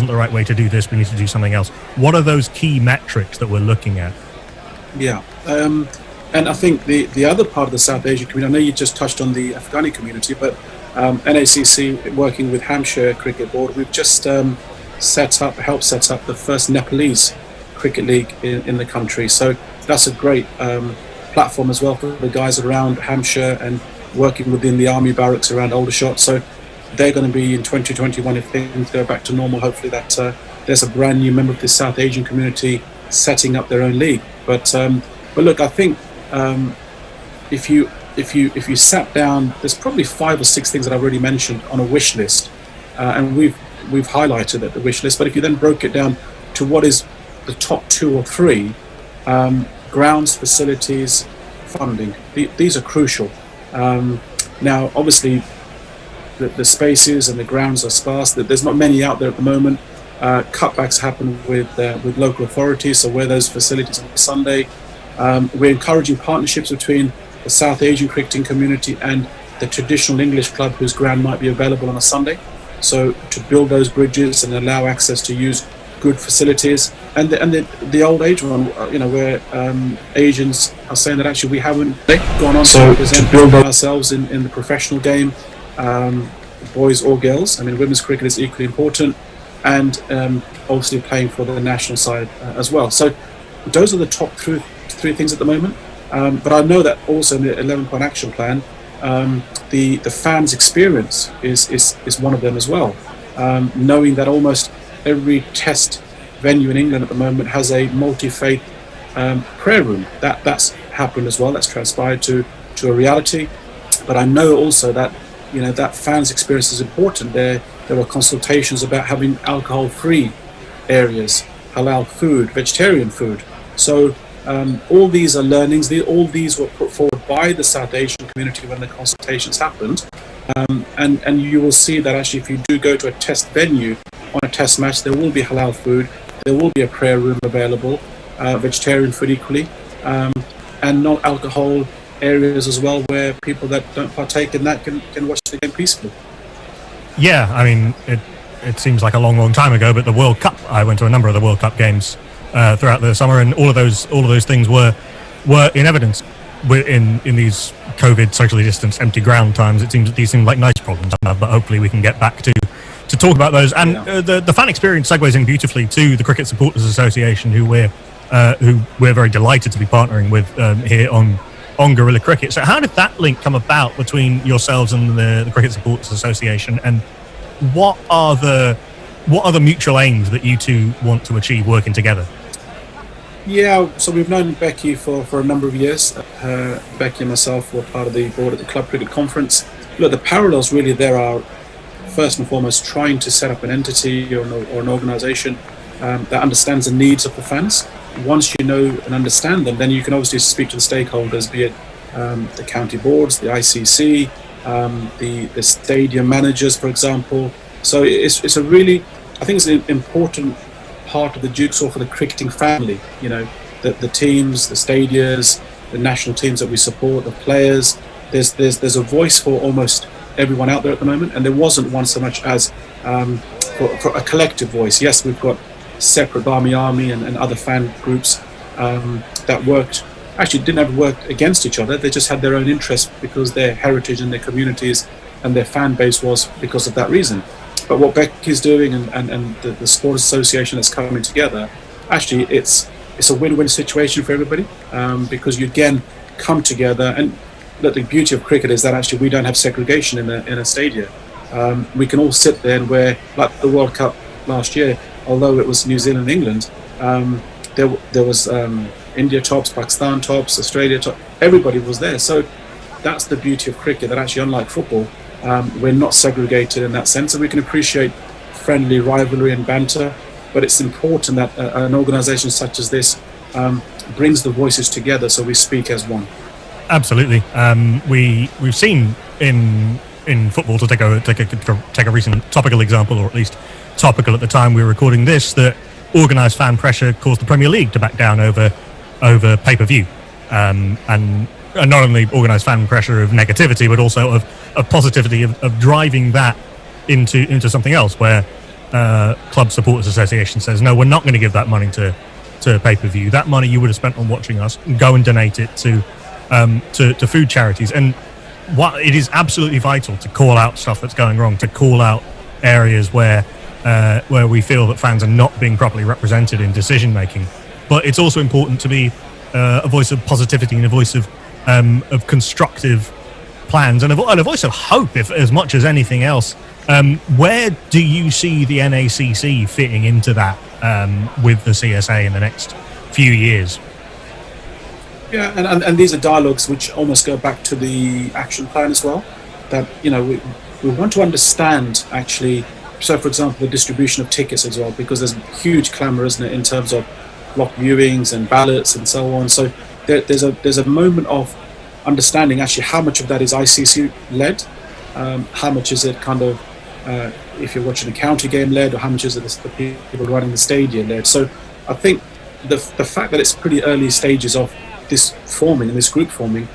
the right way to do this, we need to do something else. What are those key metrics that we're looking at? Yeah. And I think the other part of the South Asian community, I know you just touched on the Afghani community, but NACC, working with Hampshire Cricket Board, we've just helped set up the first Nepalese cricket league in the country. So that's a great platform as well for the guys around Hampshire and working within the army barracks around Aldershot. So they're going to be in 2021, if things go back to normal, hopefully that there's a brand new member of the South Asian community setting up their own league. But look, I think if you sat down, there's probably 5 or 6 things that I've already mentioned on a wish list, and we've highlighted at the wish list. But if you then broke it down to what is the top 2 or 3, grounds, facilities, funding, these are crucial. Now, obviously, the spaces and the grounds are sparse. There's not many out there at the moment. Cutbacks happen with local authorities, so where those facilities on Sunday. We're encouraging partnerships between the South Asian cricketing community and the traditional English club whose ground might be available on a Sunday. So to build those bridges and allow access to use good facilities, and the old age one, where Asians are saying that actually we haven't gone on to represent ourselves in the professional game, boys or girls. I mean, women's cricket is equally important, and obviously playing for the national side as well. So those are the top 3 things at the moment. But I know that also in the 11-point action plan, the fans' experience is one of them as well. Knowing that almost every test venue in England at the moment has a multi-faith prayer room. That's happened as well. That's transpired to a reality. But I know also that that fans' experience is important. There were consultations about having alcohol-free areas, halal food, vegetarian food. So all these are learnings. All these were put forward by the South Asian community when the consultations happened. And you will see that actually if you do go to a test venue on a test match, there will be halal food, there will be a prayer room available, vegetarian food equally, and non-alcohol areas as well where people that don't partake in that can watch the game peacefully. Yeah, I mean, it seems like a long time ago, but the World Cup, I went to a number of the World Cup games throughout the summer, and all of those things were in evidence in these COVID socially distanced empty ground times. It seems that these seem like nice problems, but hopefully we can get back to talk about those. And the fan experience segues in beautifully to the Cricket Supporters Association, who we're very delighted to be partnering with here on Guerrilla Cricket. So how did that link come about between yourselves and the Cricket Supporters Association, and what are the mutual aims that you two want to achieve working together? Yeah, so we've known Becky for a number of years. Becky and myself were part of the board at the Club Cricket Conference. Look, the parallels really there are, first and foremost, trying to set up an entity or an organisation that understands the needs of the fans. Once you know and understand them, then you can obviously speak to the stakeholders, be it the county boards, the ICC, the stadium managers, for example. So it's a really, I think it's an important part of the jigsaw for the cricketing family. The teams, the stadiums, the national teams that we support, the players. There's a voice for almost everyone out there at the moment, and there wasn't one so much as for a collective voice. Yes, we've got separate Barmy Army and other fan groups that didn't ever work against each other. They just had their own interests because their heritage and their communities and their fan base was because of that reason. But what Becky's doing and the Sports Association that's coming together, actually it's a win-win situation for everybody, because you again come together. And look, the beauty of cricket is that actually we don't have segregation in a stadium. We can all sit there, and where, like the World Cup last year, although it was New Zealand and England, there was India tops, Pakistan tops, Australia tops, everybody was there. So that's the beauty of cricket, that actually, unlike football, we're not segregated in that sense, and we can appreciate friendly rivalry and banter. But it's important that an organisation such as this brings the voices together so we speak as one. Absolutely. We've seen in football, to take a recent topical example, or at least topical at the time we were recording this, that organised fan pressure caused the Premier League to back down over pay-per-view, and not only organised fan pressure of negativity, but also of positivity, of driving that into something else, where Club Supporters Association says, no, we're not going to give that money to pay-per-view. That money you would have spent on watching us, go and donate it to food charities. And it is absolutely vital to call out stuff that's going wrong, to call out areas where we feel that fans are not being properly represented in decision making. But it's also important to be a voice of positivity and a voice of constructive plans and a voice of hope, if as much as anything else. Where do you see the NACC fitting into that with the CSA in the next few years? Yeah, and these are dialogues which almost go back to the action plan as well. That, you know, we want to understand actually. So, for example, the distribution of tickets as well, because there's huge clamour, isn't it, in terms of block viewings and ballots and so on. So there's a moment of understanding actually how much of that is ICC led, how much is it kind of if you're watching a county game led, or how much is it the people running the stadium led. So I think the fact that it's pretty early stages of this forming and this group forming,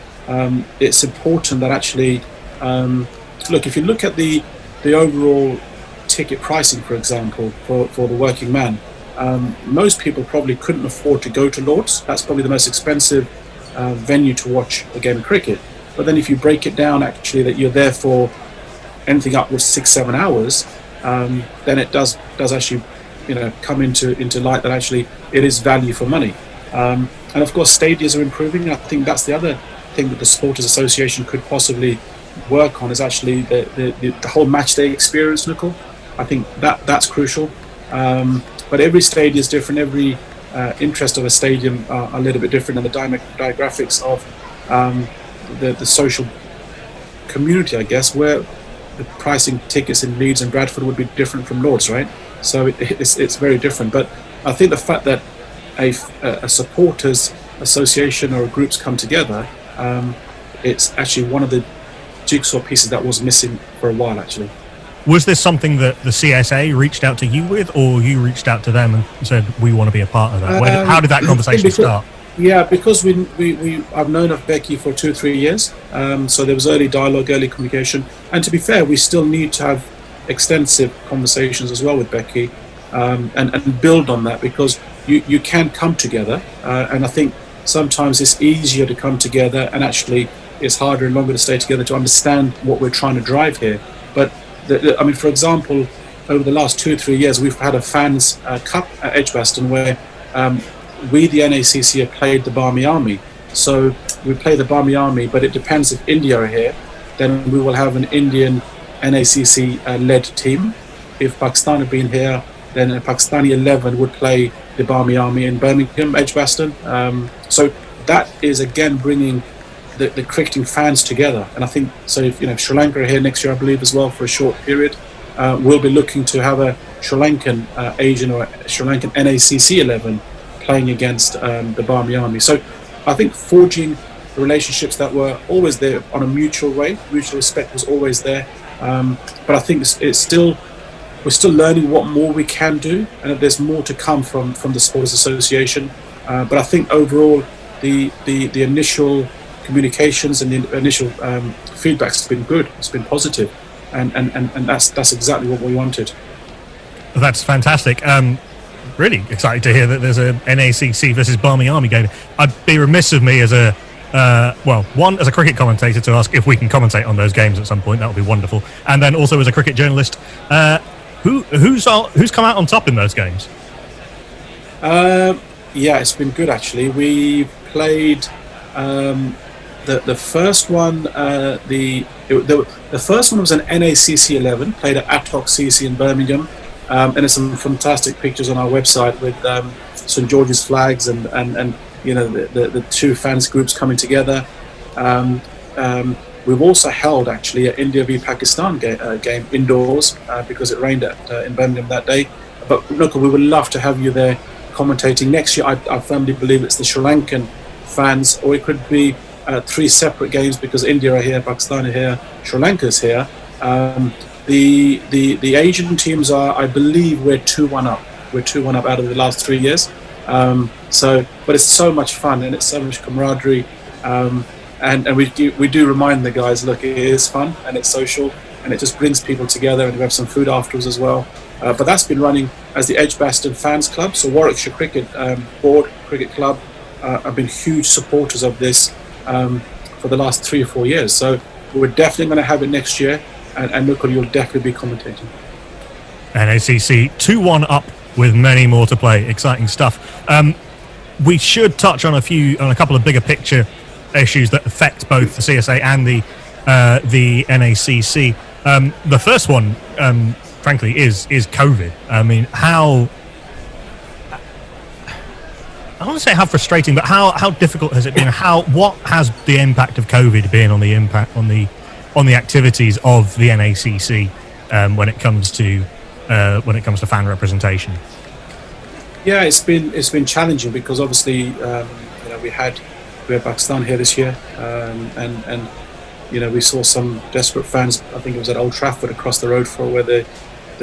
it's important that actually look, if you look at the overall ticket pricing, for example, for the working man, most people probably couldn't afford to go to Lord's. That's probably the most expensive venue to watch a game of cricket. But then if you break it down actually that you're there for anything up with 6-7 hours, then it does actually, you know, come into light that actually it is value for money. And of course stadiums are improving. I think that's the other thing that the Supporters Association could possibly work on, is actually the whole match day experience, Nicole. I think that's crucial. But every stadium is different. Every interest of a stadium are a little bit different, and the demographics of the social community, I guess, where the pricing tickets in Leeds and Bradford would be different from Lord's, right? So it's very different. But I think the fact that a supporters association or groups come together, it's actually one of the jigsaw pieces that was missing for a while, actually. Was this something that the CSA reached out to you with, or you reached out to them and said, we want to be a part of that? How did that conversation start? Yeah, because I've known of Becky for 2-3 years, so there was early dialogue, early communication, and to be fair, we still need to have extensive conversations as well with Becky, and build on that, because you can come together, and I think sometimes it's easier to come together, and actually it's harder and longer to stay together to understand what we're trying to drive here. But I mean, for example, over the last 2-3 years, we've had a fans cup at Edgbaston where we, the NACC, have played the Barmy Army. So we play the Barmy Army, but it depends if India are here, then we will have an Indian NACC-led team. If Pakistan have been here, then a Pakistani 11 would play the Barmy Army in Birmingham, Edgbaston. So that is, again, bringing the cricketing fans together. And I think, so if, you know, Sri Lanka are here next year, I believe, as well, for a short period, we'll be looking to have a Sri Lankan Asian or Sri Lankan NACC 11 playing against the Barmy Army. So I think forging relationships that were always there on a mutual way, mutual respect was always there. But I think it's still, we're still learning what more we can do, and there's more to come from the Supporters Association. But I think overall, the initial communications and the initial feedback's been good. It's been positive, and that's exactly what we wanted. That's fantastic. Really excited to hear that there's a NACC versus Barmy Army game. I'd be remiss of me as a as a cricket commentator to ask if we can commentate on those games at some point. That would be wonderful. And then also as a cricket journalist, who's come out on top in those games? Yeah, it's been good actually. We played the first one. The first one was an NACC 11, played at Ad Hoc CC in Birmingham. And there's some fantastic pictures on our website with St George's flags and you know the two fans groups coming together. We've also held actually an India v Pakistan game indoors because it rained in Birmingham that day. But look, we would love to have you there commentating next year. I firmly believe it's the Sri Lankan fans, or it could be 3 separate games because India are here, Pakistan are here, Sri Lanka's here. The Asian teams are, I believe, we're 2-1 up. We're 2-1 up out of the last 3 years. But it's so much fun and it's so much camaraderie. And we do remind the guys, look, it is fun and it's social and it just brings people together, and we have some food afterwards as well. but that's been running as the Edgbaston Fans Club. So Warwickshire Cricket Board, Cricket Club, have been huge supporters of this for the last 3 or 4 years. So we're definitely going to have it next year, and Mukul, you'll definitely be commentating. NACC 2-1 up with many more to play. Exciting stuff. We should touch on a couple of bigger picture issues that affect both the CSA and the NACC. The first one, frankly, is COVID. I mean, I don't want to say how frustrating, but how difficult has it been? What has the impact of COVID been on the activities of the NACC when it comes to fan representation? Yeah, it's been challenging because obviously we had Pakistan here this year, and we saw some desperate fans. I think it was at Old Trafford across the road for where the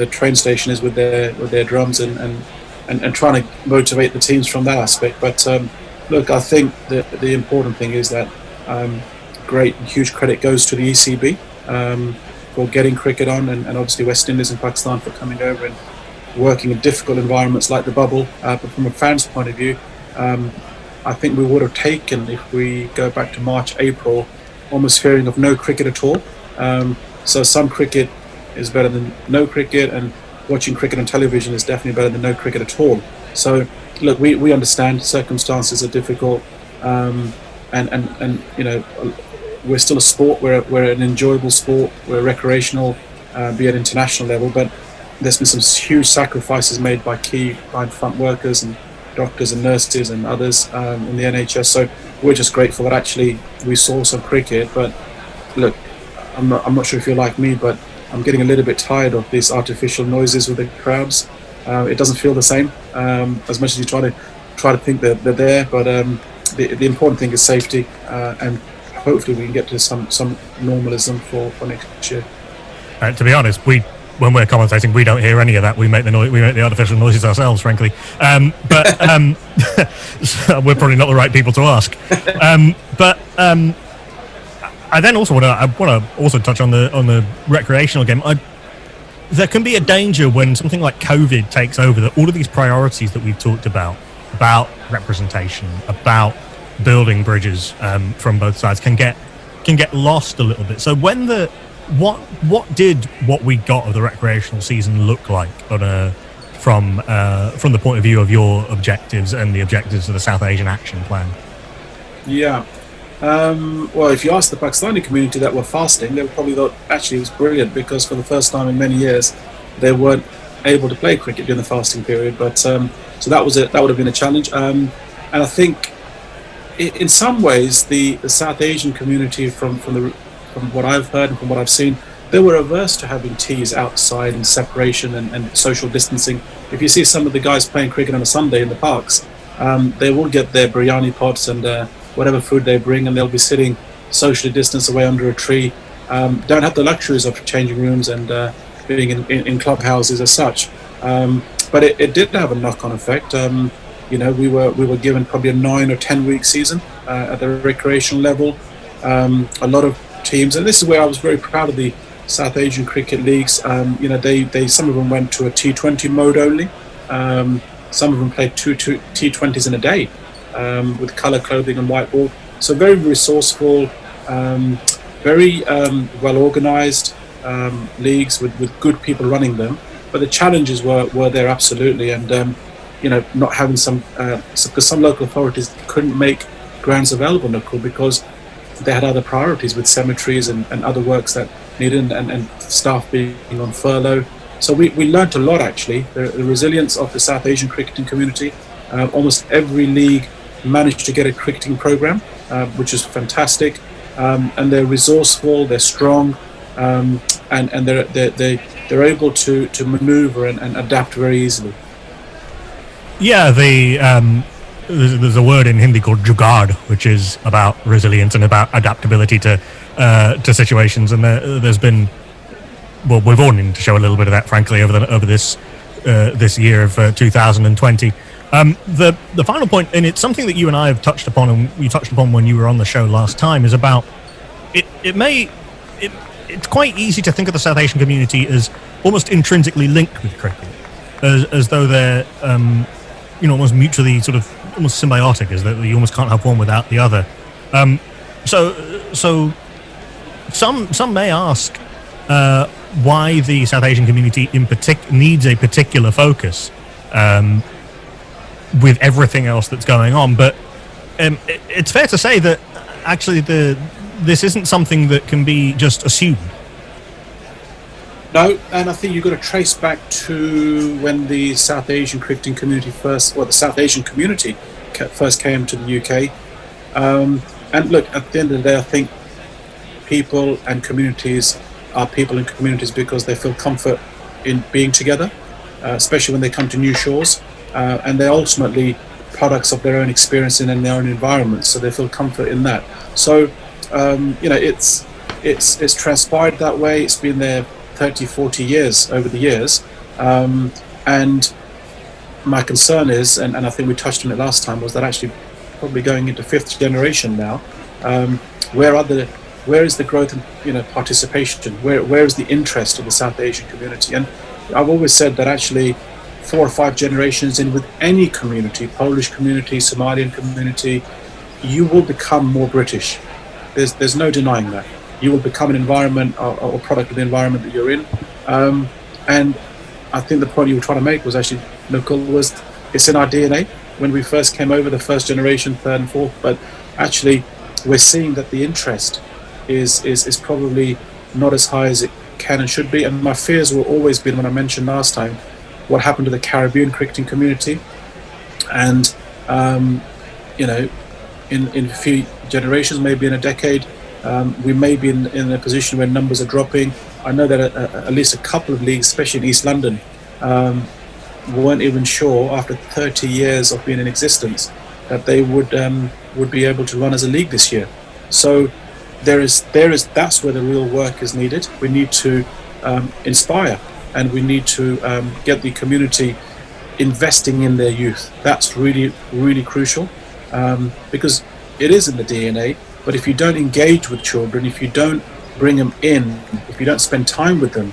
train station is with their drums and trying to motivate the teams from that aspect. But look, I think the important thing is that great and huge credit goes to the ECB for getting cricket on, and obviously West Indies and Pakistan for coming over and working in difficult environments like the bubble. But from a fan's point of view, I think we would have taken, if we go back to March, April, almost hearing of no cricket at all. So some cricket is better than no cricket, and watching cricket on television is definitely better than no cricket at all. So look, we understand circumstances are difficult, and we're still a sport. We're an enjoyable sport. We're recreational, be at international level, but there's been some huge sacrifices made by key front workers and doctors and nurses and others in the NHS. So we're just grateful that actually we saw some cricket. But look, I'm not sure if you're like me, but I'm getting a little bit tired of these artificial noises with the crowds. It doesn't feel the same as much as you try to think that they're there. But the important thing is safety, and hopefully we can get to some normalism for next year. To be honest, when we're commentating, we don't hear any of that. We make the artificial noises ourselves, frankly. But so we're probably not the right people to ask. I then also want to also touch on the recreational game. There can be a danger when something like COVID takes over, that all of these priorities that we've talked about representation, about building bridges from both sides, can get lost a little bit. So when what did what we got of the recreational season look like from the point of view of your objectives and the objectives of the South Asian Action Plan? Yeah. Well, if you ask the Pakistani community that were fasting, they probably thought actually it was brilliant, because for the first time in many years they weren't able to play cricket during the fasting period. But so that was it. That would have been a challenge. And I think in some ways the South Asian community, from what I've heard and from what I've seen, they were averse to having teas outside and separation and social distancing. If you see some of the guys playing cricket on a Sunday in the parks, they will get their biryani pots and whatever food they bring, and they'll be sitting socially distanced away under a tree. Don't have the luxuries of changing rooms and being in clubhouses as such. But it did have a knock-on effect. We were given probably a 9 or 10 week season at the recreational level. A lot of teams, and this is where I was very proud of the South Asian cricket leagues. They some of them went to a T20 mode only. Some of them played two T20s in a day, with colour clothing and white ball. So very resourceful, very well organised leagues with good people running them. But the challenges were there absolutely, and not having because some local authorities couldn't make grounds available local because they had other priorities with cemeteries and other works that needed, and staff being on furlough. So we learnt a lot actually. The resilience of the South Asian cricketing community. Almost every league managed to get a cricketing program, which is fantastic. And they're resourceful, they're strong, and they're able to manoeuvre and adapt very easily. Yeah, there's a word in Hindi called jugaad, which is about resilience and about adaptability to situations, and there's been, well, we've all needed to show a little bit of that, frankly, over this year of 2020. The final point, and it's something that you and I have touched upon, and you touched upon when you were on the show last time, is about it's quite easy to think of the South Asian community as almost intrinsically linked with cricket. as though they're almost mutually sort of almost symbiotic, as that you almost can't have one without the other. So some may ask why the South Asian community in needs a particular focus with everything else that's going on, but it's fair to say that actually this isn't something that can be just assumed. No, and I think you've got to trace back to when the South Asian cricketing community the South Asian community first came to the UK. And look, at the end of the day, I think people and communities are people and communities because they feel comfort in being together, especially when they come to new shores, and they're ultimately products of their own experience and in their own environment, so they feel comfort in that. So, it's transpired that way. It's been there 30, 40 years over the years, and my concern is, and I think we touched on it last time, was that actually probably going into fifth generation now. Where is the growth and participation? Where is the interest of the South Asian community? And I've always said that actually 4 or 5 generations in with any community, Polish community, Somalian community, you will become more British. There's no denying that. You will become an environment or product of the environment that you're in. And I think the point you were trying to make was actually, Nukul, was it's in our DNA. When we first came over, the first generation, third and fourth, but actually we're seeing that the interest is probably not as high as it can and should be. And my fears were always been, when I mentioned last time, what happened to the Caribbean cricketing community. And, in a few generations, maybe in a decade, we may be in a position where numbers are dropping. I know that at least a couple of leagues, especially in East London, weren't even sure after 30 years of being in existence that they would be able to run as a league this year. So that's where the real work is needed. We need to inspire, and we need to get the community investing in their youth. That's really, really crucial, because it is in the DNA. But if you don't engage with children, if you don't bring them in, if you don't spend time with them,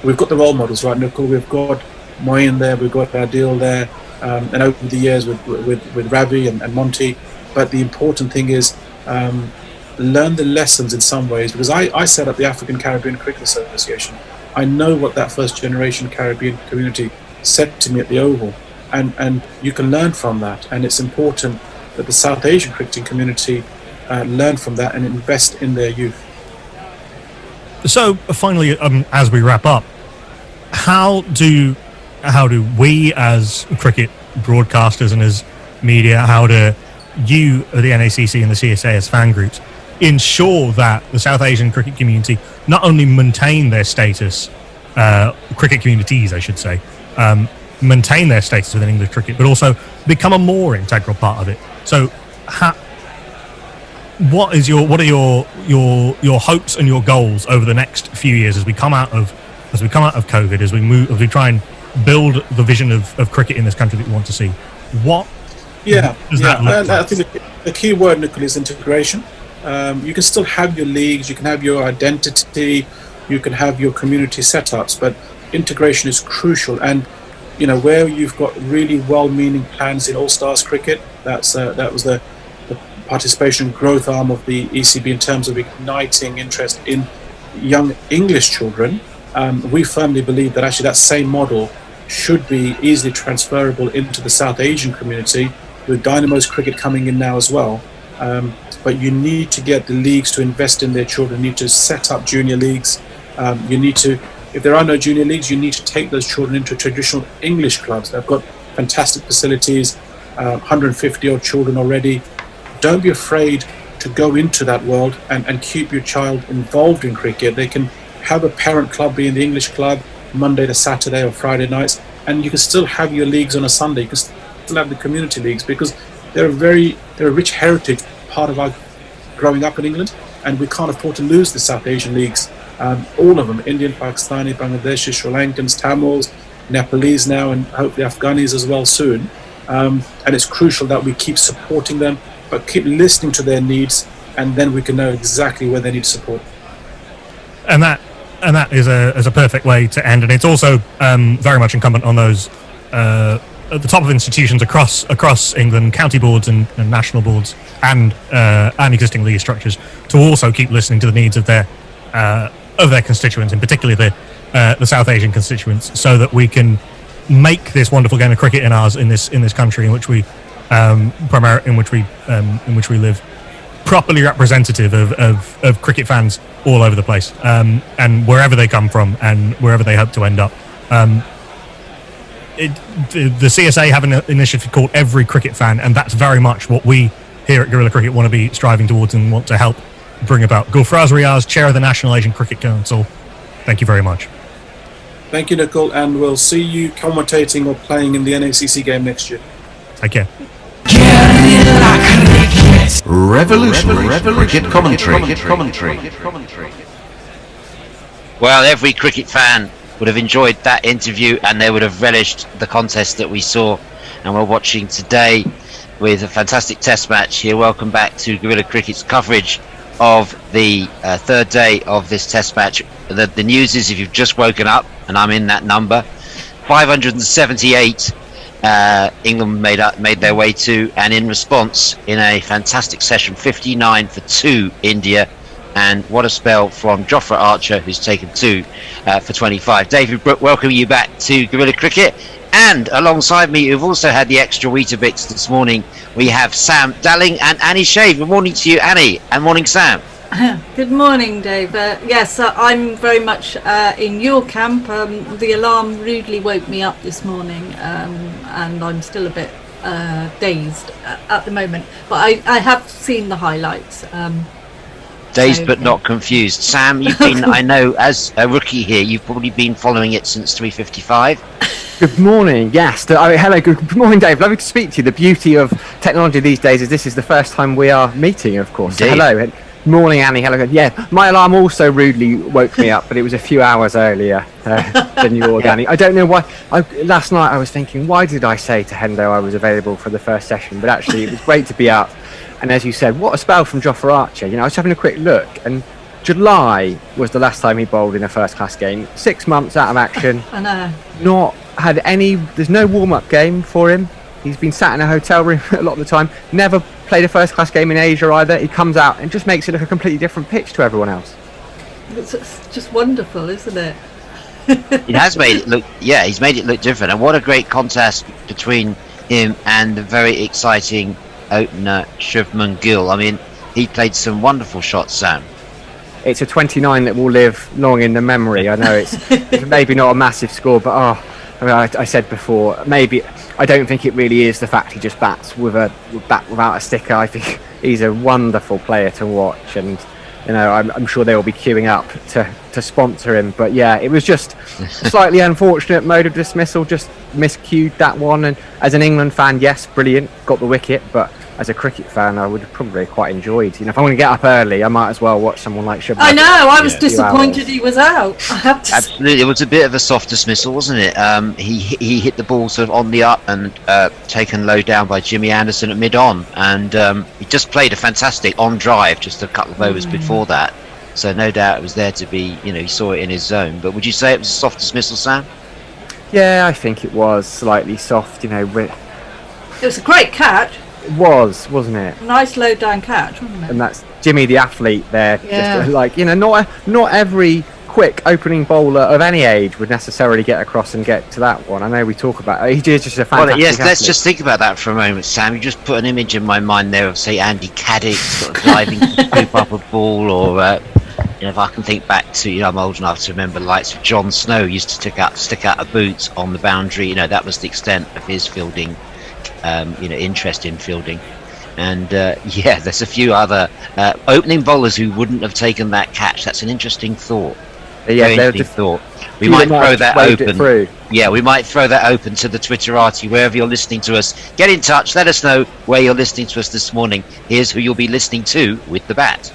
we've got the role models, right, Nukul? We've got Moin there, we've got Adil there, and over the years with Ravi and Monty. But the important thing is learn the lessons in some ways, because I set up the African Caribbean Cricket Association. I know what that first generation Caribbean community said to me at the Oval, and you can learn from that. And it's important that the South Asian cricketing community learn from that and invest in their youth. So finally, as we wrap up, how do we as cricket broadcasters and as media, how do you, the NACC and the CSA as fan groups, ensure that the South Asian cricket community not only maintain their status, cricket communities, I should say, maintain their status within English cricket, but also become a more integral part of it? So, what are your hopes and your goals over the next few years as we come out of COVID, as we try and build the vision of cricket in this country that we want to see? What does that look like? I think the key word, Nicola, is integration. You can still have your leagues, you can have your identity, you can have your community setups, but integration is crucial. And where you've got really well-meaning plans in All-Stars cricket, that was the participation growth arm of the ECB in terms of igniting interest in young English children. We firmly believe that actually that same model should be easily transferable into the South Asian community, with Dynamo's cricket coming in now as well. But you need to get the leagues to invest in their children. You need to set up junior leagues. You need to, if there are no junior leagues, you need to take those children into traditional English clubs. They've got fantastic facilities, 150 odd children already. Don't be afraid to go into that world and keep your child involved in cricket. They can have a parent club, be in the English club, Monday to Saturday or Friday nights, and you can still have your leagues on a Sunday. You can still have the community leagues, because they're a rich heritage part of our growing up in England, and we can't afford to lose the South Asian leagues. All of them, Indian, Pakistani, Bangladeshi, Sri Lankans, Tamils, Nepalese now, and hopefully Afghanis as well soon. And it's crucial that we keep supporting them, but keep listening to their needs, and then we can know exactly where they need support. And that and that is a perfect way to end. And it's also very much incumbent on those at the top of institutions across England, county boards and national boards, and existing league structures, to also keep listening to the needs of their constituents, in particular the South Asian constituents, so that we can make this wonderful game of cricket in this country in which we in which we live, properly representative of cricket fans all over the place, and wherever they come from and wherever they hope to end up. The CSA have an initiative called Every Cricket Fan, and that's very much what we here at Guerrilla Cricket want to be striving towards and want to help bring about. Gulfraz Riaz, Chair of the National Asian Cricket Council, thank you very much. Thank you, Nicole, and we'll see you commentating or playing in the NACC game next year. Take care. Revolutionary cricket commentary. Well, every cricket fan would have enjoyed that interview, and they would have relished the contest that we saw and we're watching today with a fantastic test match here. Welcome back to Guerrilla Cricket's coverage of the third day of this test match. The news is, if you've just woken up, and I'm in that number, 578 England made their way to, and in response, in a fantastic session, 59 for 2 India. And what a spell from Jofra Archer, who's taken 2 for 25. David Brooke, welcome you back to Guerrilla Cricket. And alongside me, who've also had the extra Weetabix this morning, we have Sam Dalling and Annie Shave. Good morning to you, Annie, and morning, Sam. Good morning, Dave. Yes, I'm very much in your camp. The alarm rudely woke me up this morning, and I'm still a bit dazed at the moment. But I have seen the highlights. Dazed but not confused. Sam, you've been, I know, as a rookie here, you've probably been following it since 3:55. Good morning. Yes. Hello. Good morning, Dave. Lovely to speak to you. The beauty of technology these days is this is the first time we are meeting, of course. So hello. Morning, Annie. Hello. Yeah, my alarm also rudely woke me up, but it was a few hours earlier than yours, Annie. I don't know why. Last night I was thinking, why did I say to Hendo I was available for the first session? But actually, it was great to be up. And as you said, what a spell from Jofra Archer. You know, I was having a quick look, and July was the last time he bowled in a first-class game. 6 months out of action. I know. Not had any. There's no warm-up game for him. He's been sat in a hotel room a lot of the time. Never played a first-class game in Asia either. He comes out and just makes it look a completely different pitch to everyone else. It's just wonderful, isn't it? It has made it look. Yeah, he's made it look different. And what a great contrast between him and the very exciting opener Shubman Gill. I mean, he played some wonderful shots, Sam. It's a 29 that will live long in the memory. I know it's maybe not a massive score, but I said before, maybe I don't think it really is the fact he just bats without a sticker. I think he's a wonderful player to watch, and you know, I'm sure they will be queuing up to sponsor him. But yeah, it was just a slightly unfortunate mode of dismissal, just miscued that one. And as an England fan, yes, brilliant, got the wicket, but as a cricket fan, I would have probably quite enjoyed. You know, if I want to get up early, I might as well watch someone like Shubman. I know. I was disappointed he was out. I have to Absolutely, it was a bit of a soft dismissal, wasn't it? He hit the ball sort of on the up and taken low down by Jimmy Anderson at mid-on, and he just played a fantastic on drive just a couple of overs before that. So no doubt it was there to be. You know, he saw it in his zone. But would you say it was a soft dismissal, Sam? Yeah, I think it was slightly soft. You know, It was a great catch. it was, wasn't it? Nice low down catch, wasn't it? And that's Jimmy the athlete there. Yeah. Just like, you know, not every quick opening bowler of any age would necessarily get across and get to that one. I know we talk about he is just a fantastic Well, yes, let's athlete. just think about that for a moment, Sam. You just put an image in my mind there of, say, Andy Caddick sort of diving to scoop up a ball, or you know, if I can think back to, you know, I'm old enough to remember the likes of John Snow used to stick out a boot on the boundary. You know, that was the extent of his fielding. You know, interest in fielding, and yeah, there's a few other opening bowlers who wouldn't have taken that catch. That's an interesting thought. Yeah, Very interesting thought. We might throw that open. Yeah, we might throw that open to the Twitterati, wherever you're listening to us. Get in touch. Let us know where you're listening to us this morning. Here's who you'll be listening to with the bat.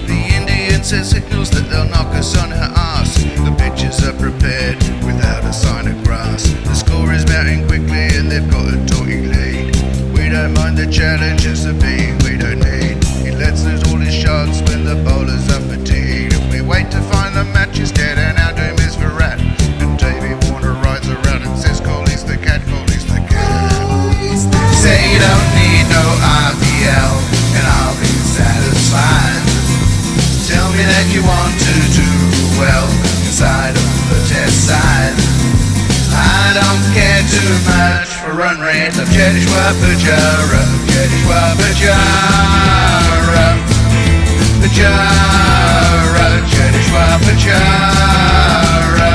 The Indian says signals that they'll knock us on her ass. The pitches are prepared without a sign of grass. The score is mounting quickly and they've got a talking lead. We don't mind the challenges of being we don't need. He lets loose all his shots when the bowlers are fatigued. And we wait to find the match is dead and you don't need no IPL, and I'll be satisfied. Tell me that you want to do well inside of the test side. I don't care too much for run rate of Jedishwa Pujara, Jedishwa Pujara, Pujara, Jedishwa Pujara.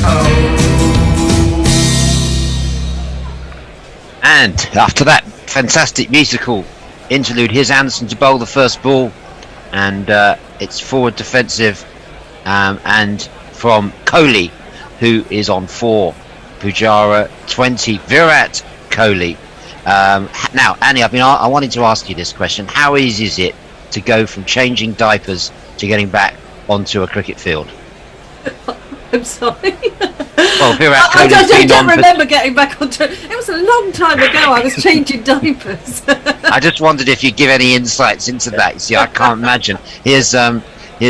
Oh. And after that fantastic musical interlude, here's Anderson to bowl the first ball, and it's forward defensive, and from Kohli, who is on 4, Pujara 20, Virat Kohli. Now, Annie, I wanted to ask you this question: how easy is it to go from changing diapers to getting back onto a cricket field? I'm sorry. Well, Virat I Kohli's don't remember getting back onto. It was a long time ago. I was changing diapers. I just wondered if you'd give any insights into that. You see, I can't imagine. Here's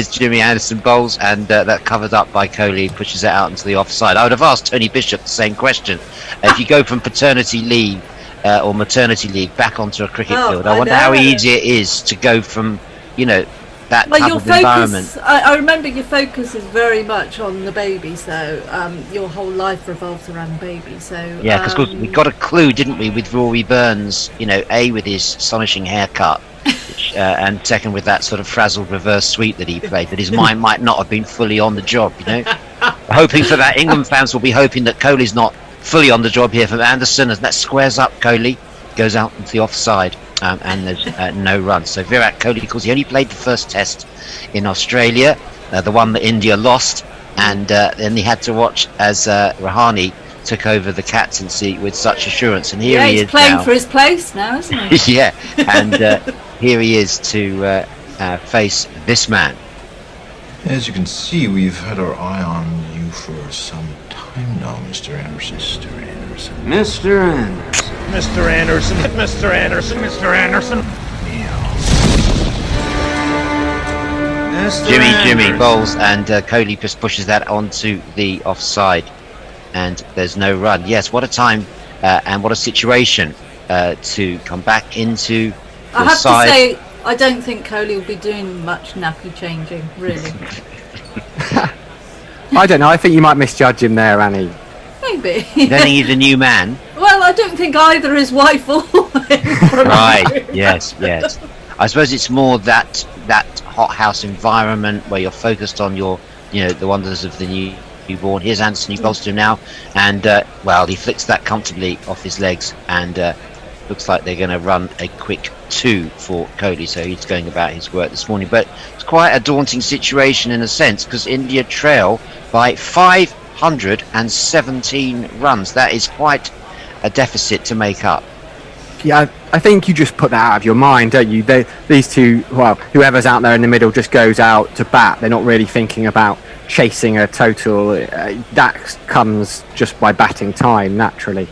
Jimmy Anderson bowls, and that covered up by Kohli, pushes it out into the offside. I would have asked Tony Bishop the same question. If you go from paternity leave or maternity leave back onto a cricket field, I wonder how easy it is to go from, that type of environment. I remember your focus is very much on the baby, so your whole life revolves around the baby. So yeah, because we got a clue, didn't we, with Rory Burns? A, with his astonishing haircut, and second with that sort of frazzled reverse sweep that he played, that his mind might not have been fully on the job. Hoping for that. England fans will be hoping that Kohli's not fully on the job here from Anderson, as that squares up. Kohli goes out into the offside. And there's no run. So Virat Kohli, because he only played the first test in Australia, the one that India lost, and then he had to watch as Rahane took over the captaincy with such assurance. And here he is he's playing now. For his place now, isn't he? Yeah, and here he is to face this man. As you can see, we've had our eye on you for some time now, Mr. Anderson. Mr. Anderson. Mr. Anderson. Mr. Anderson. Mr. Anderson. Mr. Anderson. Jimmy bowls, and Kohli just pushes that onto the offside, and there's no run. Yes, what a time and what a situation to come back into the I have side. to say, I don't think Kohli will be doing much nappy changing, really. I don't know. I think you might misjudge him there, Annie. Maybe. You don't think he's a new man? Well, I don't think either his wife or him. Right. Yes. I suppose it's more that hothouse environment where you're focused on your, the wonders of the newborn. Here's Anthony bowls to him now, and he flicks that comfortably off his legs, and looks like they're going to run a quick 2 for Kohli, so he's going about his work this morning. But it's quite a daunting situation in a sense, because India trail by 517 runs. That is quite a deficit to make up. Yeah, I think you just put that out of your mind, don't you? These two, whoever's out there in the middle just goes out to bat. They're not really thinking about chasing a total. That comes just by batting time, naturally.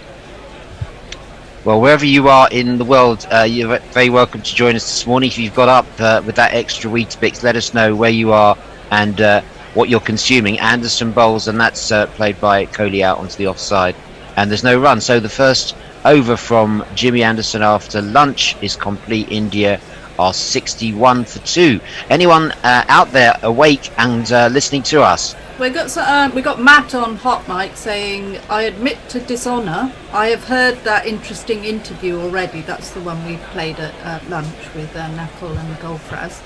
Well, wherever you are in the world, you're very welcome to join us this morning. If you've got up with that extra Weetabix, let us know where you are and what you're consuming. Anderson bowls, and that's played by Kohli out onto the offside, and there's no run. So the first over from Jimmy Anderson after lunch is complete. India are 61 for 2. Anyone out there awake and listening to us? We got Matt on Hot Mic saying, "I admit to dishonour. I have heard that interesting interview already." That's the one we played at lunch with Nakul and Golfraz.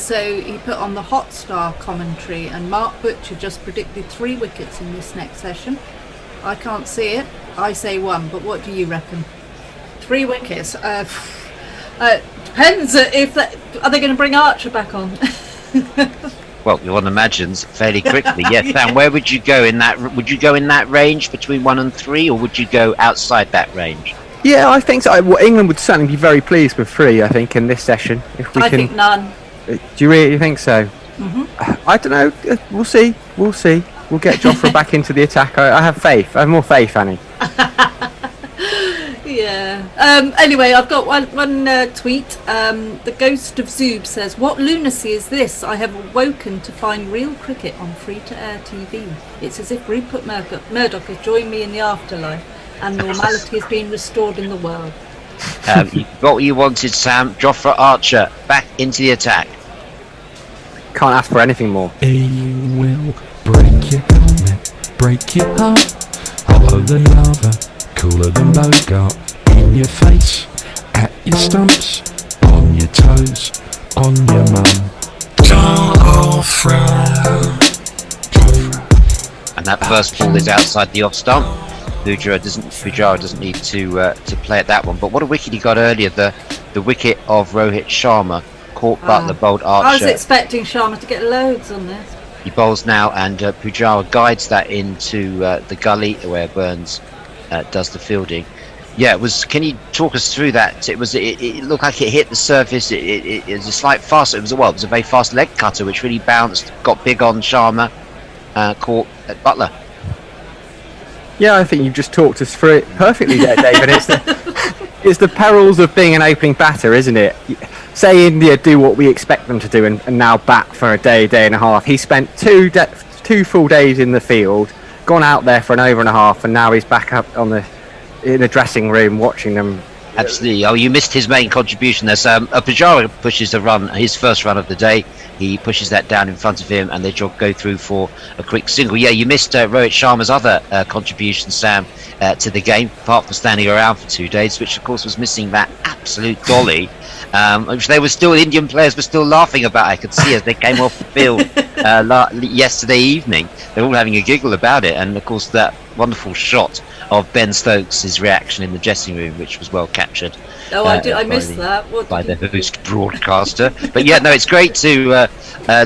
So he put on the Hotstar commentary, and Mark Butcher just predicted 3 wickets in this next session. I can't see it. I say 1, but what do you reckon? 3 wickets. Depends if are they going to bring Archer back on? Well, one imagines fairly quickly. Yes, Sam. Where would you go in that? Would you go in that range between 1 and 3, or would you go outside that range? Yeah, I think so. Well, England would certainly be very pleased with 3. I think in this session, if we I think none. Do you really think so? Mm-hmm. I don't know. We'll see. We'll get Jofra back into the attack. I have faith. I have more faith, Annie. Yeah. Anyway, I've got one tweet. The Ghost of Zoob says, "What lunacy is this? I have awoken to find real cricket on free-to-air TV. It's as if Rupert Murdoch has joined me in the afterlife." and normality has been restored in the world. You got what you wanted, Sam. Jofra Archer back into the attack. Can't ask for anything more. He will break your helmet, break your heart. Hotter than lava, cooler than Bogart. In your face, at your stumps, on your toes, on your mum. Jofra. And that first ball is outside the off stump. Pujara doesn't need to play at that one. But what a wicket he got earlier! The wicket of Rohit Sharma. Caught Butler, bowled Archer. I was expecting Sharma to get loads on this. He bowls now, and Pujara guides that into the gully where Burns does the fielding. Yeah, it was. Can you talk us through that? It looked like it hit the surface. It was a slight fast. It was a very fast leg cutter, which really bounced, got big on Sharma, caught at Butler. Yeah, I think you've just talked us through it perfectly there, David. It's the perils of being an opening batter, isn't it? Say India do what we expect them to do and now bat for a day and a half. He spent two full days in the field, gone out there for an over and a half, and now he's back up in the dressing room watching them. Absolutely. Oh, you missed his main contribution there, Sam. Pujara pushes a run, his first run of the day. He pushes that down in front of him, and they go through for a quick single. Yeah, you missed Rohit Sharma's other contribution, Sam, to the game, apart from standing around for 2 days, which of course was missing that absolute dolly, which Indian players were still laughing about. I could see as they came off the field yesterday evening. They're all having a giggle about it, and of course that wonderful shot of Ben Stokes' reaction in the dressing room, which was well captured. Oh, I missed that. By the host broadcaster. But yeah, no, it's great to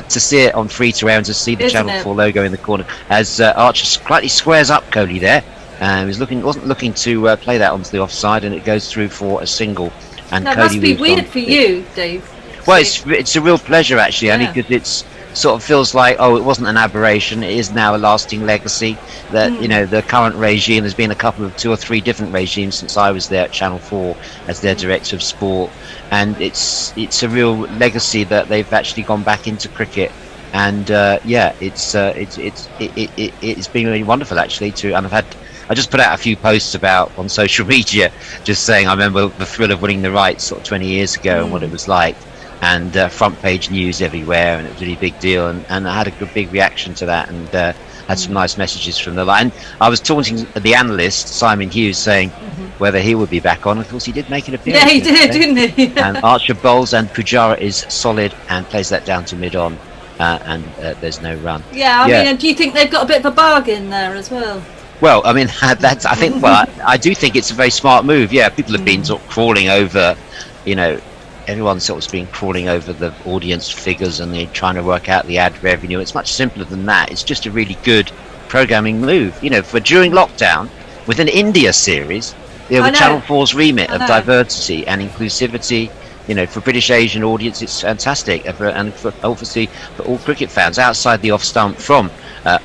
see it on free to air and to see the Isn't Channel it? 4 logo in the corner as Archer slightly squares up Kohli there. He wasn't looking to play that onto the offside, and it goes through for a single. And That Kohli must be moves weird on. for you, Dave. Well, it's a real pleasure actually, Annie, Yeah. because it's sort of feels like, oh, it wasn't an aberration. It is now a lasting legacy. That the current regime, there's been a couple of 2 or 3 different regimes since I was there at Channel 4 as their director of sport, and it's a real legacy that they've actually gone back into cricket. And it's been really wonderful actually and I just put out a few posts on social media, just saying I remember the thrill of winning the rights sort of 20 years ago and what it was like, and front page news everywhere, and it was a really big deal, and I had a good big reaction to that, and had some nice messages from the line. I was taunting the analyst Simon Hughes, saying whether he would be back on. Of course, he did make an appearance. Yeah, he did, didn't he? And Archer bowls, and Pujara is solid and plays that down to mid-on, and there's no run. Yeah, I mean, do you think they've got a bit of a bargain there as well? Well, I mean, I do think it's a very smart move. Yeah, people have been sort of crawling over, everyone's sort of been crawling over the audience figures, and they're trying to work out the ad revenue. It's much simpler than that. It's just a really good programming move. For during lockdown, with an India series, with Channel 4's remit of diversity and inclusivity, for British Asian audience, it's fantastic. And obviously for all cricket fans, outside the off stump from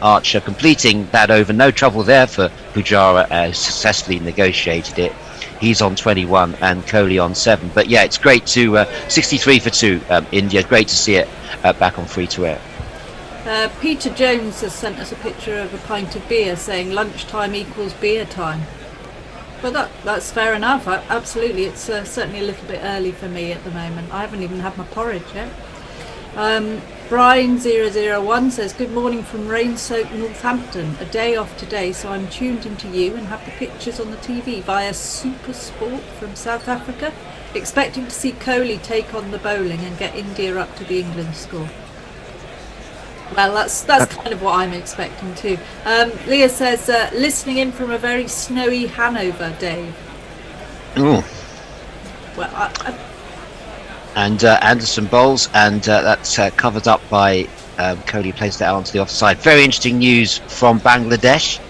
Archer, completing that over, no trouble there for Pujara, successfully negotiated it. He's on 21 and Kohli on 7. But yeah, it's great to 63 for 2 India. Great to see it back on free to air. Peter Jones has sent us a picture of a pint of beer, saying lunchtime equals beer time. But that's fair enough. Absolutely, it's certainly a little bit early for me at the moment. I haven't even had my porridge yet. Brian001 says, good morning from rain-soaked Northampton. A day off today, so I'm tuned into you and have the pictures on the TV via Super Sport from South Africa. Expecting to see Kohli take on the bowling and get India up to the England score. Well, that's kind of what I'm expecting too. Leah says, listening in from a very snowy Hanover, Dave. Ooh. Well, And Anderson bowls, and that's covered up by Kohli, plays that out onto the offside. Very interesting news from Bangladesh,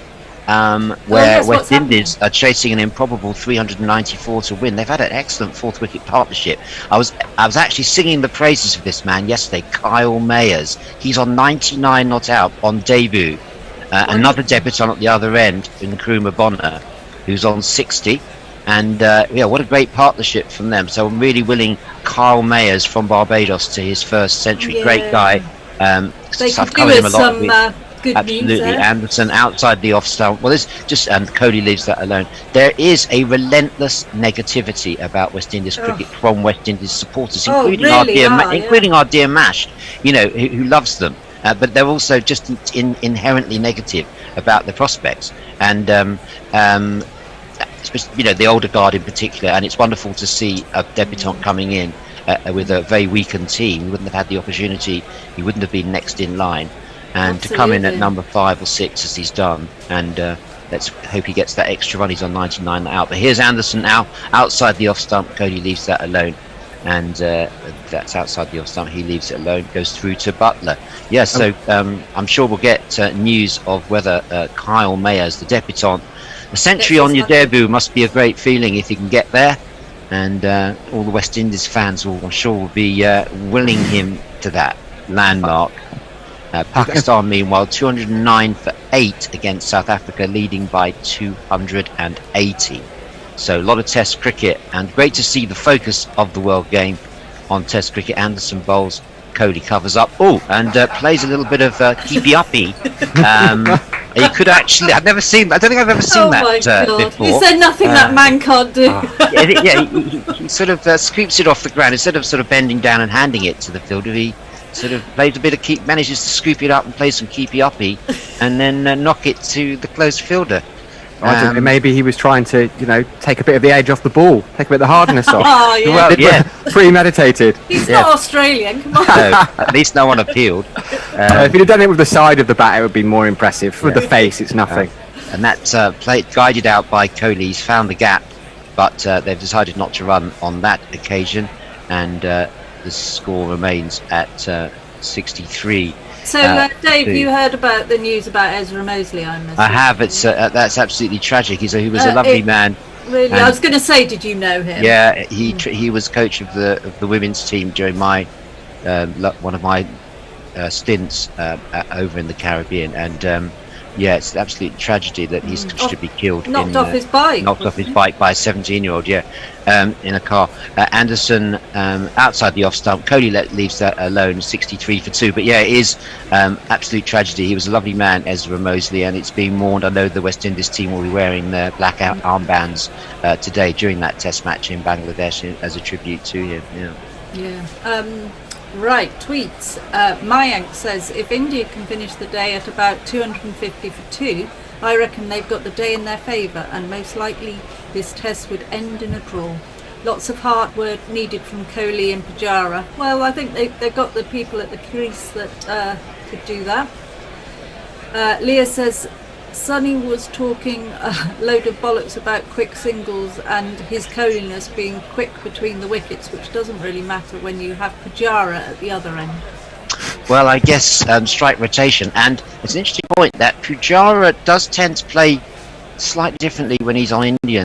where West Indies are chasing an improbable 394 to win. They've had an excellent 4th wicket partnership. I was actually singing the praises of this man yesterday, Kyle Mayers. He's on 99 not out on debut. Another debutant at the other end in Nkrumah Bonner, who's on 60. And what a great partnership from them. So I'm really willing Kyle Mayers from Barbados to his first century. Yeah. Great guy. they could do with some Good Absolutely, news there. Anderson outside the off stump. Well, it's just and Kohli leaves that alone. There is a relentless negativity about West Indies cricket from West Indies supporters, including including our dear Mash, who loves them. But they're also just inherently negative about the prospects, and the older guard in particular. And it's wonderful to see a debutant coming in with a very weakened team. He wouldn't have had the opportunity. He wouldn't have been next in line. And to come in at number 5 or 6 as he's done, and let's hope he gets that extra run. He's on 99 out. But here's Anderson now outside the off stump. Kohli leaves that alone, and that's outside the off stump. He leaves it alone. Goes through to Butler. Yeah, so I'm sure we'll get news of whether Kyle Mayers, the debutant, a century on your debut must be a great feeling if you can get there. And all the West Indies fans, I'm sure, will be willing him to that landmark. Pakistan, meanwhile, 209 for 8 against South Africa, leading by 280. So a lot of Test cricket, and great to see the focus of the World Game on Test cricket. Anderson bowls, Kohli covers up, and plays a little bit of keepy-uppy. You could actually, I don't think I've ever seen that before. You said nothing that man can't do. He sort of scoops it off the ground instead of sort of bending down and handing it to the fielder. He sort of plays a bit of manages to scoop it up and play some keepy-uppy, and then knock it to the close fielder. I don't know, maybe he was trying to, take a bit of the edge off the ball, take a bit of the hardness off. Oh, yeah. Well, premeditated. He's not Australian, come on. No, at least no one appealed. If he'd have done it with the side of the bat, it would be more impressive. With the face, it's nothing. And that play guided out by Kohli. He's found the gap, but they've decided not to run on that occasion, and the score remains at 63. So, Dave, you heard about the news about Ezra Mosley, I'm assuming. I have. It's that's absolutely tragic. He was a lovely man. Really, I was going to say, did you know him? Yeah, he was coach of the women's team during my one of my stints over in the Caribbean, and it's an absolute tragedy that he's to be killed. Knocked off his bike. Knocked off his bike by a 17-year-old. In a car. Anderson outside the off stump. Kohli leaves that alone, 63 for 2. But it is absolute tragedy. He was a lovely man, Ezra Mosley, and it's being mourned. I know the West Indies team will be wearing their black armbands today during that Test match in Bangladesh as a tribute to him. Right, tweets. Mayank says, if India can finish the day at about 250 for 2, I reckon they've got the day in their favour, and most likely this test would end in a draw. Lots of hard work needed from Kohli and Pujara. Well, I think they've got the people at the crease that could do that. Leah says, Sonny was talking a load of bollocks about quick singles and his Kohliness being quick between the wickets, which doesn't really matter when you have Pujara at the other end. Well, I guess strike rotation, and it's an interesting point that Pujara does tend to play slightly differently when he's on Indian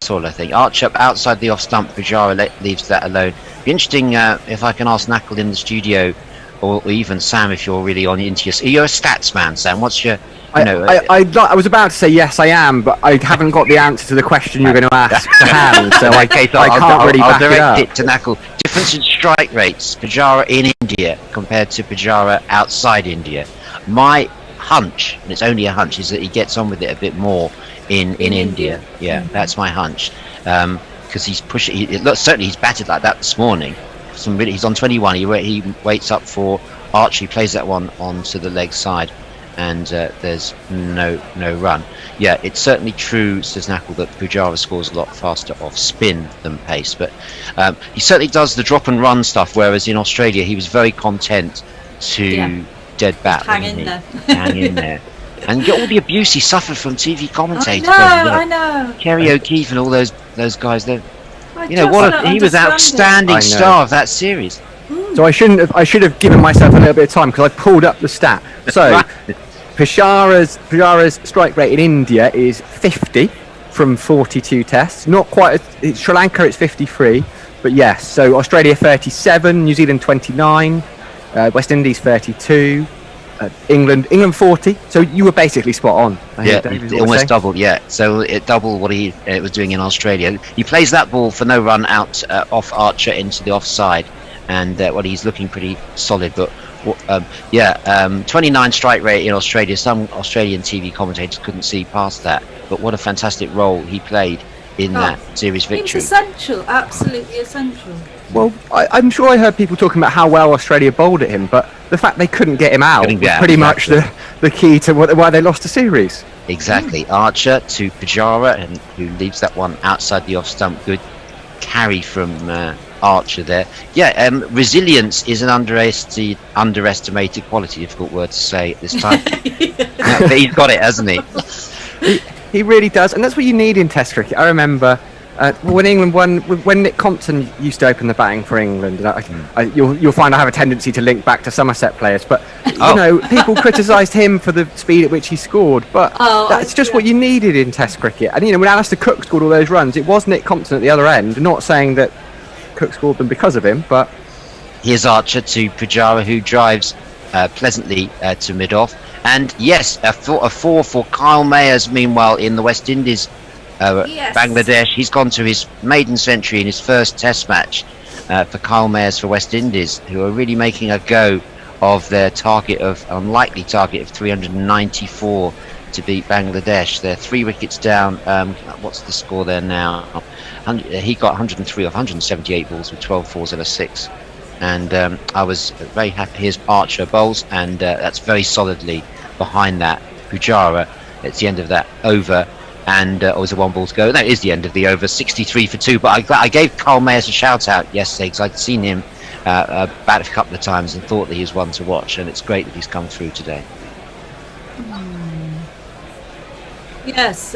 soil, I think. Archer outside the off stump, Pujara leaves that alone. Be interesting if I can ask Knuckle in the studio, or even Sam, if you're really on into you're a stats man, Sam. What's your I was about to say yes, I am, but I haven't got the answer to the question you're going to ask to hand, so I can't really back it up. I'll direct it to Knuckle. Difference in strike rates, Pujara in India compared to Pujara outside India. My hunch, and it's only a hunch, is that he gets on with it a bit more in India. Yeah, that's my hunch. Because he's pushing. Certainly he's batted like that this morning. He's on 21. He waits up for Archie, plays that one onto the leg side, and there's no run. Yeah, it's certainly true, says Knuckle, that Pujara scores a lot faster off spin than pace, but he certainly does the drop and run stuff, whereas in Australia he was very content to dead bat. Hang in there. Hang in there. And get all the abuse he suffered from TV commentators. I know. Kerry O'Keefe and all those guys. He was outstanding star of that series. So I should have given myself a little bit of time, because I pulled up the stat. So Pujara's strike rate in India is 50 from 42 tests. Not quite. Sri Lanka it's 53, but yes. So Australia 37, New Zealand 29, West Indies 32. England 40. So you were basically spot on. Almost doubled. Yeah, so it doubled what he was doing in Australia. He plays that ball for no run out off Archer into the offside, and he's looking pretty solid. But 29 strike rate in Australia. Some Australian TV commentators couldn't see past that, but what a fantastic role he played in that series victory. It's essential, absolutely essential. Well, I'm sure I heard people talking about how well Australia bowled at him, but the fact they couldn't get him out was pretty much the key to why they lost the series. Exactly. Archer to Pujara, and who leaves that one outside the off stump. Good carry from Archer there. Resilience is an underestimated quality. Difficult word to say at this time. But he's got it, hasn't he? He really does, and that's what you need in Test cricket. I remember when England won, when Nick Compton used to open the batting for England. You'll find I have a tendency to link back to Somerset players, but people criticised him for the speed at which he scored. But that's just what you needed in Test cricket. And when Alistair Cook scored all those runs, it was Nick Compton at the other end. Not saying that Cook scored them because of him, but here's Archer to Pujara, who drives pleasantly to mid-off. And yes, a 4 for Kyle Mayers, meanwhile, in the West Indies, Bangladesh. He's gone to his maiden century in his first Test match for Kyle Mayers for West Indies, who are really making a go of their unlikely target of 394 to beat Bangladesh. They're 3 wickets down. What's the score there now? He got 103 off 178 balls with 12 fours and a 6. And I was very happy. Here's Archer bowls, and that's very solidly behind that. Pujara, it's the end of that over, and was a 1 ball to go. That is the end of the over, 63 for 2. But I gave Carl Mayers a shout out yesterday because I'd seen him bat a couple of times and thought that he was one to watch, and it's great that he's come through today. Yes.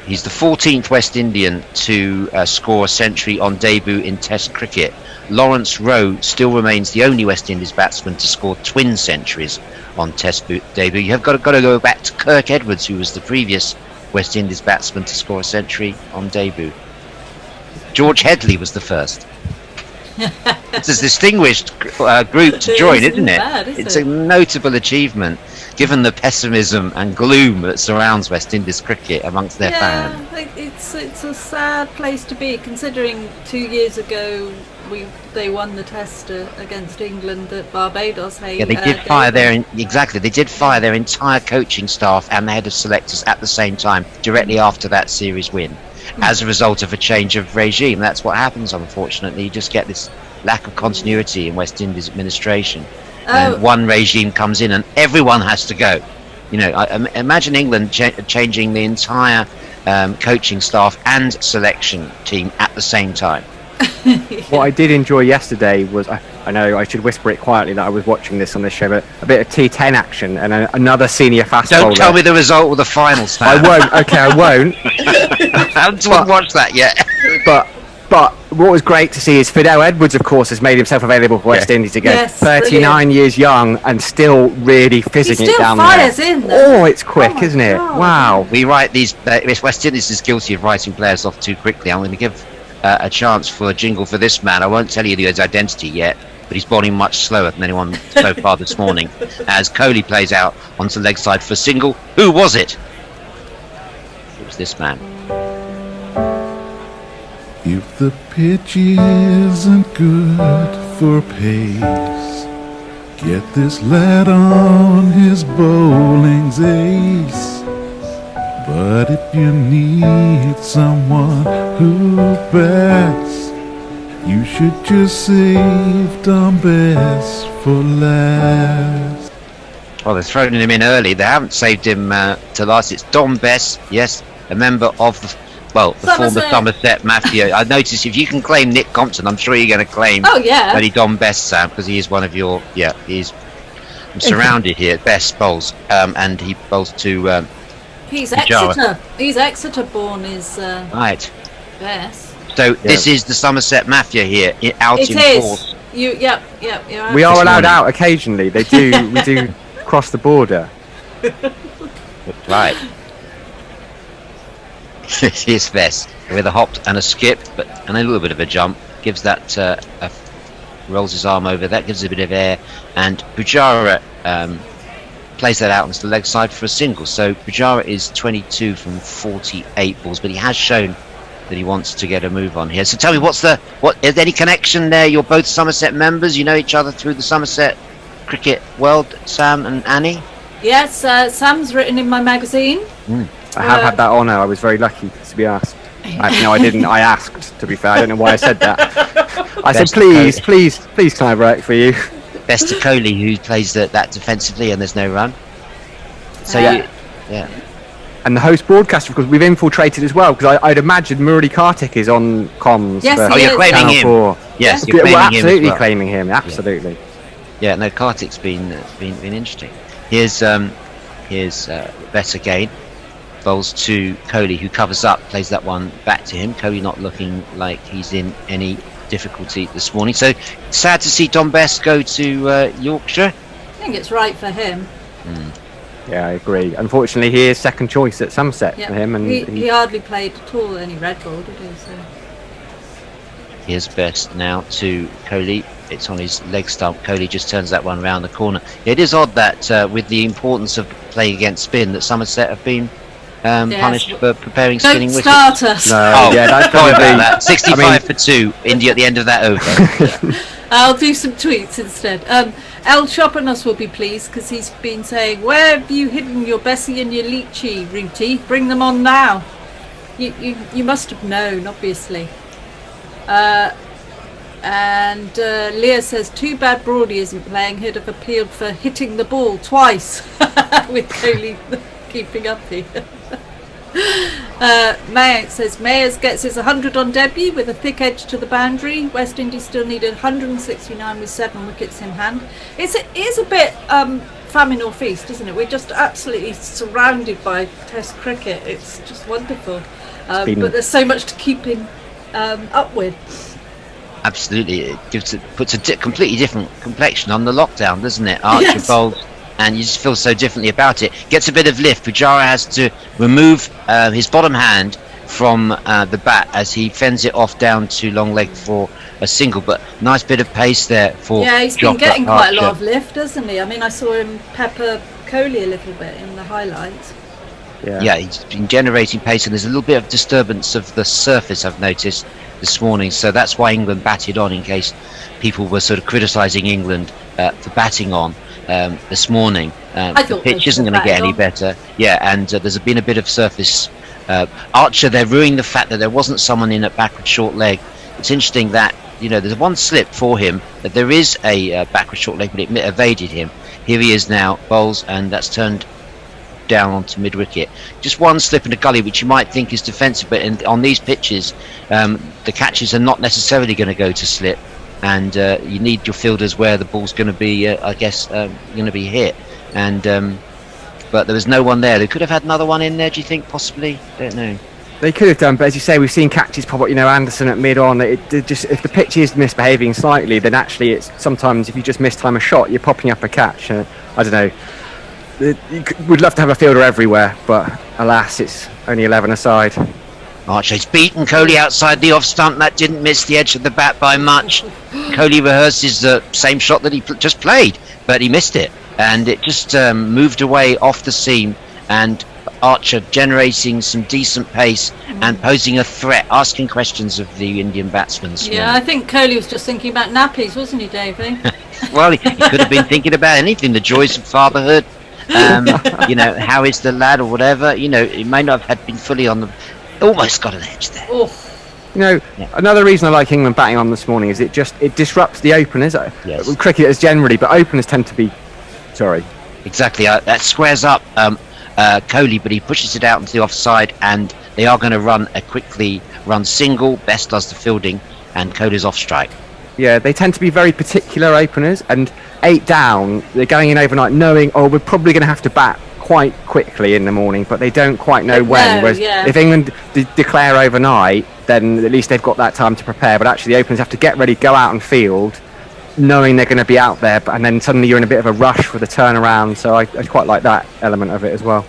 He's the 14th West Indian to score a century on debut in Test cricket. Lawrence Rowe still remains the only West Indies batsman to score twin centuries on Test debut. You have got to go back to Kirk Edwards, who was the previous West Indies batsman to score a century on debut. George Headley was the first. It's a distinguished group to join, isn't it? It's a notable achievement, given the pessimism and gloom that surrounds West Indies cricket amongst their fans. It's a sad place to be, considering 2 years ago they won the Test against England at Barbados. They did fire They did fire their entire coaching staff and the head of selectors at the same time, directly after that series win, as a result of a change of regime. That's what happens, unfortunately. You just get this lack of continuity in West Indies administration. And one regime comes in and everyone has to go. Imagine England changing the entire coaching staff and selection team at the same time. What I did enjoy yesterday was, I know I should whisper it quietly that I was watching this on this show, but a bit of T10 action and another senior fast bowler. Don't tell me the result of the final, Sam. I won't. Okay, I won't. I haven't watched that yet. But what was great to see is Fidel Edwards, of course, has made himself available for West Indies again. Yes, 39 brilliant. Years young and still really fizzing it down there. He still fires in there. Oh, it's quick, isn't it? God. Wow. We write these. West Indies is guilty of writing players off too quickly. I'm going to give a chance for a jingle for this man. I won't tell you his identity yet, but he's bowling much slower than anyone so far this morning. As Kohli plays out onto the leg side for a single. Who was it? It was this man. If the pitch isn't good for pace, get this lad on his bowling's ace. But if you need someone who bats, you should just save Dom Bess for last. Well, they're throwing him in early. They haven't saved him to last. It's Dom Bess, yes, a member of the former Somerset Mafia. I noticed if you can claim Nick Compton, I'm sure you're going to claim Benny Dom Best, Sam, because he is one of your. I'm surrounded here. Best bowls, and he bowls to. He's Exeter. He's Exeter born. Is right. Best. So this is the Somerset Mafia here, out in force. Yep. We are allowed out occasionally. We do cross the border. Right. Here's Vess with a hop and a skip, and a little bit of a jump. Gives that rolls his arm over. That gives a bit of air, and Pujara plays that out onto the leg side for a single. So Pujara is 22 from 48 balls, but he has shown that he wants to get a move on here. So tell me, is there any connection there? You're both Somerset members. You know each other through the Somerset cricket world, Sam and Annie? Yes, Sam's written in my magazine. I have had that honour. I was very lucky to be asked. No, I didn't. I asked, to be fair. I don't know why I said that. I said, please, can I write for you? Best to Kohli, who plays that defensively and there's no run. So, yeah. And the host broadcaster, of course, we've infiltrated as well, because I'd imagine Murali Kartik is on comms. Yes, for he is. You're claiming him. 4. Yes, you're claiming we're him as absolutely well. claiming him, absolutely. Yeah, no, Kartik's been interesting. Here's Bess again. Bowls to Kohli, who covers up, plays that one back to him. Kohli not looking like he's in any difficulty this morning. So sad to see Don Bess go to Yorkshire. I think it's right for him. Yeah, I agree. Unfortunately, he is second choice at Somerset for him. And he hardly played at all any red ball, did he? So. Here's Bess now to Kohli. It's on his leg stump. Kohli just turns that one round the corner. It is odd that with the importance of playing against spin, that Somerset have been punished for preparing spinning wickets. Don't start us. No, that's sorry probably about that. 65 for 2. India at the end of that over. I'll do some tweets instead. El Chopanos will be pleased because he's been saying, "Where have you hidden your Bessie and your Lychee, Rooty? Bring them on now." You must have known, obviously. And Leah says, "Too bad Brody isn't playing. He'd have appealed for hitting the ball twice with Kohli keeping up here." Mayer says, Mayers gets his 100 on debut with a thick edge to the boundary. West Indies still needed 169 with 7 wickets in hand. It is a bit famine or feast, isn't it? We're just absolutely surrounded by Test cricket. It's just wonderful. But there's so much to keep him up with. Absolutely, puts a completely different complexion on the lockdown, doesn't it? Archer bowls, and you just feel so differently about it. Gets a bit of lift. Pujara has to remove his bottom hand from the bat as he fends it off down to long leg for a single. But nice bit of pace there for he's been getting Archer. quite a lot of lift, hasn't he? I mean, I saw him pepper Kohli a little bit in the highlights. Yeah, he's been generating pace, and there's a little bit of disturbance of the surface, I've noticed this morning, so that's why England batted on, in case people were sort of criticising England for batting on this morning. The pitch isn't going to get any better. Yeah, and there's been a bit of surface. Archer, they're ruining the fact that there wasn't someone in at backward short leg. It's interesting that, there's one slip for him, that there is a backward short leg, but it evaded him. Here he is now, bowls, and that's turned down onto mid-wicket. Just one slip in the gully, which you might think is defensive, but on these pitches, the catches are not necessarily going to go to slip, and you need your fielders where the ball's going to be, going to be hit. And but there was no one there. They could have had another one in there, do you think, possibly? Don't know. They could have done, but as you say, we've seen catches pop up. Anderson at mid-on. Just if the pitch is misbehaving slightly, then actually it's sometimes if you just mistime a shot, you're popping up a catch. I don't know. We'd love to have a fielder everywhere, but alas, it's only 11 aside. Archer's beaten Kohli outside the off stump. That didn't miss the edge of the bat by much. Kohli rehearses the same shot that he just played, but he missed it, and it just moved away off the seam. And Archer generating some decent pace and posing a threat, asking questions of the Indian batsmen. Yeah, I think Kohli was just thinking about nappies, wasn't he, Davey? Well, he could have been thinking about anything, the joys of fatherhood. How is the lad or whatever. He may not have been fully on the. Almost got an edge there. Another reason I like England batting on this morning is it disrupts the openers. Yes. Cricketers generally, but openers tend to be. Sorry. Exactly. That squares up Kohli, but he pushes it out into the offside, and they are going to run a quickly run single. Best does the fielding, and Kohli's off strike. Yeah, they tend to be very particular openers, and 8 down, they're going in overnight knowing, we're probably going to have to bat quite quickly in the morning, but they don't quite know when. Whereas if England declare overnight, then at least they've got that time to prepare. But actually, the openers have to get ready, go out and field, knowing they're going to be out there, and then suddenly you're in a bit of a rush with the turnaround. So I quite like that element of it as well.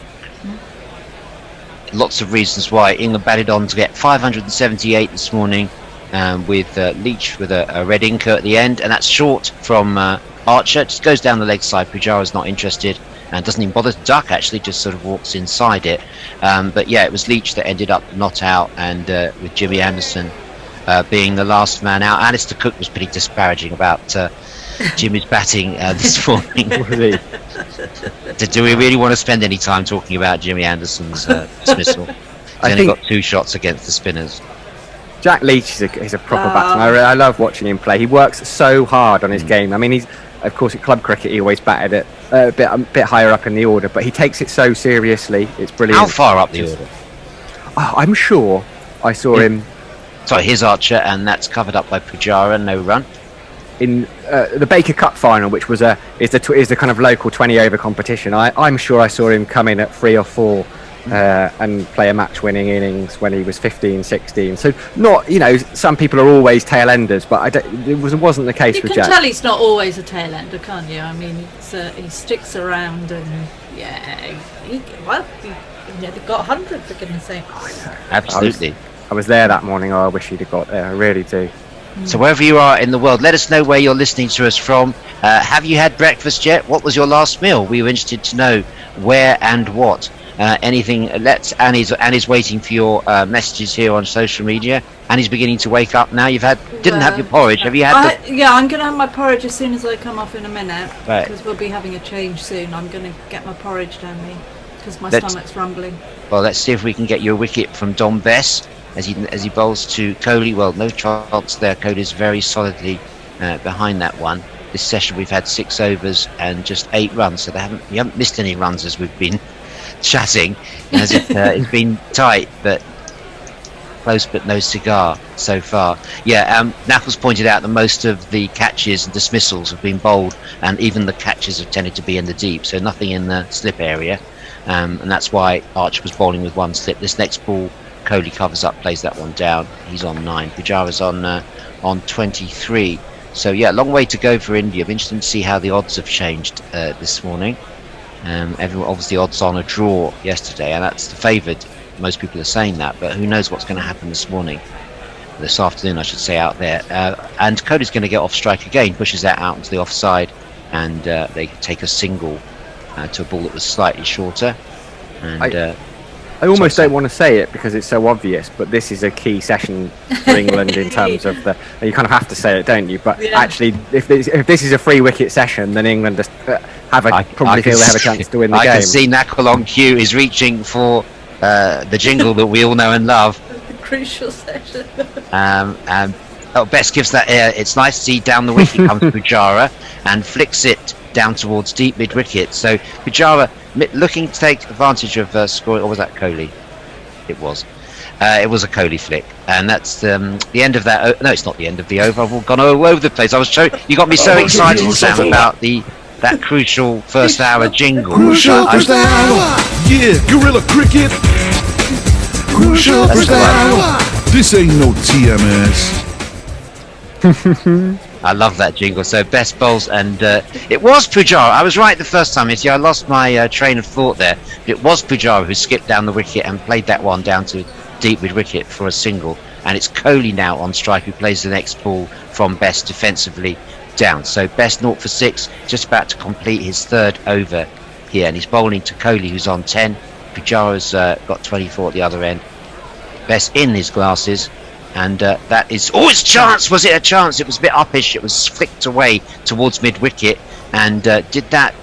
Lots of reasons why England batted on to get 578 this morning. With Leach with a red inker at the end, and that's short from Archer. Just goes down the leg side. Pujara's not interested and doesn't even bother to duck, actually, just sort of walks inside it. But yeah, it was Leach that ended up not out, and with Jimmy Anderson being the last man out. Alistair Cook was pretty disparaging about Jimmy's batting this morning. Really. Do we really want to spend any time talking about Jimmy Anderson's dismissal? He's only got 2 shots against the spinners. Jack Leach is a proper batsman. I love watching him play. He works so hard on his game. I mean, he's, of course, at club cricket he always batted it a bit higher up in the order, but he takes it so seriously. It's brilliant. How far up the order? Oh, I'm sure I saw him. Sorry, his Archer, and that's covered up by Pujara, no run. In the Baker Cup final, which was is the kind of local 20-over competition. I'm sure I saw him come in at 3 or 4 and play a match-winning innings when he was 15, 16. So not, some people are always tail enders, but it wasn't the case with Jack. You can tell he's not always a tail ender, can't you? I mean, he sticks around, and he nearly got 100 for goodness sake. Absolutely. I was there that morning. I wish he'd have got there. I really do. So wherever you are in the world, let us know where you're listening to us from. Have you had breakfast yet? What was your last meal? We were interested to know where and what. Anything. Annie's waiting for your messages here on social media. Annie's beginning to wake up now. Didn't have your porridge. Have you had? Yeah, I'm going to have my porridge as soon as I come off in a minute. Right. Because we'll be having a change soon. I'm going to get my porridge down me because my stomach's rumbling. Well, let's see if we can get you a wicket from Dom Bess as he bowls to Kohli. Well, no chance there. Kohli's very solidly behind that one. This session we've had 6 overs and just 8 runs, so you haven't missed any runs as we've been chatting. As it's been tight, but close, but no cigar so far. Knuckles pointed out that most of the catches and dismissals have been bowled, and even the catches have tended to be in the deep, so nothing in the slip area, and that's why Archer was bowling with 1 slip. This next ball, Kohli covers up, plays that one down. He's on 9. Pujara's on 23. So long way to go for India. I'm interested to see how the odds have changed this morning. Everyone obviously odds on a draw yesterday, and that's the favoured. Most people are saying that, but who knows what's going to happen this afternoon, I should say, out there. And Kohli's going to get off strike again, pushes that out into the offside, and they take a single to a ball that was slightly shorter. And I almost don't want to say it because it's so obvious, but this is a key session for England in terms of you kind of have to say it, don't you? But actually, if this is a 3-wicket session, then England just probably feel they have a chance to win the game. I can see Knuckle on cue is reaching for the jingle that we all know and love. The crucial session. Best gives that air. It's nice to see down the wicket comes Pujara and flicks it down towards deep mid-wicket. So Pujara looking to take advantage of scoring, or was that Kohli? It was a Kohli flick, and that's the end of that. No, it's not the end of the over. I've gone all over the place. You got me so excited, Sam, about that crucial first hour jingle. Crucial first hour. Yeah, Gorilla Cricket. Crucial first hour. This ain't no TMS. I love that jingle. So best bowls, and it was Pujara. I was right the first time. I lost my train of thought there. It was Pujara who skipped down the wicket and played that one down to deep mid wicket for a single. And it's Kohli now on strike who plays the next ball from Best defensively down. So Best 0 for 6, just about to complete his 3rd over here, and he's bowling to Kohli who's on 10. Pujara's got 24 at the other end. Best in his glasses. And that is... Oh, it's chance! Was it a chance? It was a bit uppish. It was flicked away towards mid-wicket. And did that...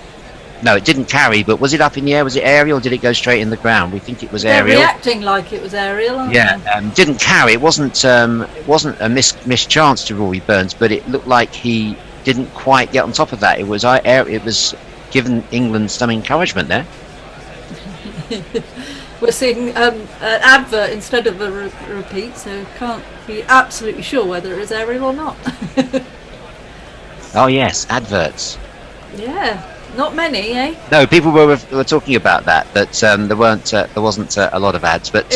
No, it didn't carry, but was it up in the air? Was it aerial, or did it go straight in the ground? We think it was aerial. They're reacting like it was aerial, aren't they? Didn't carry. It wasn't a missed chance to Rory Burns, but it looked like he didn't quite get on top of that. It was given England some encouragement there. We're seeing an advert instead of a repeat, so can't be absolutely sure whether it is aerial or not. Oh yes, adverts. Yeah, not many, eh? No, people were talking about that there wasn't a lot of ads, but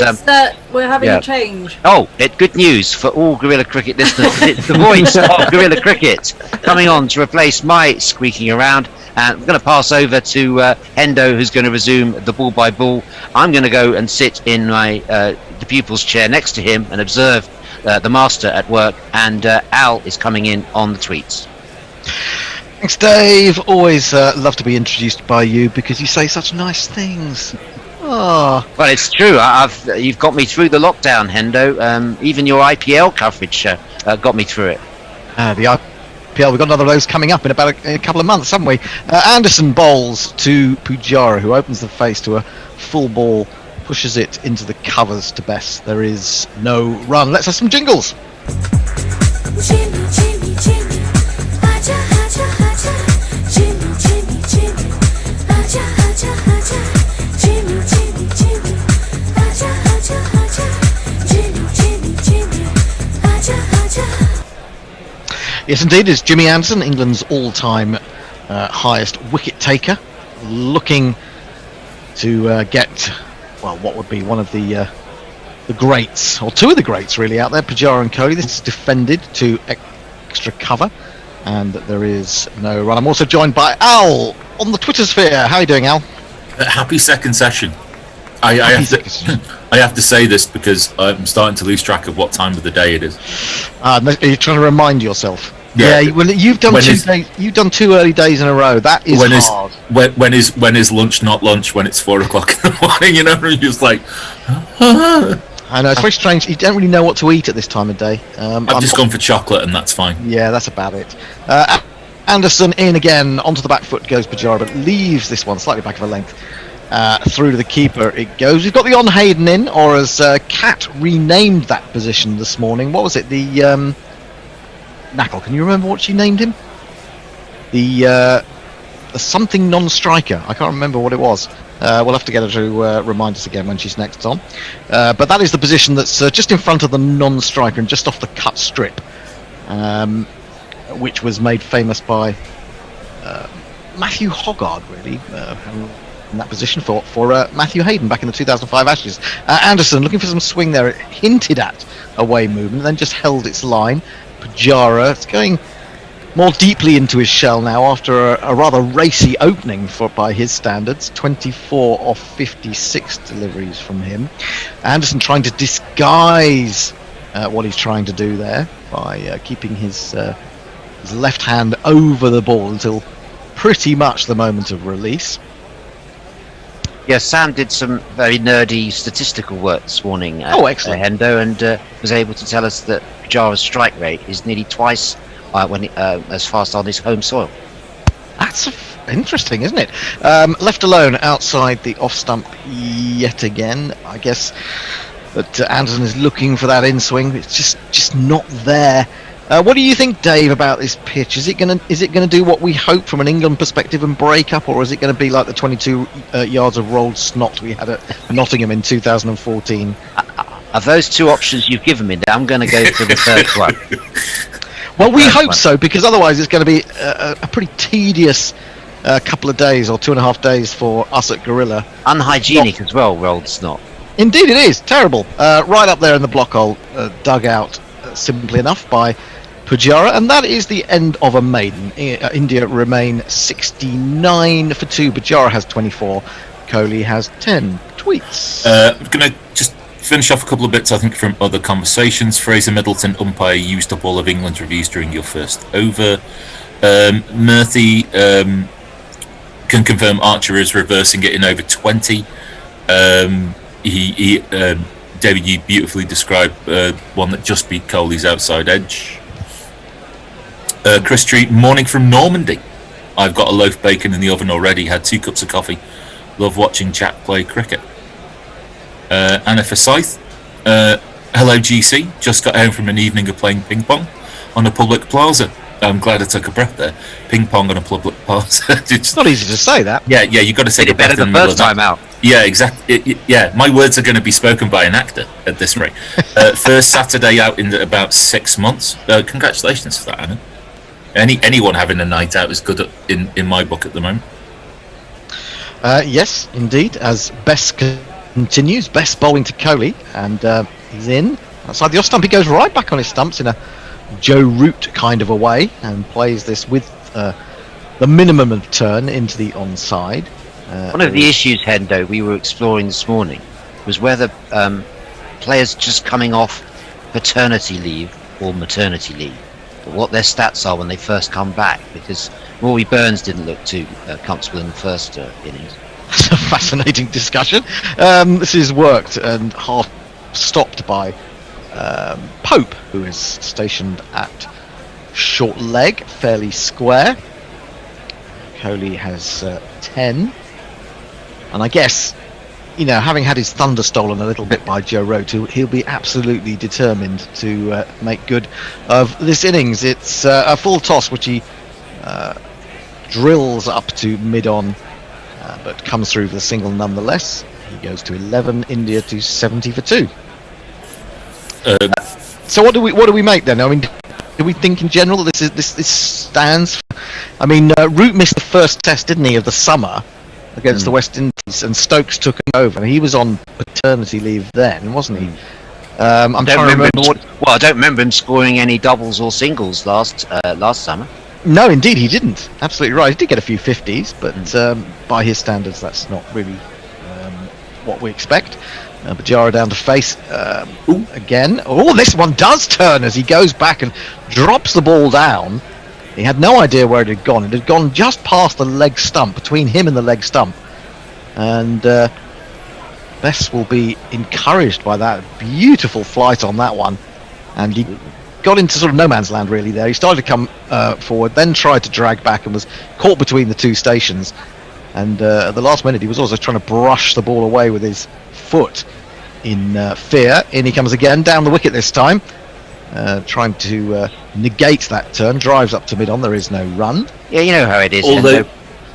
we're having a change. Oh, good news for all Gorilla Cricket listeners. It's the voice of Gorilla Cricket coming on to replace my squeaking around. And I'm going to pass over to Hendo, who's going to resume the ball by ball. I'm going to go and sit in the pupil's chair next to him and observe the master at work. And Al is coming in on the tweets. Thanks, Dave. Always love to be introduced by you because you say such nice things. Oh. Well, it's true. You've got me through the lockdown, Hendo. Even your IPL coverage got me through it. The IPL. We've got another of those coming up in about a couple of months, haven't we? Anderson bowls to Pujara, who opens the face to a full ball, pushes it into the covers to best. There is no run. Let's have some jingles. Jimmy, Jimmy, Jimmy, aja, aja, aja. Jimmy, Jimmy, Jimmy, aja, aja, aja. Jimmy, Jimmy, Jimmy, aja, aja, aja. Jimmy, Jimmy, Jimmy, aja, aja. Yes, indeed, it's Jimmy Anderson, England's all-time highest wicket taker, looking to get, well, what would be one of the greats, or two of the greats really out there, Pujara and Kohli. This is defended to extra cover, and there is no run. I'm also joined by Al on the Twitter sphere. How are you doing, Al? Happy second session. I have to say this because I'm starting to lose track of what time of the day it is. Are you trying to remind yourself? Yeah. Well, you've done You've done 2 early days in a row. That is hard. When is lunch not lunch when it's 4 o'clock in the morning? You know, you're just like. I know, it's very strange. You don't really know what to eat at this time of day. I've just gone for chocolate, and that's fine. Yeah, that's about it. Anderson in again, onto the back foot goes Pujara, but leaves this one slightly back of a length. Through to the keeper it goes. We've got the on Hayden in, or as Kat renamed that position this morning. What was it? The Knackle. Can you remember what she named him? The something non-striker. I can't remember what it was. We'll have to get her to remind us again when she's next on. But that is the position that's just in front of the non-striker and just off the cut strip, which was made famous by Matthew Hoggard, really, in that position for Matthew Hayden back in the 2005 Ashes. Anderson looking for some swing there. It hinted at away movement, then just held its line. Pujara, it's going more deeply into his shell now after a rather racy opening by his standards. 24 off 56 deliveries from him. Anderson trying to disguise what he's trying to do there by keeping his left hand over the ball until pretty much the moment of release. Yeah, Sam did some very nerdy statistical work this morning at excellent. Hendo, and was able to tell us that Pujara's strike rate is nearly twice as fast on his home soil. That's interesting, isn't it? Left alone outside the off stump yet again. I guess that Anderson is looking for that in swing. It's just not there. What do you think, Dave, about this pitch? Is it gonna do what we hope from an England perspective and break up, or is it going to be like the 22 yards of rolled snot we had at Nottingham in 2014? Of those two options you've given me, I'm going to go for the third one. Well, we hope so, because otherwise it's going to be a pretty tedious couple of days, or 2.5 days for us at Gorilla. Unhygienic as well, rolled snot. Indeed it is, terrible. Right up there in the block hole, dug out simply enough by Pujara, and that is the end of a maiden. India remain 69 for 2. Pujara has 24. Kohli has 10 tweets. I'm going to just finish off a couple of bits, I think, from other conversations. Fraser Middleton, umpire, used up all of England's reviews during your first over. Murthy can confirm Archer is reversing it in over 20. David, you beautifully described one that just beat Kohli's outside edge. Chris Treat, morning from Normandy. I've got a loaf bacon in the oven already, had 2 cups of coffee. Love watching Jack play cricket. Anna Forsyth, hello GC, just got home from an evening of playing ping pong on a public plaza. I'm glad I took a breath there. Ping pong on a public plaza. It's not easy to say that. Yeah, you've got to say it better the first time out. Yeah, exactly. Yeah, my words are going to be spoken by an actor at this rate. First Saturday out in about 6 months. Congratulations for that, Anna. Anyone having a night out is good in my book at the moment. Yes, indeed. As Best continues, Best bowling to Kohli, and he's in outside the off stump. He goes right back on his stumps in a Joe Root kind of a way, and plays this with the minimum of turn into the onside. One of the issues, Hendo, we were exploring this morning was whether players just coming off paternity leave or maternity leave, what their stats are when they first come back, because Rory Burns didn't look too comfortable in the first innings. That's a fascinating discussion. This is worked and half stopped by Pope, who is stationed at short leg, fairly square. Kohli has 10. And I guess, having had his thunder stolen a little bit by Joe Root, he'll be absolutely determined to make good of this innings. It's a full toss, which he drills up to mid-on, but comes through with a single nonetheless. He goes to 11, India to 70 for 2. So what do we make then? I mean, do we think in general that this stands? I mean, Root missed the first test, didn't he, of the summer against the West Indies, and Stokes took him over. He was on paternity leave then, wasn't he? I'm trying to remember I don't remember him scoring any doubles or singles last summer. No, indeed, he didn't. Absolutely right. He did get a few 50s, but by his standards, that's not really what we expect. Bajara down to face again. Oh, this one does turn as he goes back and drops the ball down. He had no idea where it had gone. It had gone just past the leg stump, between him and the leg stump. And Bess will be encouraged by that beautiful flight on that one. And he got into sort of no man's land really there. He started to come forward, then tried to drag back and was caught between the two stations. And at the last minute, he was also trying to brush the ball away with his foot in fear. In he comes again, down the wicket this time, trying to negate that turn. Drives up to mid-on, there is no run. Yeah, you know how it is. Although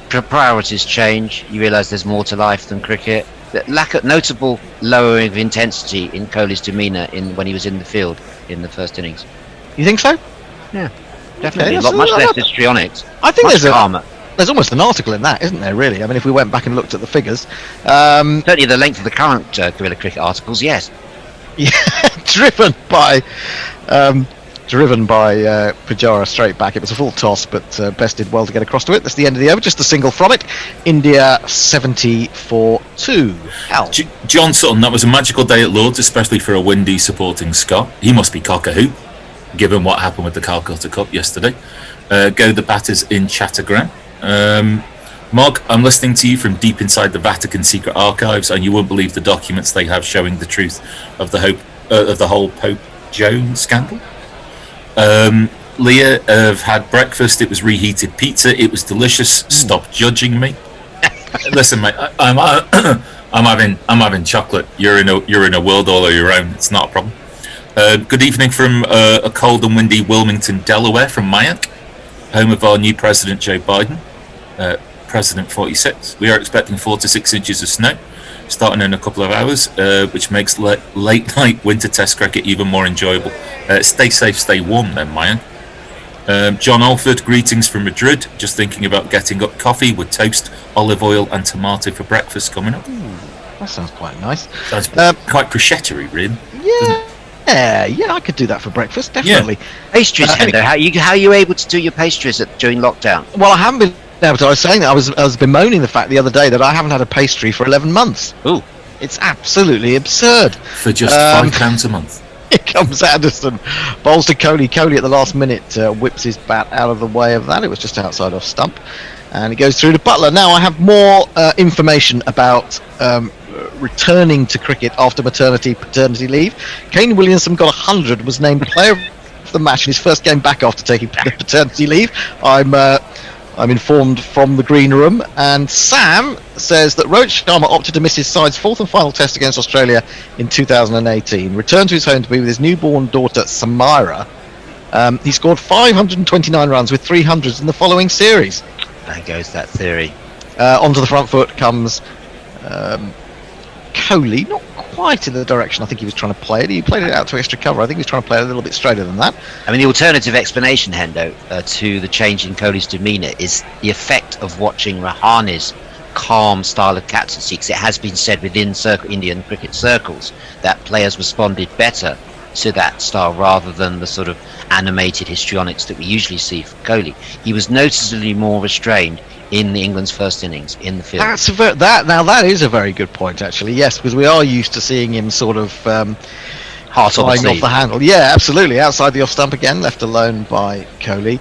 priorities change, you realise there's more to life than cricket. The notable lowering of intensity in Kohli's demeanour when he was in the field in the first innings. You think so? Yeah, definitely. Much less histrionics. I think much calmer. There's almost an article in that, isn't there, really? I mean, if we went back and looked at the figures. Certainly the length of the current Guerrilla Cricket articles, yes. Yeah, driven by Pujara straight back. It was a full toss, but Best did well to get across to it. That's the end of the over, just a single from it. India 70 for 2. John Sutton, that was a magical day at Lords, especially for a windy supporting Scott. He must be cock-a-hoot, given what happened with the Calcutta Cup yesterday. Go the batters in Chattergram. Mog, I'm listening to you from deep inside the Vatican secret archives, and you won't believe the documents they have showing the truth of the whole Pope Joan scandal. Leah, have had breakfast. It was reheated pizza. It was delicious. Stop judging me. Listen, mate, I'm having chocolate. You're in a world all of your own. It's not a problem. Good evening from a cold and windy Wilmington, Delaware, from Mayak, home of our new president Joe Biden. President 46. We are expecting 4 to 6 inches of snow starting in a couple of hours, which makes late night winter test cricket even more enjoyable. Stay safe, stay warm then, Mayan. John Alford, greetings from Madrid. Just thinking about getting up coffee with toast, olive oil and tomato for breakfast coming up. That sounds quite nice. Sounds quite prosciutto-y, really. Yeah, I could do that for breakfast, definitely. Yeah. Pastries, Hendo. How are you able to do your pastries during lockdown? Well, I haven't been. I was saying that I was bemoaning the fact the other day that I haven't had a pastry for 11 months. Ooh, it's absolutely absurd. For just £5 a month. Here comes Anderson, bowls to Kohli. Kohli at the last minute whips his bat out of the way of that. It was just outside off stump, and he goes through to Butler. Now I have more information about returning to cricket after paternity leave. Kane Williamson got 100, was named player of the match in his first game back after taking paternity leave. I'm informed from the green room, and Sam says that Rohit Sharma opted to miss his side's fourth and final test against Australia in 2018. Returned to his home to be with his newborn daughter Samira. He scored 529 runs with 300s in the following series. There goes that theory. Onto the front foot comes Kohli, not quite in the direction I think he was trying to play it. He played it out to extra cover. I think he was trying to play it a little bit straighter than that. I mean, the alternative explanation, Hendo, to the change in Kohli's demeanour is the effect of watching Rahani's calm style of captaincy, because it has been said within Indian cricket circles that players responded better to that style rather than the sort of animated histrionics that we usually see from Kohli. He was noticeably more restrained in England's first innings in the field. That is a very good point, actually. Yes, because we are used to seeing him sort of heart flying off the handle. Yeah, absolutely. Outside the off stump again, left alone by Kohli.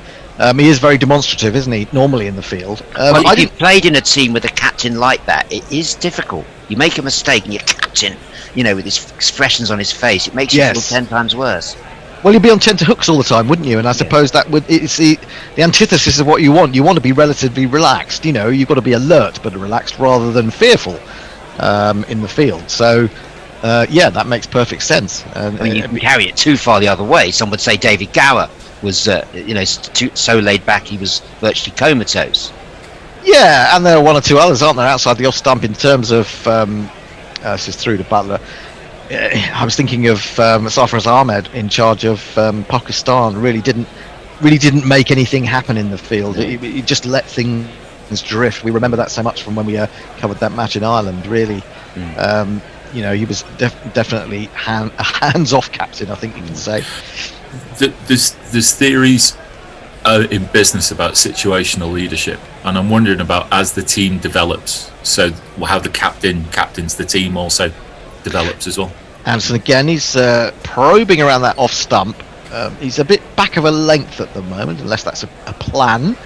He is very demonstrative, isn't he? Normally in the field. Well, if you've played in a team with a captain like that, it is difficult. You make a mistake and your captain, with his expressions on his face, it makes you feel 10 times worse. Well, you'd be on tenterhooks all the time, wouldn't you? And I suppose it's the antithesis of what you want. You want to be relatively relaxed. You know, you've got to be alert but relaxed rather than fearful in the field. So, that makes perfect sense. I mean, you can carry it too far the other way. Some would say David Gower was, so laid back he was virtually comatose. Yeah, and there are one or two others, aren't there, outside the off stump in terms of this is through to Butler. I was thinking of Sarfraz Ahmed in charge of Pakistan. Really didn't make anything happen in the field. He just let things drift. We remember that so much from when we covered that match in Ireland. Really, he was definitely a hands-off captain, I think you can say. There's theories in business about situational leadership, and I'm wondering about as the team develops, so how the captains the team also develops as well. Anderson again, he's probing around that off stump. He's a bit back of a length at the moment, unless that's a plan.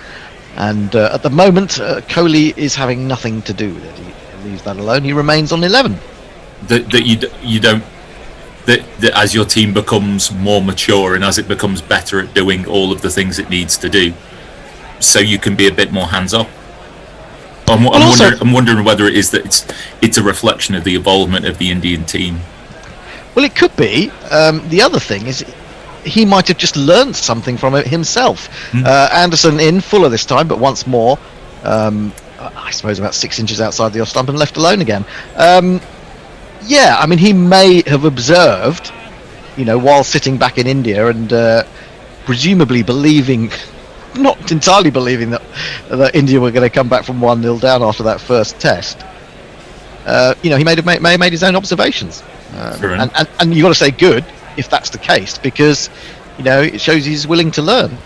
And at the moment, Coley is having nothing to do with it. He leaves that alone. He remains on 11. That as your team becomes more mature and as it becomes better at doing all of the things it needs to do, so you can be a bit more hands-off. I'm wondering whether it is that it's a reflection of the evolvement of the Indian team. Well, it could be. The other thing is he might have just learned something from it himself. Anderson in, Fuller this time, but once more, I suppose about 6 inches outside the off stump and left alone again. He may have observed, while sitting back in India and presumably not entirely believing that India were going to come back from 1-0 down after that first test. He may have made his own observations. And you got to say good if that's the case, because it shows he's willing to learn.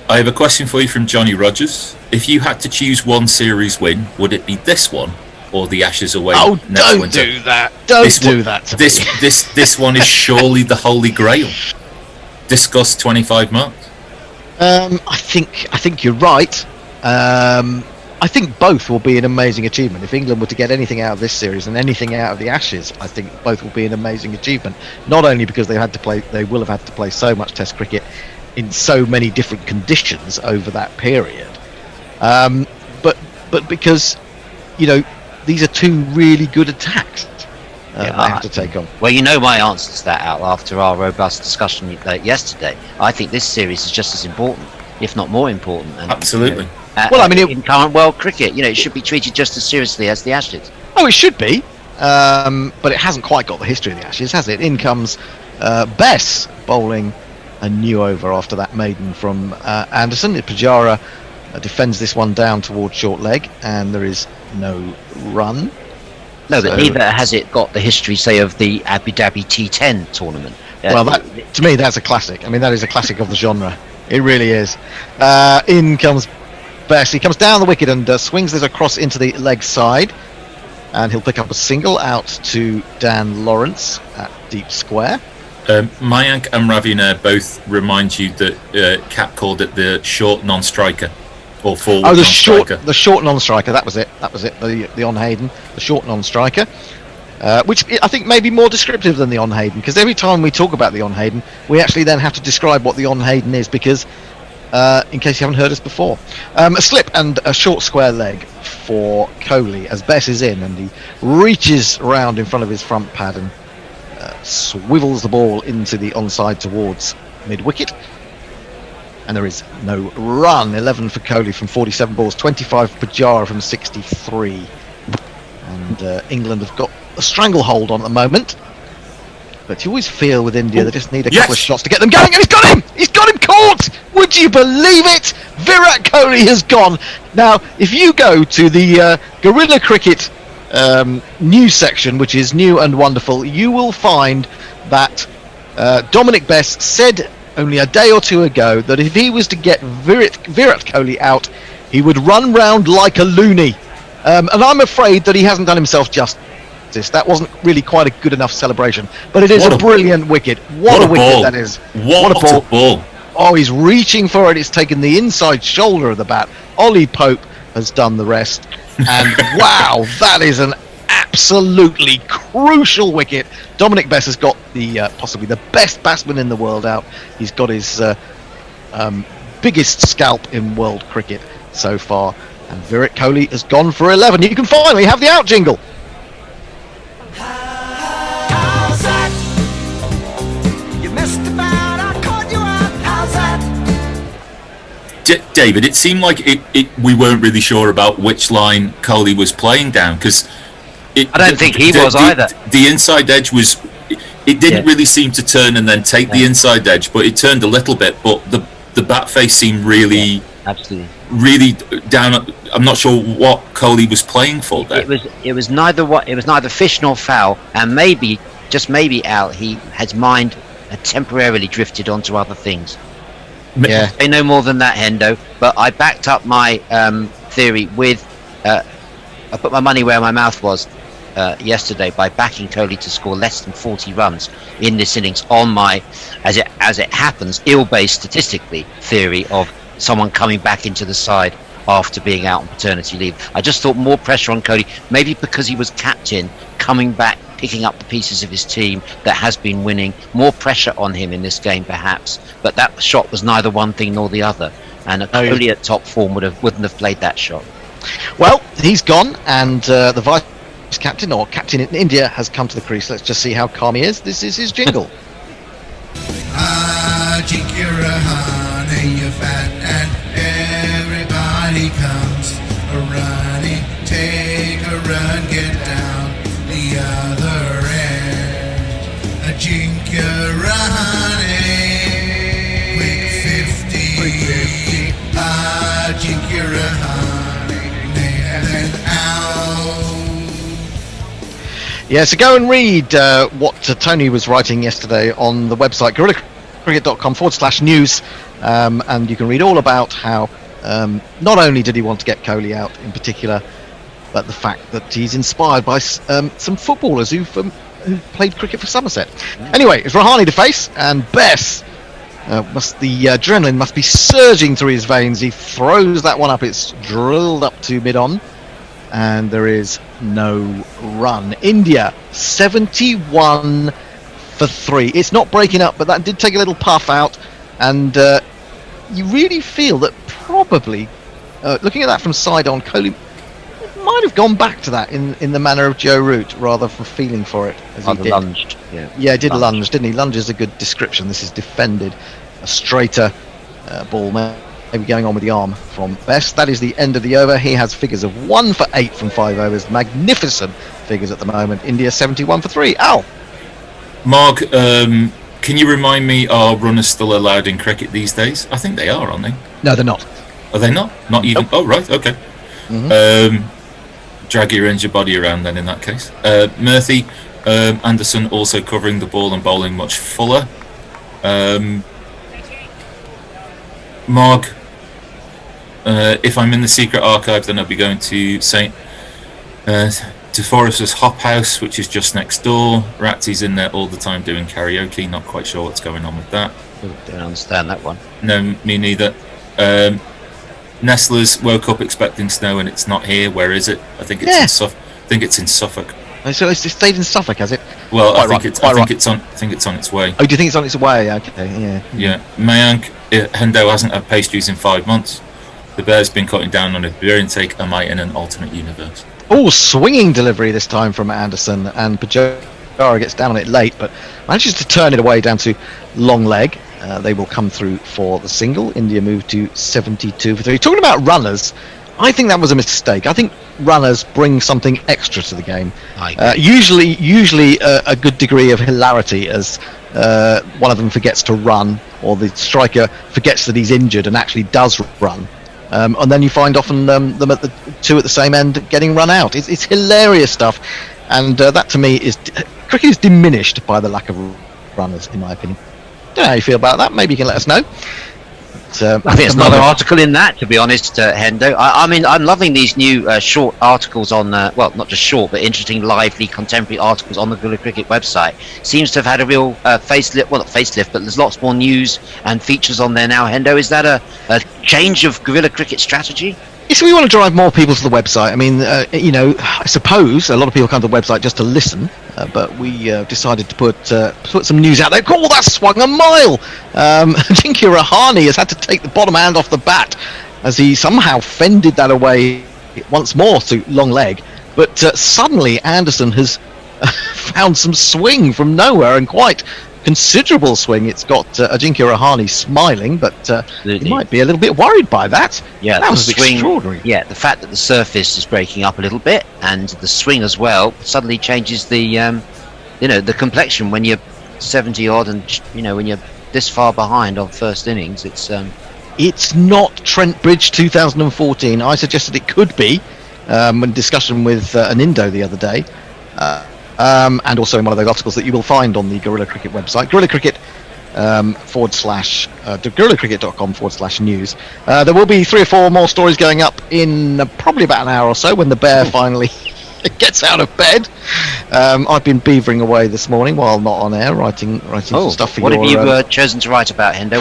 I have a question for you from Johnny Rogers. If you had to choose one series win, would it be this one or the Ashes away next winter? Do that. Don't do that to me. This one is surely the holy grail. Discuss 25 marks. I think you're right. I think both will be an amazing achievement. If England were to get anything out of this series and anything out of the Ashes, I think both will be an amazing achievement. Not only because they will have had to play so much Test cricket in so many different conditions over that period, but because these are two really good attacks they have to take on. Well, my answer to that, Al, after our robust discussion yesterday. I think this series is just as important, if not more important. And, absolutely. In current world cricket, it should be treated just as seriously as the Ashes. Oh, it should be, but it hasn't quite got the history of the Ashes, has it? In comes Bess bowling a new over after that maiden from Anderson. Pujara defends this one down towards short leg, and there is no run. No, but neither has it got the history, say, of the Abu Dhabi T10 tournament. Well, to me, that's a classic. I mean, that is a classic of the genre. It really is. In comes Bess. He comes down the wicket and swings this across into the leg side. And he'll pick up a single out to Dan Lawrence at deep square. Mayank and Ravi Nair both remind you that Cap called it the short non-striker. Or forward non-striker. The short non-striker, that was it. The on Hayden, the short non-striker. Which I think may be more descriptive than the on Hayden, because every time we talk about the on Hayden, we actually then have to describe what the on Hayden is, because in case you haven't heard us before. A slip and a short square leg for Kohli as Bess is in, and he reaches round in front of his front pad and swivels the ball into the onside towards mid-wicket. And there is no run. 11 for Kohli from 47 balls, 25 for Pujara from 63. And England have got a stranglehold on at the moment. But you always feel with India they just need a couple of shots to get them going. And he's got him! He's got him caught! Would you believe it? Virat Kohli has gone. Now, if you go to the Guerrilla Cricket news section, which is new and wonderful, you will find that Dominic Bess said only a day or two ago that if he was to get Virat Kohli out, he would run round like a loony. And I'm afraid that he hasn't done himself justice. That wasn't really quite a good enough celebration. But it is a brilliant wicket. What a wicket that is. What a ball. Oh, he's reaching for it. It's taken the inside shoulder of the bat. Ollie Pope has done the rest. And wow, that is an absolutely crucial wicket. Dominic Bess has got the possibly the best batsman in the world out. He's got his biggest scalp in world cricket so far, and Virat Kohli has gone for 11. You can finally have the out jingle. How's that? You messed about, I caught you out. How's that? David, it seemed like we weren't really sure about which line Kohli was playing down, because I don't think he was either. The inside edge was. It didn't really seem to turn and then take the inside edge, but it turned a little bit. But the bat face seemed really, absolutely, really down. I'm not sure what Kohli was playing for there. It was neither fish nor fowl, and maybe, just maybe, Al, his mind had temporarily drifted onto other things. Yeah, I know more than that, Hendo. But I backed up my theory with. I put my money where my mouth was yesterday by backing Kohli to score less than 40 runs in this innings on my, as it happens, ill-based statistically theory of someone coming back into the side after being out on paternity leave. I just thought more pressure on Kohli, maybe because he was captain, coming back, picking up the pieces of his team that has been winning. More pressure on him in this game, perhaps. But that shot was neither one thing nor the other, and Kohli at top form wouldn't have played that shot. Well, he's gone, and the vice captain, or captain in India, has come to the crease. Let's just see how calm he is. This is his jingle. You're fat and everybody comes a-running. Take a run, get down the other end. A Jinkirahane. Quick 50. A Jinkirahane. And then out. Yeah, so go and read what Tony was writing yesterday on the website gorillacricket.com/news, and you can read all about how not only did he want to get Kohli out in particular, but the fact that he's inspired by some footballers who played cricket for Somerset. Anyway, it's Rahane to face, and Bess, the adrenaline must be surging through his veins. He throws that one up, it's drilled up to mid-on, and there is no run. India 71 for 3. It's not breaking up, but that did take a little puff out, and you really feel that probably, looking at that from side on, Kohli might have gone back to that in the manner of Joe Root, rather for feeling for it as he did. Lunged. Yeah, he did lunge, didn't he? Lunge is a good description. This is defended. A straighter ball, maybe going on with the arm from Best. That is the end of the over. He has figures of 1 for 8 from 5 overs. Magnificent figures at the moment. India 71 for 3. Al. Mark, can you remind me, are runners still allowed in cricket these days? I think they are, aren't they? No, they're not. Are they not? Not even? Nope. Oh, right, okay. Mm-hmm. Drag your range of body around then in that case. Murthy, Anderson also covering the ball and bowling much fuller. Mark, if I'm in the secret archive, then I'll be going to St. DeForest's Hop House, which is just next door. Ratsy's in there all the time doing karaoke. Not quite sure what's going on with that. Don't understand that one. No, me neither. Nestler's woke up expecting snow and it's not here. Where is it? I think it's in Suffolk. I think it's in Suffolk. So it's stayed in Suffolk, has it? Well, I think it's on its way. Oh, do you think it's on its way? Okay, yeah. Yeah, Mayank, Hendo hasn't had pastries in 5 months. The Bears been cutting down on a beer intake. Am I in an alternate universe? Oh, swinging delivery this time from Anderson, and Pajara gets down on it late, but manages to turn it away down to long leg. They will come through for the single. India move to 72 for 3. Talking about runners, I think that was a mistake. I think runners bring something extra to the game. Usually a good degree of hilarity as one of them forgets to run, or the striker forgets that he's injured and actually does run. And then you find often them at the two at the same end getting run out. It's hilarious stuff, and that to me is cricket is diminished by the lack of runners, in my opinion. Don't know how you feel about that. Maybe you can let us know. I think there's another article in that, to be honest, Hendo. I mean, I'm loving these new short articles on, well, not just short, but interesting, lively, contemporary articles on the Gorilla Cricket website. Seems to have had a real facelift, well, not facelift, but there's lots more news and features on there now, Hendo. Is that a change of Gorilla Cricket strategy? So we want to drive more people to the website. I mean, I suppose a lot of people come to the website just to listen, but we decided to put some news out there. Oh, that swung a mile! Ajinkya Rahane has had to take the bottom hand off the bat as he somehow fended that away once more to long leg. But suddenly Anderson has found some swing from nowhere, and quite considerable swing. It's got Ajinkya Rahane smiling, but he might be a little bit worried by that. Yeah, that was swing, extraordinary. Yeah, the fact that the surface is breaking up a little bit, and the swing as well, suddenly changes the the complexion when you're 70 odd, and when you're this far behind on first innings. It's not Trent Bridge 2014. I suggested it could be in discussion with an Indo the other day. And also in one of those articles that you will find on the Gorilla Cricket website, Gorilla Cricket GorillaCricket.com/news. There will be 3 or 4 more stories going up in probably about an hour or so when the bear finally gets out of bed. I've been beavering away this morning while not on air, writing some stuff for you. What have you chosen to write about, Hendo?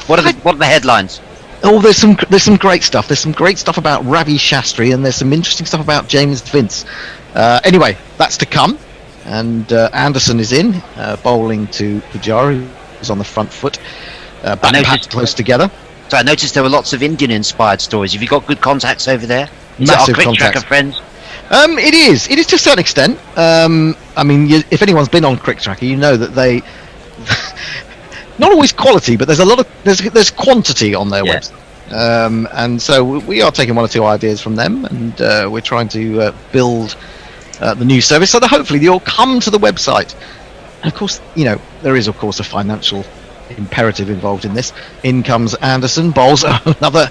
What are the headlines? Oh, there's some great stuff. There's some great stuff about Ravi Shastri, and there's some interesting stuff about James Vince. Anyway, that's to come. And Anderson is in, bowling to Pujara, who's on the front foot. Back close together. So I noticed there were lots of Indian-inspired stories. Have you got good contacts over there? Massive Quick contacts. Tracker friends? It is to a certain extent. I mean, if anyone's been on Quick Tracker, you know that they not always quality, but there's quantity on their website. And so we are taking 1 or 2 ideas from them, and we're trying to build the new service so that hopefully you'll come to the website. And of course, there is of course a financial imperative involved in this. In comes Anderson, bowls another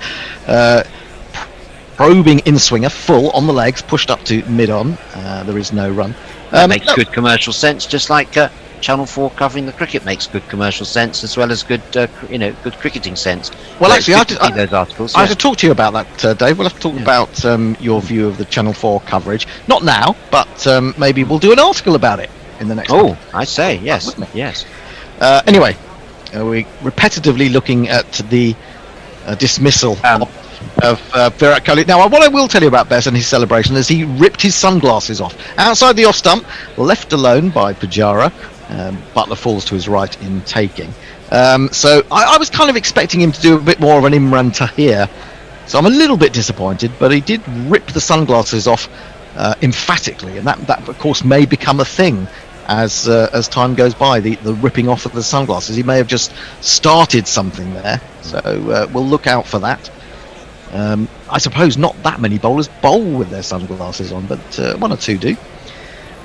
probing in-swinger, full on the legs, pushed up to mid-on. There is no run. That makes good commercial sense, just like Channel 4 covering the cricket makes good commercial sense, as well as good good cricketing sense. Well, actually, those articles. I have to talk to you about that, Dave. We'll have to talk about your view of the Channel 4 coverage. Not now, but maybe we'll do an article about it in the next. Oh, I say yes, yes. Anyway, we're repetitively looking at the dismissal of Virat Kohli. Now, what I will tell you about Bess and his celebration is he ripped his sunglasses off outside the off stump, left alone by Pujara. Butler falls to his right in taking. So I was kind of expecting him to do a bit more of an Imran Tahir. So I'm a little bit disappointed, but he did rip the sunglasses off emphatically, and that of course may become a thing as time goes by. The ripping off of the sunglasses. He may have just started something there. So we'll look out for that. I suppose not that many bowlers bowl with their sunglasses on, but 1 or 2 do.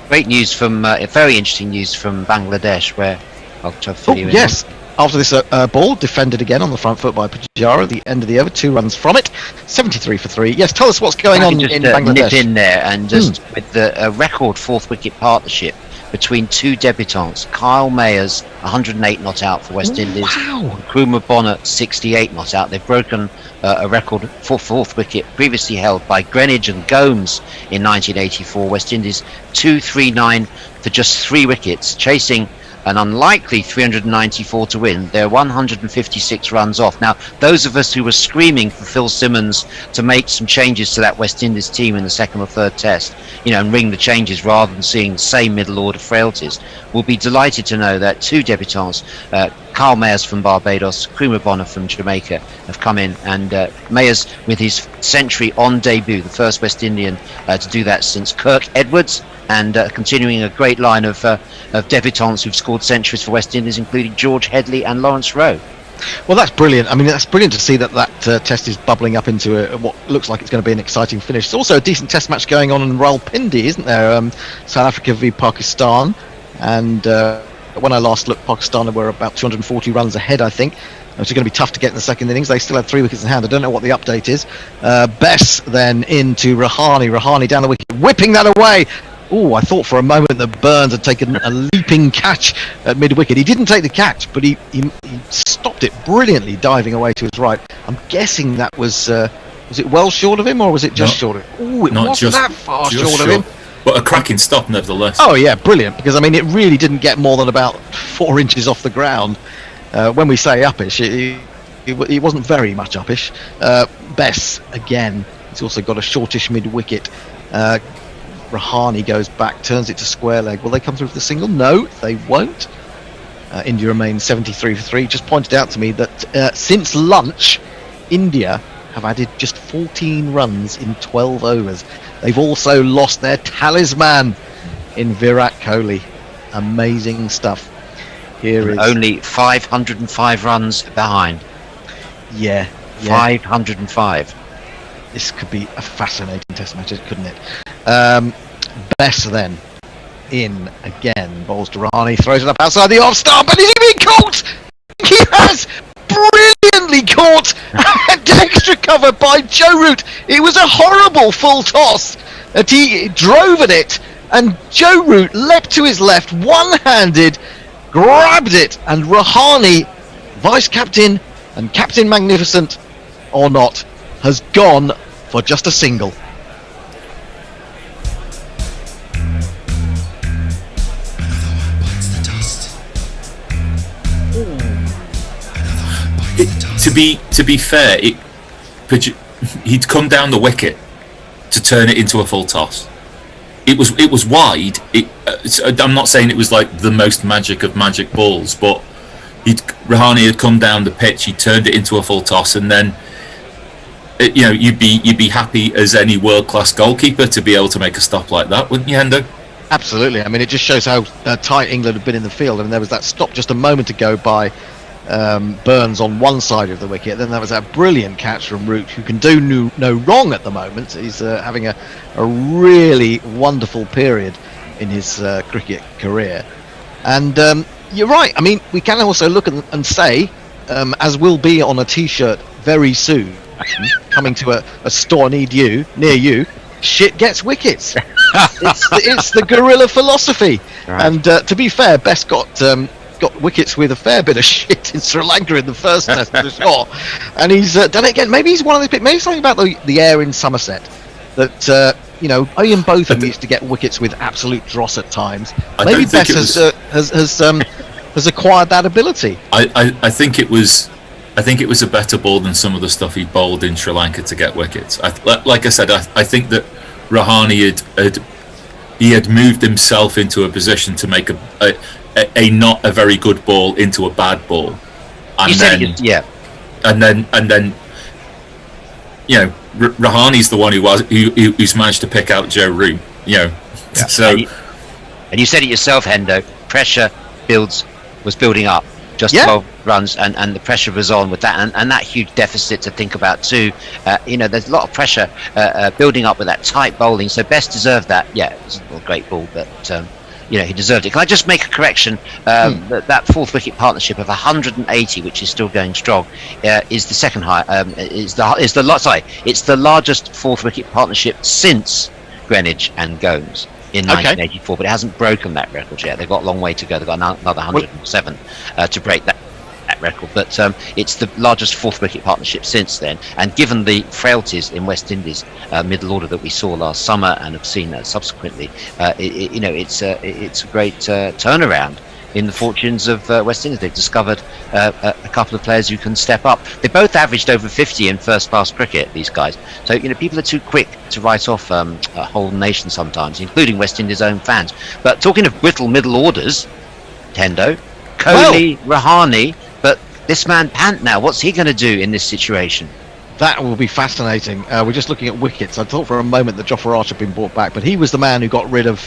Great news from very interesting news from Bangladesh, where I'll try to fill you in. Yes, after this ball defended again on the front foot by Pujara at the end of the over, 2 runs from it, 73 for 3. Yes, tell us what's going on in Bangladesh. Nip in there and just with the record 4th wicket partnership between 2 debutants, Kyle Mayers 108 not out for West Indies, Kruma Bonner 68 not out. They've broken a record for 4th wicket previously held by Greenidge and Gomes in 1984. West Indies 239 for just 3 wickets, chasing an unlikely 394 to win. They're 156 runs off. Now, those of us who were screaming for Phil Simmons to make some changes to that West Indies team in the 2nd or 3rd test, and ring the changes rather than seeing the same middle order frailties, will be delighted to know that 2 debutants, Carl Mayers from Barbados, Kruma Bonner from Jamaica, have come in, and Mayers with his century on debut, the first West Indian to do that since Kirk Edwards, and continuing a great line of debutants who've scored centuries for West Indies, including George Headley and Lawrence Rowe. Well, that's brilliant. I mean, that's brilliant to see that test is bubbling up into what looks like it's going to be an exciting finish. There's also a decent test match going on in Rawalpindi, isn't there? South Africa v Pakistan, and when I last looked, Pakistan were about 240 runs ahead, I think. Which is going to be tough to get in the 2nd innings. They still had 3 wickets in hand. I don't know what the update is. Bess then into Rahane. Rahane down the wicket, whipping that away. Oh, I thought for a moment that Burns had taken a leaping catch at mid-wicket. He didn't take the catch, but he stopped it brilliantly, diving away to his right. I'm guessing that was it well short of him, or was it just short of him? Oh, it wasn't that far short of him. But a cracking stop, nevertheless. Oh, yeah, brilliant, because, I mean, it really didn't get more than about 4 inches off the ground. When we say uppish, it wasn't very much uppish. Bess, again, He's also got a shortish mid-wicket. Rahane goes back, turns it to square leg. Will they come through for the single? No, they won't. India remains 73 for 3. Just pointed out to me that since lunch, India have added just 14 runs in 12 overs. They've also lost their talisman in Virat Kohli. Amazing stuff. Here is only 505 runs behind. Yeah. 505. This could be a fascinating test match, couldn't it? Bess then in again, bowls to Rahane, throws it up outside the off stump, and is he being caught? He has brilliantly caught and extra cover by Joe Root. It was a horrible full toss that he drove at it, and Joe Root leapt to his left, one-handed, grabbed it, and Rahane, vice captain and captain magnificent or not, has gone for just a single. To be fair, he'd come down the wicket to turn it into a full toss. It was wide. I'm not saying it was like the most magic of magic balls, but Rahane had come down the pitch. He turned it into a full toss, and then you'd be happy as any world class goalkeeper to be able to make a stop like that, wouldn't you, Hendo? Absolutely. I mean, it just shows how tight England have been in the field. I mean, there was that stop just a moment ago by Burns on one side of the wicket. Then there was that brilliant catch from Root, who can do no wrong at the moment. He's having a really wonderful period in his cricket career. And you're right. I mean, we can also look and say, as will be on a T-shirt very soon, coming to a store near you, shit gets wickets. it's the guerrilla philosophy. Right. And to be fair, Bess got wickets with a fair bit of shit in Sri Lanka in the first test for sure, and he's done it again. Maybe he's one of those. Maybe something about the air in Somerset that Ian Botham used to get wickets with absolute dross at times. Maybe Bess has acquired that ability. I think it was a better ball than some of the stuff he bowled in Sri Lanka to get wickets. Like I said, I think that Rahane had moved himself into a position to make a not a very good ball into a bad ball, and then Rahane's the one who's managed to pick out Joe Root. So and you said it yourself, Hendo. Pressure was building up. Just 12 runs, and the pressure was on with that, and that huge deficit to think about too. There's a lot of pressure building up with that tight bowling. So Bess deserved that. Yeah, it was a great ball, but he deserved it. Can I just make a correction? That fourth wicket partnership of 180, which is still going strong, is the second high. It's the largest fourth wicket partnership since Greenwich and Gomes in 1984, but it hasn't broken that record yet. They've got a long way to go. They've got another 107 to break that record, but it's the largest fourth wicket partnership since then, and given the frailties in West Indies middle order that we saw last summer and have seen subsequently, it's a great turnaround in the fortunes of West Indies. They've discovered a couple of players who can step up. They both averaged over 50 in first class cricket, these guys. So people are too quick to write off a whole nation sometimes, including West Indies' own fans. But talking of brittle middle orders, Hendo, Kohli, Rahane, but this man Pant now, what's he going to do in this situation? That will be fascinating. We're just looking at wickets. I thought for a moment that Jofra Archer had been brought back, but he was the man who got rid of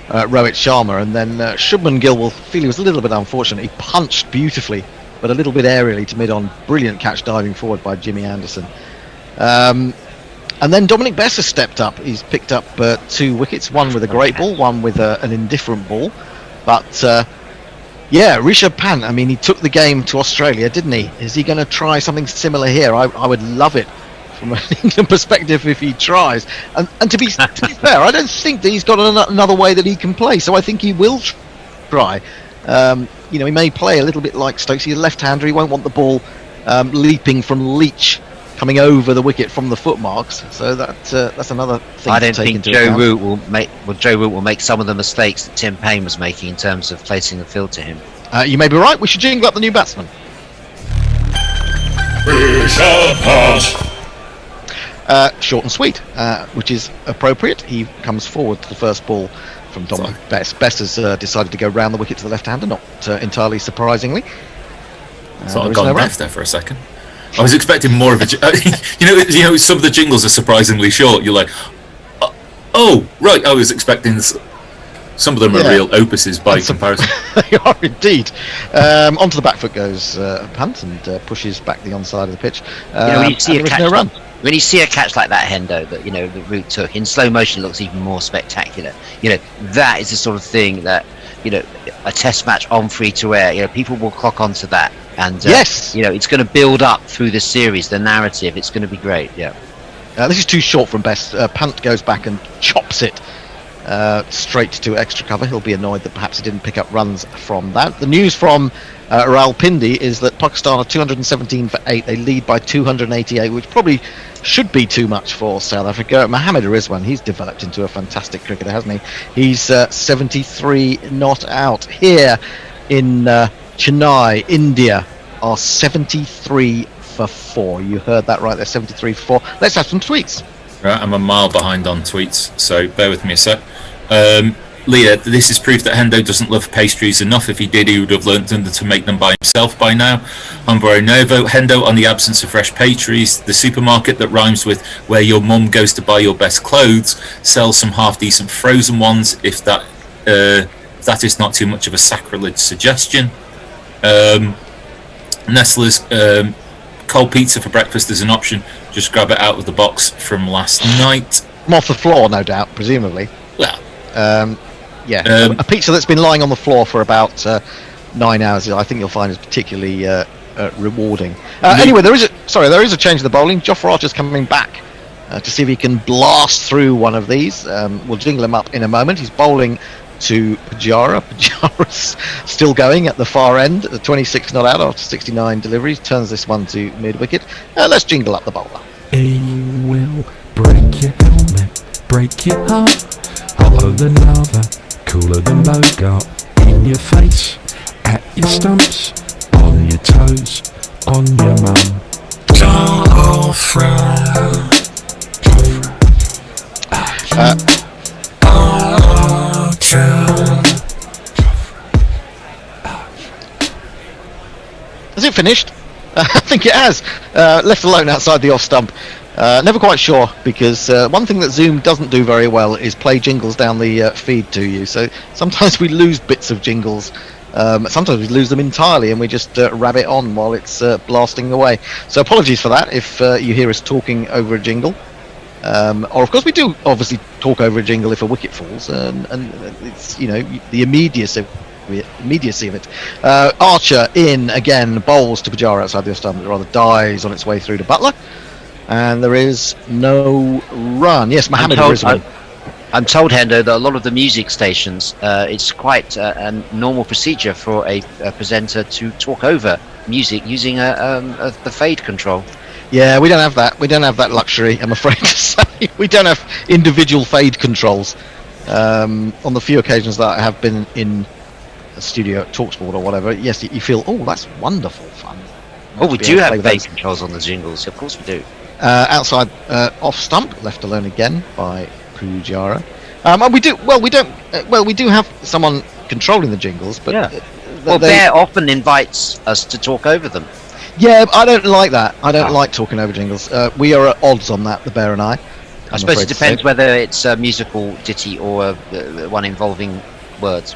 Rohit Sharma, and then Shubman Gill will feel he was a little bit unfortunate. He punched beautifully, but a little bit aerially to mid-on. Brilliant catch diving forward by Jimmy Anderson. And then Dominic Bess has stepped up. He's picked up 2 wickets, one with a great ball, one with an indifferent ball. But Rishabh Pant, I mean, he took the game to Australia, didn't he? Is he going to try something similar here? I would love it from an England perspective if he tries. And to be fair, I don't think that he's got another way that he can play, so I think he will try. He may play a little bit like Stokes. He's a left-hander. He won't want the ball leaping from Leach, coming over the wicket from the footmarks. So that's another thing. I don't think Joe Root will make some of the mistakes that Tim Payne was making in terms of placing the field to him. You may be right. We should jingle up the new batsman. Short and sweet, which is appropriate. He comes forward to the first ball from Dominic Best. Best has decided to go round the wicket to the left-hander, not entirely surprisingly. Thought I'd gone deaf there for a second. I was expecting more of a... you know, some of the jingles are surprisingly short. You're like, oh, right, I was expecting... Some of them are real opuses by comparison. They are indeed. Onto the back foot goes Punt and pushes back the onside of the pitch. When you see a catch, no run. When you see a catch like that, Hendo, that the route took in slow motion looks even more spectacular. That is the sort of thing that a test match on free to air. People will clock onto that, and yes, it's going to build up through the series, the narrative. It's going to be great. Yeah. This is too short from Best. Punt goes back and chops it straight to extra cover. He'll be annoyed that perhaps he didn't pick up runs from that. The news from Rawalpindi is that Pakistan are 217 for 8. They lead by 288, which probably should be too much for South Africa. Mohammed Rizwan, he's developed into a fantastic cricketer, hasn't he? He's 73 not out. Here in Chennai, India, are 73 for 4. You heard that right there, 73 for 4. Let's have some tweets. Right, I'm a mile behind on tweets, so bear with me a sec. Leah, this is proof that Hendo doesn't love pastries enough. If he did, he would have learnt to make them by himself by now. Humbro Novo, Hendo on the absence of fresh pastries. The supermarket that rhymes with where your mum goes to buy your best clothes sells some half-decent frozen ones, if that is not too much of a sacrilege suggestion. Nestle's cold pizza for breakfast is an option. Just grab it out of the box from last night. From off the floor, no doubt, presumably. Well, a pizza that's been lying on the floor for about 9 hours, I think you'll find is particularly rewarding. Anyway, there is a change in the bowling. Jofra Archer's coming back to see if he can blast through one of these. We'll jingle him up in a moment. He's bowling to Pujara. Pujara's still going at the far end. The 26 not out after 69 deliveries. Turns this one to mid-wicket. Let's jingle up the bowler. He will break your helmet, break your heart. Hotter than lava, cooler than Bogart. In your face, at your stumps, on your toes, on your mum. Has it finished? I think it has. Left alone outside the off stump. Never quite sure, because one thing that Zoom doesn't do very well is play jingles down the feed to you. So sometimes we lose bits of jingles. Sometimes we lose them entirely, and we just rabbit on while it's blasting away. So apologies for that if you hear us talking over a jingle. Or of course we do obviously talk over a jingle if a wicket falls, and it's the immediacy of it. Archer in again, bowls to Pujara outside the stump. It rather dies on its way through to Butler, and there is no run. Yes, Mohammed Rizwan. I'm told, Hendo, that a lot of the music stations, it's quite a normal procedure for a presenter to talk over music using the fade control. Yeah, we don't have that. We don't have that luxury, I'm afraid to say. We don't have individual fade controls. On the few occasions that I have been in a studio at TalkSport or whatever, yes, you feel, oh, that's wonderful fun. Oh, we do have fade controls on the jingles. Of course we do. Outside, off stump, left alone again by Pujara. And we do have someone controlling the jingles, but Bear often invites us to talk over them. Yeah, I don't like that. I don't like talking over jingles. We are at odds on that, the Bear and I. I suppose it depends whether it's a musical ditty or one involving words.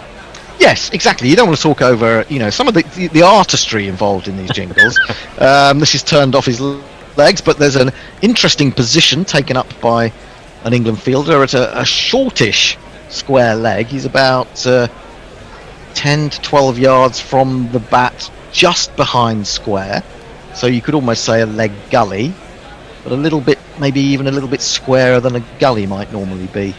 Yes, exactly. You don't want to talk over, some of the artistry involved in these jingles. This is turned off his legs, but there's an interesting position taken up by an England fielder at a shortish square leg. He's about 10 to 12 yards from the bat, just behind square. So you could almost say a leg gully, but a little bit, maybe even a little bit squarer than a gully might normally be.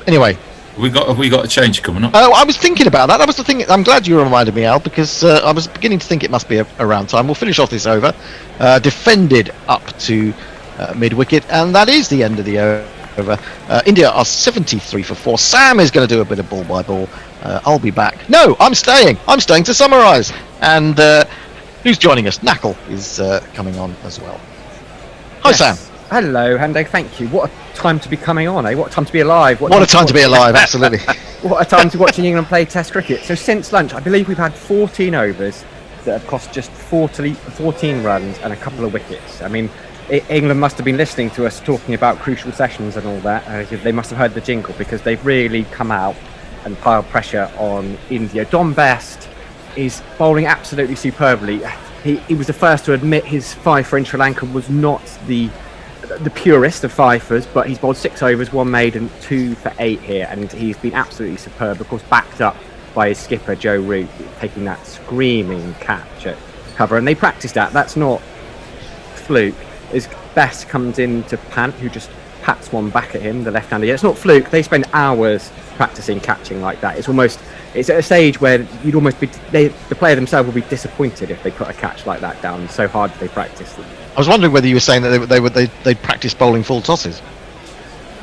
Anyway. Have we got a change coming up? Oh, I was thinking about that. That was the thing. I'm glad you reminded me, Al, because I was beginning to think it must be around time. We'll finish off this over. Defended up to mid-wicket, and that is the end of the over. India are 73 for 4. Sam is going to do a bit of ball by ball. I'll be back. No, I'm staying to summarise. And who's joining us? Knackle is coming on as well. Hi, yes. Sam. Hello, Hendo. Thank you. What a time to be coming on, eh? What a time to be alive. What a time to be alive, absolutely. What a time to watching England play Test cricket. So since lunch, I believe we've had 14 overs that have cost just 14 runs and a couple of wickets. I mean, England must have been listening to us talking about crucial sessions and all that. They must have heard the jingle, because they've really come out and piled pressure on India. Dom Best is bowling absolutely superbly. He was the first to admit his 5 for Sri Lanka was not the purest of fifers, but he's bowled 6 overs, 1 maiden, 2 for 8 here, and he's been absolutely superb, of course, backed up by his skipper Joe Root, taking that screaming catch at cover. And they practiced that. That's not fluke. As Best comes into Pant, who just pats one back at him, the left-hander. It's not fluke. They spend hours practicing catching like that. It's at a stage where you'd almost be the player themselves will be disappointed if they put a catch like that down. So hard they practice them. I was wondering whether you were saying that they'd practice bowling full tosses.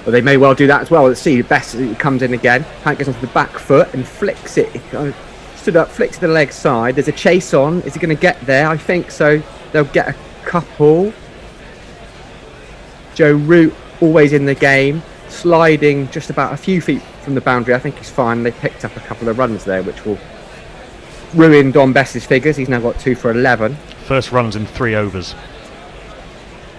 Well, they may well do that as well. Let's see. Best comes in again. Pant gets onto the back foot and flicks it. He kind of stood up, flicks to the leg side. There's a chase on. Is he going to get there? I think so. They'll get a couple. Joe Root always in the game, sliding just about a few feet from the boundary. I think he's fine. They picked up a couple of runs there, which will ruin Dom Best's figures. He's now got 2 for 11. First runs in 3 overs.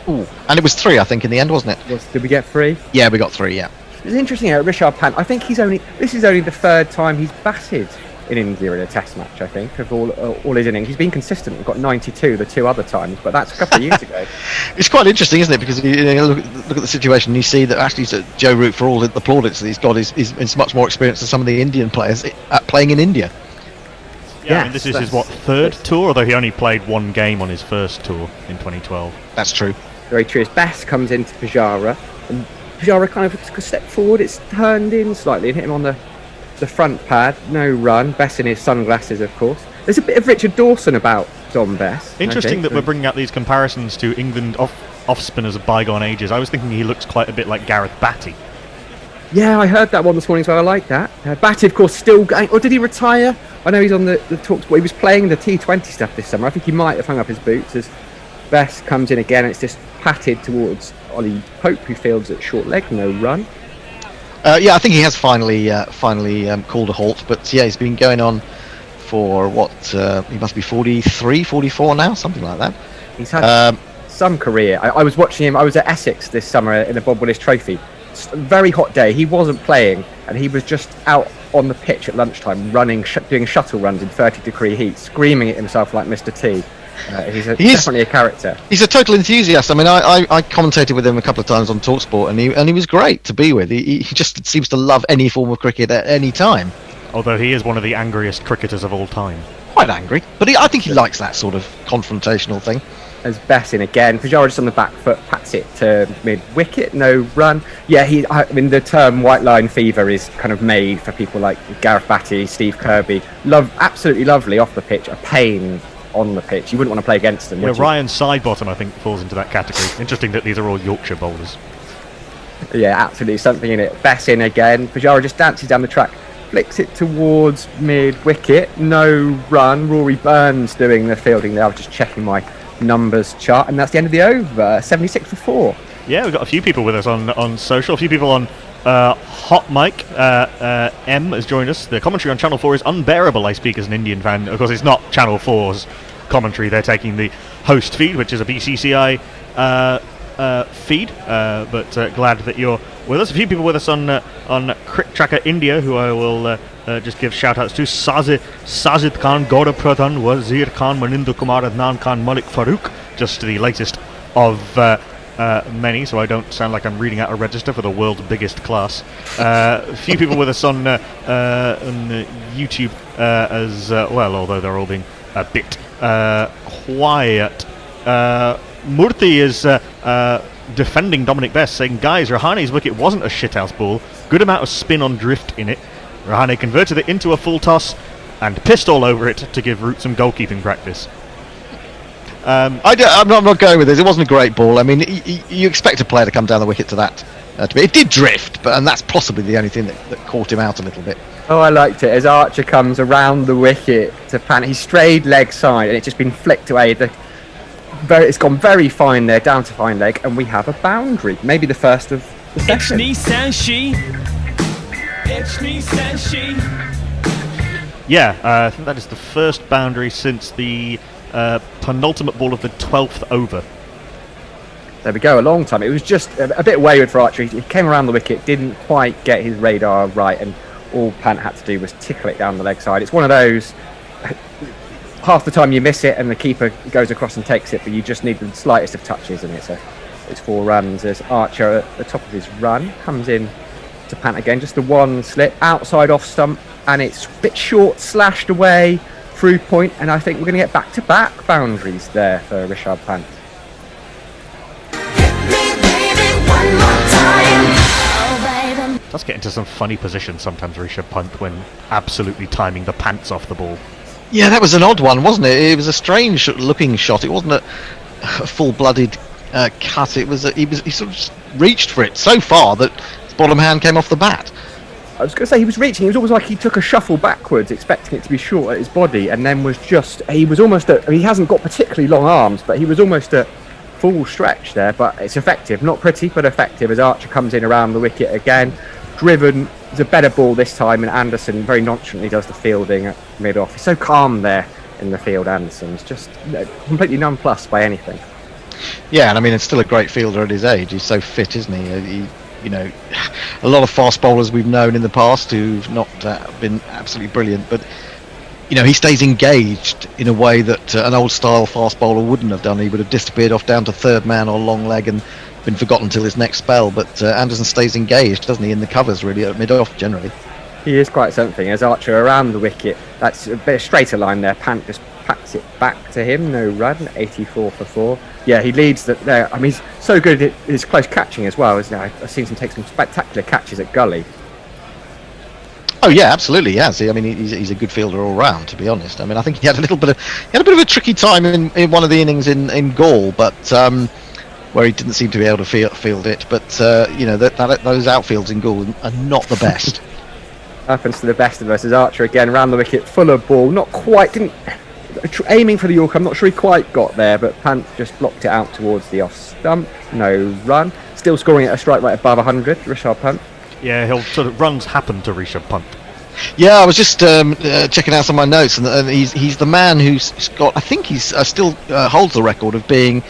Ooh. And it was 3, I think, in the end, wasn't it? Did we get 3? Yeah, we got 3, yeah. It's interesting how Rishabh Pant, I think this is only the 3rd time he's batted in India in a test match, I think, of all his innings. He's been consistent. We've got 92 the 2 other times, but that's a couple of years ago. It's quite interesting, isn't it? Because you look at the situation and you see that actually Joe Root, for all the plaudits that he's got, is much more experienced than some of the Indian players at playing in India. Yeah, I mean, this is his, 3rd tour, although he only played 1 game on his first tour in 2012. That's true. Very true. As Best comes into Pujara, and Pujara kind of took a step forward. It's turned in slightly and hit him on the front pad. No run. Best in his sunglasses, of course. There's a bit of Richard Dawson about Dom Best. Interesting that we're bringing out these comparisons to England off spinners of bygone ages. I was thinking he looks quite a bit like Gareth Batty. Yeah, I heard that one this morning, so I like that. Batty, of course, still going. Or did he retire? I know he's on the talks, but he was playing the T20 stuff this summer. I think he might have hung up his boots as Best comes in again. It's just patted towards Ollie Pope, who fields at short leg, no run. Yeah, I think he has finally called a halt. But yeah, he's been going on for he must be 43, 44 now, something like that. He's had some career. I was watching him. I was at Essex this summer in the Bob Willis Trophy. Very hot day. He wasn't playing, and he was just out on the pitch at lunchtime, running, doing shuttle runs in 30-degree heat, screaming at himself like Mr. T. He's definitely a character. He's a total enthusiast. I mean, I commentated with him a couple of times on TalkSport, and he was great to be with. He just seems to love any form of cricket at any time. Although he is one of the angriest cricketers of all time. Quite angry, but I think he likes that sort of confrontational thing. As Best in again, Pujara just on the back foot, pats it to mid-wicket, no run. Yeah, I mean, the term white line fever is kind of made for people like Gareth Batty, Steve Kirby. Absolutely lovely off the pitch, a pain on the pitch. You wouldn't want to play against them, would you? Ryan Sidebottom, I think, falls into that category. Interesting that these are all Yorkshire bowlers. Yeah, absolutely, something in it. Best in again, Pujara just dances down the track, flicks it towards mid-wicket, no run. Rory Burns doing the fielding there. I was just checking my numbers chart, and that's the end of the over. 76 for 4. Yeah, we've got a few people with us on social, a few people on Hot Mic. M has joined us. The commentary on Channel 4 is unbearable, I speak as an Indian fan. Of course, it's not Channel 4's commentary. They're taking the host feed, which is a BCCI feed, but glad that you're with us. A few people with us on Crick Tracker India, who I will just give shout-outs to. Sajid Khan, Gaurav Pradhan, Wazir Khan, Maninder Kumar, Adnan Khan, Malik Farouk, just the latest of many, so I don't sound like I'm reading out a register for the world's biggest class. A few people with us on YouTube as well, although they're all being a bit quiet. Murthy is defending Dominic Best, saying, guys, Rahane's wicket wasn't a shithouse ball. Good amount of spin on drift in it. Rahane converted it into a full toss and pissed all over it to give Root some goalkeeping practice. I'm not going with this. It wasn't a great ball. I mean, you expect a player to come down the wicket to that. It did drift, and that's possibly the only thing that caught him out a little bit. Oh, I liked it. As Archer comes around the wicket to Pant, he strayed leg side, and it's just been flicked away. The it's gone very fine there, down to fine leg, and we have a boundary. Maybe the first of the session. Yeah, I think that is the first boundary since the penultimate ball of the 12th over. There we go, a long time. It was just a bit wayward for Archer. He came around the wicket, didn't quite get his radar right, and all Pant had to do was tickle it down the leg side. It's one of those, half the time you miss it and the keeper goes across and takes it, but you just need the slightest of touches, and it's 4 runs as Archer at the top of his run comes in to Pant again. Just the one slip, outside off stump, and it's a bit short, slashed away through point, and I think we're going to get back-to-back boundaries there for Rishabh Pant. Does get into some funny positions sometimes, Rishabh Pant, when absolutely timing the pants off the ball. Yeah, that was an odd one, wasn't it? It was a strange looking shot. It wasn't a full-blooded cut. It was he sort of just reached for it so far that his bottom hand came off the bat. I was going to say he was reaching. It was almost like he took a shuffle backwards, expecting it to be short at his body, and then he was almost at. I mean, he hasn't got particularly long arms, but he was almost at full stretch there. But it's effective, not pretty, but effective. As Archer comes in around the wicket again, driven. It's a better ball this time, and Anderson very nonchalantly does the fielding at mid-off. He's so calm there in the field. Anderson's just completely nonplussed by anything. Yeah, and I mean, it's still a great fielder at his age. He's so fit, isn't he? You know, a lot of fast bowlers we've known in the past who've not been absolutely brilliant, but you know, he stays engaged in a way that an old-style fast bowler wouldn't have done. He would have disappeared off down to third man or long leg and been forgotten till his next spell. But Anderson stays engaged, doesn't he, in the covers really at mid-off generally. He is quite something. As Archer around the wicket, that's a bit straighter line there. Pant just pats it back to him. No run, 84 for 4. Yeah, he leads there. I mean, he's so good at his close catching as well, isn't he? I've seen him take some spectacular catches at gully. Oh yeah, absolutely. Yeah, see, I mean, he's a good fielder all round. To be honest, I mean, I think he had a bit of a tricky time in one of the innings in Gaul, but where he didn't seem to be able to field it. But you know, those outfields in Gaul are not the best. Happens to the best of us. As Archer again round the wicket, full of ball, not quite, aiming for the Yorker. I'm not sure he quite got there, but Pant just blocked it out towards the off stump. No run. Still scoring at a strike rate above 100. Rishabh Pant. Yeah, he'll sort of runs happen to Rishabh Pant. Yeah, I was just checking out some of my notes, and he's the man who's got. I think he's still holds the record of being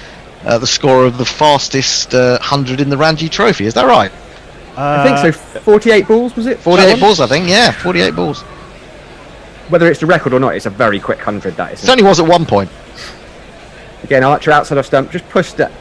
the scorer of the fastest 100 in the Ranji Trophy. Is that right? I think so. 48 balls, was it? 48 balls, I think. Yeah, 48 balls. Whether it's the record or not, it's a very quick 100. That is. It only was at one point. Again, Archer outside of stump, just pushed at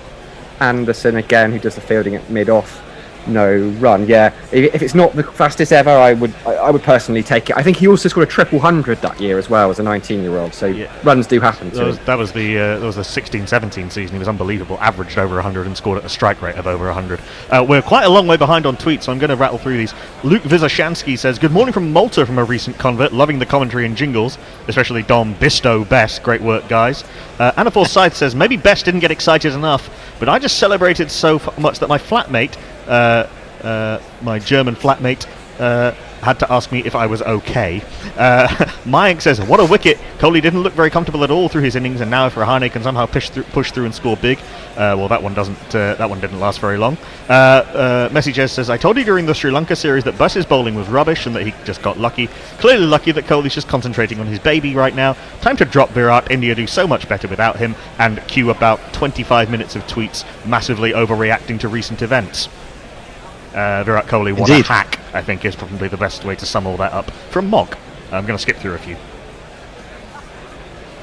Anderson again, who does the fielding at mid-off. No run. Yeah, if it's not the fastest ever, I would personally take it. I think he also scored a triple 100 that year as well as a 19-year-old. So yeah, runs do happen to him. That was the 16-17 season. He was unbelievable. Averaged over 100 and scored at a strike rate of over 100. We're quite a long way behind on tweets, so I'm going to rattle through these. Luke Vizashansky says, "Good morning from Malta from a recent convert. Loving the commentary and jingles, especially Dom Bisto Best. Great work, guys." Anna Forsyth says, "Maybe Best didn't get excited enough, but I just celebrated so much that my flatmate." My German flatmate had to ask me if I was okay. Mayank says, "What a wicket! Kohli didn't look very comfortable at all through his innings, and now if Rahane can somehow push through and score big, well, that one didn't last very long." Messi Jez says, "I told you during the Sri Lanka series that Buss's bowling was rubbish and that he just got lucky. Clearly lucky that Kohli's just concentrating on his baby right now. Time to drop Virat. India do so much better without him." And cue about 25 minutes of tweets massively overreacting to recent events. Virat Kohli, what a hack, I think, is probably the best way to sum all that up. From Mog. I'm going to skip through a few.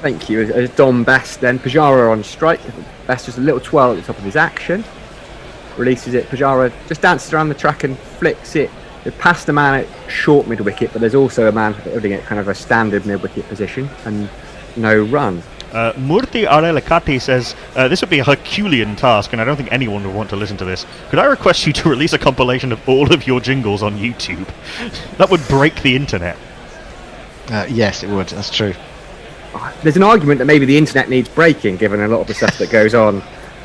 Thank you. As Dom Best then. Pujara on strike. Best just a little twirl at the top of his action. Releases it. Pujara just dances around the track and flicks it past a man at short mid-wicket, but there's also a man holding it kind of a standard mid-wicket position, and no run. Murthy Arelekati says, "This would be a Herculean task, and I don't think anyone would want to listen to this. Could I request you to release a compilation of all of your jingles on YouTube? That would break the internet." Yes, it would. That's true. There's an argument that maybe the internet needs breaking, given a lot of the stuff that goes on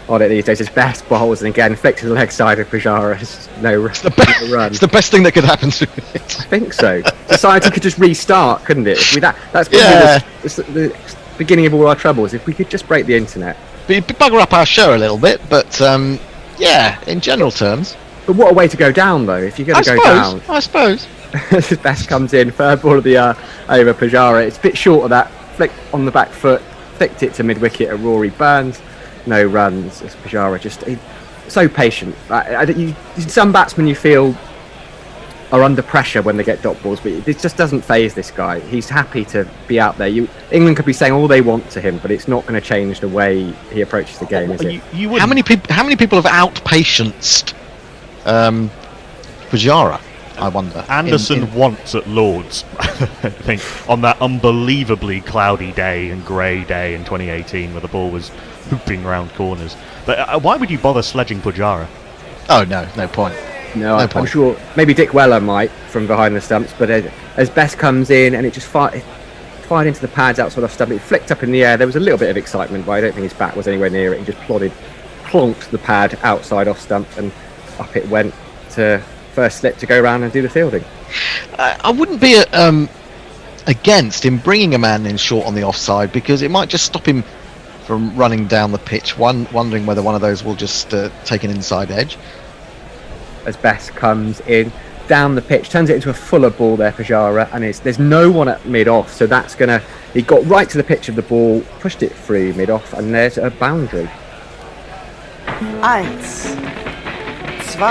it these days. It's Best bowls, and again, flicks to the leg side of Pujara. No run. It's the best thing that could happen to it. I think so. Society could just restart, couldn't it? That's probably the beginning of all our troubles. If we could just break the internet. bugger up our show a little bit, but yeah, in general terms. But what a way to go down, though. If you're going to go down, I suppose. Best comes in, third ball of the over Pujara. It's a bit short of that. Flick on the back foot, flicked it to mid wicket at Rory Burns. No runs as Pujara just so patient. Some batsmen you feel are under pressure when they get dot balls, but it just doesn't faze this guy. He's happy to be out there. England could be saying all they want to him, but it's not going to change the way he approaches the game, is it? How many people have outpatienced Pujara? I wonder. Anderson once at Lords, I think, on that unbelievably cloudy day and grey day in 2018 where the ball was hooping round corners. But why would you bother sledging Pujara? Oh, no point. No, I'm sure maybe Dick Weller might from behind the stumps, but as Best comes in and it just fired into the pads outside off stump, it flicked up in the air. There was a little bit of excitement, but I don't think his bat was anywhere near it. He just plonked the pad outside off stump and up it went to first slip to go around and do the fielding. I wouldn't be against him bringing a man in short on the offside, because it might just stop him from running down the pitch, wondering whether one of those will just take an inside edge. As Best comes in down the pitch, turns it into a fuller ball there for Pujara, and there's no one at mid-off, so that's he got right to the pitch of the ball, pushed it through mid-off, and there's a boundary. 1, 2, 3, 4.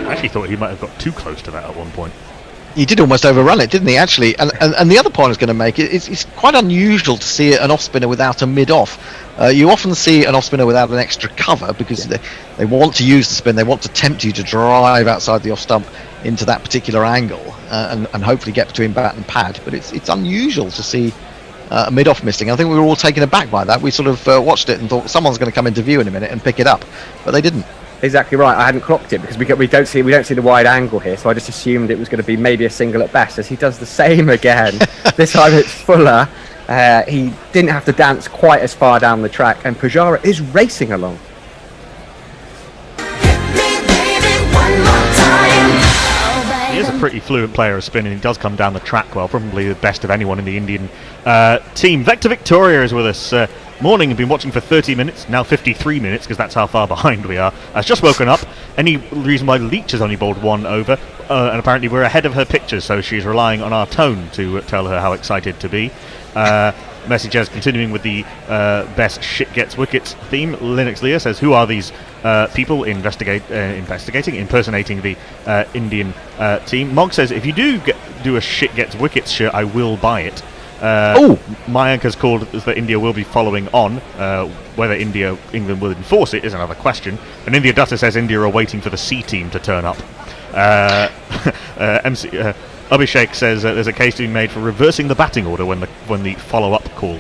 I actually thought he might have got too close to that at one point. He did almost overrun it, didn't he, actually? And the other point I was going to make, it's quite unusual to see an off-spinner without a mid-off. You often see an off-spinner without an extra cover because they want to use the spin, they want to tempt you to drive outside the off-stump into that particular angle and hopefully get between bat and pad. But it's unusual to see a mid-off missing. I think we were all taken aback by that. We sort of watched it and thought someone's going to come into view in a minute and pick it up, but they didn't. Exactly right. I hadn't clocked it because we don't see the wide angle here, so I just assumed it was going to be maybe a single at best. As he does the same again. This time it's fuller. He didn't have to dance quite as far down the track, and Pujara is racing along. He is a pretty fluent player of spin, and he does come down the track well, probably the best of anyone in the Indian team. Vector Victoria is with us. Morning, been watching for 30 minutes, now 53 minutes, because that's how far behind we are. Has just woken up. Any reason why Leach has only bowled 1 over, and apparently we're ahead of her pictures, so she's relying on our tone to tell her how excited to be. Messages continuing with the best shit gets wickets theme. Linux Leah says, who are these people impersonating the Indian team? Mog says, if you do a shit gets wickets shirt, I will buy it. Mayank has called that India will be following on. Whether England will enforce it is another question. And India Dutta says India are waiting for the C team to turn up. Abhishek says there's a case to be made for reversing the batting order when the follow-up call,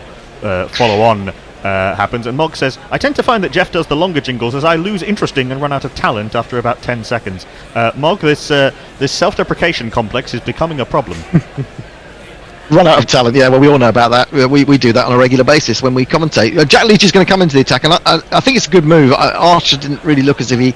follow-on happens. And Mog says, I tend to find that Jeff does the longer jingles as I lose interesting and run out of talent after about 10 seconds. Mog, this self-deprecation complex is becoming a problem. Run out of talent, yeah, well, we all know about that. We do that on a regular basis when we commentate. Jack Leach is going to come into the attack, and I think it's a good move. Archer didn't really look as if he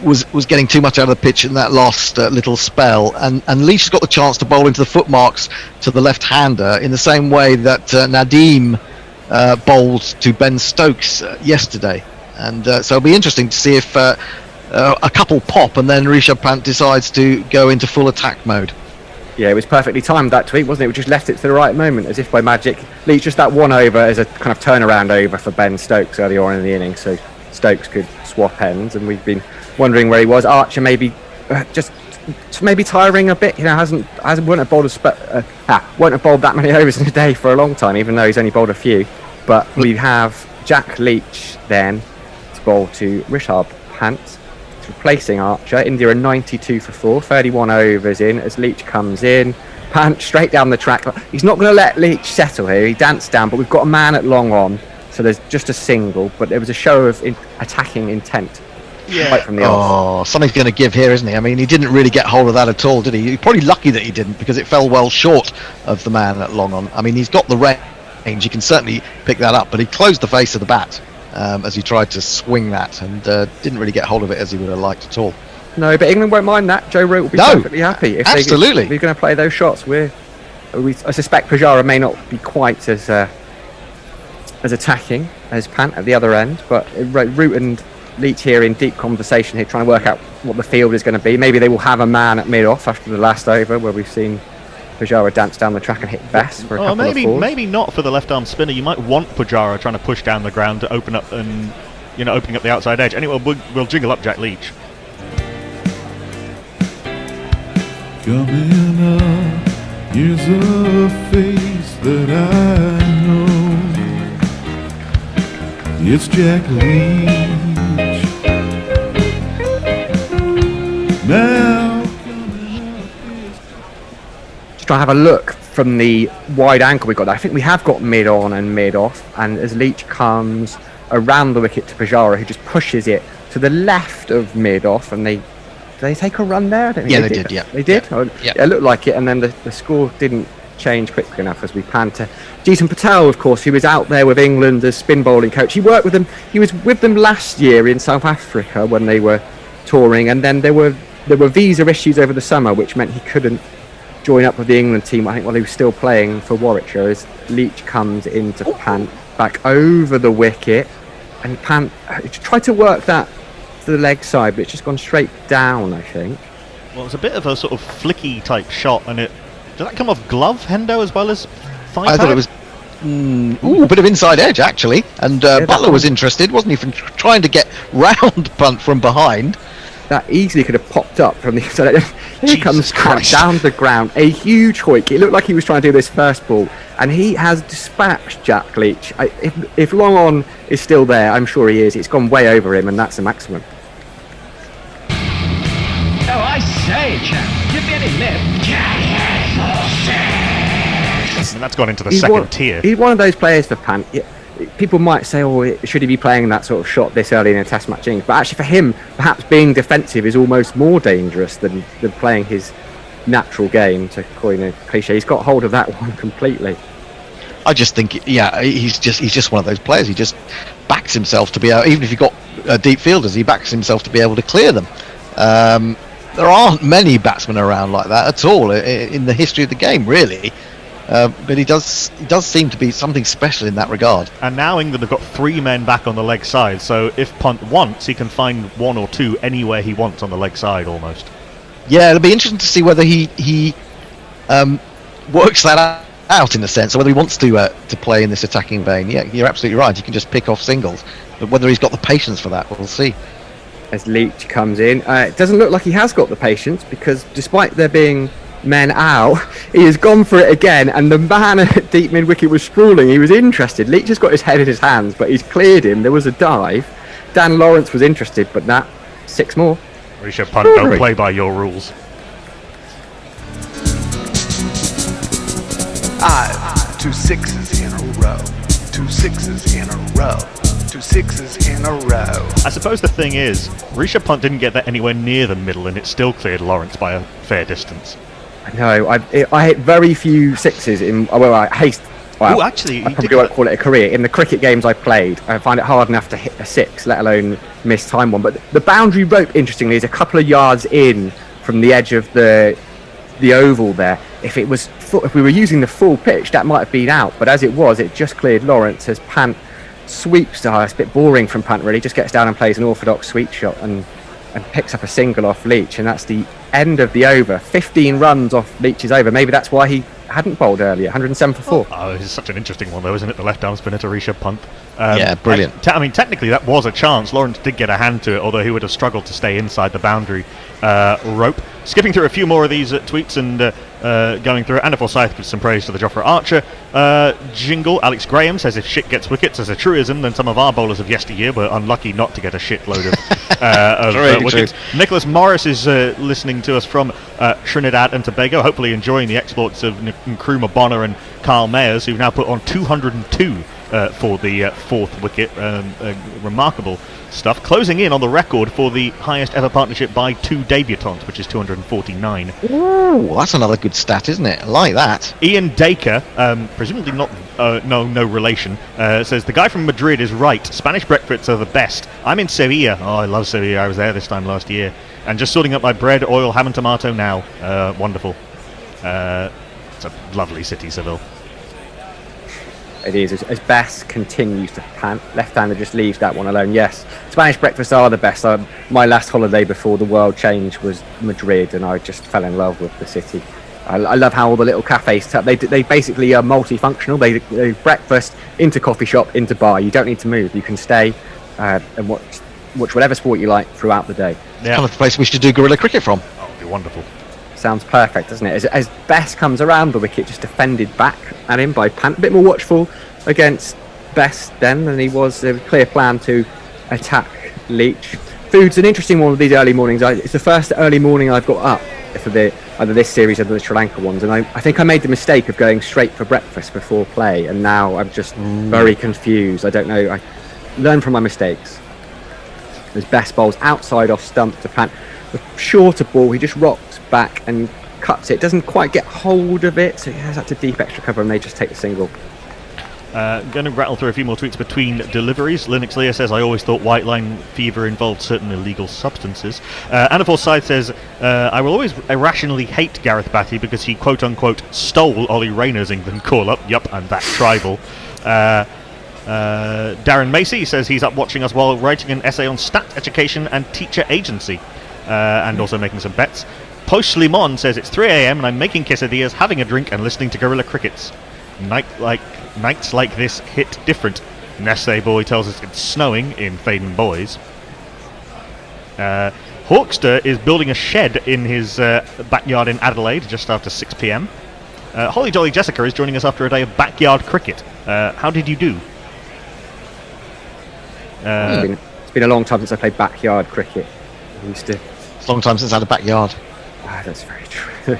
was getting too much out of the pitch in that last little spell, and Leach has got the chance to bowl into the footmarks to the left-hander in the same way that Nadeem bowled to Ben Stokes yesterday. And so it'll be interesting to see if a couple pop and then Rishabh Pant decides to go into full attack mode. Yeah, it was perfectly timed, that tweet, wasn't it? We just left it to the right moment, as if by magic. Leach just that 1 over as a kind of turnaround over for Ben Stokes earlier on in the innings, so Stokes could swap ends, and we've been wondering where he was. Archer maybe just maybe tiring a bit, wouldn't have bowled that many overs in a day for a long time, even though he's only bowled a few. But we have Jack Leach then to bowl to Rishabh Pant, replacing Archer. India are 92 for 4, 31 overs in as Leach comes in. Pant straight down the track. He's not going to let Leach settle here. He danced down, but we've got a man at long on, so there's just a single. But there was a show of attacking intent right from the off. Something's going to give here, isn't he? I mean, he didn't really get hold of that at all, did he? He's probably lucky that he didn't, because it fell well short of the man at long on. I mean, he's got the range. He can certainly pick that up, but he closed the face of the bat as he tried to swing that, and didn't really get hold of it as he would have liked at all. No, but England won't mind that. Joe Root will be perfectly happy if absolutely. We're going to play those shots. I suspect Pujara may not be quite as attacking as Pant at the other end, but Root and Leach here in deep conversation here, trying to work out what the field is going to be. Maybe they will have a man at mid-off after the last over, where we've seen Pujara dance down the track and hit Bess for a couple of balls. Maybe not for the left-arm spinner. You might want Pujara trying to push down the ground to open up and, opening up the outside edge. Anyway, we'll jingle up Jack Leach. Coming up, here's a face that I know. It's Jack Leach. Now Just try to have a look from the wide angle we've got there. I think we have got mid on and mid off, and as Leach comes around the wicket to Pujara, who just pushes it to the left of mid off, and did they take a run there? I don't think they did. Yeah, they did. Yeah. It looked like it, and then the score didn't change quickly enough as we pan to Jeetan Patel, of course, who was out there with England as spin bowling coach. He worked with them. He was with them last year in South Africa when they were touring, and then there were visa issues over the summer, which meant he couldn't join up with the England team, I think, while he was still playing for Warwickshire, as Leach comes into Pant back over the wicket, and Pant tried to work that to the leg side, but it's just gone straight down, I think. Well, it's a bit of a sort of flicky type shot, and did that come off glove, Hendo, as well as thigh pad? I thought it was a bit of inside edge, actually, and Butler was interested, wasn't he, from trying to get round Punt from behind. That easily could have popped up from the inside. Here comes Pant down the ground, a huge hoik. It looked like he was trying to do this first ball, and he has dispatched Jack Leach. If long on is still there, I'm sure he is. It's gone way over him, and that's the maximum. Oh, I say, champ, give me any lip. And that's gone into the second tier. He's one of those players for Pant. People might say, should he be playing that sort of shot this early in a Test match innings? But actually for him, perhaps being defensive is almost more dangerous than playing his natural game, to coin a cliche. He's got hold of that one completely. I just think, he's just one of those players. He just backs himself to be able, even if you've got deep fielders, he backs himself to be able to clear them. There aren't many batsmen around like that at all in the history of the game, really. But he does seem to be something special in that regard. And now England have got 3 men back on the leg side, so if Punt wants, he can find 1 or 2 anywhere he wants on the leg side, almost. Yeah, it'll be interesting to see whether he works that out in a sense, or whether he wants to play in this attacking vein. Yeah, you're absolutely right. He can just pick off singles, but whether he's got the patience for that, we'll see. As Leach comes in, it doesn't look like he has got the patience, because despite there being men out, he has gone for it again, and the man at deep mid wicket was sprawling. He was interested. Leach has got his head in his hands, but he's cleared him. There was a dive. Dan Lawrence was interested, but 6 more. Rishabh Pant, don't play by your rules. 2 6s in a row. 2 6s in a row. 2 6s in a row. I suppose the thing is, Rishabh Pant didn't get that anywhere near the middle, and it still cleared Lawrence by a fair distance. I know. I hit very few 6s in. Well, I probably won't call it a career. In the cricket games I played, I find it hard enough to hit a 6, let alone miss time one. But the boundary rope, interestingly, is a couple of yards in from the edge of the oval there. If we were using the full pitch, that might have been out. But as it was, it just cleared Lawrence as Pant sweeps to high. It's a bit boring from Pant, really. Just gets down and plays an orthodox sweep shot and picks up a single off Leach, and that's the end of the over. 15 runs off Leach's over. Maybe that's why he hadn't bowled earlier. 107 for 4. Oh, this is such an interesting one, though, isn't it? The left arm spinner to Rishabh Pant. Yeah, brilliant. I mean, technically that was a chance. Lawrence did get a hand to it, although he would have struggled to stay inside the boundary rope. Skipping through a few more of these tweets and going through it. Anna Forsyth gives some praise to the Jofra Archer jingle. Alex Graham says if shit gets wickets as a truism, then some of our bowlers of yesteryear were unlucky not to get a shitload of wickets. Nicholas Morris is listening to us from Trinidad and Tobago, hopefully enjoying the exploits of Nkrumah Bonner and Carl Mayers, who've now put on 202 for the fourth wicket. Remarkable stuff. Closing in on the record for the highest ever partnership by 2 debutantes, which is 249. Ooh, that's another good stat, isn't it? I like that. Ian Dacre, presumably not no relation, says the guy from Madrid is right. Spanish breakfasts are the best. I'm in Sevilla. Oh, I love Sevilla. I was there this time last year. And just sorting up my bread, oil, ham and tomato now. Wonderful. It's a lovely city, Seville. It is. As Bess continues to pant, left-hander just leaves that one alone. Yes, Spanish breakfasts are the best. My last holiday before the world changed was Madrid, and I just fell in love with the city. I love how all the little cafes, they basically are multifunctional. They breakfast, into coffee shop, into bar. You don't need to move. You can stay and watch whatever sport you like throughout the day. Yeah. Kind of the place we should do guerrilla cricket from. Oh, it'd be wonderful. Sounds perfect, doesn't it? As Bess comes around the wicket, just defended back at him by Pant. A bit more watchful against Bess then than he was. There was a clear plan to attack Leach. Food's an interesting one with these early mornings. It's the first early morning I've got up for either this series or the Sri Lanka ones, and I think I made the mistake of going straight for breakfast before play, and now I'm just very confused. I don't know. I learn from my mistakes. As Bess bowls outside off stump to Pant. A shorter ball, he just rocks back and cuts it. Doesn't quite get hold of it, so he has that to deep extra cover, and they just take the single. Going to rattle through a few more tweets between deliveries. Linux Leah says, I always thought white line fever involved certain illegal substances. Anna Forsyth says, I will always irrationally hate Gareth Batty because he quote-unquote stole Ollie Rayner's England call-up. Yup, and that's tribal. Darren Macy says he's up watching us while writing an essay on stat education and teacher agency, and also making some bets. Post Limon says it's 3 a.m. and I'm making quesadillas, having a drink and listening to guerrilla crickets. Nights like this hit different. Neste Boy tells us it's snowing in Faden Boys. Hawkster is building a shed in his backyard in Adelaide just after 6 p.m. Holly Jolly Jessica is joining us after a day of backyard cricket. How did you do? It's been a long time since I played backyard cricket. It's a long time since I had a backyard. That's very true.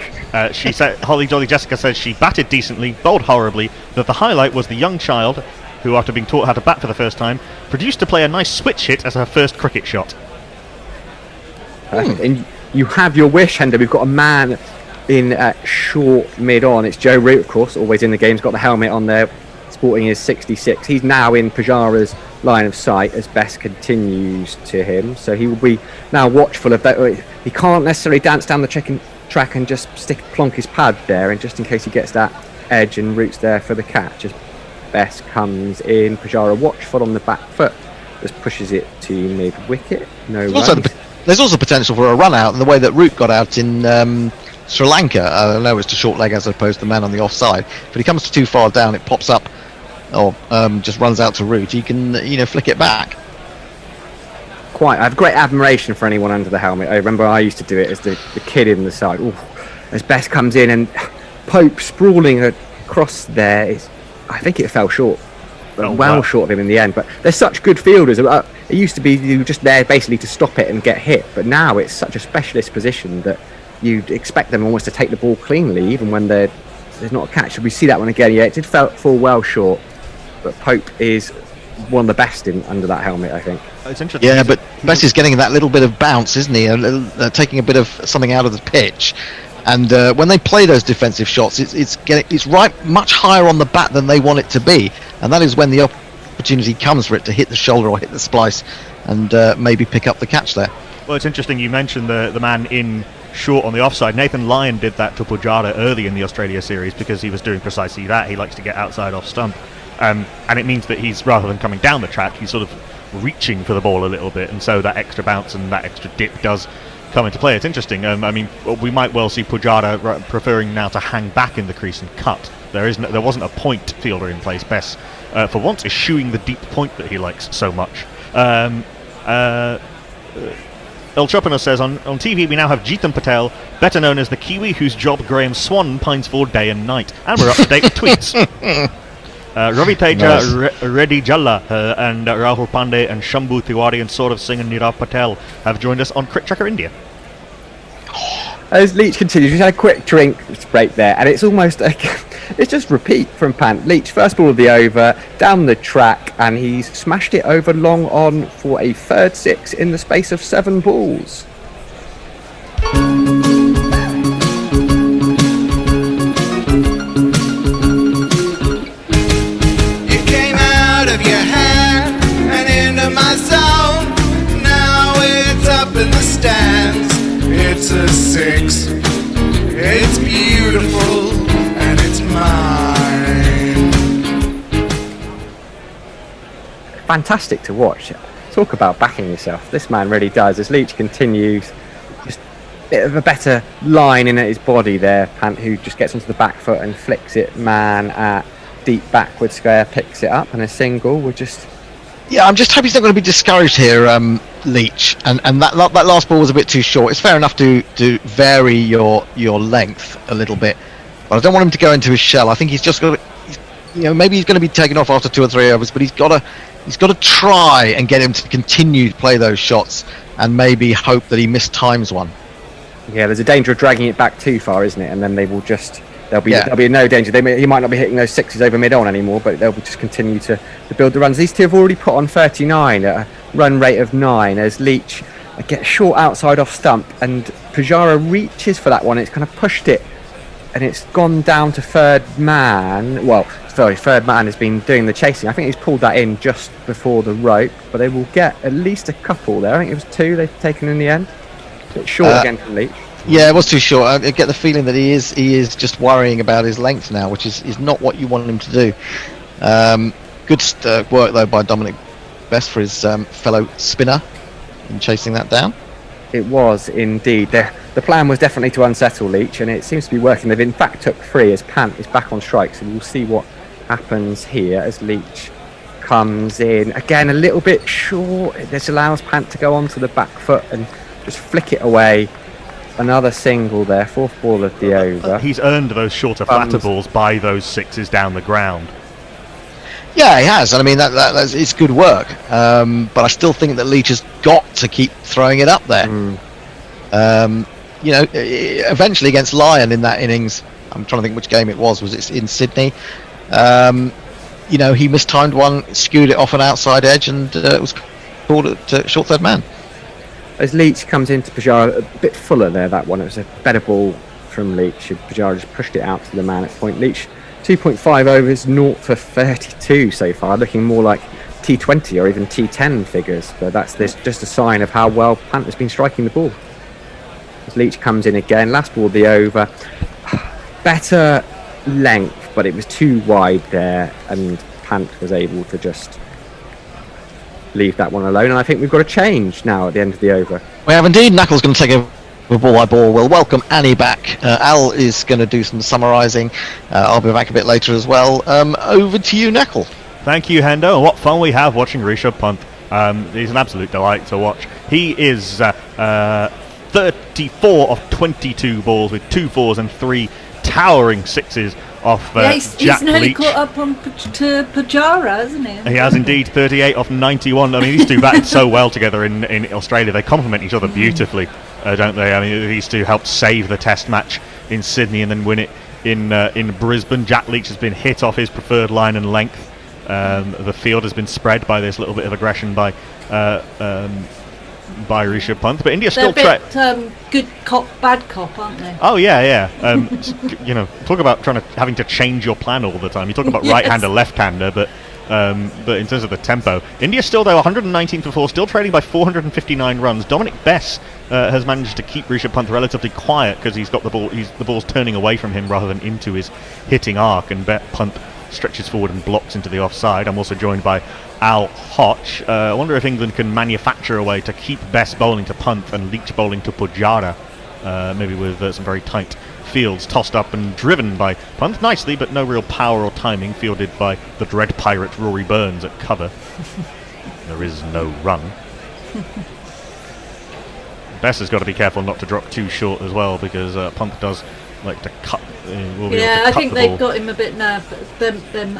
She said, Holly Jolly Jessica says she batted decently, bowled horribly, that the highlight was the young child, who after being taught how to bat for the first time, produced to play a nice switch hit as her first cricket shot. Perfect. And you have your wish, Hender. We've got a man in short mid-on. It's Joe Root, of course, always in the game. He's got the helmet on there, sporting his 66. He's now in Pujara's line of sight as Bess continues to him, so he will be now watchful of that. He can't necessarily dance down the track and just plonk his pad there, and just in case he gets that edge and Root's there for the catch. As Bess comes in, Pujara watchful on the back foot, just pushes it to mid-wicket. There's also potential for a run out in the way that Root got out in Sri Lanka. I know it's a short leg as opposed to the man on the offside, but he comes too far down, it pops up or just runs out to Root. He can flick it back. I have great admiration for anyone under the helmet. I remember I used to do it as the kid in the side. Ooh, as Bess comes in and Pope sprawling across there, I think it fell short. Short of him in the end. But they're such good fielders. It used to be you were just there basically to stop it and get hit, but now it's such a specialist position that you'd expect them almost to take the ball cleanly, even when there's not a catch. Should we see that one again? Yeah, it did fall well short, but Pope is one of the best under that helmet, I think. It's interesting. Yeah, but Bess is getting that little bit of bounce, isn't he? Taking a bit of something out of the pitch. And when they play those defensive shots, it's right much higher on the bat than they want it to be, and that is when the opportunity comes for it to hit the shoulder or hit the splice, and maybe pick up the catch there. Well, it's interesting you mentioned the man in short on the offside. Nathan Lyon did that to Pujara early in the Australia series because he was doing precisely that. He likes to get outside off stump, and it means that he's, rather than coming down the track, he's sort of reaching for the ball a little bit, and so that extra bounce and that extra dip does come into play. It's interesting. I mean, we might well see Pujara preferring now to hang back in the crease and cut. There wasn't a point fielder in place. Bess, for once, is shooing the deep point that he likes so much. El Chopiner says, on TV we now have Jeetan Patel, better known as the Kiwi whose job Graham Swan pines for day and night. And we're up to date with tweets. Ravi Teja, Reddy Jalla, and Rahul Pandey and Shambhu Tiwari and Saurav Singh and Nirav Patel have joined us on Cricket Tracker India. As Leach continues, we had a quick drink break there, and it's almost like it's just repeat from Pant. Leach, first ball of the over, down the track, and he's smashed it over long on for a third six in the space of 7 balls. You came out of your hand and into my zone. Now it's up in the stands. It's a 6. It's beautiful and it's mine. Fantastic to watch. Talk about backing yourself. This man really does. As Leach continues, just a bit of a better line in his body there. Pant, who just gets onto the back foot and flicks it man at deep backward square, picks it up, and a single. We're just... Yeah, I'm just happy he's not going to be discouraged here, Leach. And that last ball was a bit too short. It's fair enough to vary your length a little bit, but I don't want him to go into his shell. I think he's just got to, maybe he's going to be taken off after 2 or 3 overs, but he's got to try and get him to continue to play those shots, and maybe hope that he mistimes one. Yeah, there's a danger of dragging it back too far, isn't it? And then they will just... There'll be no danger. He might not be hitting those 6s over mid-on anymore, but they'll just continue to build the runs. These two have already put on 39 at a run rate of 9 as Leach gets short outside off stump, and Pujara reaches for that one. It's kind of pushed it, and it's gone down to third man. Third man has been doing the chasing. I think he's pulled that in just before the rope, but they will get at least a couple there. I think it was 2 they've taken in the end. A bit short again from Leach. Yeah, it was too short. I get the feeling that he is just worrying about his length now, which is not what you want him to do. Good work though by Dominic Best for his fellow spinner in chasing that down. It was indeed. The plan was definitely to unsettle Leach, and it seems to be working. They've in fact took 3 as Pant is back on strike, so we'll see what happens here as Leach comes in. Again, a little bit short. This allows Pant to go onto the back foot and just flick it away. Another single there, 4th ball of the over. He's earned those shorter, flatter balls by those 6s down the ground. Yeah, he has. I mean, that's it's good work. But I still think that Leach has got to keep throwing it up there. Eventually against Lyon in that innings, I'm trying to think which game it was. Was it in Sydney? He mistimed one, skewed it off an outside edge, and it was called at short third man. As Leach comes into Pujara, a bit fuller there, that one. It was a better ball from Leach. Pujara just pushed it out to the man at point. Leach, 2.5 overs, 0 for 32 so far, looking more like T20 or even T10 figures. But that's just a sign of how well Pant has been striking the ball. As Leach comes in again, last ball of the over. Better length, but it was too wide there, and Pant was able to just leave that one alone, and I think we've got a change now at the end of the over. We have indeed. Knuckles going to take over ball by ball. We'll welcome Annie back. Al is going to do some summarising. I'll be back a bit later as well. Over to you, Knuckle. Thank you, Hendo, and what fun we have watching Rishabh Pant. He's an absolute delight to watch. He is 34 of 22 balls with 2 4s and 3 towering 6s off he's nearly Leach. caught up on to Pujara, hasn't he? He has indeed, 38 off 91. I mean, these two batted so well together in Australia. They complement each other beautifully, don't they? I mean, these two helped save the Test match in Sydney and then win it in Brisbane. Jack Leach has been hit off his preferred line and length. The field has been spread by this little bit of aggression by Rishabh Pant, but India still They're a bit good cop, bad cop, aren't they? Oh yeah. Talk about having to change your plan all the time. You talk about Yes. right-hander, left-hander, but in terms of the tempo, India still though 119 for 4, still trailing by 459 runs. Dominic Bess has managed to keep Rishabh Pant relatively quiet because he's got the ball. The ball's turning away from him rather than into his hitting arc, and Pant stretches forward and blocks into the offside. I'm also joined by Al Hodge. I wonder if England can manufacture a way to keep Bess bowling to Pant and Leach bowling to Pujara, maybe with some very tight fields tossed up and driven by Pant nicely, but no real power or timing, fielded by the dread pirate Rory Burns at cover. There is no run. Bess has got to be careful not to drop too short as well, because Pant does like to cut. I think they've got him a bit them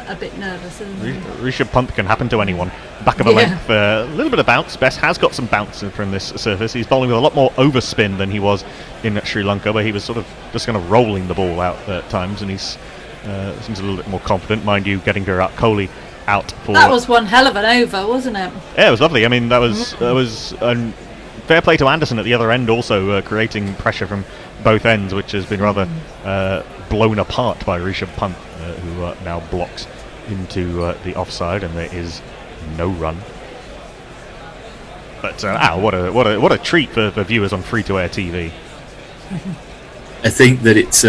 a bit nervous. Rishabh Pant can happen to anyone. Back of a length, a little bit of bounce. Bess has got some bounce from this surface. He's bowling with a lot more overspin than he was in Sri Lanka, where he was sort of just kind of rolling the ball out at times, and he's Seems a little bit more confident, mind you, getting Virat Kohli out for. That was one hell of an over, wasn't it? Yeah, it was lovely. I mean, that was fair play to Anderson at the other end, also creating pressure from both ends, which has been rather blown apart by Rishabh Pant, who now blocks into the offside, and there is no run. But what a treat for viewers on free-to-air TV. I think that it's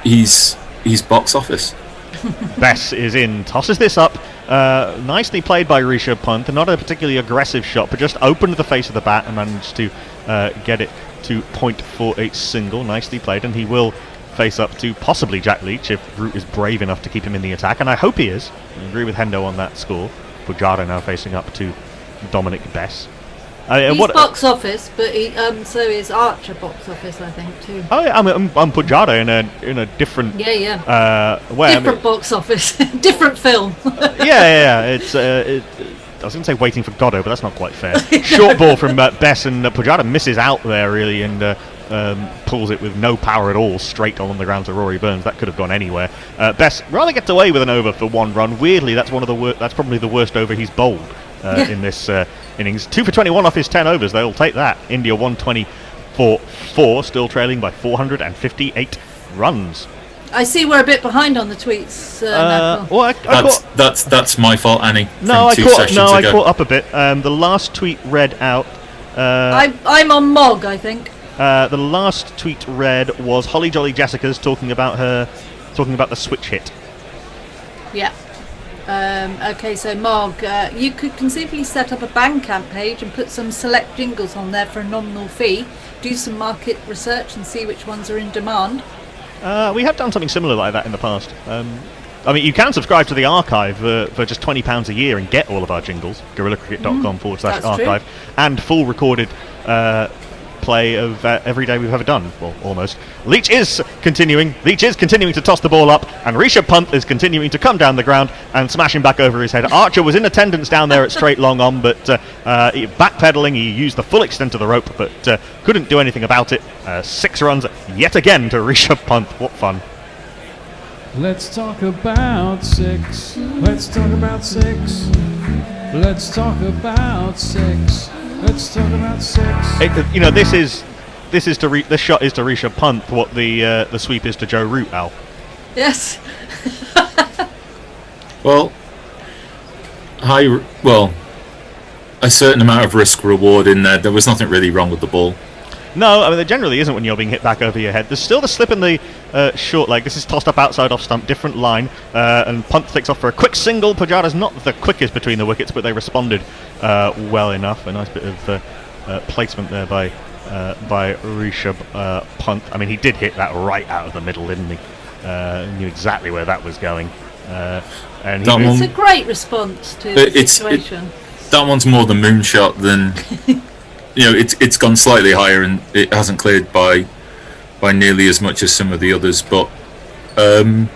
he's box office. Bess is in, tosses this up. Nicely played by Rishabh Pant. Not a particularly aggressive shot, but just opened the face of the bat and managed to get it to point for a single. Nicely played, and he will face up to possibly Jack Leach if Root is brave enough to keep him in the attack, and I hope he is. I agree with Hendo on that score. Pujara now facing up to Dominic Bess. He's box office, but so is Archer box office, I think, too. Oh yeah, I'm Pujara in a different way. Different box office, different film. yeah. It's I was going to say waiting for Godot, but that's not quite fair. Short ball from Bess, and Pujara misses out there really, and pulls it with no power at all straight on the ground to Rory Burns. That could have gone anywhere. Bess rather gets away with an over for one run. Weirdly, that's that's probably the worst over he's bowled in this innings. 2 for 21 off his 10 overs. They'll take that. India 124-4, still trailing by 458 runs. I see we're a bit behind on the tweets. That's my fault, Annie. I caught up a bit. The last tweet read out. I'm on Mog, I think. The last tweet read was Holly Jolly Jessica's talking about the switch hit. Yeah. Okay, so Mog, you could conceivably set up a Bandcamp page and put some select jingles on there for a nominal fee. Do some market research and see which ones are in demand. We have done something similar like that in the past. I mean, you can subscribe to the archive for just £20 a year and get all of our jingles. GorillaCricket.com/archive and full recorded play of every day we've ever done. Well, almost. Leach is continuing to toss the ball up, and Rishabh Pant is continuing to come down the ground and smash him back over his head. Archer was in attendance down there at straight long on, but backpedaling, he used the full extent of the rope, but couldn't do anything about it. 6 runs yet again to Rishabh Pant. What fun. Let's talk about 6. Let's talk about 6. Let's talk about 6. Let's talk about 6. This shot is to Rishabh Pant what the sweep is to Joe Root, Al. Yes. Well, a certain amount of risk reward in there. There was nothing really wrong with the ball. No, I mean there generally isn't when you're being hit back over your head. There's still the slip in the short leg. This is tossed up outside off stump, different line, and Pant takes off for a quick single. Pujara's not the quickest between the wickets, but they responded well enough. A nice bit of placement there by Rishabh Pant. I mean, he did hit that right out of the middle, didn't he? Knew exactly where that was going. And it's a great response to the situation. That one's more the moonshot than. It's gone slightly higher and it hasn't cleared by nearly as much as some of the others, but I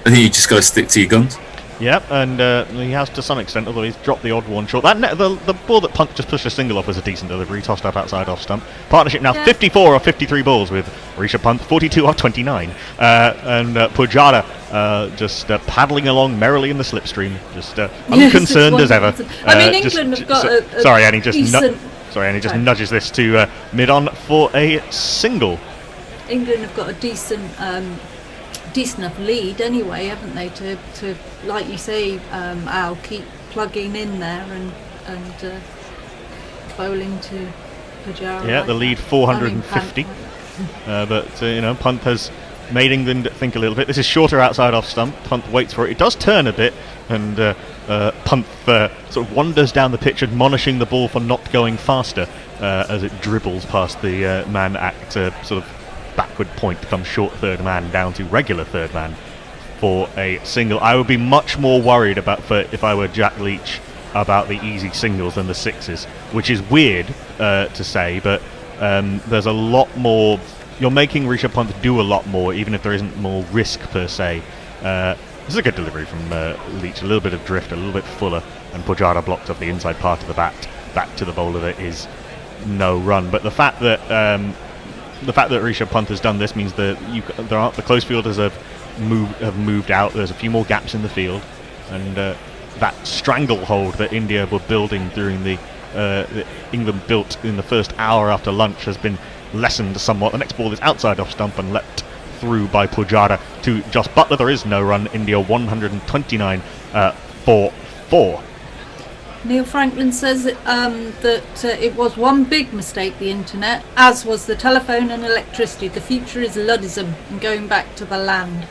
think you just got to stick to your guns. Yep, and he has to some extent, although he's dropped the odd one short. The ball that Pant just pushed a single off was a decent delivery, tossed up outside off stump. Partnership now 54 of 53 balls with Rishabh Pant, 42 of 29. And Pujara just paddling along merrily in the slipstream, just unconcerned as ever. I mean, England have got a sorry, Annie, decent... Annie just nudges this to mid-on for a single. England have got a decent enough lead anyway, haven't they, to like you say, Al, keep plugging in there and bowling to Pujara. Yeah, the lead 450. But Pant has made England think a little bit. This is shorter outside off stump. Pant waits for it. It does turn a bit, and Pant sort of wanders down the pitch, admonishing the ball for not going faster as it dribbles past the man at sort of backward point, comes short third man down to regular third man for a single. I would be much more worried if I were Jack Leach about the easy singles than the sixes, which is weird to say, but there's a lot more. You're making Rishabh Pant do a lot more, even if there isn't more risk per se. This is a good delivery from Leach. A little bit of drift, a little bit fuller, and Pujara blocked off the inside part of the bat. Back to the bowler, there is no run. But the fact that the fact that Rishabh Pant has done this means that the close fielders have moved out. There's a few more gaps in the field, and that stranglehold that India were building during that England built in the first hour after lunch has been lessened somewhat. The next ball is outside off stump and leapt through by Pujara to Jos Buttler. There is no run. India 129 for 4. Neil Franklin says that it was one big mistake, the internet, as was the telephone and electricity. The future is Luddism and going back to the land.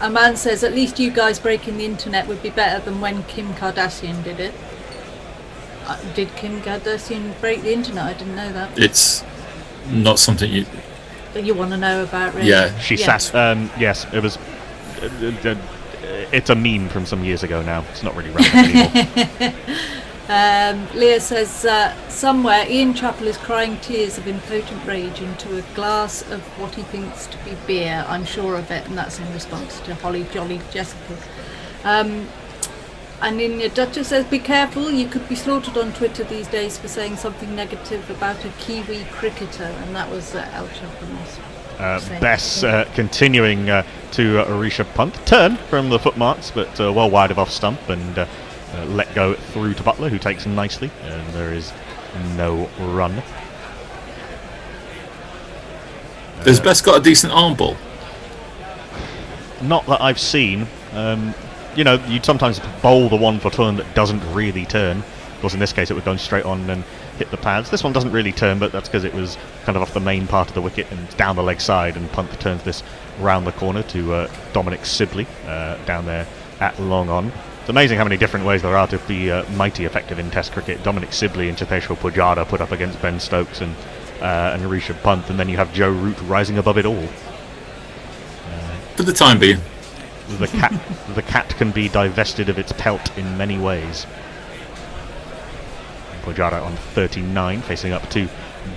A man says, at least you guys breaking the internet would be better than when Kim Kardashian did it. Did Kim Kardashian break the internet? I didn't know that. It's not something you want to know about, really. Yeah. She sat, yes, it was... it's a meme from some years ago now. It's not really relevant anymore. Leah says, somewhere Ian Chappell is crying tears of impotent rage into a glass of what he thinks to be beer. I'm sure of it, and that's in response to Holly Jolly Jessica. And Inya Duchess says, be careful, you could be slaughtered on Twitter these days for saying something negative about a Kiwi cricketer, and that was El Chappell's. Bess continuing to Rishabh Pant. Turn from the footmarks, but well wide of off stump, and let go through to Buttler, who takes him nicely, and there is no run. Has Bess got a decent arm ball? Not that I've seen. You'd sometimes bowl the one for turn that doesn't really turn. Of course, in this case, it would go straight on and hit the pads. This one doesn't really turn, but that's because it was kind of off the main part of the wicket and down the leg side, and Pant turns this round the corner to Dominic Sibley down there at long on. It's amazing how many different ways there are to be mighty effective in Test cricket. Dominic Sibley and Cheteshwar Pujara put up against Ben Stokes and Rishabh Pant, and then you have Joe Root rising above it all. For the time being. The cat can be divested of its pelt in many ways. Pujara on 39, facing up to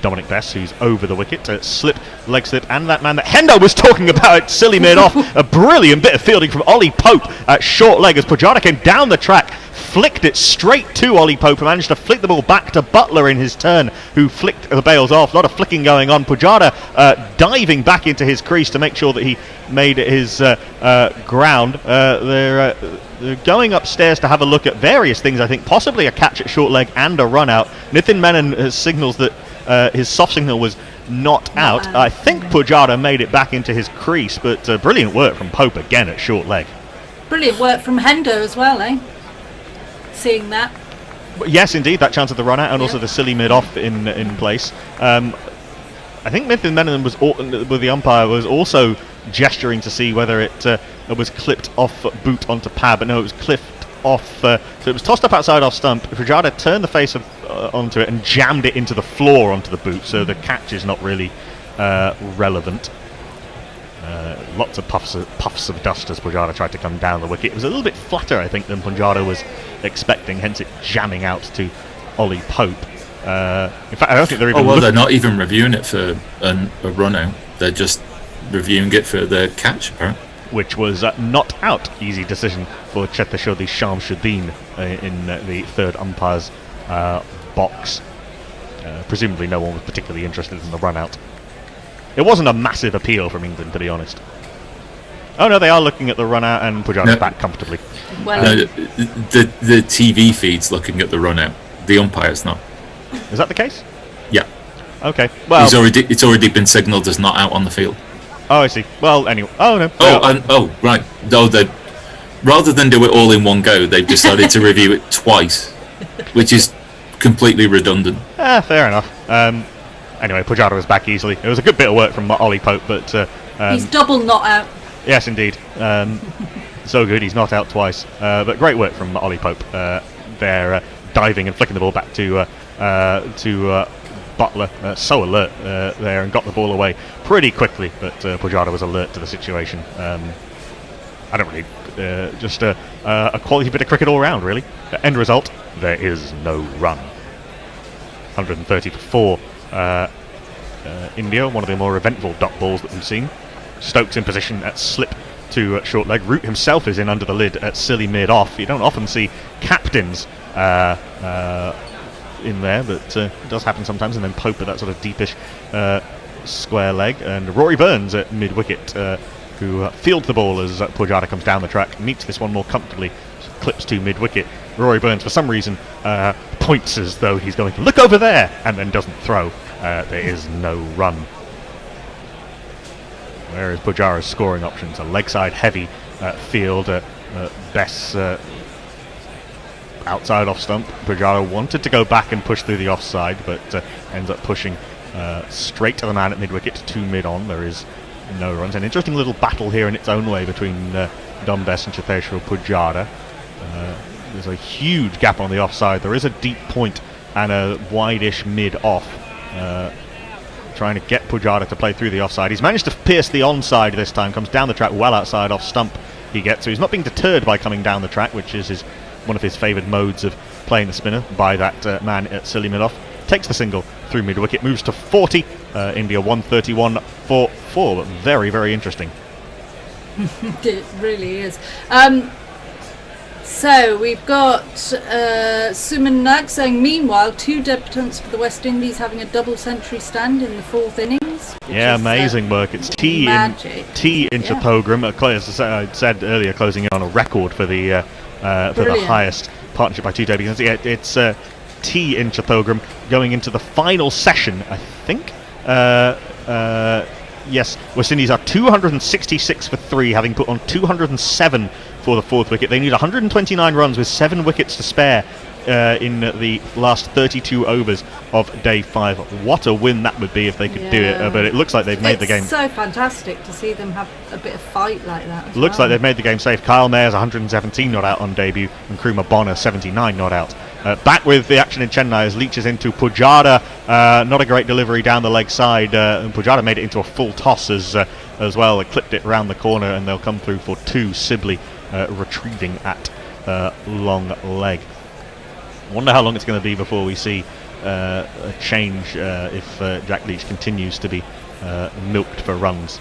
Dominic Bess, who's over the wicket. Leg slip, and that man that Hendo was talking about, silly mid off. A brilliant bit of fielding from Ollie Pope at short leg as Pujara came down the track, flicked it straight to Ollie Pope, and managed to flick the ball back to Buttler in his turn, who flicked the bails off. A lot of flicking going on. Pujara diving back into his crease to make sure that he made his ground. They're going upstairs to have a look at various things, I think, possibly a catch at short leg and a run out. Nitin Menon signals that his soft signal was not out. I think Pujara made it back into his crease, but brilliant work from Pope again at short leg. Brilliant work from Hendo as well, eh? Seeing that. Yes, indeed, that chance of the run out, and also the silly mid off in place. I think Nitin Menon with the umpire was also gesturing to see whether it was clipped off boot onto pad, but no, it was clipped off. So it was tossed up outside off stump. Pujara turned the face onto it and jammed it into the floor onto the boot, so the catch is not really relevant. Lots of puffs of dust as Pujara tried to come down the wicket. It was a little bit flatter, I think, than Pujara was expecting, hence it jamming out to Ollie Pope. In fact, I don't think they're even they're not even reviewing it for a run out. They're just reviewing it for the catch, apparently. Which was not out. Easy decision for Cheteshwar Shamshuddin in the third umpire's box. Presumably no one was particularly interested in the run out. It wasn't a massive appeal from England, to be honest. Oh no, they are looking at the run out, and Pujara's back comfortably. Well, the TV feed's looking at the run out. The umpire's not. Is that the case? Yeah. Okay. Well, it's already been signalled as not out on the field. Oh, I see. Well, anyway. Oh no. Right. They rather than do it all in one go, they've decided to review it twice, which is completely redundant. Fair enough. Anyway, Pujara was back easily. It was a good bit of work from Ollie Pope, but he's double not out. Yes, indeed. So good, he's not out twice. But great work from Ollie Pope there, diving and flicking the ball back to Buttler. So alert there, and got the ball away pretty quickly. But Pujara was alert to the situation. I don't really... just a quality bit of cricket all round, really. The end result, there is no run. 130 for 4. India, one of the more eventful dot balls that we've seen. Stokes in position at slip to short leg. Root himself is in under the lid at silly mid off. You don't often see captains in there, but it does happen sometimes. And then Pope at that sort of deepish square leg, and Rory Burns at mid-wicket, who fields the ball as Pujara comes down the track, meets this one more comfortably, clips to mid-wicket. Rory Burns, for some reason, points as though he's going to look over there, and then doesn't throw. There is no run. Whereas Pujara's scoring options, a leg side heavy field, Bess outside off stump. Pujara wanted to go back and push through the offside, but ends up pushing straight to the man at mid-wicket, to mid-on. There is no runs. An interesting little battle here in its own way between Dom Bess and Chiteshwar Pujara. There's a huge gap on the offside. There is a deep point and a wide-ish mid-off. Trying to get Pujara to play through the offside. He's managed to pierce the onside this time, comes down the track well outside off stump he gets. So he's not being deterred by coming down the track, which is one of his favoured modes of playing the spinner, by that man at silly mid-off. Takes the single through mid-wicket, moves to 40. India 131 for 4, but very, very interesting. It really is. So we've got Suman Nag saying, meanwhile, 2 debutants for the West Indies having a double century stand in the 4th innings. Yeah, amazing work. It's T in Chattogram. As I said earlier, closing in on a record for the highest partnership by 2 debutants. Yeah, it's T in Chattogram going into the final session, I think. Yes, West Indies are 266 for 3, having put on 207 for the 4th wicket. They need 129 runs with 7 wickets to spare in the last 32 overs of day 5. What a win that would be if they could do it, but it looks like they've made the game. It's so fantastic to see them have a bit of fight like that. Looks like they've made the game safe. Kyle Mayer's 117 not out on debut, and Kruma Bonner 79 not out. Back with the action in Chennai as Leach is into Pujara. Not a great delivery down the leg side. And Pujara made it into a full toss as well. They clipped it round the corner, and they'll come through for 2. Sibley retrieving at long leg. Wonder how long it's going to be before we see a change if Jack Leach continues to be milked for runs.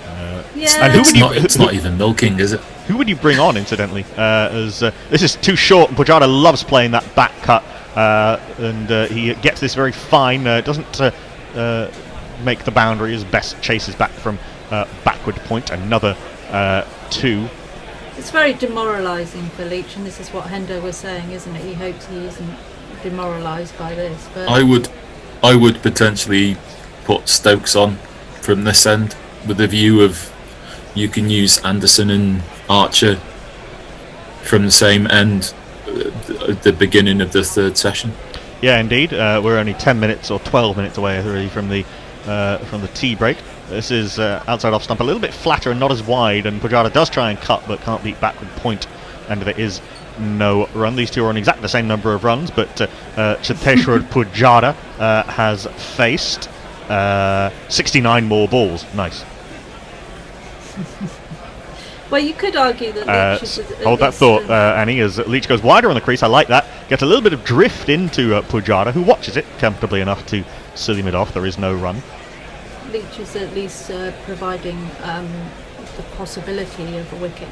And it's not even milking, is it? Who would you bring on, incidentally? As this is too short, and Pujara loves playing that back cut, and he gets this very fine. Doesn't make the boundary as Best chases back from backward point. Another 2. It's very demoralising for Leach, and this is what Hendo was saying, isn't it? He hopes he isn't demoralised by this. But I would potentially put Stokes on from this end, with the view of you can use Anderson and Archer from the same end at the beginning of the 3rd session. Yeah, indeed. We're only 10 minutes or 12 minutes away really from the tea break. This is outside off stump, a little bit flatter and not as wide, and Pujara does try and cut but can't beat backward point, and there is no run. These two are on exactly the same number of runs, but Chiteshwar Pujara has faced 69 more balls. Nice. Well, you could argue that Leach is hold that thought, Annie, as Leach goes wider on the crease. I like that. Gets a little bit of drift into Pujara, who watches it comfortably enough to silly mid-off. There is no run. Leach is at least providing the possibility of a wicket.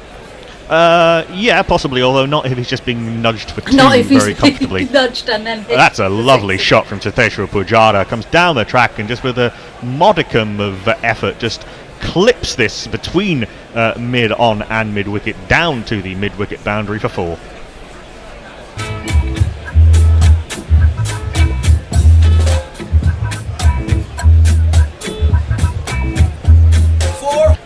Yeah, possibly, although not if he's just being nudged for 2 very comfortably. Nudged and then hit. That's a lovely shot from Chiteshwar Pujara. Comes down the track and just with a modicum of effort just clips this between mid-on and mid-wicket down to the mid-wicket boundary for 4.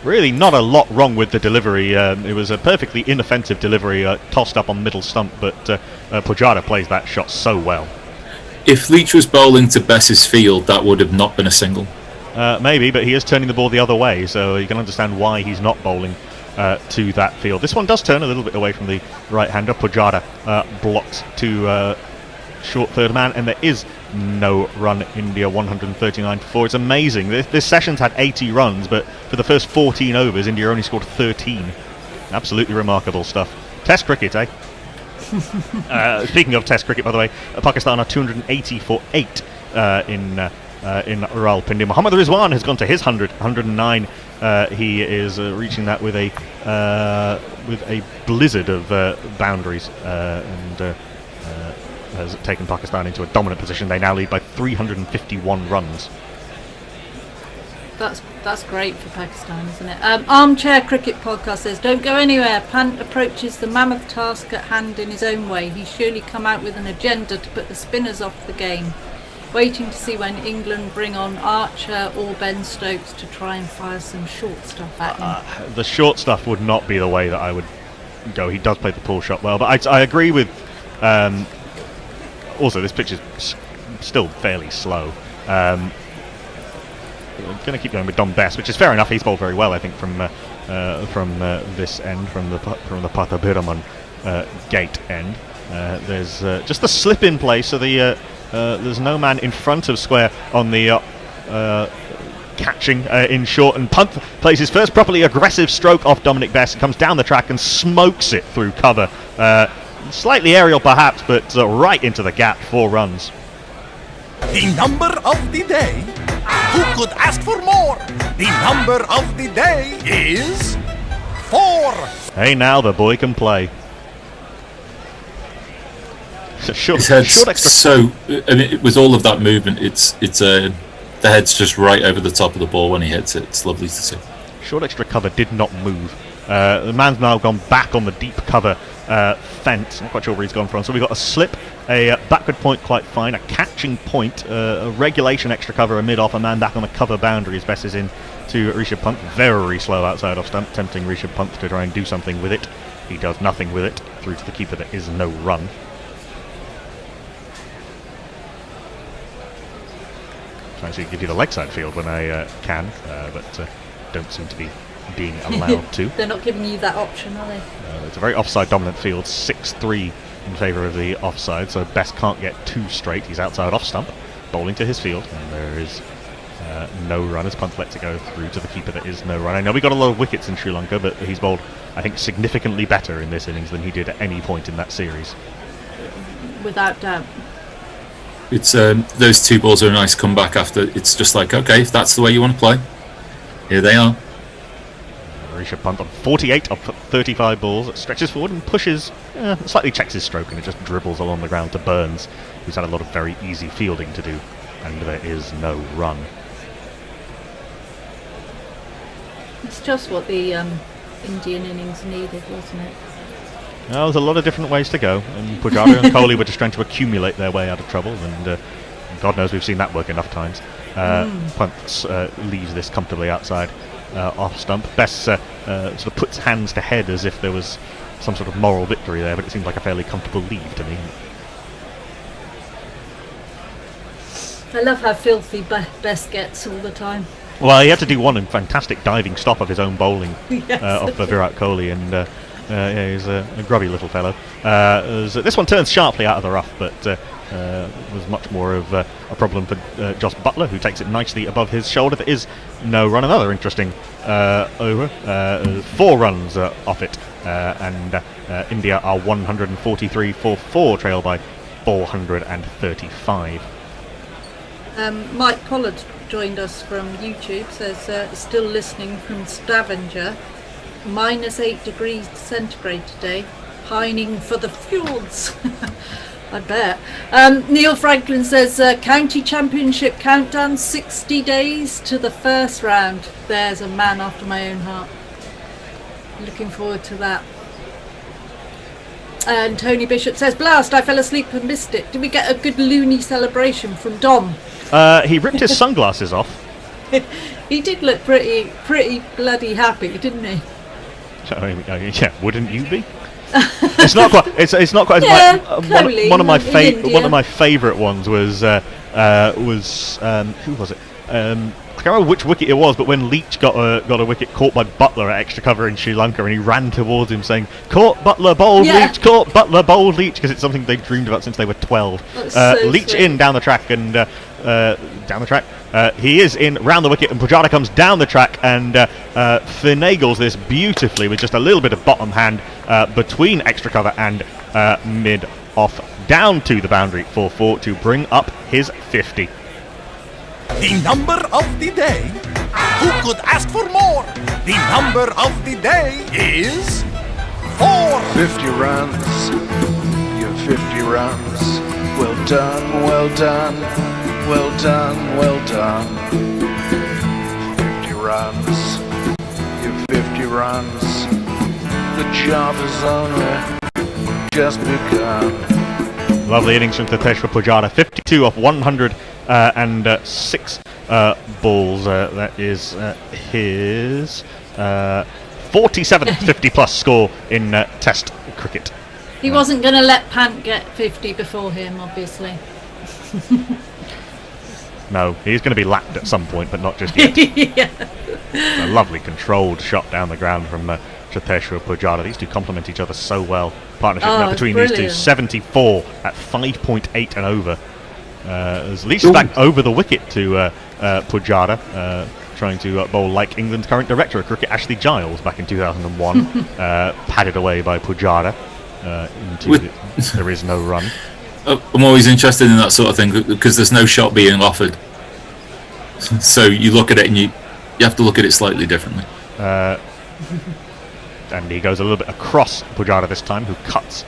Really not a lot wrong with the delivery. It was a perfectly inoffensive delivery, tossed up on middle stump, but Pujara plays that shot so well. If Leach was bowling to Bess's field, that would have not been a single. Maybe, but he is turning the ball the other way, so you can understand why he's not bowling to that field. This one does turn a little bit away from the right-hander. Pujara blocks to short third man, and there is no run. India 139 for 4. It's amazing. This session's had 80 runs, but for the first 14 overs, India only scored 13. Absolutely remarkable stuff. Test cricket, eh? Speaking of Test cricket, by the way, Pakistan are 280 for 8 in Rawalpindi. Mohammad Rizwan has gone to his 109. He is reaching that with a blizzard of boundaries, and has taken Pakistan into a dominant position. They now lead by 351 runs. That's great for Pakistan, isn't it? Armchair Cricket Podcast says, don't go anywhere. Pant approaches the mammoth task at hand in his own way. He's surely come out with an agenda to put the spinners off the game. Waiting to see when England bring on Archer or Ben Stokes to try and fire some short stuff at him. The short stuff would not be the way that I would go. He does play the pull shot well, but I agree with... also, this pitch is still fairly slow. We're going to keep going with Dom Best, which is fair enough. He's bowled very well, I think, from this end, from the Pata Biraman gate end. There's just the slip in play, so there's no man in front of square on the catching in short, and Punt plays his first properly aggressive stroke off Dominic Best and comes down the track and smokes it through cover. Slightly aerial perhaps, but right into the gap, 4 runs. The number of the day. Who could ask for more? The number of the day is 4. Hey, now the boy can play. His head's so, I mean, with all of that movement, it's the head's just right over the top of the ball when he hits it. It's lovely to see. Short extra cover did not move. The man's now gone back on the deep cover fence. Not quite sure where he's gone from. So we've got a slip, a backward point quite fine, a catching point, a regulation extra cover, a mid-off, a man back on the cover boundary. His best is in to Rishabh Pant. Very slow outside off stump, tempting Rishabh Pant to try and do something with it. He does nothing with it. Through to the keeper, there is no run. Trying to give you the leg side field when I can, but don't seem to be being allowed to. They're not giving you that option, are they? It's a very offside dominant field, 6-3 in favour of the offside, so Best can't get 2 straight. He's outside off stump, bowling to his field, and there is no run as Punt lets it go through to the keeper. There is no run. I know we got a lot of wickets in Sri Lanka, but he's bowled, I think, significantly better in this innings than he did at any point in that series. Without doubt. It's those 2 balls are a nice comeback after. It's just like, okay, if that's the way you want to play, here they are. Rishabh Pant on 48 of 35 balls, stretches forward and pushes, slightly checks his stroke, and it just dribbles along the ground to Burns, who's had a lot of very easy fielding to do, and there is no run. It's just what the Indian innings needed, wasn't it? Well, there's a lot of different ways to go, and Pujara and Kohli were just trying to accumulate their way out of trouble, and God knows we've seen that work enough times. Punt leaves this comfortably outside off stump. Best sort of puts hands to head as if there was some sort of moral victory there, but it seems like a fairly comfortable leave to me. I love how filthy Best gets all the time. Well, he had to do one fantastic diving stop of his own bowling Yes. off Virat Kohli, and yeah, he's a grubby little fellow. This one turns sharply out of the rough, but was much more of a problem for Jos Buttler, who takes it nicely above his shoulder. There is no run. Another interesting over. 4 runs off it, and India are 143 for 4, trailed by 435. Mike Pollard joined us from YouTube, says still listening from Stavanger. -8 degrees centigrade today, pining for the fjords. I bet. Neil Franklin says county championship countdown, 60 days to the first round. There's a man after my own heart. Looking forward to that. And Tony Bishop says, blast, I fell asleep and missed it. Did we get a good loony celebration from Dom? He ripped his sunglasses off. He did look pretty bloody happy, didn't he? Yeah, wouldn't you be? It's not quite. It's not quite. Yeah, one of my favourite ones was who was it? I can't remember which wicket it was, but when Leach got a wicket caught by Buttler at extra cover in Sri Lanka, and he ran towards him saying, "Caught Buttler, bowled Leach, caught Buttler, bowled Leach," because it's something they've dreamed about since they were 12. Leach sweet. in down the track and he is in round the wicket, and Pujara comes down the track and finagles this beautifully with just a little bit of bottom hand between extra cover and mid off down to the boundary for 4 to bring up his 50. The number of the day. Who could ask for more? The number of the day is 4. 50 runs. You have 50 runs. Well done, well done, well done, well done. 50 runs, your 50 runs. The job is only just begun. Lovely innings from Tateshwar Pujara. 52 off 106 balls. That is his 47th 50-plus score in Test cricket. He wasn't going to let Pant get 50 before him, obviously. No, he's going to be lapped at some point, but not just yet. Yeah. A lovely controlled shot down the ground from Cheteshwar Pujara. These two complement each other so well. Partnership between these two, 74 at 5.8 and over. As leads back over the wicket to Pujara, trying to bowl like England's current director of cricket, Ashley Giles, back in 2001. Padded away by Pujara. There is no run. I'm always interested in that sort of thing because there's no shot being offered. So you look at it and you have to look at it slightly differently. And he goes a little bit across Pujara this time, who cuts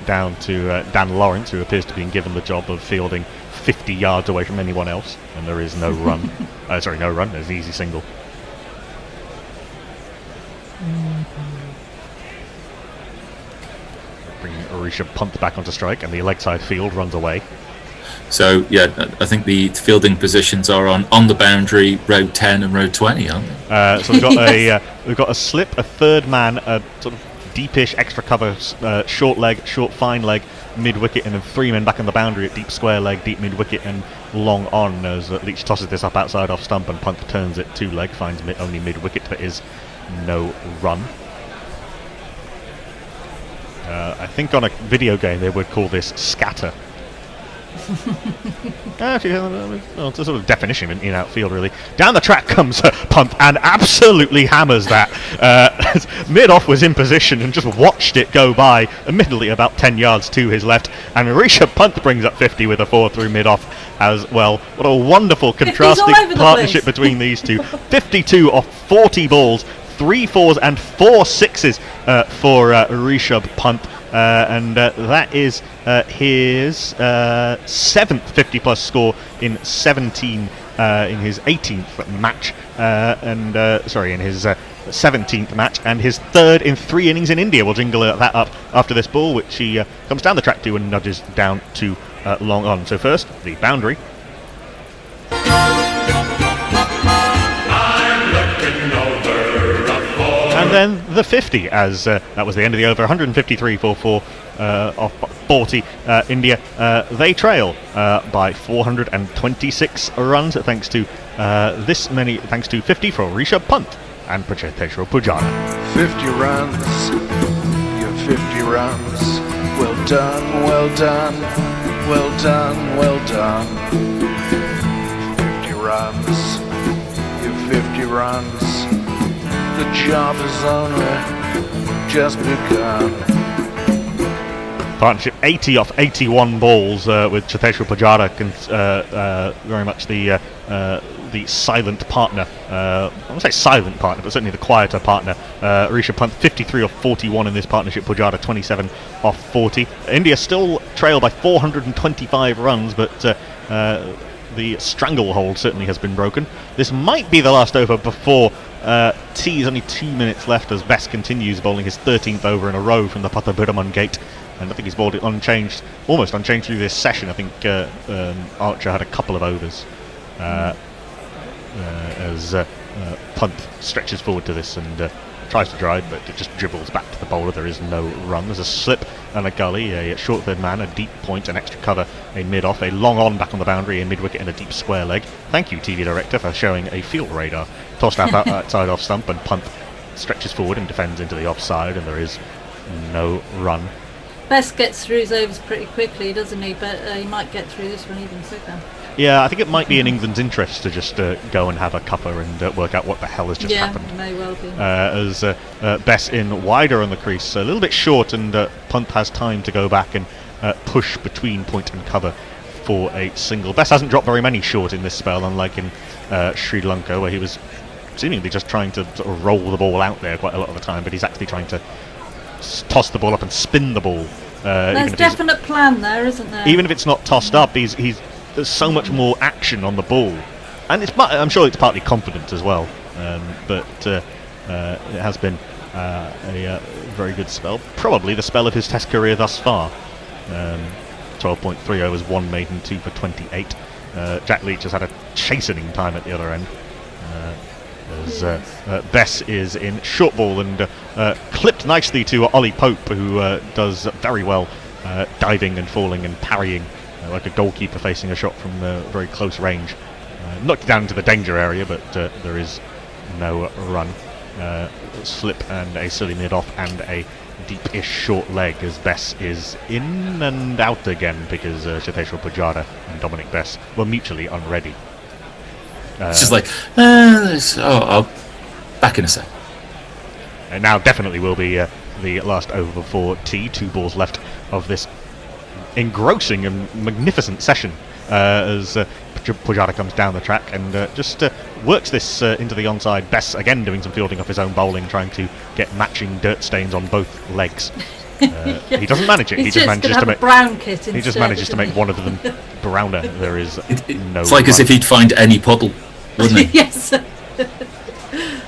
down to Dan Lawrence, who appears to be given the job of fielding 50 yards away from anyone else. And there is no run. No run. There's an easy single. Bringing Rishabh Pant back onto strike, and the leg side field runs away. So yeah, I think the fielding positions are on the boundary, row 10 and row 20, aren't they? So we've got we've got a slip, a third man, a sort of deepish extra cover, short leg, short fine leg, mid wicket, and then three men back on the boundary at deep square leg, deep mid wicket, and long on as Leach tosses this up outside off stump, and Pant turns it two leg, finds only mid wicket. There is no run. I think on a video game they would call this scatter. It's a sort of definition in outfield, really. Down the track comes Pant and absolutely hammers that. Mid-off was in position and just watched it go by, admittedly about 10 yards to his left, and Rishabh Pant brings up 50 with a 4 through mid-off as well. What a wonderful contrasting partnership between these two. 52 off 40 balls, 3 4s and 4 6s for Rishabh Pant. And that is his 7th 50-plus score in 17 in his 18th match, in his 17th match, and his 3rd in 3 innings in India. We'll jingle that up after this ball, which he comes down the track to and nudges down to long on. So first, the boundary. And then the 50, as that was the end of the over. 153 for 4 off 40. India, they trail by 426 runs, thanks to thanks to 50 for Rishabh Pant and Cheteshwar Pujara. 50 runs, your 50 runs. Well done, well done, well done, well done. 50 runs, your 50 runs. The job is only just begun. Partnership 80 off 81 balls with Cheteshwar Pujara, very much the silent partner. I won't say silent partner, but certainly the quieter partner. Rishabh Pant 53 off 41 in this partnership. Pujara 27 off 40. India still trail by 425 runs, but the stranglehold certainly has been broken. This might be the last over before tea. Is only 2 minutes left as Best continues bowling his 13th over in a row from the Pathaburaman gate, and I think he's bowled it almost unchanged through this session. I think Archer had a couple of overs as Pant stretches forward to this and tries to drive, but it just dribbles back to the bowler. There is no run. There's a slip and a gully, a short third man, a deep point, an extra cover, a mid-off, a long on back on the boundary, a mid-wicket and a deep square leg. Thank you, TV Director, for showing a field radar. Tossed out outside off stump, and Pant stretches forward and defends into the offside, and there is no run. Best gets through his overs pretty quickly, doesn't he? But he might get through this one even quicker. Yeah, I think it might be in England's interest to just go and have a cuppa and work out what the hell has just happened. Yeah, may well be. As Bess in wider on the crease, a little bit short, and Pant has time to go back and push between point and cover for a single. Bess hasn't dropped very many short in this spell, unlike in Sri Lanka, where he was seemingly just trying to sort of roll the ball out there quite a lot of the time, but he's actually trying to toss the ball up and spin the ball There's definite plan there, isn't there? Even if it's not tossed up, there's so much more action on the ball, and I'm sure it's partly confidence as well. But it has been a very good spell, probably the spell of his Test career thus far. 12.3 overs, 1 maiden, 2 for 28. Jack Leach has had a chastening time at the other end. As Bess is in short ball and clipped nicely to Ollie Pope, who does very well diving and falling and parrying like a goalkeeper facing a shot from very close range. Knocked down into the danger area, but there is no run. Slip and a silly mid-off and a deep-ish short leg as Bess is in and out again because Cheteshwar Pujara and Dominic Bess were mutually unready. It's just like, I'll back in a sec. And now definitely will be the last over for T. 2 balls left of this engrossing and magnificent session as Pujara comes down the track and just works this into the onside. Bess again doing some fielding off his own bowling, trying to get matching dirt stains on both legs. He doesn't manage it. He just manages to make brown kit instead, he just manages to make one of them browner. There is no. It's like as if he'd find any puddle, wouldn't he? Yes. I'm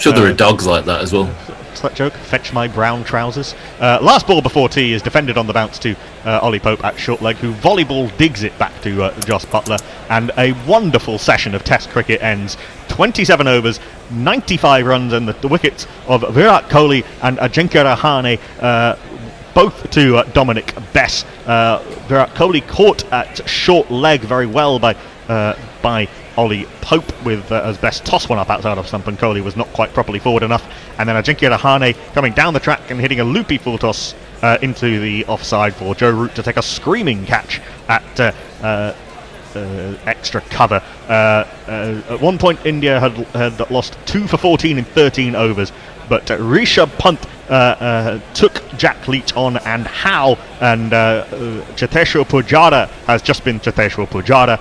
sure there are dogs like that as well. What's that joke? Fetch my brown trousers. Last ball before tea is defended on the bounce to Ollie Pope at short leg, who volleyball digs it back to Joss Butler, and a wonderful session of Test cricket ends. 27 overs, 95 runs, and the wickets of Virat Kohli and Ajinkya Rahane, both to Dominic Bess. Virat Kohli caught at short leg very well by Ollie Pope with as Bess tossed one up outside of stump, and Kohli was not quite properly forward enough, and then Ajinkya Rahane coming down the track and hitting a loopy full toss into the offside for Joe Root to take a screaming catch at extra cover. At one point India had lost 2 for 14 in 13 overs, but Rishabh Pant took Jack Leach on, and how, and Cheteshwar Pujara has just been Cheteshwar Pujara.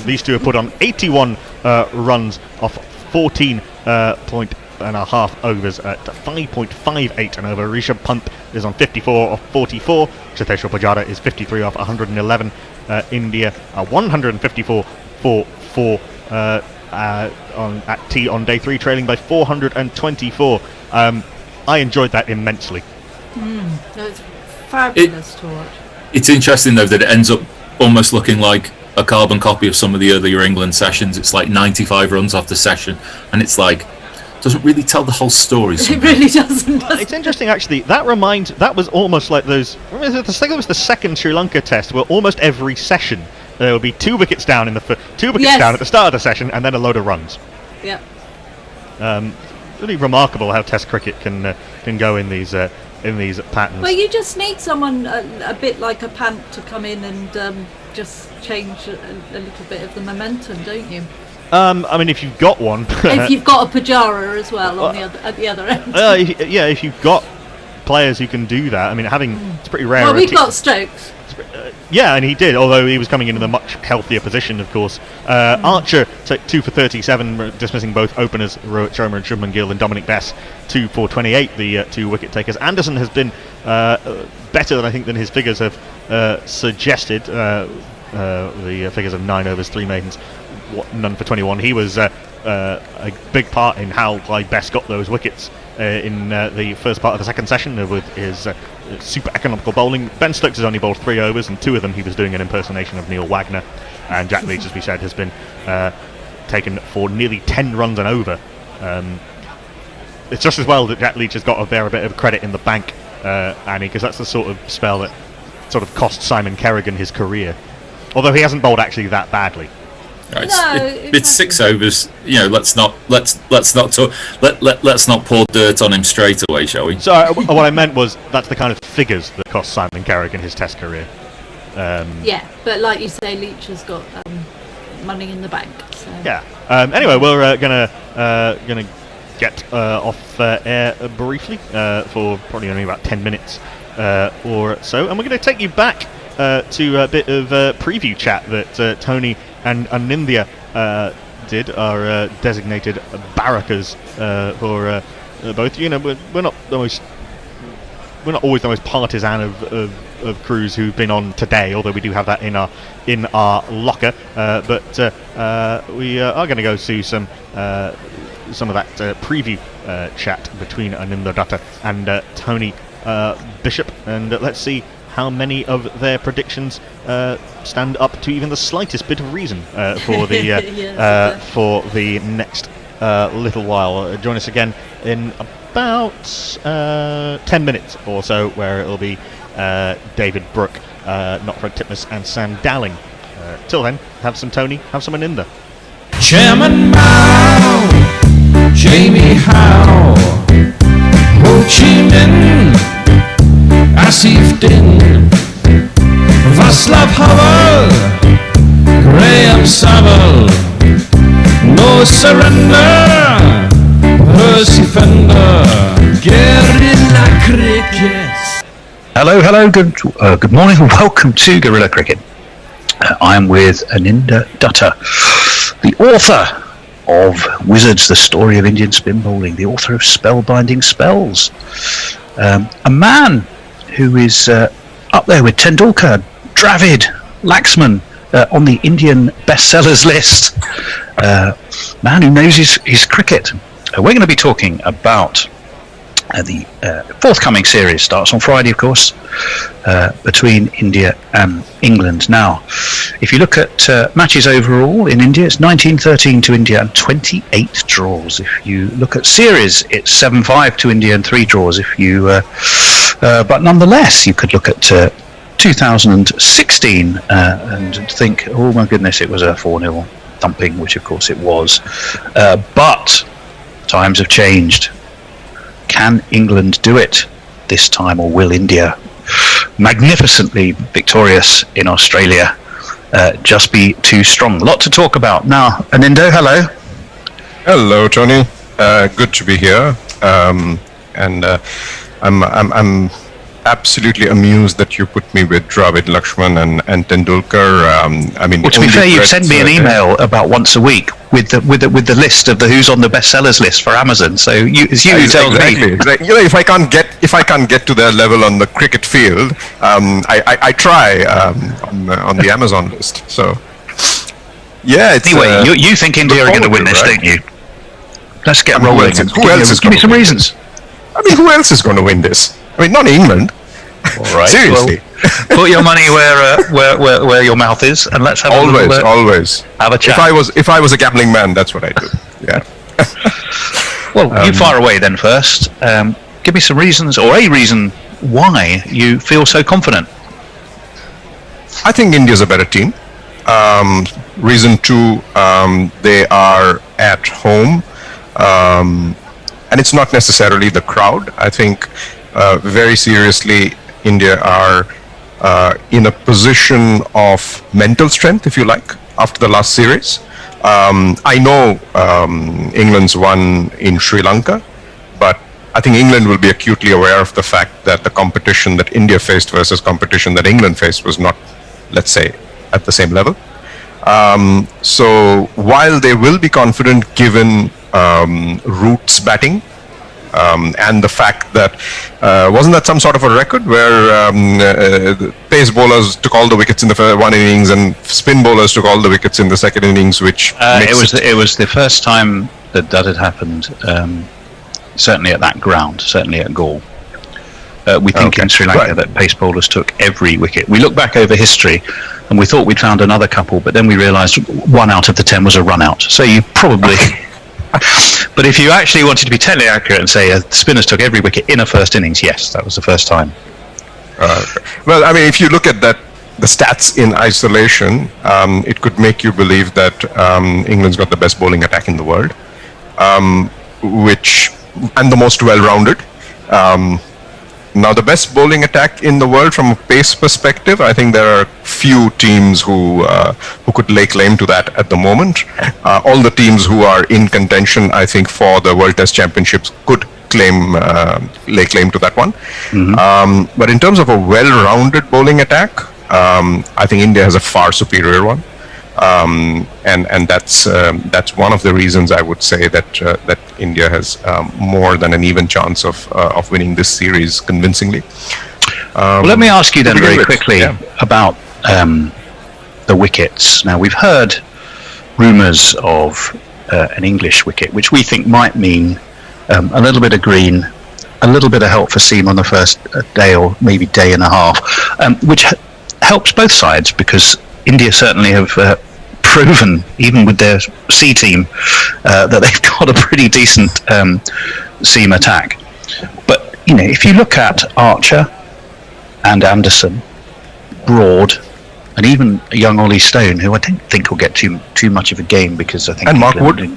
These two have put on 81 runs off 14.5 overs at 5.58 and over. Rishabh Pant is on 54 off 44. Cheteshwar Pujara is 53 off 111. India 154 for 4 at T on day 3, trailing by 424. I enjoyed that immensely. No, it's fabulous to watch. It's interesting though that it ends up almost looking like a carbon copy of some of the earlier England sessions. It's like 95 runs off the session, and it's like doesn't really tell the whole story. It really doesn't. It's interesting actually. That was almost like those. I think it was the second Sri Lanka test where almost every session there would be 2 wickets down down at the start of the session, and then a load of runs. Yeah. Really remarkable how Test cricket can go in these patterns. Well, you just need someone a bit like a Pant to come in and just change a little bit of the momentum, don't you? I mean, if you've got one. If you've got a Pujara as well at the other end. If you've got players who can do that. I mean, it's pretty rare. Well, we've got Stokes. Yeah, and he did, although he was coming into the much healthier position, of course. Archer took 2 for 37, dismissing both openers, Rohit Sharma and Shubman Gill, and Dominic Bess, 2 for 28, the 2 wicket takers. Anderson has been better than his figures have suggested. The figures of 9 overs, 3 maidens, none for 21. He was a big part in how Bess got those wickets in the first part of the second session with his super economical bowling. Ben Stokes has only bowled 3 overs, and 2 of them he was doing an impersonation of Neil Wagner. And Jack Leach, as we said, has been taken for nearly 10 runs and over. It's just as well that Jack Leach has got a fair bit of credit in the bank, Annie, because that's the sort of spell that sort of cost Simon Kerrigan his career. Although he hasn't bowled actually that badly. Right, it's 6 overs. Let's not pour dirt on him straight away, shall we? So what I meant was that's the kind of figures that cost Simon Kerrigan his Test career. Yeah, but like you say, Leach has got money in the bank. So. Yeah. Anyway, we're gonna get off air briefly for probably only about 10 minutes or so, and we're going to take you back to a bit of preview chat that Tony and Anindya did, our designated barakas for both. We're not always the most partisan of of crews who've been on today, although we do have that in our locker. But we are going to go see some of that preview chat between Aninda Dutta and Tony Bishop, and let's see how many of their predictions stand up to even the slightest bit of reason for the next little while. Join us again in about 10 minutes or so, where it'll be David Brooke, Not Fred Titmus, and Sam Dowling. Till then, have some Tony, have some Aninda. Chairman Mao, Jamie Howe, Ho Chi Minh, Asif Din, Václav Havel, Graham Saville, No Surrender, Percy Fender, Guerrilla Cricket. Hello, good morning and welcome to Guerrilla Cricket. I'm with Aninda Dutta, the author of Wizards, the Story of Indian Spin Bowling, the author of Spellbinding Spells, a man who is up there with Tendulkar, Dravid, Laxman on the Indian bestsellers list, man who knows his cricket. We're going to be talking about the forthcoming series. Starts on Friday, of course, between India and England. Now, if you look at matches overall in India, it's 19-13 to India and 28 draws. If you look at series, it's 7-5 to India and 3 draws. If you, but nonetheless, you could look at 2016 and think, oh my goodness, it was a 4-0 thumping, which of course it was. But times have changed. Can England do it this time, or will India, magnificently victorious in Australia, just be too strong? A lot to talk about. Now, Anindo, hello. Hello, Tony. Good to be here. And I'm absolutely amused that you put me with Dravid, Lakshman, and Tendulkar. I mean, well, to be fair, you've sent me an email about once a week with the list of who's on the bestsellers list for Amazon. So it's you who tells me. Exactly. You know, if I can't get to their level on the cricket field, I try on the Amazon list. So yeah. Anyway, you think India are going to win this, right? don't you? Let's get rolling. Who else is? Give me some reasons. I mean, who else is going to win this? I mean, not England. All right. Seriously. Well, put your money where your mouth is, and let's have always have a chat. If I was a gambling man, that's what I do. Yeah. Well, you fire away then first. Give me some reasons, or a reason why you feel so confident. I think India's a better team. Reason 2, they are at home, and it's not necessarily the crowd. I think very seriously, India are in a position of mental strength, if you like, after the last series. I know England's won in Sri Lanka, but I think England will be acutely aware of the fact that the competition that India faced versus competition that England faced was not, let's say, at the same level. So while they will be confident given Root's batting, and the fact that wasn't that some sort of a record where pace bowlers took all the wickets in the one innings and spin bowlers took all the wickets in the second innings, which it was the first time that had happened, certainly at that ground, certainly at Galle. We think in Sri Lanka that pace bowlers took every wicket. We look back over history and we thought we'd found another couple, but then we realised 1 out of the 10 was a run out. So you probably but if you actually wanted to be technically accurate and say spinners took every wicket in a first innings, yes, that was the first time. Well, I mean, if you look at the stats in isolation, it could make you believe that England's got the best bowling attack in the world, and the most well-rounded. Now, the best bowling attack in the world from a pace perspective, I think there are few teams who could lay claim to that at the moment. All the teams who are in contention, I think, for the World Test Championships could lay claim to that one. Mm-hmm. But in terms of a well-rounded bowling attack, I think India has a far superior one. And that's one of the reasons I would say that India has more than an even chance of winning this series convincingly. Well, let me ask you then begin very with, quickly yeah. about the wickets. Now, we've heard rumours of an English wicket, which we think might mean a little bit of green, a little bit of help for seam on the first day or maybe day and a half, which helps both sides, because India certainly have proven, even with their C team, that they've got a pretty decent seam attack. But, you know, if you look at Archer and Anderson, Broad, and even young Ollie Stone, who I don't think will get too much of a game, because I think... And Mark Wood?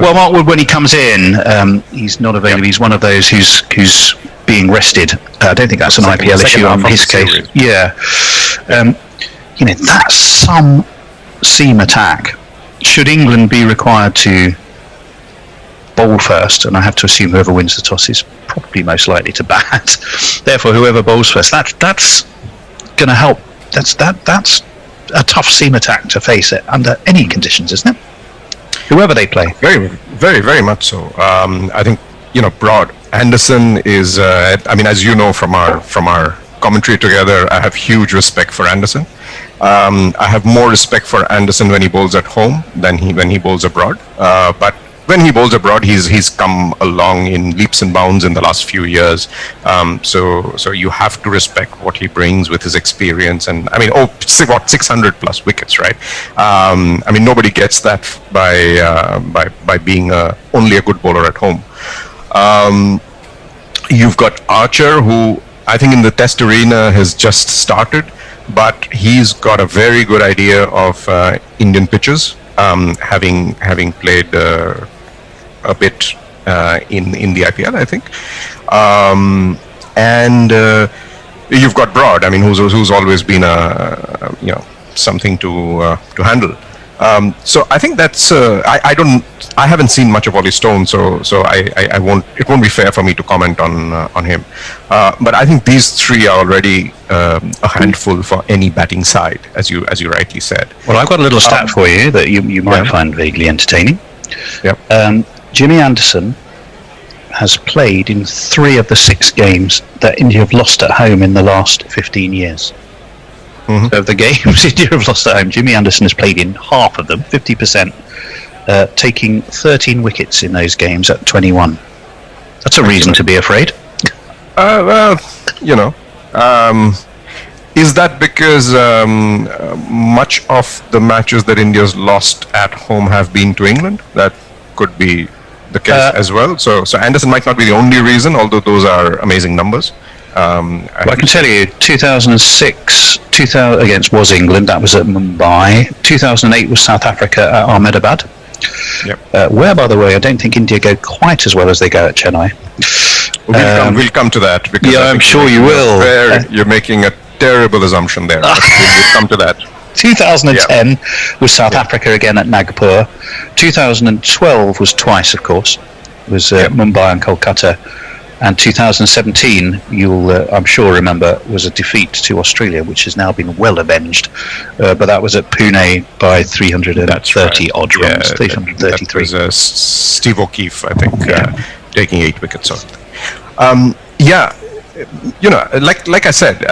Well, Mark Wood, when he comes in, he's not available. He's one of those who's being rested. I don't think that's an IPL issue on his case. Yeah. You know, that's some seam attack. Should England be required to bowl first, and I have to assume whoever wins the toss is probably most likely to bat. Therefore, whoever bowls first, that's going to help. That's a tough seam attack to face it under any conditions, isn't it? Whoever they play. Very, very, very much so. I think, you know, Broad. Anderson is, I mean, as you know from our commentary together, I have huge respect for Anderson. I have more respect for Anderson when he bowls at home than when he bowls abroad. But when he bowls abroad, he's come along in leaps and bounds in the last few years. So you have to respect what he brings with his experience. And I mean, 600 plus wickets, right? I mean, nobody gets that by being only a good bowler at home. You've got Archer, who I think in the Test arena has just started, but he's got a very good idea of Indian pitches, having played a bit in the IPL, I think. And you've got Broad, I mean, who's always been something to handle. So I think that's I haven't seen much of Ollie Stone, so it won't be fair for me to comment on him. But I think these three are already a handful for any batting side, as you rightly said. Well, I've got a little stat for you that you might find vaguely entertaining. Yep. Jimmy Anderson has played in 3 of the 6 games that India have lost at home in the last 15 years. Mm-hmm. So of the games India have lost at home, Jimmy Anderson has played in half of them, 50%, taking 13 wickets in those games at 21. That's a reason to be afraid. Well, you know, is that because much of the matches that India's lost at home have been to England? That could be the case as well. So Anderson might not be the only reason, although those are amazing numbers. I can tell you, 2006 against was England. That was at Mumbai. 2008 was South Africa at Ahmedabad. Yep. Where, by the way, I don't think India go quite as well as they go at Chennai. We'll come to that. Because yeah, I'm sure you will. You're making a terrible assumption there. We'll come to that. 2010 was South Africa again at Nagpur. 2012 was twice, of course. It was Mumbai and Kolkata. And 2017, you'll, I'm sure, remember, was a defeat to Australia, which has now been well avenged. But that was at Pune by 330 odd runs, 333. That was Steve O'Keefe, I think, taking 8 wickets. You know, like I said,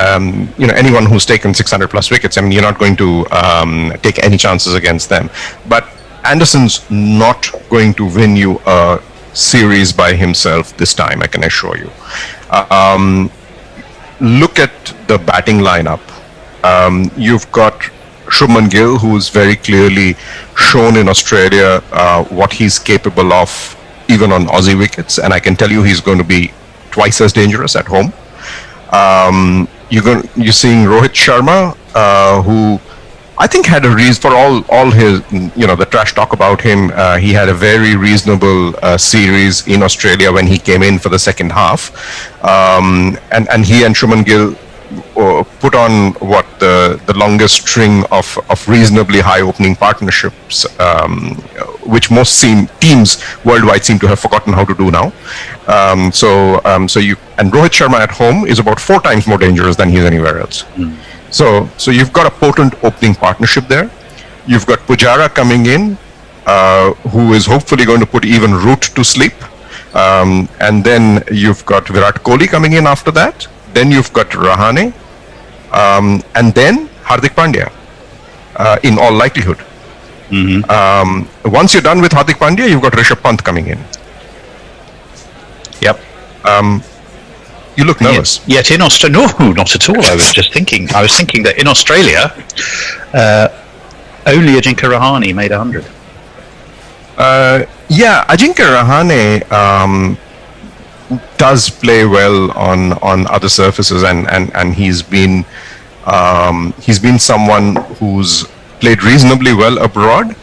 you know, anyone who's taken 600 plus wickets, I mean, you're not going to take any chances against them. But Anderson's not going to win you a series by himself this time, I can assure you. Look at the batting lineup. You've got Shubman Gill, who's very clearly shown in Australia what he's capable of, even on Aussie wickets, and I can tell you he's going to be twice as dangerous at home. You're seeing Rohit Sharma, who I think had a reason for all his, you know, the trash talk about him. He had a very reasonable series in Australia when he came in for the second half, and he and Shubman Gill put on the longest string of reasonably high opening partnerships, which most teams worldwide seem to have forgotten how to do now. So Rohit Sharma at home is about 4 times more dangerous than he is anywhere else. So you've got a potent opening partnership there. You've got Pujara coming in, who is hopefully going to put even Root to sleep. And then you've got Virat Kohli coming in after that. then you've got Rahane, and then Hardik Pandya, in all likelihood. Once you're done with Hardik Pandya, you've got Rishabh Pant coming in. Yep. You look nervous. Yet in Australia, no, not at all. I was thinking that in Australia, only Ajinkya Rahane made 100. Yeah, Ajinkya Rahane does play well on other surfaces, and he's been someone who's played reasonably well abroad.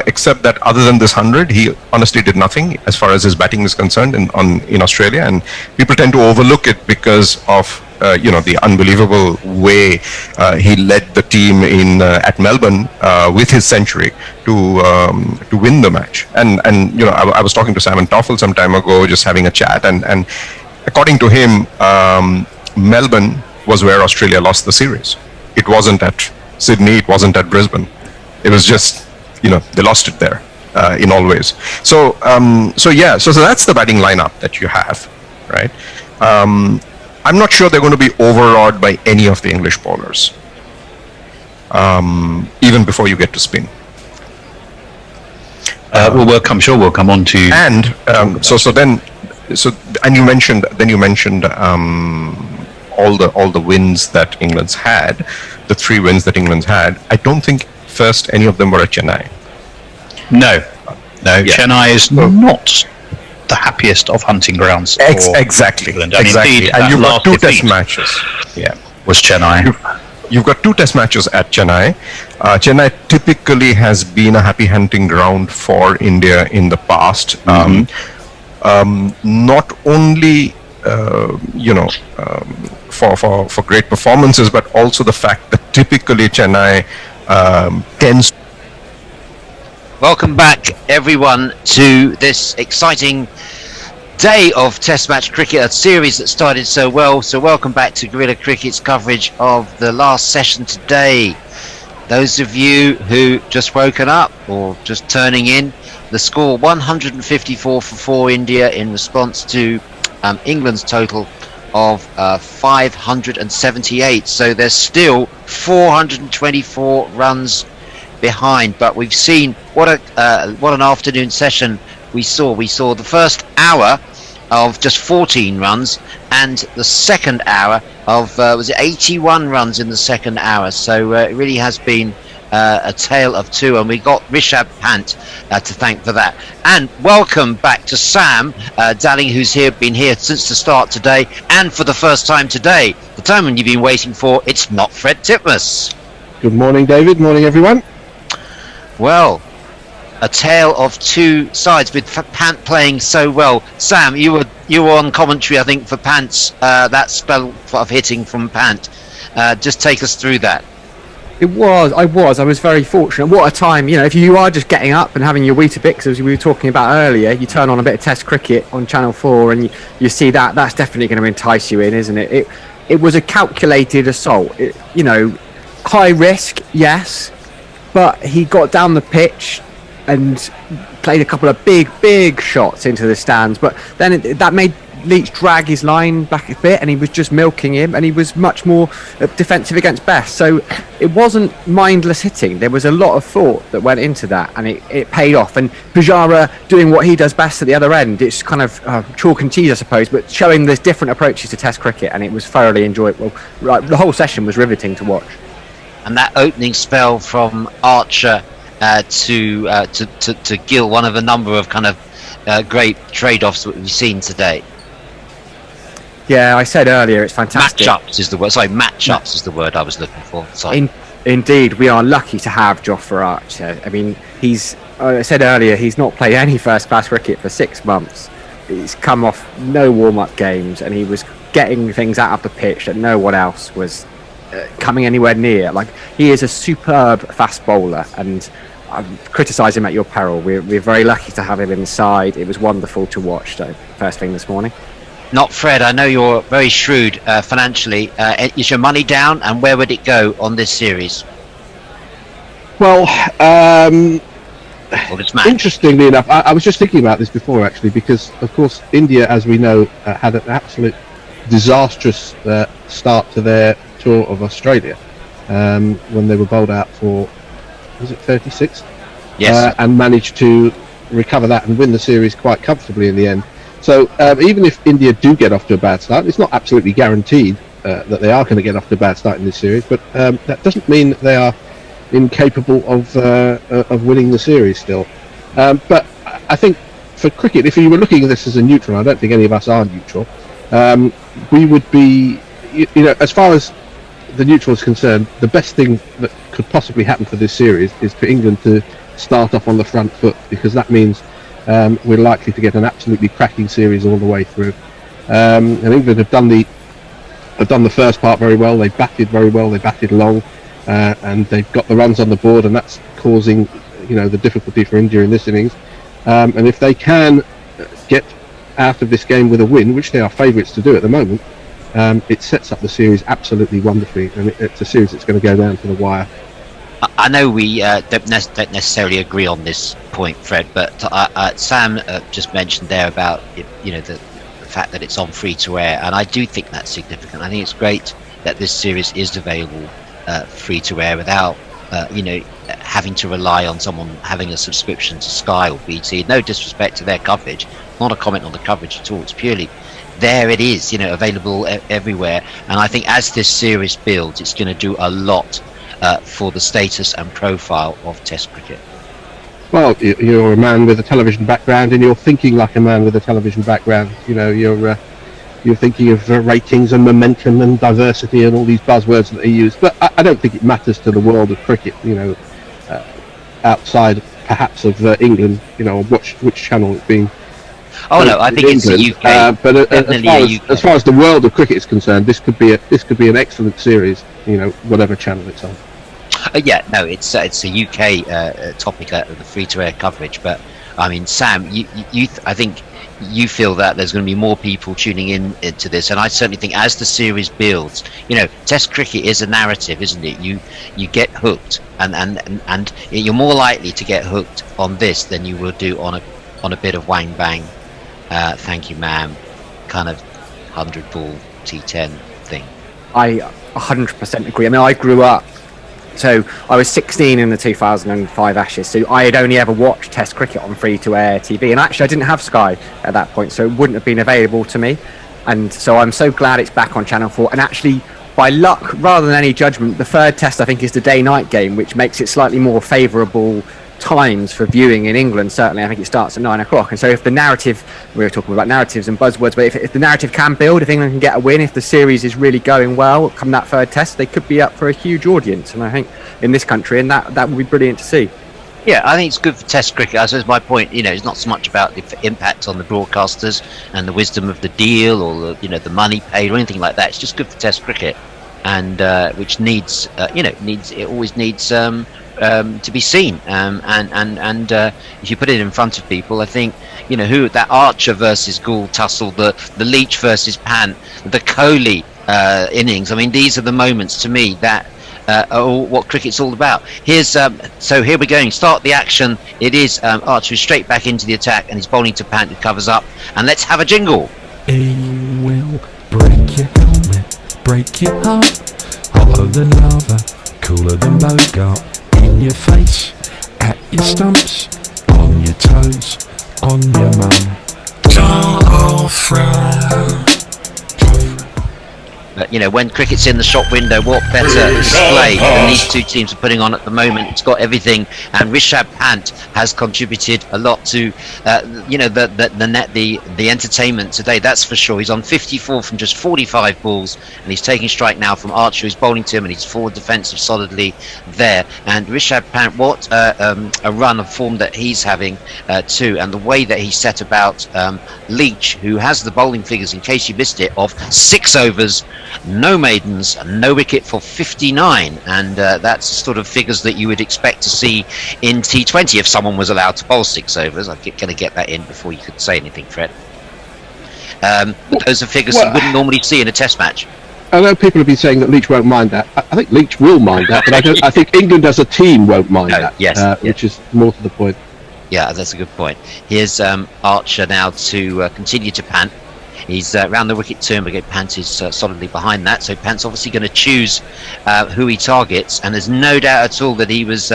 Except that other than this 100, he honestly did nothing as far as his batting is concerned in Australia, and people tend to overlook it because of the unbelievable way he led the team at Melbourne with his century to win the match. And I was talking to Simon Toffel some time ago, just having a chat, and according to him, Melbourne was where Australia lost the series. It wasn't at Sydney, it wasn't at Brisbane. It was just, they lost it there in all ways. So that's the batting lineup that you have, right? I'm not sure they're going to be overawed by any of the English bowlers, even before you get to spin. I'm sure we'll come on to. And you mentioned all the wins that England's had, the 3 wins that England's had. I don't think first any of them were at Chennai. No, yeah. Chennai is not the happiest of hunting grounds. Exactly. England. Indeed, and you've got 2 test matches. Yeah, was Chennai. You've got 2 test matches at Chennai. Chennai typically has been a happy hunting ground for India in the past. Not only for great performances, but also the fact that typically Chennai tends. Welcome back, everyone, to this exciting day of Test match cricket, a series that started so well. So welcome back to Guerrilla Cricket's coverage of the last session today. Those of you who just woken up or just turning in, the score 154 for 4 India in response to England's total of 578. So there's still 424 runs behind, but we've seen what an afternoon session we saw. We saw the first hour of just 14 runs, and the second hour of was it 81 runs in the second hour. So it really has been a tale of 2, and we got Rishabh Pant to thank for that. And welcome back to Sam Dalling, who's been here since the start today, and for the first time today, the time when you've been waiting for. It's not Fred Titmus. Good morning, David. Morning, everyone. Well, a tale of 2 sides with Pant playing so well. Sam, you were on commentary, I think, for Pant's that spell of hitting from Pant. Just take us through that. I was very fortunate. What a time, if you are just getting up and having your Weetabix, as we were talking about earlier, you turn on a bit of Test cricket on Channel 4 and you see that's definitely going to entice you in, isn't it? It was a calculated assault. High risk, yes, but he got down the pitch and played a couple of big shots into the stands, but then that made Leach drag his line back a bit, and he was just milking him, and he was much more defensive against Best. So it wasn't mindless hitting. There was a lot of thought that went into that, and it paid off. And Pujara doing what he does best at the other end, it's kind of chalk and cheese, I suppose, but showing there's different approaches to Test cricket, and it was thoroughly enjoyable. Right, the whole session was riveting to watch. And that opening spell from Archer to Gill, one of a number of kind of great trade-offs that we've seen today. Yeah, I said earlier, it's fantastic. Matchups is the word. Sorry, matchups is the word I was looking for. Sorry. Indeed, we are lucky to have Jofra Archer. I mean, I said earlier, he's not played any first-class cricket for 6 months. He's come off no warm-up games, and he was getting things out of the pitch that no one else was coming anywhere near. Like, he is a superb fast bowler, and criticise him at your peril. We're very lucky to have him inside. It was wonderful to watch first thing this morning. Not Fred, I know you're very shrewd financially. Is your money down, and where would it go on this series? Well, interestingly enough, I was just thinking about this before, actually, because, of course, India, as we know, had an absolute disastrous start to their tour of Australia when they were bowled out for, was it 36? Yes. And managed to recover that and win the series quite comfortably in the end. So even if India do get off to a bad start, it's not absolutely guaranteed that they are going to get off to a bad start in this series, but that doesn't mean that they are incapable of winning the series still. But I think for cricket, if you were looking at this as a neutral, I don't think any of us are neutral, we would be, as far as the neutral is concerned, the best thing that could possibly happen for this series is for England to start off on the front foot, because that means we're likely to get an absolutely cracking series all the way through. And England have done the first part very well. They batted very well. They batted long, and they've got the runs on the board, and that's causing the difficulty for India in this innings. And if they can get out of this game with a win, which they are favourites to do at the moment, it sets up the series absolutely wonderfully, and it's a series that's going to go down to the wire. I know we don't necessarily agree on this point, Fred, but Sam just mentioned there about the fact that it's on free to air, and I do think that's significant. I think it's great that this series is available free to air without having to rely on someone having a subscription to Sky or BT. No disrespect to their coverage, not a comment on the coverage at all. It's purely there it is, available everywhere. And I think as this series builds, it's going to do a lot for the status and profile of Test cricket. Well, you're a man with a television background, and you're thinking like a man with a television background. You're thinking of ratings and momentum and diversity and all these buzzwords that they use. But I don't think it matters to the world of cricket, outside perhaps of England, which channel it's being. Oh no, I think England. It's the UK. But as far as the world of cricket is concerned, this could be an excellent series. Whatever channel it's on. Yeah, no, it's a UK topic, the free-to-air coverage. But I mean, Sam, I think you feel that there's going to be more people tuning into this, and I certainly think as the series builds, Test cricket is a narrative, isn't it? You get hooked, and you're more likely to get hooked on this than you will do on a bit of wang bang, thank you ma'am, kind of 100 ball T10 thing. I 100% agree. I mean, I grew up. So I was 16 in the 2005 Ashes, so I had only ever watched Test cricket on free-to-air TV, and actually I didn't have Sky at that point, so it wouldn't have been available to me. And so I'm so glad it's back on Channel 4, and actually, by luck, rather than any judgment, the third Test I think is the day-night game, which makes it slightly more favourable times for viewing in England. Certainly I think it starts at 9 o'clock, and so if the narrative, we were talking about narratives and buzzwords, but if the narrative can build, if England can get a win, if the series is really going well come that third Test, they could be up for a huge audience, and I think in this country, and that would be brilliant to see. Yeah, I think it's good for Test cricket. I suppose my point, it's not so much about the impact on the broadcasters and the wisdom of the deal or the money paid or anything like that. It's just good for Test cricket, and which needs it always needs to be seen, and if you put it in front of people, I think who that Archer versus Gould tussle, the Leach versus Pant, the Kohli innings. I mean, these are the moments to me that are what cricket's all about. Here's so here we're going. Start the action. It is Archer straight back into the attack, and he's bowling to Pant, who covers up. And let's have a jingle. He will break your helmet, break your heart, hotter than lava, cooler than Bogart. In your face, at your stumps, on your toes, on your mum. Don't frown. But when cricket's in the shop window, what better display than these two teams are putting on at the moment? It's got everything, and Rishabh Pant has contributed a lot to the entertainment today. That's for sure. He's on 54 from just 45 balls, and he's taking strike now from Archer, who's bowling to him, and he's forward defensive solidly there. And Rishabh Pant, what a run of form that he's having too, and the way that he set about Leach, who has the bowling figures, in case you missed it, of 6 overs. No maidens, no wicket for 59, and that's the sort of figures that you would expect to see in T20 if someone was allowed to bowl 6 overs. I'm going to get that in before you could say anything, Fred. Those are figures you wouldn't normally see in a Test match. I know people have been saying that Leach won't mind that. I think Leach will mind that, but I think England as a team won't mind that. Yes, which is more to the point. Yeah, that's a good point. Here's Archer now to continue to Pant. He's round the wicket turn, but Pant is solidly behind that. So Pant's obviously going to choose who he targets, and there's no doubt at all that he was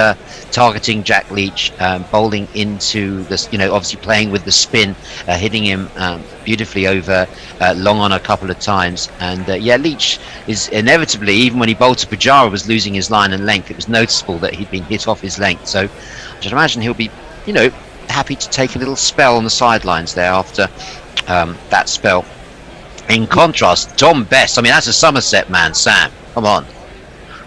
targeting Jack Leach, bowling into this. Obviously playing with the spin, hitting him beautifully over long on a couple of times. And Leach is inevitably, even when he bowled to Pujara, was losing his line and length. It was noticeable that he'd been hit off his length. So I should imagine he'll be, happy to take a little spell on the sidelines there after that spell. In contrast, Tom Best, that's a Somerset man, Sam. Come on.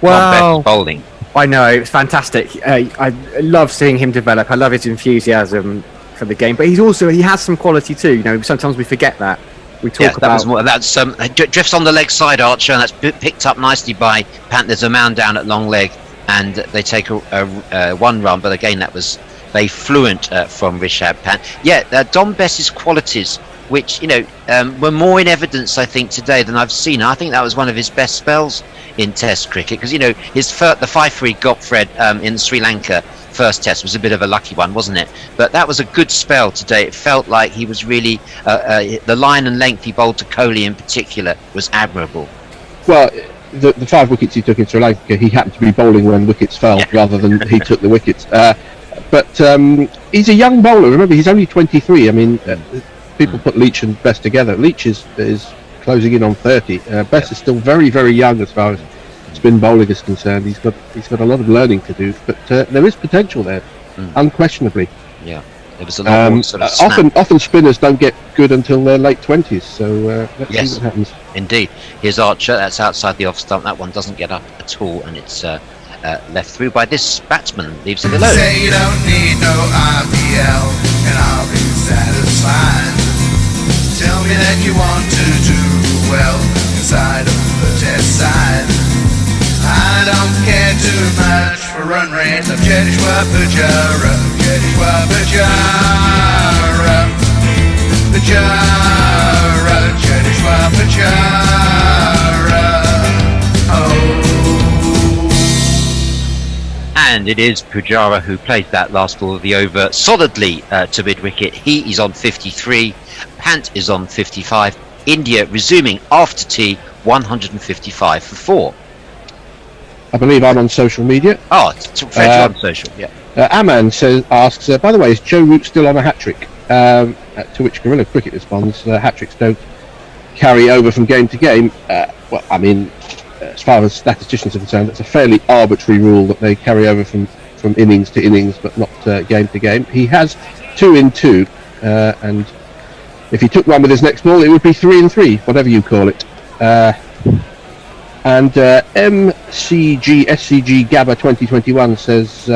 Well, Tom Best bowling. I know, it was fantastic. I love seeing him develop. I love his enthusiasm for the game, but he has some quality too. Sometimes we forget that. We talk about that's drifts on the leg side, Archer, and that's picked up nicely by Pant. There's a man down at long leg, and they take a one run, but again that was very fluent from Rishabh Pant. Dom Best's qualities, which were more in evidence, I think, today than I've seen. I think that was one of his best spells in Test cricket, because the 5-3 he got Fred in Sri Lanka first Test was a bit of a lucky one, wasn't it? But that was a good spell today. It felt like he was really the line and length he bowled to Kohli in particular was admirable. Well, the 5 wickets he took in Sri Lanka, he happened to be bowling when wickets fell rather than he took the wickets. But he's a young bowler. Remember, he's only 23. People put Leach and Best together. Leach is closing in on 30. Best is still very, very young as far as spin bowling is concerned. He's got a lot of learning to do, but there is potential there, unquestionably. Yeah, there was a lot more sort of often spinners don't get good until their late 20s. So let's see what happens. Indeed. Here's Archer. That's outside the off stump. That one doesn't get up at all, and it's left through by this batsman. Leaves it alone. Say you don't need no IPL, and I'll be satisfied. Tell me that you want to do well inside of the Test side. I don't care too much for run rate of Jedishwa Pujara, Jedishwa Pujara, Pujara, Jedishwa Pujara. Oh. And it is Pujara who played that last ball of the over solidly to mid-wicket. He is on 53, Pant is on 55. India resuming after tea, 155 for 4. I believe I'm on social media. Oh, it's Fred, on social, yeah. Aman asks, by the way, is Joe Root still on a hat-trick? To which Gorilla Cricket responds, hat-tricks don't carry over from game to game. As far as statisticians are concerned, it's a fairly arbitrary rule that they carry over from innings to innings, but not game to game. He has 2 in 2, and if he took one with his next ball, it would be 3 in 3, whatever you call it. And SCG Gabba 2021 says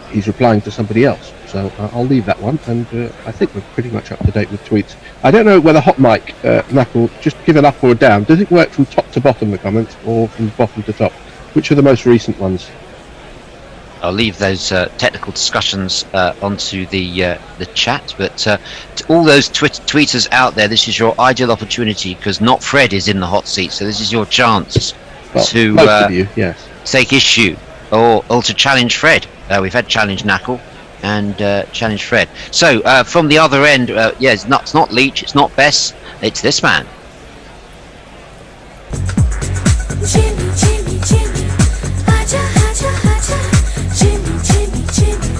he's replying to somebody else. So I'll leave that one, and I think we're pretty much up to date with tweets. I don't know whether Hot Mic, Knuckle, just give it up or down. Does it work from top to bottom, the comments, or from bottom to top? Which are the most recent ones? I'll leave those technical discussions onto the chat, but to all those tweeters out there, this is your ideal opportunity, because not Fred is in the hot seat, so this is your chance to most of you, yes, take issue or to challenge Fred. We've had challenge Knuckle and challenge Fred. So from the other end, it's not Leach, it's not Bess, it's this man. Jimmy, Jimmy, Jimmy, aja, aja, aja. Jimmy, Jimmy, Jimmy,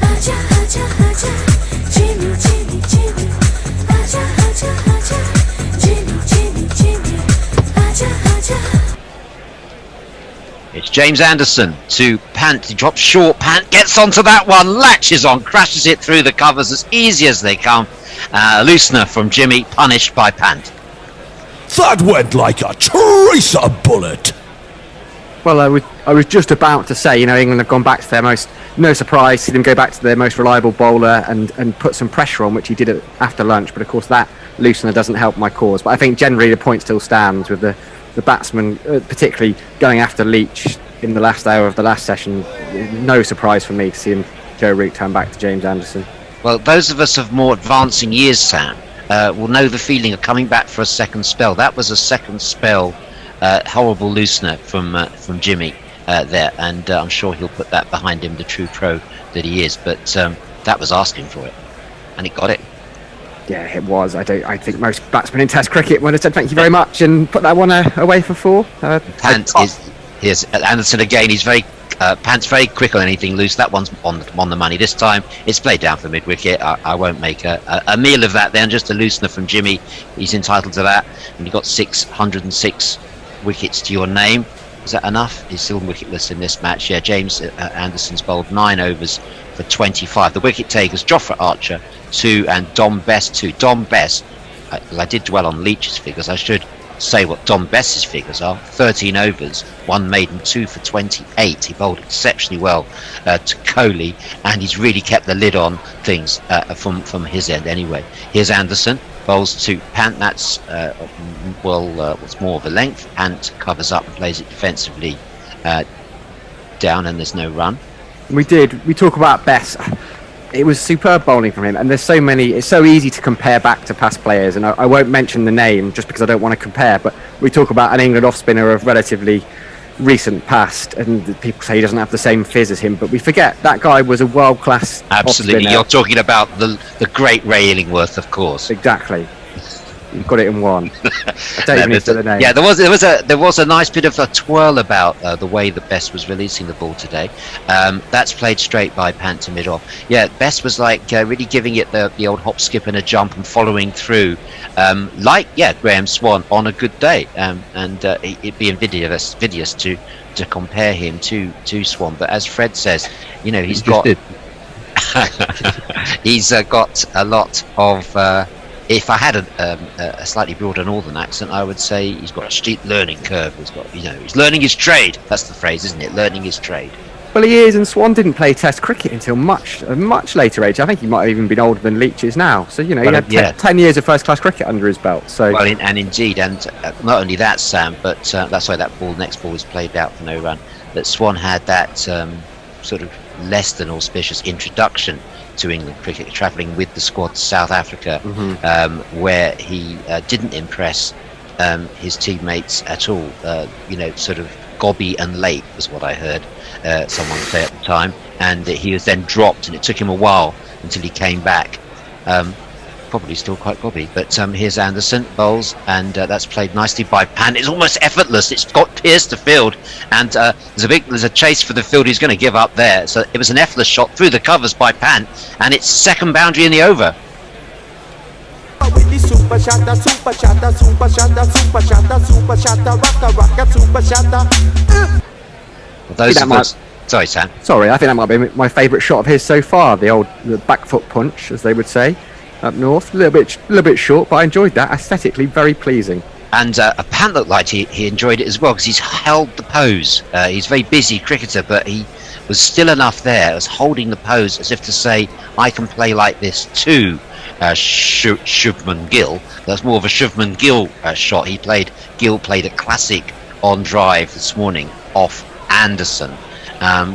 aja, aja, aja. Jimmy, Jimmy, Jimmy, aja, aja, aja. Jimmy, Jimmy, Jimmy, aja, aja. It's James Anderson to Pant. He drops short. Pant gets onto that one, latches on, crashes it through the covers as easy as they come. Loosener from Jimmy, punished by Pant. That went like a tracer bullet. Well, I was just about to say, England have gone back to their no surprise, see them go back to their most reliable bowler and put some pressure on, which he did after lunch. But of course, that loosener doesn't help my cause. But I think generally the point still stands with the batsman, particularly going after Leach in the last hour of the last session. No surprise for me to see Joe Root turn back to James Anderson. Well, those of us of more advancing years, Sam, will know the feeling of coming back for a second spell. That was a second spell, horrible loosener from Jimmy there, and I'm sure he'll put that behind him, the true pro that he is. But that was asking for it, and he got it. Yeah, it was. I think most batsmen in Test cricket would have said thank you very much and put that one away for 4. Pant is Anderson again. He's very Pant's very quick on anything loose. That one's on the money. This time it's played down for mid wicket. I won't make a meal of that. Then just a loosener from Jimmy. He's entitled to that. And you got 606 wickets to your name. Is that enough? He's still wicketless in this match. Yeah, James Anderson's bowled 9 overs for 25. The wicket takers: Jofra Archer 2 and Dom Best 2. Dom Best. I did dwell on Leach's figures. I should say what Dom Best's figures are. 13 overs, 1 maiden, 2 for 28. He bowled exceptionally well to Kohli, and he's really kept the lid on things from his end anyway. Here's Anderson, bowls to Pant. That's what's more of a length. Pant covers up and plays it defensively down, and there's no run. We talk about Best. It was superb bowling from him, and there's so many. It's so easy to compare back to past players, and I won't mention the name just because I don't want to compare. But we talk about an England off spinner of relatively recent past, and people say he doesn't have the same fizz as him, but we forget that guy was a world class. Absolutely, you're talking about the great Ray Illingworth, of course. Exactly. You've got it in one. I don't even need the name. Yeah, there was a nice bit of a twirl about the way that Best was releasing the ball today. That's played straight by Pant to mid off. Yeah, Best was like really giving it the old hop, skip, and a jump and following through, Graham Swan on a good day. And it'd be invidious to compare him to Swan. But as Fred says, he's got a lot of. If I had a slightly broader northern accent, I would say he's got a steep learning curve. He's learning his trade. That's the phrase, isn't it? Learning his trade. Well, he is, and Swan didn't play Test cricket until a much later age. I think he might have even been older than Leach is now. So, he had 10 years of first-class cricket under his belt. So, well, indeed, and not only that, Sam, but that's why that next ball was played out for no run. That Swan had that sort of less than auspicious introduction to England cricket, travelling with the squad to South Africa, where he didn't impress his teammates at all. Sort of gobby and late was what I heard someone say at the time, and he was then dropped, and it took him a while until he came back. Probably still quite gobby, but here's Anderson bowls, and that's played nicely by Pant. It's almost effortless. It's got Pearce to field, and there's a chase for the field. He's going to give up there. So it was an effortless shot through the covers by Pant, and it's second boundary in the over. Sorry, Sam. Sorry, I think that might be my favourite shot of his so far. The back foot punch, as they would say. Up north, a little bit short, but I enjoyed that. Aesthetically, very pleasing. And Pant looked like he enjoyed it as well, because he's held the pose. He's a very busy cricketer, but he was still enough there as holding the pose as if to say, I can play like this too, Shubman Gill. That's more of a Shubman Gill shot. Gill played a classic on drive this morning off Anderson,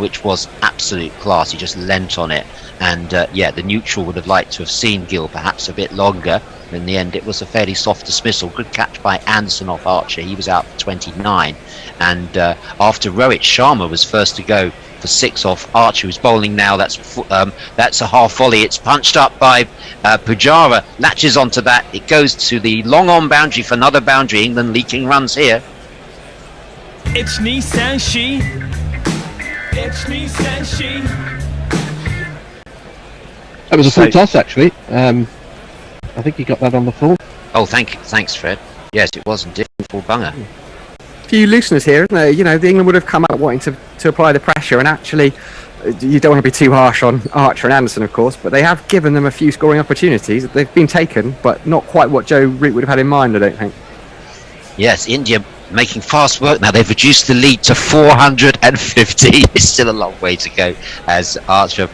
which was absolute class. He just leant on it. And the neutral would have liked to have seen Gill perhaps a bit longer. In the end, it was a fairly soft dismissal. Good catch by Anderson off Archer. He was out for 29. And after Rohit Sharma was first to go for 6 off Archer, who's bowling now, that's a half volley. It's punched up by Pujara. Latches onto that. It goes to the long on boundary for another boundary. England leaking runs here. It's Nissan Shi. It's Nissan Shi. That was a full toss, actually. I think he got that on the full. Oh, thanks, Fred. Yes, it was indeed full bunger. A few looseners here, isn't there? The England would have come out wanting to apply the pressure, and actually, you don't want to be too harsh on Archer and Anderson, of course, but they have given them a few scoring opportunities. They've been taken, but not quite what Joe Root would have had in mind, I don't think. Yes, India making fast work now. They've reduced the lead to 450. It's still a long way to go as Archer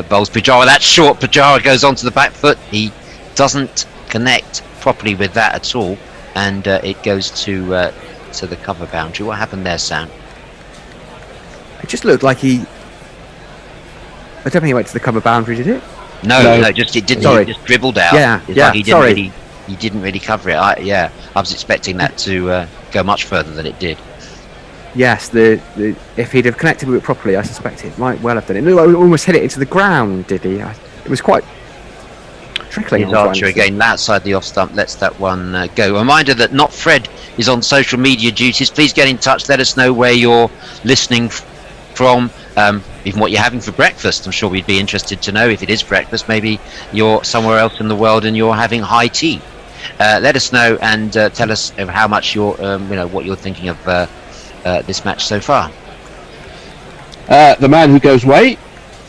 bowls Pujara. That's short. Pujara goes onto the back foot. He doesn't connect properly with that at all, and it goes to the cover boundary. What happened there, Sam? It just looked like I don't think he went to the cover boundary, did it? No, just it didn't. Sorry. He just dribbled out. Yeah, Like he didn't really cover it. I was expecting that to go much further than it did. Yes, if he'd have connected with it properly, I suspect it might well have done it. No, he almost hit it into the ground, did he? It was quite trickling. His Archer again outside the off stump, lets that one go. Reminder that Not Fred is on social media duties. Please get in touch. Let us know where you're listening from, even what you're having for breakfast. I'm sure we'd be interested to know if it is breakfast. Maybe you're somewhere else in the world and you're having high tea. Let us know and tell us how much you're, what you're thinking of this match so far. The man who goes way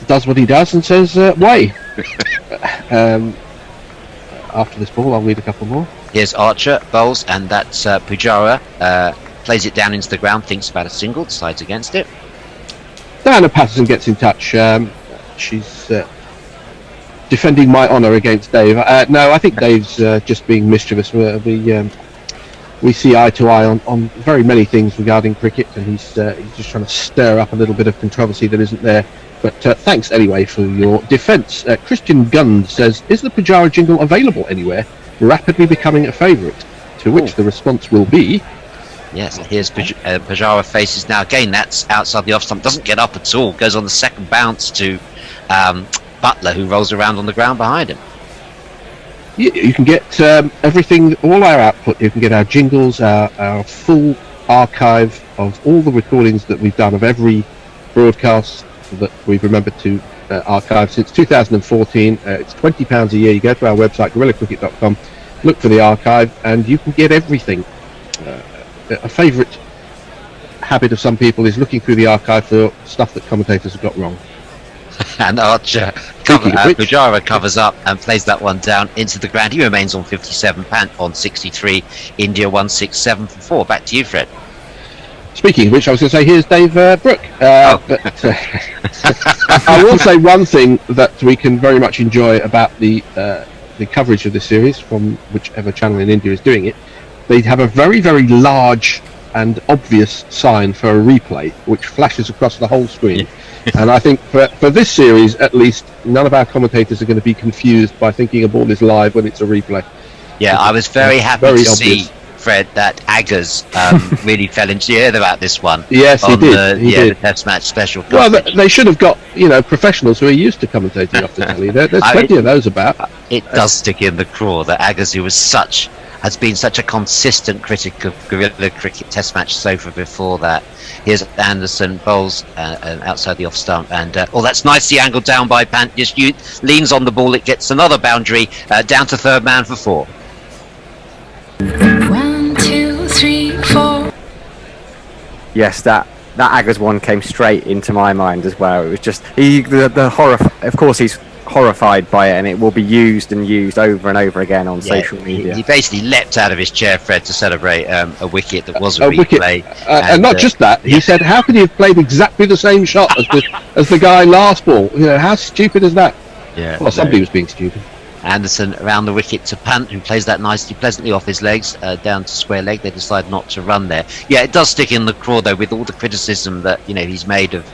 does what he does and says way. After this ball, I'll read a couple more. Here's Archer, bowls, and that's Pujara. Plays it down into the ground, thinks about a single, decides against it. Diana Patterson gets in touch. She's defending my honour against Dave. No, I think Dave's just being mischievous. We see eye to eye on very many things regarding cricket, and he's just trying to stir up a little bit of controversy that isn't there. But thanks anyway for your defence. Christian Gund says, is the Pujara jingle available anywhere? Rapidly becoming a favourite. To which the response will be... Yes, here's Pujara faces now. Again, that's outside the off stump. Doesn't get up at all. Goes on the second bounce to Butler, who rolls around on the ground behind him. You can get everything, all our output. You can get our jingles, our full archive of all the recordings that we've done of every broadcast that we've remembered to archive since 2014. It's £20 a year. You go to our website, GorillaCricket.com, look for the archive, and you can get everything. A favourite habit of some people is looking through the archive for stuff that commentators have got wrong. And Archer, Pujara covers up and plays that one down into the ground. He remains on 57, Pant on 63, India 167 for 4. Back to you, Fred. Speaking of which, I was going to say, here's Dave Brooke. But I will say one thing that we can very much enjoy about the coverage of this series from whichever channel in India is doing it. They have a very, very large and obvious sign for a replay, which flashes across the whole screen. And I think for this series, at least, none of our commentators are going to be confused by thinking a ball is live when it's a replay. Yeah, I was very happy to see, Fred, that Aggers really fell into the air about this one. Yes, he did. The Test match special. Well, they should have got professionals who are used to commentating off the telly. There's plenty of those about. It does stick in the craw that Aggers, who has been such a consistent critic of Guerrilla Cricket Test match sofa before that. Here's Anderson, bowls outside the off stump, and that's nicely angled down by Pant. Just leans on the ball, it gets another boundary, down to third man for 4. 1, 2, 3, 4. Yes, that Aggers one came straight into my mind as well. It was just the horror. Of course, he's horrified by it, and it will be used and used over and over again on social media. He basically leapt out of his chair, Fred, to celebrate a wicket that was a replay. And not just that, he said, how could he have played exactly the same shot as the guy last ball? How stupid is that? Yeah. Well, somebody was being stupid. Anderson around the wicket to Pant, who plays that nicely, pleasantly off his legs, down to square leg. They decide not to run there. Yeah, it does stick in the craw, though, with all the criticism that he's made of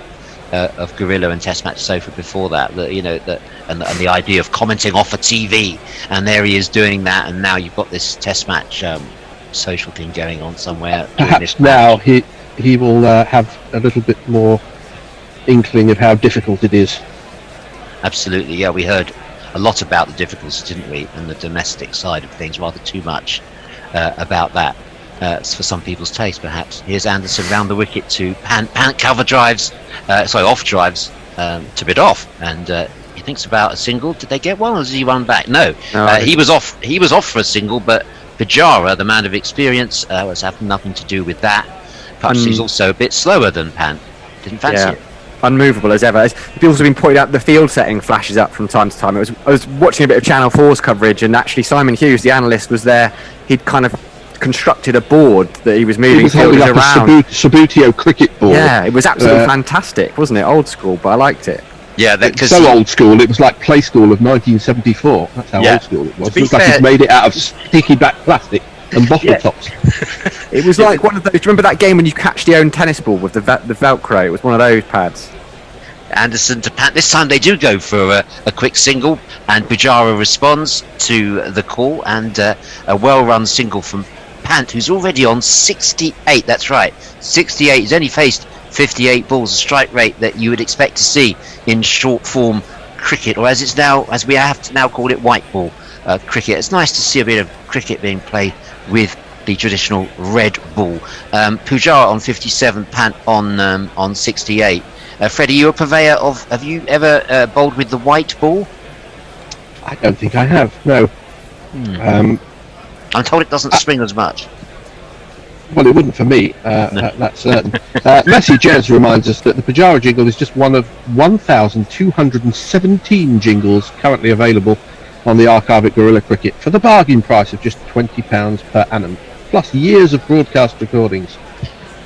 Guerrilla and Test match sofa before that. And the idea of commenting off a TV, and there he is doing that, and now you've got this Test match social thing going on somewhere. Perhaps now he will have a little bit more inkling of how difficult it is. Absolutely, yeah. We heard a lot about the difficulties, didn't we, and the domestic side of things, rather too much about that for some people's taste, perhaps. Here's Anderson round the wicket to Pant cover drives, off drives to bid off, and he thinks about a single. Did they get one, or does he run back? No, he was off for a single, but Pujara, the man of experience, was having nothing to do with that. Perhaps he's also a bit slower than Pant. Didn't fancy it. Unmovable as ever. People have been pointing out the field setting flashes up from time to time. I was watching a bit of Channel 4's coverage, and actually Simon Hughes, the analyst, was there. He'd kind of constructed a board that he was moving fielders around. A Sabutio cricket board. Yeah, it was absolutely fantastic, wasn't it? Old school, but I liked it. Yeah, old school. It was like Play School of 1974. That's how old school it was. It was like he'd made it out of sticky back plastic and bottle tops. It was like one of those. Do you remember that game when you catch the own tennis ball with the Velcro? It was one of those pads. Anderson to Pant. This time they do go for a quick single, and Pujara responds to the call, and a well-run single from Pant, who's already on 68. That's right, 68. He's only faced 58 balls, a strike rate that you would expect to see in short-form cricket, or as we have to now call it, white ball cricket. It's nice to see a bit of cricket being played with the traditional red ball. Pujara on 57, Pant on 68. Fred, are you a purveyor of? Have you ever bowled with the white ball? I don't think I have. No. I'm told it doesn't swing as much. Well, it wouldn't for me. That's certain. Messi Jez reminds us that the Pujara jingle is just one of 1,217 jingles currently available on the archive at Guerrilla Cricket for the bargain price of just £20 per annum, plus years of broadcast recordings.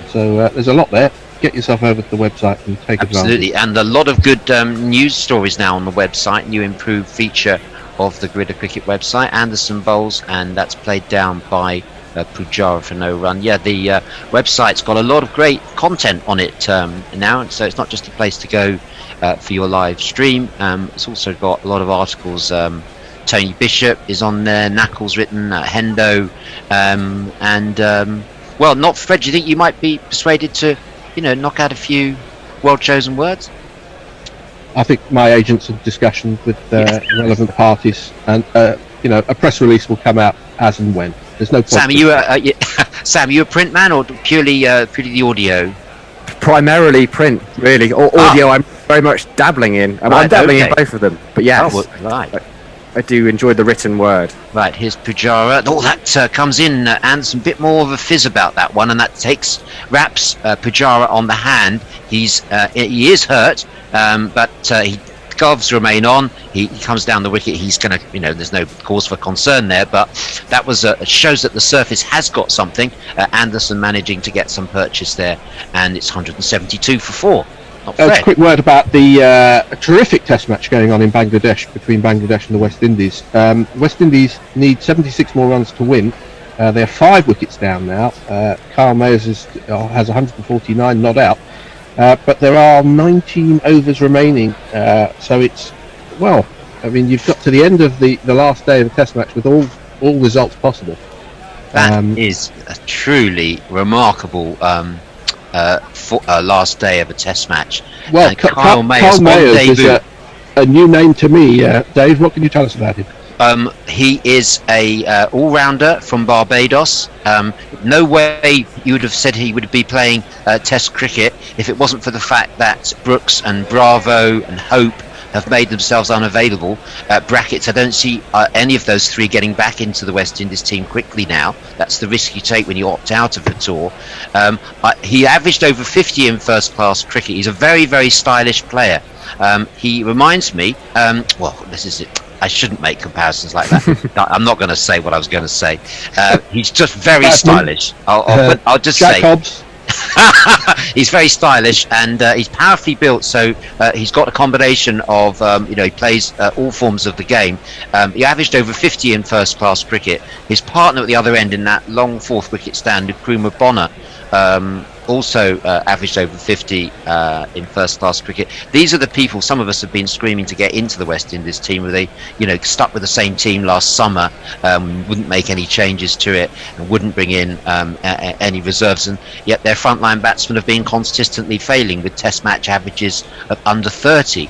So there's a lot there. Get yourself over to the website and take Absolutely, and a lot of good news stories now on the website. New improved feature of the Guerrilla Cricket website. Anderson bowls, and that's played down by Pujara for no run. Yeah, the website's got a lot of great content on it now, and so it's not just a place to go for your live stream. It's also got a lot of articles. Tony Bishop is on there, Knuckles written, Hendo, and well, not Fred. Do you think you might be persuaded to, knock out a few well-chosen words? I think my agents in discussion with relevant parties, and a press release will come out as and when. There's no point. Sam, you a print man or purely the audio? Primarily print, really. Audio, I'm very much dabbling in. I'm dabbling in both of them. But yes, right. I do enjoy the written word. Right, here's Pujara. That comes in, and some bit more of a fizz about that one, and that wraps Pujara on the hand. He is hurt, but gloves remain on. He comes down the wicket. He's going to, there's no cause for concern there, but that was shows that the surface has got something. Anderson managing to get some purchase there, and it's 172 for 4. A quick word about the terrific test match going on in Bangladesh, between Bangladesh and the West Indies. West Indies need 76 more runs to win. They're 5 wickets down now. Kyle Mayers has 149 not out, but there are 19 overs remaining. So it's, you've got to the end of the last day of the test match with all results possible. That is a truly remarkable last day of a test match. Well, Kyle Mayers is a new name to me. Dave, what can you tell us about him? He is a all-rounder from Barbados. No way you would have said he would be playing Test cricket if it wasn't for the fact that Brooks and Bravo and Hope have made themselves unavailable. Brackets, I don't see any of those 3 getting back into the West Indies team quickly now. That's the risk you take when you opt out of the tour. He averaged over 50 in first-class cricket. He's a very, very stylish player. He reminds me, this is it. I shouldn't make comparisons like that. I'm not going to say what I was going to say. He's just very stylish. I'll just Jack say. Hobbs. He's very stylish, and he's powerfully built, so he's got a combination of he plays all forms of the game. He averaged over 50 in first class cricket. His partner at the other end in that long 4th wicket stand, Nkrumah Bonner, also averaged over 50 in first class cricket. These are the people some of us have been screaming to get into the West Indies team, where they stuck with the same team last summer, wouldn't make any changes to it and wouldn't bring in any reserves, and yet their frontline batsmen have been consistently failing with test match averages of under 30.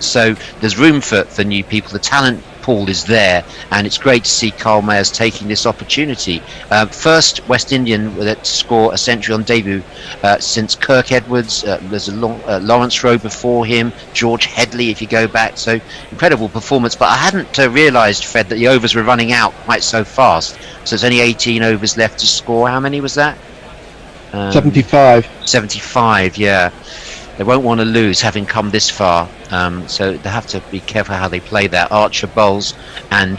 So there's room for new people. The talent pool is there, and it's great to see Kyle Mayers taking this opportunity. First West Indian to score a century on debut since Kirk Edwards. There's a Lawrence Rowe before him, George Headley if you go back, so incredible performance. But I hadn't realised, Fred, that the overs were running out quite so fast. So there's only 18 overs left to score. How many was that? 75. 75, yeah. They won't want to lose having come this far, so they have to be careful how they play that. Archer bowls, and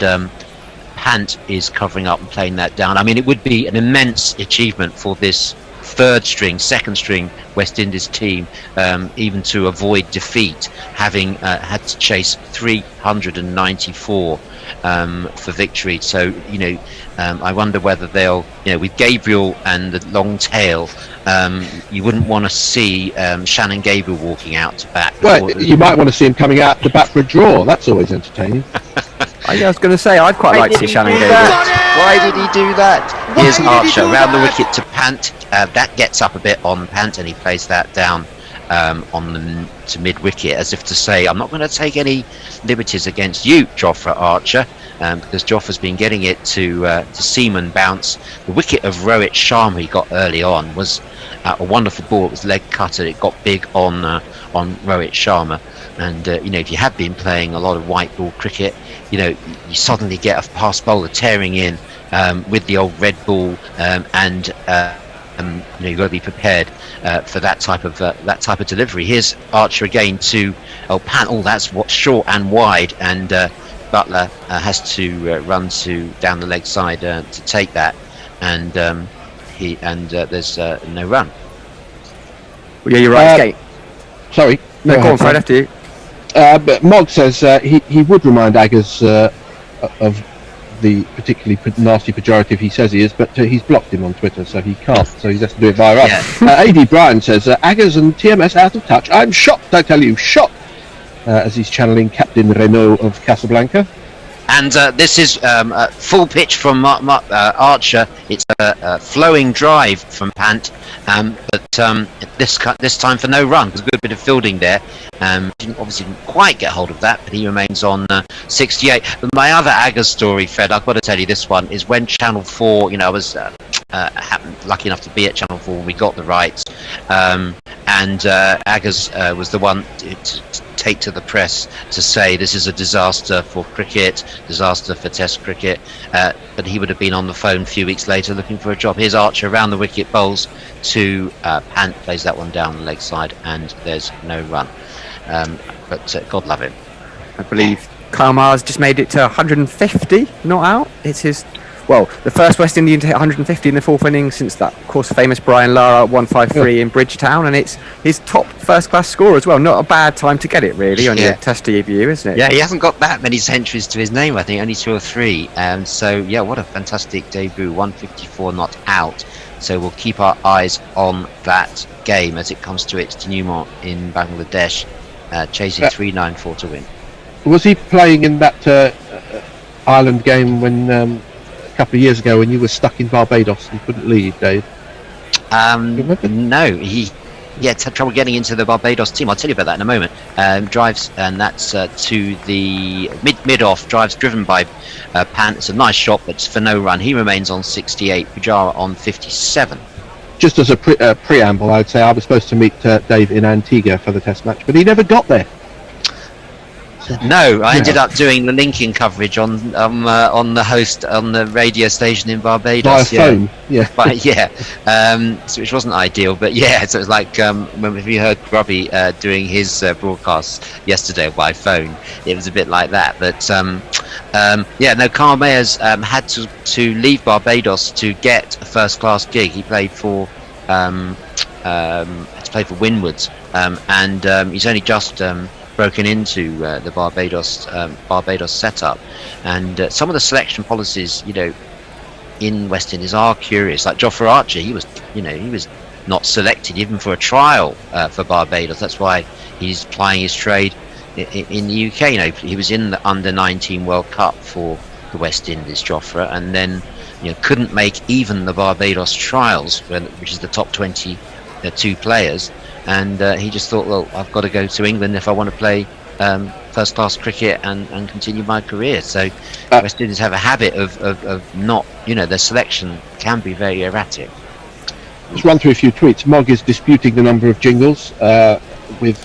Pant is covering up and playing that down. I mean, it would be an immense achievement for this second string West Indies team, even to avoid defeat, having had to chase 394 for victory. So I wonder whether they'll, with Gabriel and the long tail, you wouldn't want to see Shannon Gabriel walking out to bat. Well, you might want to see him coming out to bat for a draw. That's always entertaining. I was going to say, I'd quite like to see Shannon Gabriel. Why did he do that? Here's Archer around the wicket to Pant. That gets up a bit on Pant, and he plays that down. on the to mid wicket, as if to say, I'm not going to take any liberties against you, Jofra Archer, because Jofra's been getting it to seaman bounce. The wicket of Rohit Sharma he got early on was a wonderful ball. It was leg cutter. It got big on Rohit Sharma, and if you have been playing a lot of white ball cricket, you suddenly get a fast bowler tearing in with the old red ball, and you've got to be prepared for that type of delivery. Here's Archer again to Pant. That's what short and wide, and Butler has to run down the leg side to take that, and there's no run. Well, yeah, you're right, Kate. Sorry. No, go on, Fred, after you. But Mog says he would remind Aggers of the particularly nasty pejorative he says he is, but he's blocked him on Twitter, so he can't. So he has to do it via us. AD Bryan says, Aggers and TMS out of touch. I'm shocked, I tell you, shocked, as he's channeling Captain Renault of Casablanca. And this is full pitch from Archer. It's a flowing drive from Pant, but this time for no run. There's a good bit of fielding there. Didn't quite get hold of that, but he remains on 68. But my other Aggers story, Fred, I've got to tell you this one, is when Channel 4, I was lucky enough to be at Channel 4 when we got the rights, and Aggers was the one to take to the press to say this is a disaster for cricket, disaster for Test cricket, but he would have been on the phone a few weeks later looking for a job. Here's Archer around the wicket, bowls to Pant, plays that one down the leg side, and there's no run. But God love him. I believe Karmar's just made it to 150 not out. It's his, the first West Indian to hit 150 in the fourth innings since that, of course, famous Brian Lara 153 in Bridgetown, and it's his top first-class score as well. Not a bad time to get it, really, on your Test debut, isn't it? Yeah, he hasn't got that many centuries to his name, I think, only 2 or 3. So, what a fantastic debut, 154 not out. So we'll keep our eyes on that game as it comes to its denouement in Bangladesh, chasing 394 to win. Was he playing in that Ireland game when a couple of years ago when you were stuck in Barbados and couldn't leave, Dave? No, he had trouble getting into the Barbados team. I'll tell you about that in a moment. Drives, and that's to the mid-off, drives driven by Pant. It's a nice shot, but it's for no run. He remains on 68, Pujara on 57. Just as a preamble, I would say I was supposed to meet Dave in Antigua for the Test match, but he never got there. No, I ended up doing the linking coverage on the host on the radio station in Barbados. By phone, which wasn't ideal, but so it was like when we heard Grubby doing his broadcast yesterday by phone. It was a bit like that, but Carl Mayers had to leave Barbados to get a first-class gig. He played for Windwards, and he's only just broken into the Barbados setup, and some of the selection policies, in West Indies are curious. Like Jofra Archer, he was not selected even for a trial for Barbados. That's why he's plying his trade in the UK. He was in the Under-19 World Cup for the West Indies, Jofra, and then couldn't make even the Barbados trials, which is the top 22 players. And he just thought, I've got to go to England if I want to play first-class cricket and continue my career. So West Indies have a habit of not, their selection can be very erratic. Let's run through a few tweets. Mog is disputing the number of jingles with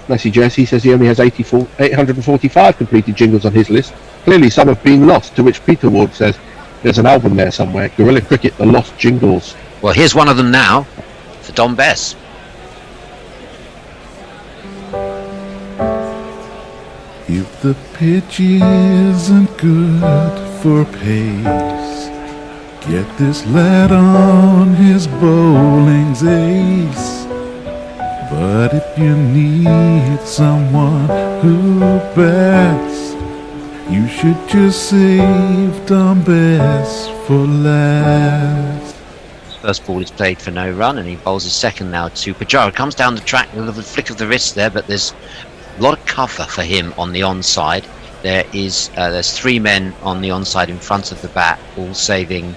Messi Jess. He says he only has 845 completed jingles on his list. Clearly some have been lost, to which Peter Ward says there's an album there somewhere, Guerrilla Cricket, The Lost Jingles. Well, here's one of them now for Don Bess. If the pitch isn't good for pace, get this lad on his bowling's ace. But if you need someone who bats, you should just save Don Bess for last. First ball is played for no run, and he bowls his second now to Pujara. Comes down the track with a little flick of the wrist there, but there's a lot of cover for him on the onside. There's 3 men on the onside in front of the bat, all saving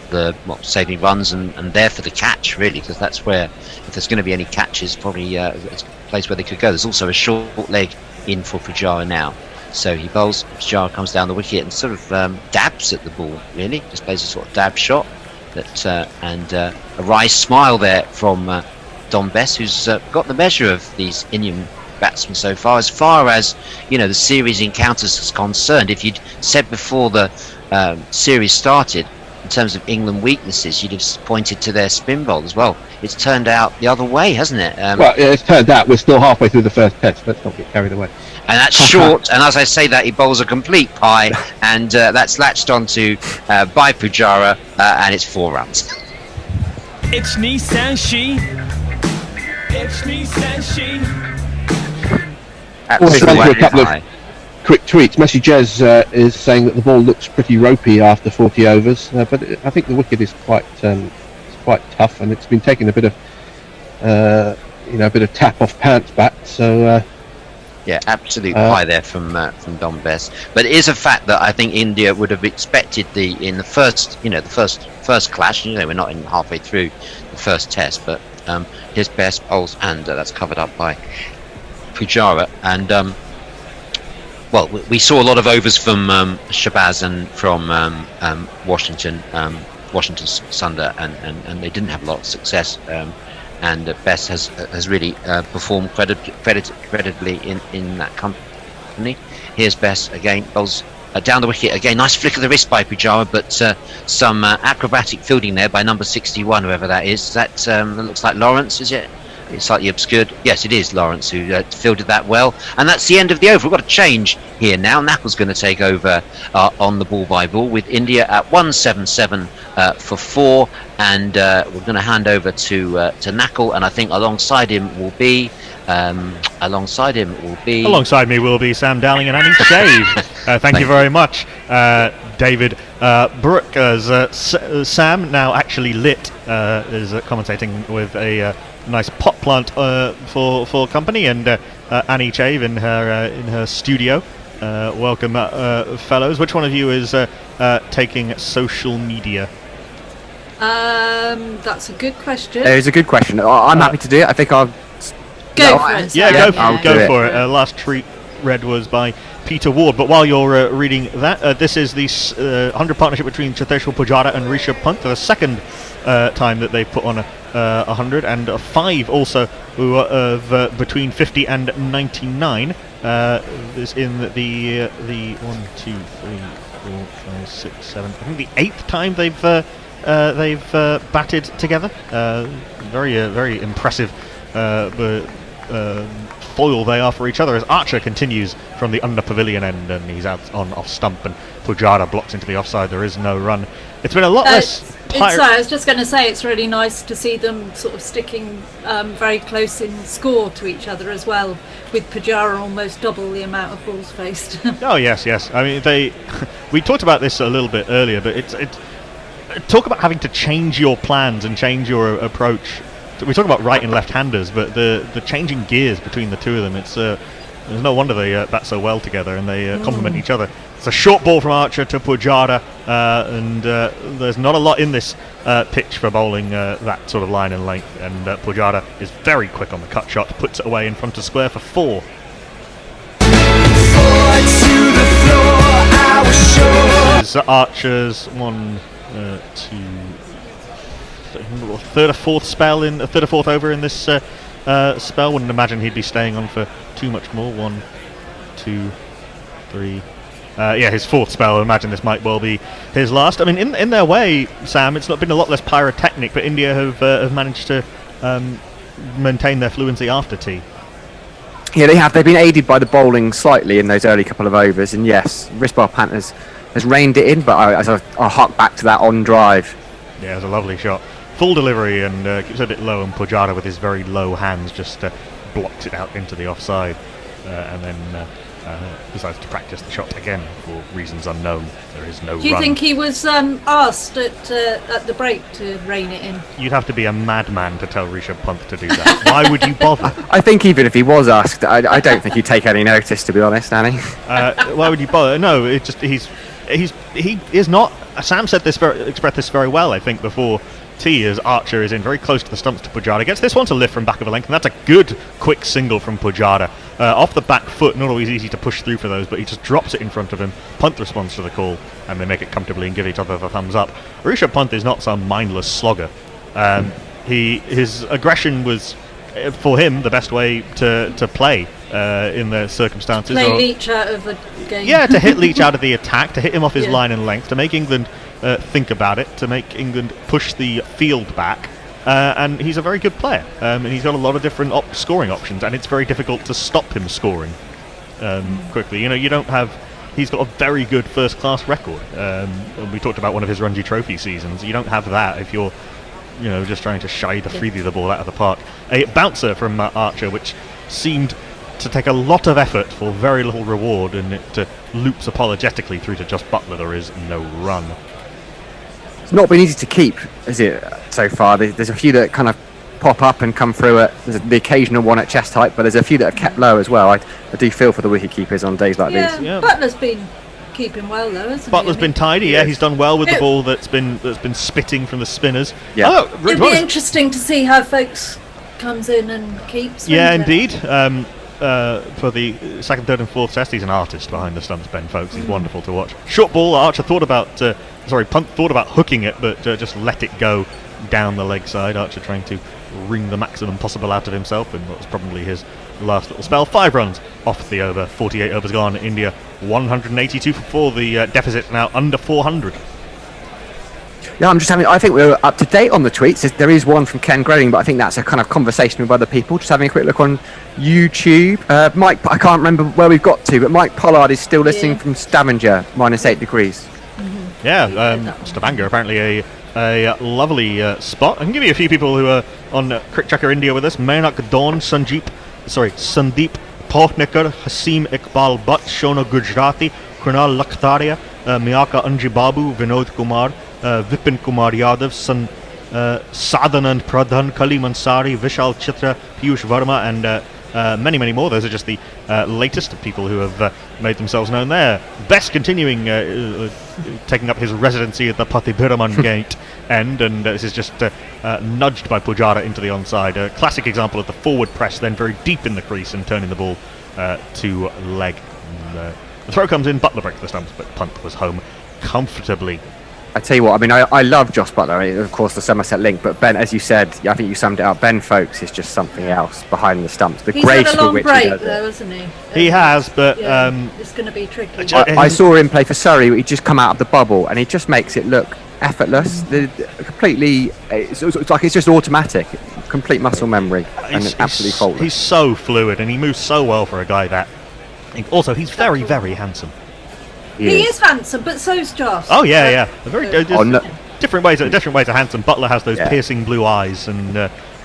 the saving runs and there for the catch, really, because that's where, if there's going to be any catches, probably it's a place where they could go. There's also a short leg in for Pujara now. So he bowls, Pujara comes down the wicket and sort of dabs at the ball, really, just plays a sort of dab shot. And a wry smile there from Don Bess, who's got the measure of these Indian batsmen so far. As far as the series encounters is concerned, if you'd said before the series started, in terms of England weaknesses, you'd have pointed to their spin bowl as well. It's turned out the other way, hasn't it? It's turned out we're still halfway through the first test. Let's not get carried away. And that's short, and as I say that, he bowls a complete pie, and that's latched onto by Pujara, and it's 4 runs. It's Nissan Shi. It's Nissan Shi. Also, a couple of quick tweets. Messi Jez is saying that the ball looks pretty ropey after 40 overs, but I think the wicket is quite tough, and it's been taking a bit of tap off pants back. So. Yeah, absolute pie there from Don Bess. But it is a fact that I think India would have expected in the first clash. We're not in halfway through the first test, but his best bowls, and that's covered up by Pujara. And we saw a lot of overs from Shabazz and from Washington Sundar, and they didn't have a lot of success. And Bess has really performed creditably in that company. Here's Bess again, bowls down the wicket again. Nice flick of the wrist by Pujara, but some acrobatic fielding there by number 61, whoever that is. That looks like Lawrence, is it? It's slightly obscured. Yes, it is Lawrence who fielded that well. And that's the end of the over. We've got a change here now. Knapple's going to take over on the ball by ball with India at 177 for 4. And we're going to hand over to Knackle. And I think alongside me will be Sam Dowling and Annie Shave. Thank you very much, David Brooke. As Sam, now actually lit, is commentating with a nice pot plant for company, and Annie Chave in her studio. Welcome, fellows. Which one of you is taking social media? That's a good question. It's a good question. I'm happy to do it. I think I'll go for it. Yeah, go for it. Last tweet read was by Peter Ward. But while you're reading that, this is the 100 partnership between Cheteshwar Pujara and Rishabh Pant for the second time that they've put on a 100, and 5 also who are of between 50 and 99. Is in the 1, 2, 3, 4, 5, 6, 7. I think the 8th time they've batted together. Very impressive foil they are for each other, as Archer continues from the under pavilion end, and he's out on off stump, and Pujara blocks into the offside. There is no run. It's been a lot less. I was just going to say, it's really nice to see them sort of sticking very close in score to each other as well, with Pujara almost double the amount of balls faced. Oh yes. I mean, we talked about this a little bit earlier, but it's talk about having to change your plans and change your approach. We talk about right and left-handers, but the changing gears between the two of them, it's there's no wonder they bat so well together, and they complement each other. It's a short ball from Archer to Pujara, and there's not a lot in this pitch for bowling that sort of line and length, and Pujara is very quick on the cut shot, puts it away in front of square for 4. Archer's 1, 2, third or fourth over in this spell. Wouldn't imagine he'd be staying on for too much more. 1, 2, 3. His 4th spell. I imagine this might well be his last. I mean, in their way, Sam, it's not been a lot less pyrotechnic, but India have managed to maintain their fluency after tea. Yeah, they have. They've been aided by the bowling slightly in those early couple of overs, and yes, Rishabh Pant has reined it in, but I'll hark back to that on drive. Yeah, it was a lovely shot. Full delivery, and keeps it a bit low, and Pujara with his very low hands just blocks it out into the offside, and then decides to practice the shot again for reasons unknown. There is no run. Do you think he was asked at the break to rein it in? You'd have to be a madman to tell Rishabh Pant to do that. Why would you bother? I think even if he was asked, I don't think he'd take any notice, to be honest, Annie. Why would you bother? No, it's just he is not. Sam said this expressed this very well, I think, before tee, as Archer is in very close to the stumps to Pujara. Gets this one to lift from back of a length, and that's a good quick single from Pujara. Off the back foot, not always easy to push through for those, but he just drops it in front of him. Punt responds to the call, and they make it comfortably and give each other the thumbs up. Rishabh Pant is not some mindless slogger. His aggression was, for him, the best way to play in the circumstances. Play Leach out of the game. Yeah, to hit Leach out of the attack, to hit him off his line and length, to make England think about it, to make England push the field back. And he's a very good player, and he's got a lot of different scoring options, and it's very difficult to stop him scoring quickly. You don't have. He's got a very good first-class record. We talked about one of his Ranji Trophy seasons. You don't have that if you're, just trying to shy the ball out of the park. A bouncer from Archer, which seemed to take a lot of effort for very little reward, and it loops apologetically through to just Butler. There is no run. It's not been easy to keep, is it, so far? There's a few that kind of pop up and come through at the occasional one at chest height, but there's a few that have kept low as well. I do feel for the wicket keepers on days like these. Yeah, Butler's been keeping well though, hasn't Butler's he? been tidy. Yeah, he's done well with the ball that's been spitting from the spinners. Yeah. It'd be interesting to see how folks comes in and keeps. Yeah, won't it? indeed. For the second, third, and fourth test, he's an artist behind the stumps, Ben Folks. He's wonderful to watch. Short ball. Archer Punt thought about hooking it, but just let it go down the leg side. Archer trying to wring the maximum possible out of himself, and what was probably his last little spell. 5 runs off the over. 48 overs gone. India 182 for 4. The deficit now under 400. Yeah, I think we're up to date on the tweets. There is one from Ken Groening, but I think that's a kind of conversation with other people. Just having a quick look on YouTube. Mike, I can't remember where we've got to, but Mike Pollard is still listening from Stavanger, -8 degrees. Yeah, Stavanger apparently a lovely spot. I can give you a few people who are on Crick Checker India with us. Mainak Dawn, Sandeep Pautnikar, Hasim Iqbal Butt, Shona Gujarati, Kunal Lakhtaria, Miyaka Anjibabu, Vinod Kumar, Vipin Kumar Yadav, Sadhanand Pradhan, Kali Mansari, Vishal Chitra, Piyush Verma, and many, many more. Those are just the latest of people who have made themselves known there. Best continuing, taking up his residency at the Patibiraman gate end, and this is just nudged by Pujara into the onside. A classic example of the forward press, then very deep in the crease and turning the ball to leg. And, the throw comes in, Butler breaks the stumps, but Punt was home comfortably. I tell you what, I love Josh Butler, of course, the Somerset link, but Ben, as you said, I think you summed it up, Ben Folks is just something else behind the stumps. The He's grace had a with long which break he does though, it. hasn't he? He has, but it's going to be tricky. I saw him play for Surrey. He'd just come out of the bubble, and he just makes it look effortless. Completely, it's like it's just automatic, complete muscle memory, and absolutely faultless. He's so fluid, and he moves so well for a guy that. Also, he's very, very handsome. He is handsome, but so's Josh. Oh yeah. Very different ways are handsome. Butler has those piercing blue eyes, and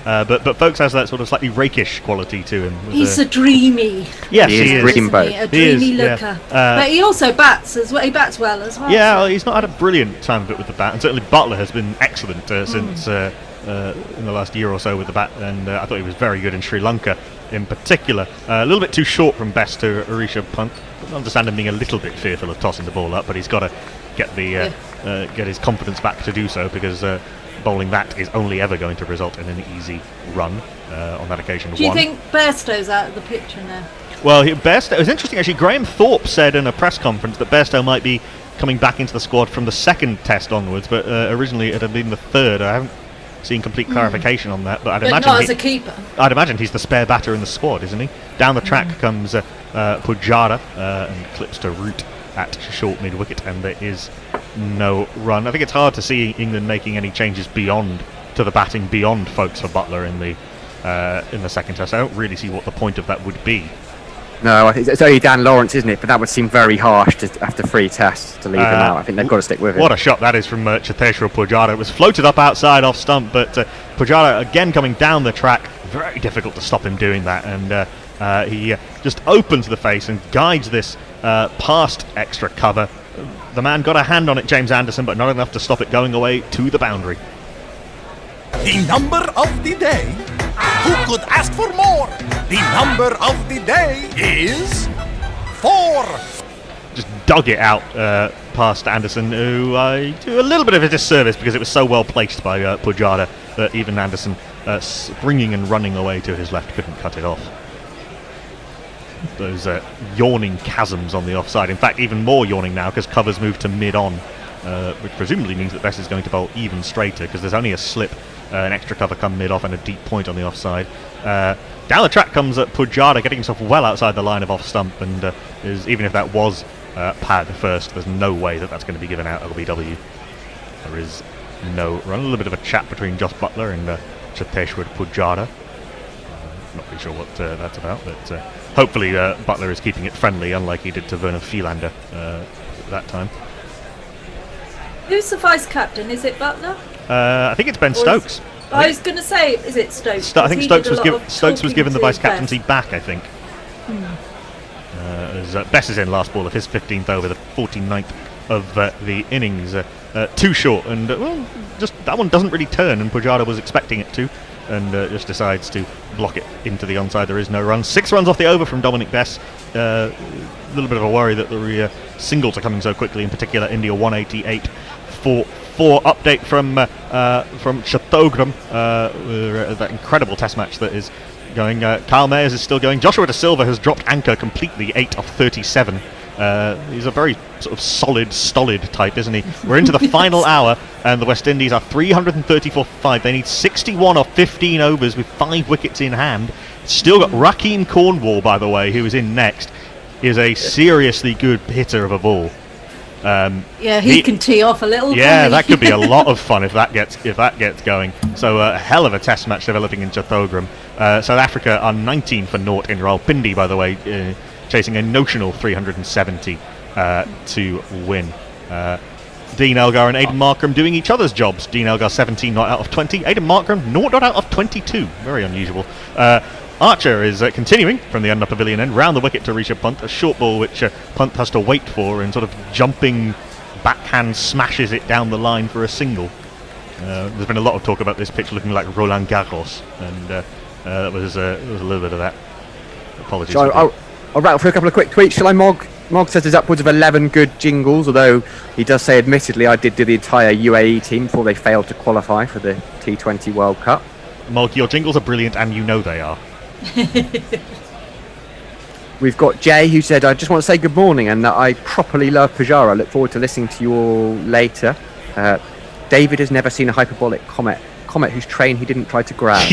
but Folks has that sort of slightly rakish quality to him. He's a dreamy. Yes, he is. A dreamy looker. But he also bats as well. He bats well as well. Yeah, well, he's not had a brilliant time of it with the bat, and certainly Butler has been excellent since in the last year or so with the bat, and I thought he was very good in Sri Lanka in particular. A little bit too short from best to Rishabh Pant. I understand him being a little bit fearful of tossing the ball up, but he's got to get get his confidence back to do so, because bowling that is only ever going to result in an easy run. On that occasion, do you think Bairstow's out of the picture now? Well, Bairstow, it was interesting actually. Graham Thorpe said in a press conference that Bairstow might be coming back into the squad from the second test onwards, but originally it had been the third. I haven't seen complete clarification on that, but I'd imagine not as a keeper. I'd imagine he's the spare batter in the squad, isn't he? Down the track comes Pujara and clips to root at short mid wicket, and there is no run. I think it's hard to see England making any changes beyond to the batting beyond Folks for Butler in the second test. I don't really see what the point of that would be. No, I think it's only Dan Lawrence, isn't it? But that would seem very harsh after 3 tests to leave him out. I think they've got to stick with him. What a shot that is from Cheteshwar Pujara. It was floated up outside off stump, but Pujara again coming down the track. Very difficult to stop him doing that, and he just opens the face and guides this past extra cover. The man got a hand on it, James Anderson, but not enough to stop it going away to the boundary. The number of the day. Who could ask for more? The number of the day is 4. Just dug it out past Anderson, who I do a little bit of a disservice because it was so well placed by Pujada that even Anderson, springing and running away to his left, couldn't cut it off. Those yawning chasms on the offside. In fact, even more yawning now because covers moved to mid-on, which presumably means that Bess is going to bowl even straighter because there's only a slip, an extra cover come mid-off and a deep point on the offside. Down the track comes Pujada, getting himself well outside the line of off stump, and even if that was pad first, there's no way that that's going to be given out LBW. There is no run. A little bit of a chat between Joss Butler and Cheteshwar Pujada. Not really sure what that's about, but hopefully Butler is keeping it friendly, unlike he did to Vernon Philander that time. Who's the vice captain? Is it Butler? I think it's Ben Stokes. I was going to say, is it Stokes? I think Stokes was given the vice Bess. captaincy back, I think. As Bess is in last ball of his 15th over, the 49th of the innings. Too short, and well, just that one doesn't really turn, and Pujada was expecting it to, and just decides to block it into the onside. There is no run. 6 runs off the over from Dominic Bess. A little bit of a worry that the singles are coming so quickly, in particular India 188 for 4. Update from Chattogram, that incredible test match that is going. Kyle Mayers is still going. Joshua De Silva has dropped anchor completely, 8 off 37. He's a very sort of solid, stolid type, isn't he? We're into the final hour, and the West Indies are 334 for 5. They need 61 off 15 overs with 5 wickets in hand. Still got Rakeem Cornwall, by the way, who is in next. Is a seriously good hitter of a ball. Yeah, he can tee off a little. Yeah, that could be a lot of fun if that gets going. So a hell of a test match developing in Chattogram. South Africa are 19 for naught in Rawalpindi, by the way, chasing a notional 370 to win. Dean Elgar and Aidan Markram doing each other's jobs. Dean Elgar 17 not out of 20. Aidan Markram 0 not out of 22. Very unusual. Archer is continuing from the end pavilion end, round the wicket to Rishabh Pant, a short ball which Pant has to wait for, and sort of jumping backhand smashes it down the line for a single. There's been a lot of talk about this pitch looking like Roland Garros, and there was a little bit of that. Apologies. So I'll rattle through a couple of quick tweets. Shall I, Mog? Mog says there's upwards of 11 good jingles, although he does say, admittedly, I did do the entire UAE team before they failed to qualify for the T20 World Cup. Mog, your jingles are brilliant, and you know they are. We've got Jay, who said, I just want to say good morning and that I properly love Pujara. I look forward to listening to you all later. David has never seen a hyperbolic comet whose train he didn't try to grab.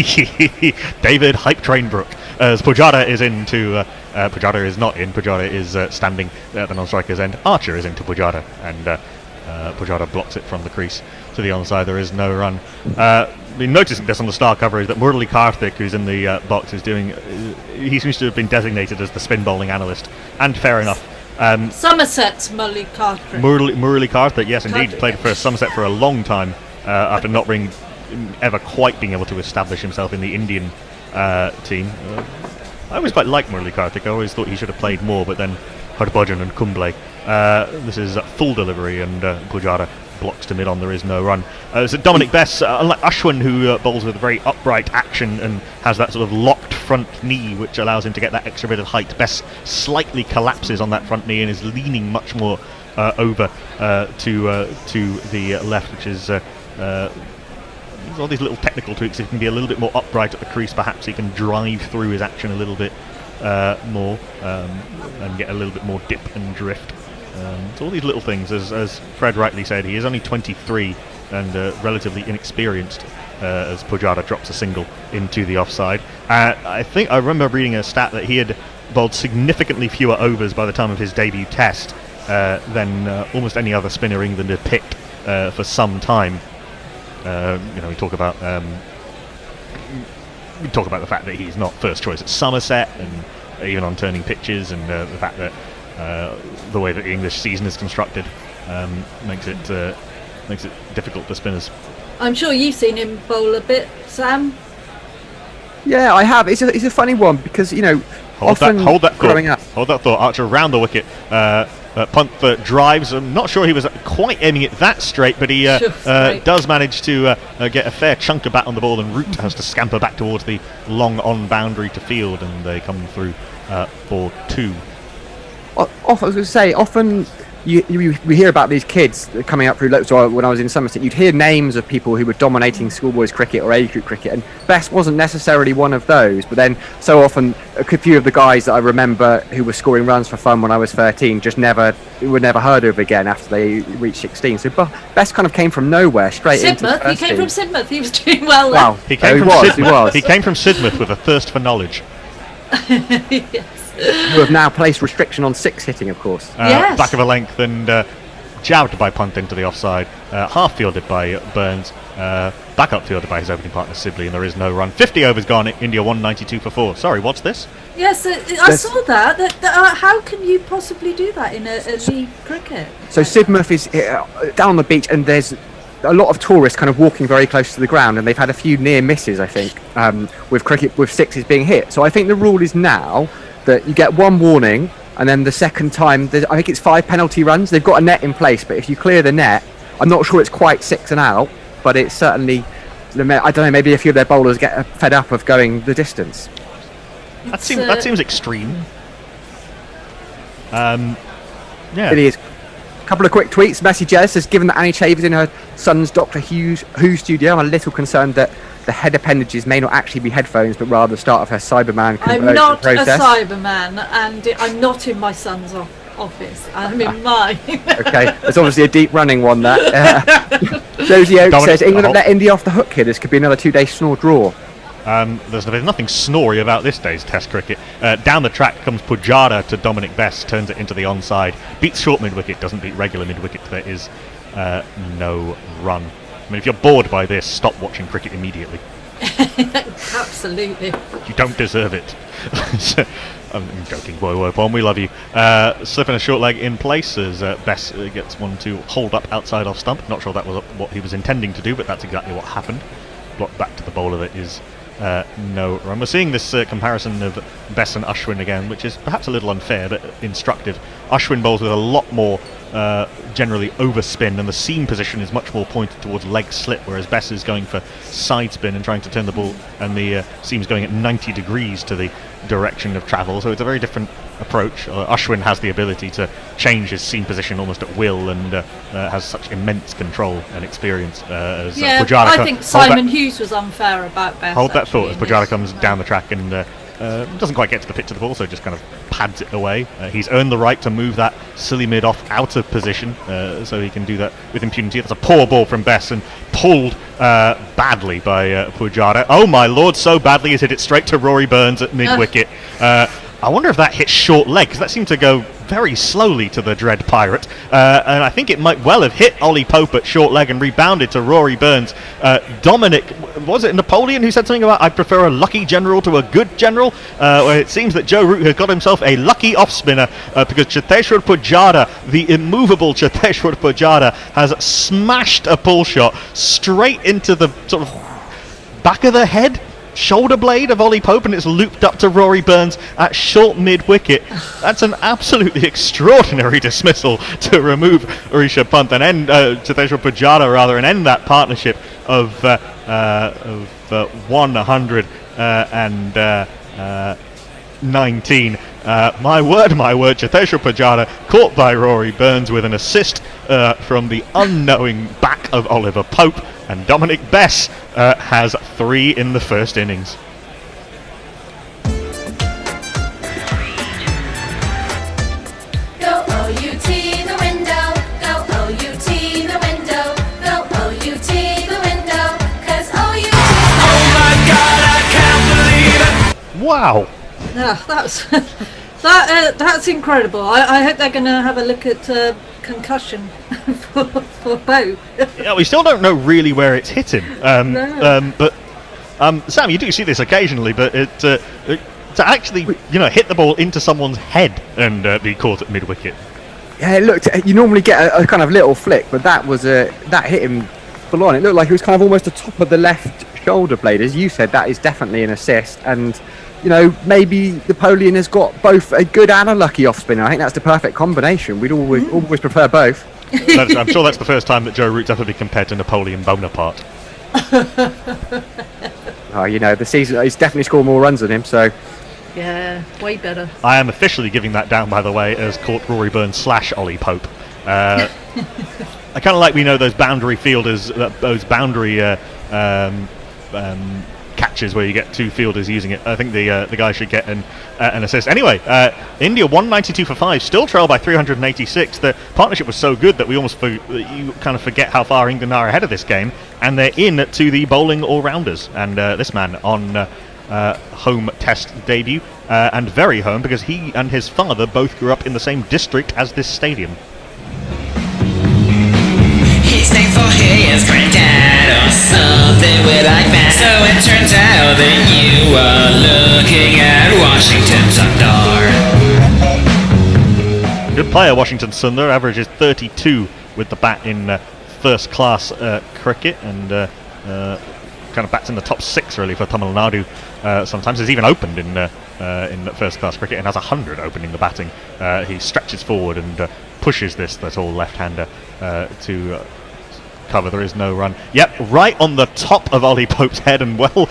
David Hype Train Brook. As Pujara is into Pujara is not in. Pujara is standing at the non-striker's end. Archer is into Pujara, and Pujara blocks it from the crease to the onside. There is no run. Been noticing this on the star coverage that Murali Karthik, who's in the box, is doing. He seems to have been designated as the spin bowling analyst, and fair enough. Somerset's Murali Karthik. Murali Karthik, yes, indeed, played for Somerset for a long time after not ever quite being able to establish himself in the Indian team. I always quite liked Murali Karthik. I always thought he should have played more, but then Harbhajan and Kumble. This is full delivery, and Pujara blocks to mid-on. There is no run. So Dominic Bess, unlike Ashwin, who bowls with very upright action and has that sort of locked front knee, which allows him to get that extra bit of height, Bess slightly collapses on that front knee and is leaning much more over to the left, which is all these little technical tweaks. He can be a little bit more upright at the crease. Perhaps he can drive through his action a little bit more and get a little bit more dip and drift. So all these little things, as Fred rightly said, he is only 23 and relatively inexperienced as Pujara drops a single into the offside. I think I remember reading a stat that he had bowled significantly fewer overs by the time of his debut test than almost any other spinner England had picked for some time. We talk about the fact that he's not first choice at Somerset, and even on turning pitches, and the fact that the way that the English season is constructed makes it difficult for spinners. I'm sure you've seen him bowl a bit, Sam. Yeah, I have. It's a funny one because Hold that growing up. Hold that thought. Archer around the wicket. Punt for drives. I'm not sure he was quite aiming it that straight, but he does manage to get a fair chunk of bat on the ball, and Root has to scamper back towards the long on boundary to field, and they come through for 2. I was going to say, often you hear about these kids coming up through. So when I was in Somerset, you'd hear names of people who were dominating schoolboys cricket or age group cricket, and Bess wasn't necessarily one of those. But then, so often, a few of the guys that I remember who were scoring runs for fun when I was 13 just were never heard of again after they reached 16. So Bess kind of came from nowhere, straight into the Sidmouth. He first came team. from Sidmouth. He was doing well. Wow. He came from Sidmouth. He came from Sidmouth with a thirst for knowledge. Yes. Who have now placed restriction on 6 hitting, of course. Yes. Back of a length and jabbed by punt into the offside. Half fielded by Burns. Back up fielded by his opening partner Sibley, and there is no run. 50 overs gone. India 192 for 4. Sorry, what's this? Yes, I saw that. How can you possibly do that in a league cricket? So Sidmouth is down on the beach, and there's a lot of tourists kind of walking very close to the ground, and they've had a few near misses, I think, with cricket with 6s being hit. So I think the rule is now that you get 1 warning, and then the second time, I think it's 5 penalty runs. They've got a net in place, but if you clear the net, I'm not sure it's quite 6 and out, but it's certainly, I don't know, maybe a few of their bowlers get fed up of going the distance. That seems extreme. Yeah. It is. A couple of quick tweets. Messi Jez says, given that Annie Chavez in her son's Doctor Who studio, I'm a little concerned that the head appendages may not actually be headphones, but rather the start of her Cyberman conversion I'm not process. a Cyberman, and I'm not in my son's office. I'm in mine. Okay, there's obviously a deep running one there. Josie Oak says, England let India off the hook here. This could be another 2-day snore draw. There's nothing snory about this day's Test cricket. Down the track comes Pujara to Dominic Bess, turns it into the onside, beats short mid-wicket, doesn't beat regular mid-wicket. There is no run. I mean, if you're bored by this, stop watching cricket immediately. Absolutely. You don't deserve it. I'm joking, boy, we love you. Slipping a short leg in place as Bess gets one to hold up outside off stump. Not sure that was what he was intending to do, but that's exactly what happened. Blocked back to the bowler. That is no run. We're seeing this comparison of Bess and Ashwin again, which is perhaps a little unfair, but instructive. Ashwin bowls with a lot more generally overspin, and the seam position is much more pointed towards leg slip, whereas Bess is going for side spin and trying to turn the ball, and the seam's going at 90 degrees to the direction of travel, so it's a very different approach. Ashwin has the ability to change his seam position almost at will, and has such immense control and experience as Pujara. I think Simon Hughes was unfair about Bess. Hold that thought as Pujara comes down the track and doesn't quite get to the pitch of the ball, so just kind of pads it away. He's earned the right to move that silly mid off out of position, so he can do that with impunity. That's a poor ball from Bess and pulled badly by Pujara. Oh my lord, so badly he's hit it straight to Rory Burns at mid-wicket. I wonder if that hit short leg, because that seemed to go very slowly to the Dread Pirate, and I think it might well have hit Ollie Pope at short leg and rebounded to Rory Burns. Dominic, was it Napoleon who said something about I prefer a lucky general to a good general? Where it seems that Joe Root has got himself a lucky off-spinner, because Cheteshwar Pujara, the immovable Cheteshwar Pujara, has smashed a pull shot straight into the sort of back of the head, shoulder blade of Ollie Pope, and it's looped up to Rory Burns at short mid-wicket. That's an absolutely extraordinary dismissal to remove Rishabh Pant and end Cheteshwar Pujara rather, and end that partnership of 119. My word, Cheteshwar Pujara caught by Rory Burns with an assist from the unknowing back of Oliver Pope, and Dominic Bess has 3 in the first innings. Go OUT the window, go OUT the window, go OUT the window, 'cause OUT. Oh my God, I can't believe it! Wow. Yeah, that's incredible. I hope they're going to have a look at concussion for both. Yeah, we still don't know really where it's hit him. But Sam, you do see this occasionally, but to actually hit the ball into someone's head and be caught at mid-wicket. Yeah, it looked. You normally get a kind of little flick, but that hit him full on. It looked like it was kind of almost the top of the left shoulder blade, as you said. That is definitely an assist, and maybe Napoleon has got both a good and a lucky off spinner. I think that's the perfect combination. We'd always prefer both. I'm sure that's the first time that Joe Root's ever been compared to Napoleon Bonaparte. The season, he's definitely scored more runs than him, so. Yeah, way better. I am officially giving that down, by the way, as caught Rory Burns / Ollie Pope. I kind of like we know those boundary fielders, those boundary catches where you get two fielders using it. I think the guy should get an assist. Anyway, India 192 for 5, still trail by 386. The partnership was so good that we almost you kind of forget how far England are ahead of this game, and they're in to the bowling all-rounders. And this man on home test debut, and very home because he and his father both grew up in the same district as this stadium. His name for his granddad or something with like that. So it turns out that you are looking at Washington Sundar. Good player, Washington Sundar. Averages 32 with the bat in first class cricket, and kind of bats in the top 6 really for Tamil Nadu. Sometimes he's even opened in first class cricket and has 100 opening the batting. He stretches forward and pushes this tall left-hander to cover. There is no run. Yep, right on the top of Ollie Pope's head, and well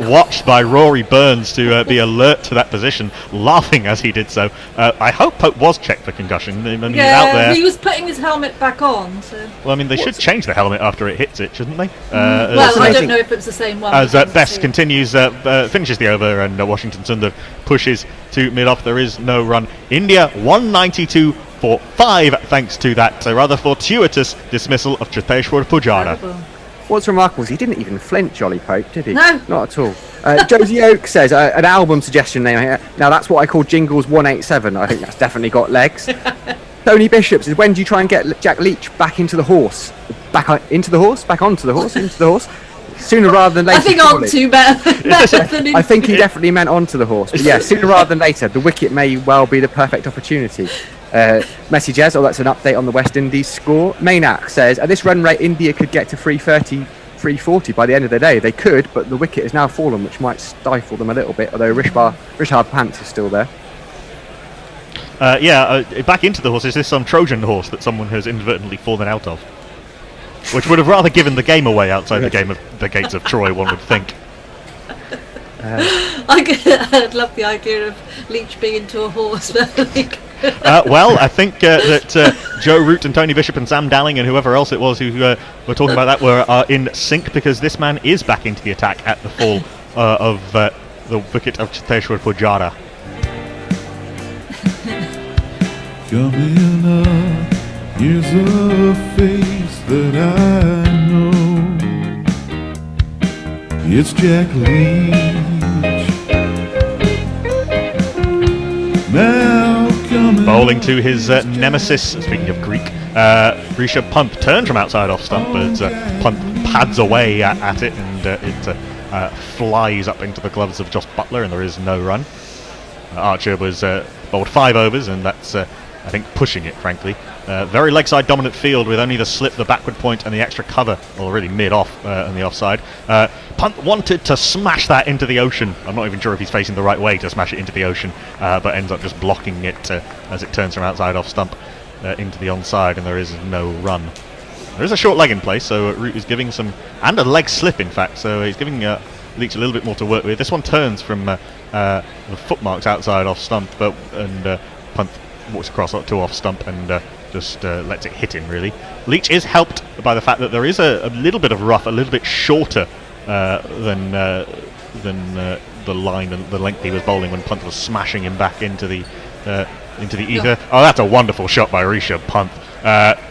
watched by Rory Burns to be alert to that position, laughing as he did so. I hope Pope was checked for concussion. I mean, he's out there. He was putting his helmet back on. So. Well, I mean, they should change the helmet after it hits it, shouldn't they? Well, I don't know if it's the same one. As Best continues, finishes the over, and Washington Sundar pushes to mid-off. There is no run. India 192 for 5, thanks to that rather fortuitous dismissal of Cheteshwar Pujara. What's remarkable is he didn't even flinch, Ollie Pope, did he? No. Not at all. Josie Oak says, an album suggestion name here. Now, that's what I call Jingles 187. I think that's definitely got legs. Tony Bishop says, when do you try and get Jack Leach back into the horse? Back onto the horse? Into the horse? Sooner rather than later. I think onto better than into. I think he definitely meant onto the horse. But yeah, sooner rather than later. The wicket may well be the perfect opportunity. Messi Jazz, that's an update on the West Indies score. Maynak says, at this run rate, India could get to 330, 340 by the end of the day. They could, but the wicket has now fallen, which might stifle them a little bit, although Rishabh Pant is still there. Back into the horse. Is this some Trojan horse that someone has inadvertently fallen out of? Which would have rather given the game away outside the gates of Troy, one would think. I'd love the idea of Leach being into a horse. Well, I think that Joe Root and Tony Bishop and Sam Dowling and whoever else it was who were talking about that are in sync, because this man is back into the attack at the fall of the wicket of Cheteshwar Pujara. Coming up, here's a face that I know. It's Jack Leach. Now coming bowling to his nemesis, speaking of Greek, Rishabh Pant turned from outside off stump, but Pant pads away at it, and it flies up into the gloves of Joss Butler, and there is no run. Archer was bowled 5 overs, and that's I think pushing it, frankly. Very leg side dominant field with only the slip, the backward point, and the extra cover already mid-off on the offside. Pant wanted to smash that into the ocean. I'm not even sure if he's facing the right way to smash it into the ocean, but ends up just blocking it as it turns from outside off stump into the onside, and there is no run. There is a short leg in place, so Root is giving some, and a leg slip in fact, so he's giving Leach a little bit more to work with. This one turns from the footmarks outside off stump, and Pant walks across to off stump and just lets it hit him, really. Leach is helped by the fact that there is a little bit of rough, a little bit shorter than the line and the length he was bowling when Pant was smashing him back into the ether. Oh, that's a wonderful shot by Rishabh Pant.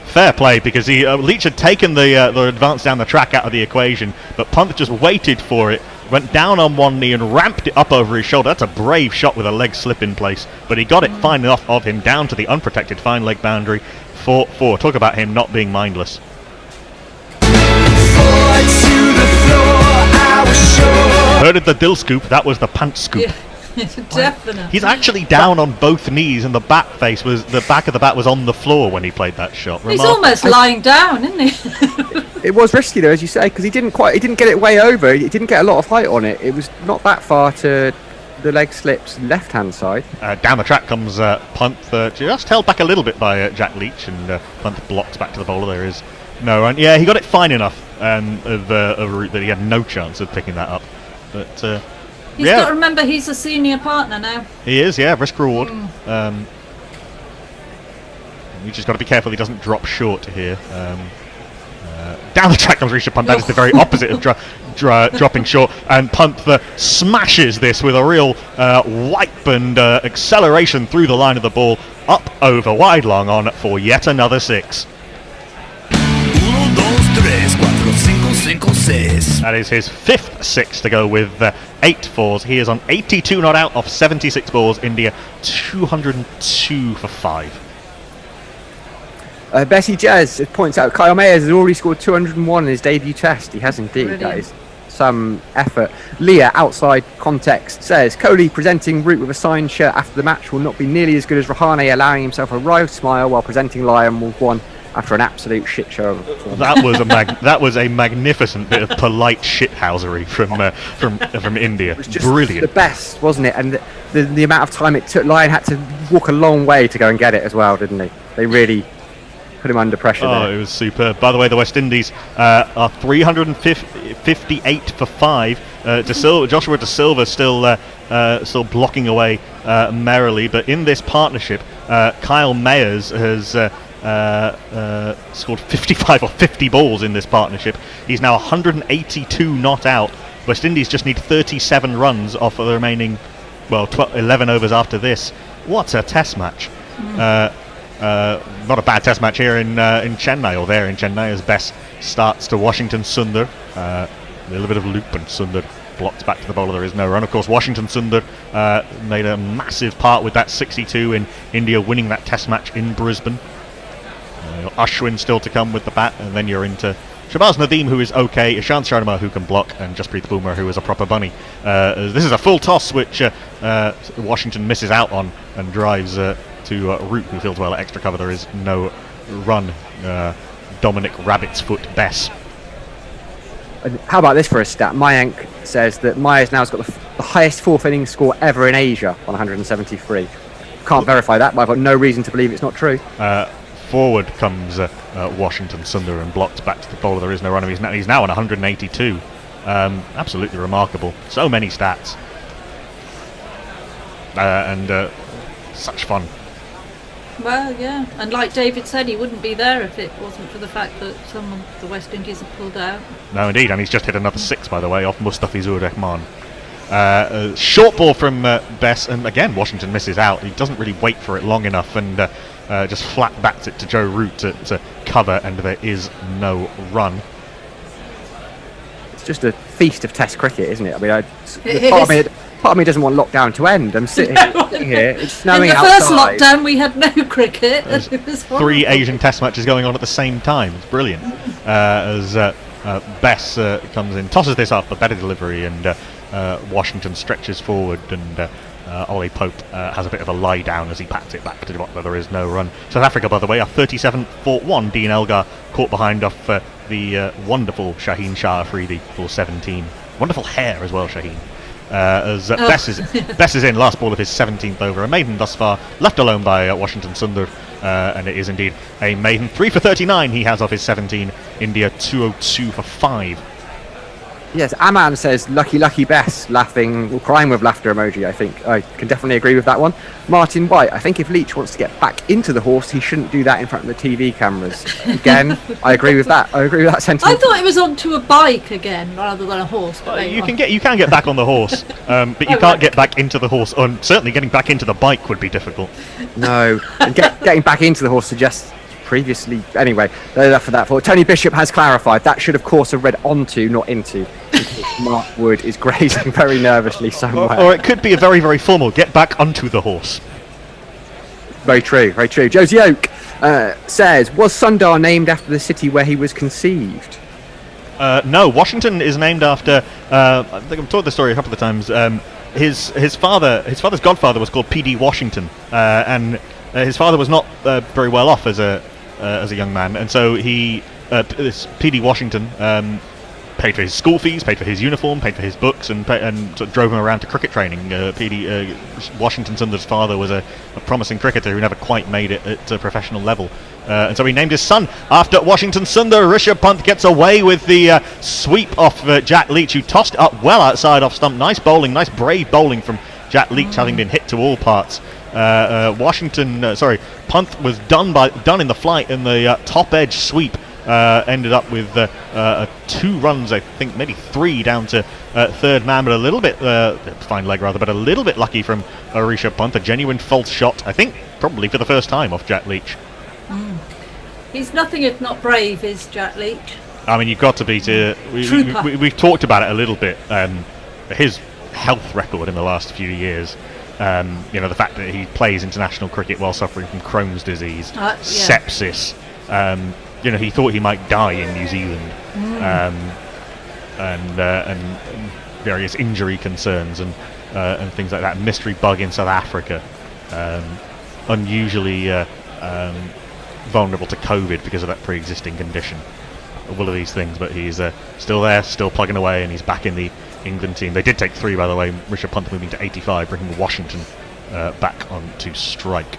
Fair play, because Leach had taken the advance down the track out of the equation, but Pant just waited for it, went down on one knee and ramped it up over his shoulder. That's a brave shot with a leg slip in place, but he got it fine enough of him down to the unprotected fine leg boundary for 4. Talk about him not being mindless. Heard of the dill scoop? That was the Pant scoop. Yeah. Definitely. He's actually down on both knees, and the back of the bat was on the floor when he played that shot. He's almost lying down, isn't he? It was risky though, as you say, because he didn't get it way over. He didn't get a lot of height on it. It was not that far to the leg slip's left-hand side. Down the track comes Pant, just held back a little bit by Jack Leach, and Pant blocks back to the bowler. There is no run. Yeah, he got it fine enough of Root that he had no chance of picking that up. But he's got to remember he's a senior partner now. He is, yeah, risk reward. He's just got to be careful he doesn't drop short here. Down the track comes Rishabh Pant. That is the very opposite of dropping short. And Pant smashes this with a real wipe and acceleration through the line of the ball, up over wide long on for yet another 6. That is his 5th 6 to go with 8 fours. He is on 82 not out off 76 balls. India 202 for 5. Bessie Jazz points out Kyle Mayers has already scored 201 in his debut test. He has indeed. Brilliant. That is some effort. Leah, outside context, says Kohli presenting Root with a signed shirt after the match will not be nearly as good as Rahane allowing himself a wry smile while presenting Lyon with one after an absolute shit show. That was a magnificent bit of polite shithousery from India. It was just brilliant. The best, wasn't it? And the amount of time it took, Lyon had to walk a long way to go and get it as well, didn't he? They really put him under pressure there. It was superb. By the way, the West Indies are 358 for 5. Joshua De Silva still blocking away merrily, but in this partnership, Kyle Mayers has scored 55 or 50 balls in this partnership. He's now 182 not out. West Indies just need 37 runs off of the remaining, 11 overs after this. What a test match. Not a bad test match here in Chennai, or there in Chennai, as Bess starts to Washington Sundar. A little bit of loop and Sundar blocked back to the bowler. There is no run. Of course, Washington Sundar made a massive part with that 62 in India winning that test match in Brisbane. Ashwin still to come with the bat, and then you're into Shabazz Nadeem, who is okay, Ishant Sharma, who can block, and Jasprit Bumrah, who is a proper bunny. This is a full toss, which Washington misses out on and drives to Root, who fields well at extra cover. There is no run. Dominic Rabbit's Foot Bess. How about this for a stat? Mayank says that Myers now has got the highest 4th innings score ever in Asia, 173. Can't verify that, but I've got no reason to believe it's not true. Forward comes Washington Sundar and blocked back to the bowler. There is no run. He's now on 182. Absolutely remarkable. So many stats. And such fun. Well, yeah, and like David said, he wouldn't be there if it wasn't for the fact that some of the West Indies have pulled out. No, indeed, and he's just hit another 6, by the way, off Mustafizur Rahman. Short ball from Bess, and again, Washington misses out. He doesn't really wait for it long enough, and just flat bats it to Joe Root to cover, and there is no run. It's just a feast of Test cricket, isn't it? I mean, part of me doesn't want lockdown to end. I'm sitting here, it's snowing outside. In the first lockdown, we had no cricket. And it was 3 Asian Test matches going on at the same time. It's brilliant. As Bess comes in, tosses this up, a better delivery, and Washington stretches forward, and Ollie Pope has a bit of a lie down as he pats it back to the bottom. There is no run. South Africa, by the way, are 37 for 1. Dean Elgar caught behind off the wonderful Shaheen Shah Afridi for 17. Wonderful hair as well, Shaheen. As Bess is in, last ball of his 17th over, a maiden thus far, left alone by Washington Sundar, and it is indeed a maiden. 3 for 39 he has off his 17. India 202 for 5. Yes, Aman says lucky Bess, laughing, or crying with laughter emoji. I think I can definitely agree with that one. Martin White, I think if Leach wants to get back into the horse, he shouldn't do that in front of the TV cameras. Again, I agree with that. I agree with that sentiment. I thought it was onto a bike again rather than a horse. But You can get back on the horse, but you can't get back into the horse. Certainly, getting back into the bike would be difficult. No, and getting back into the horse suggests previously. Anyway, enough for that. Tony Bishop has clarified that should, of course, have read onto, not into. Mark Wood is grazing very nervously somewhere. Or it could be a very, very formal get back onto the horse. Very true, very true. Josie Oak says, was Sundar named after the city where he was conceived? No, Washington is named after. I think I've told the story a couple of times. His father's godfather was called P.D. Washington, and his father was not very well off as a young man, and so this P.D. Washington paid for his school fees, paid for his uniform, paid for his books, and sort of drove him around to cricket training. Washington Sundar's father was a promising cricketer who never quite made it at a professional level. And so he named his son after Washington Sundar. Rishabh Pant gets away with the sweep off Jack Leach, who tossed it up well outside off stump. Nice bowling, nice brave bowling from Jack Leach, having been hit to all parts. Punt was done in the flight, and the top edge sweep ended up with 2 runs, I think maybe 3 down to third man, but a little bit fine leg rather, but a little bit lucky from Rishabh Pant, a genuine false shot, I think probably for the first time off Jack Leach. He's nothing if not brave, is Jack Leach. I mean, you've got to beat it. We've talked about it a little bit. His health record in the last few years. The fact that he plays international cricket while suffering from Crohn's disease, sepsis. He thought he might die in New Zealand, and various injury concerns and things like that. Mystery bug in South Africa, unusually vulnerable to COVID because of that pre-existing condition. All of these things, but he's still there, still plugging away, and he's back in the England team. They did take 3, by the way. Rishabh Pant moving to 85, bringing Washington back onto strike.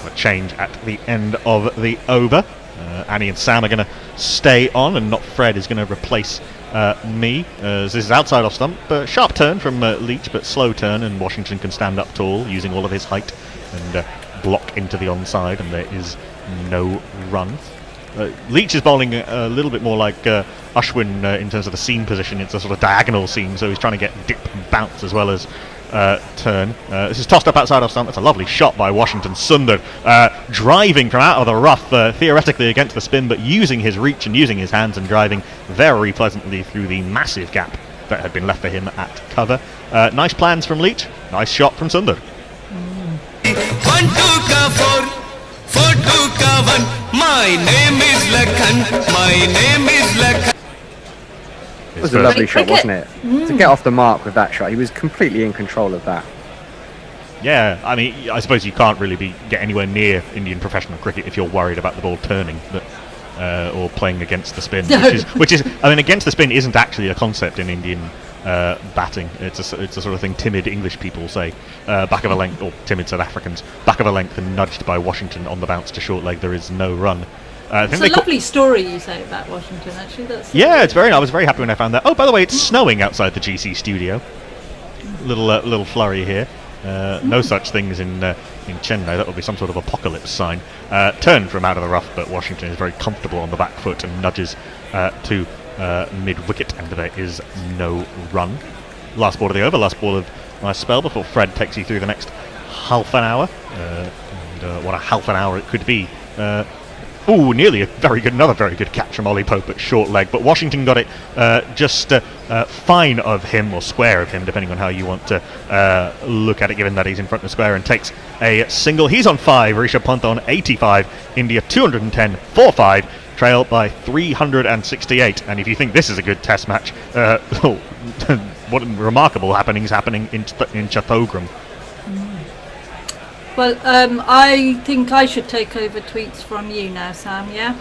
A change at the end of the over. Annie and Sam are going to stay on, and not Fred is going to replace me. This is outside off stump, but sharp turn from Leach, but slow turn, and Washington can stand up tall using all of his height and block into the onside, and there is no run. Leach is bowling a little bit more like Ashwin in terms of the seam position. It's a sort of diagonal seam, so he's trying to get dip and bounce as well as turn. This is tossed up outside off stump. It's a lovely shot by Washington. Sundar driving from out of the rough, theoretically against the spin, but using his reach and using his hands and driving very pleasantly through the massive gap that had been left for him at cover. Nice plans from Leach. Nice shot from Sundar. 1 2 ka 4 4 2 ka 1. My name is Lakhan. My name is Lakhan. It was a lovely shot, wasn't it? To get off the mark with that shot, he was completely in control of that. Yeah, I mean, I suppose you can't really get anywhere near Indian professional cricket if you're worried about the ball turning, or playing against the spin, which is, I mean, against the spin isn't actually a concept in Indian batting. It's a sort of thing timid English people say, back of a length, or timid South Africans, back of a length and nudged by Washington on the bounce to short leg. There is no run. It's a lovely story you say about Washington, actually. It's very. I was very happy when I found that. Oh, by the way, it's snowing outside the GC studio. Little flurry here. No such things in Chennai. That would be some sort of apocalypse sign. Turn from out of the rough, but Washington is very comfortable on the back foot and nudges to mid-wicket, and there is no run. Last ball of the over, last ball of my spell before Fred takes you through the next half an hour. And what a half an hour it could be. Nearly another very good catch from Ollie Pope at short leg, but Washington got it just fine of him, or square of him, depending on how you want to look at it, given that he's in front of the square, and takes a single. He's on 5, Rishabh Pant on 85, India 210, 4-5, trail by 368. And if you think this is a good test match, what remarkable happenings happening in Chattogram. Well, I think I should take over tweets from you now, Sam. Yeah.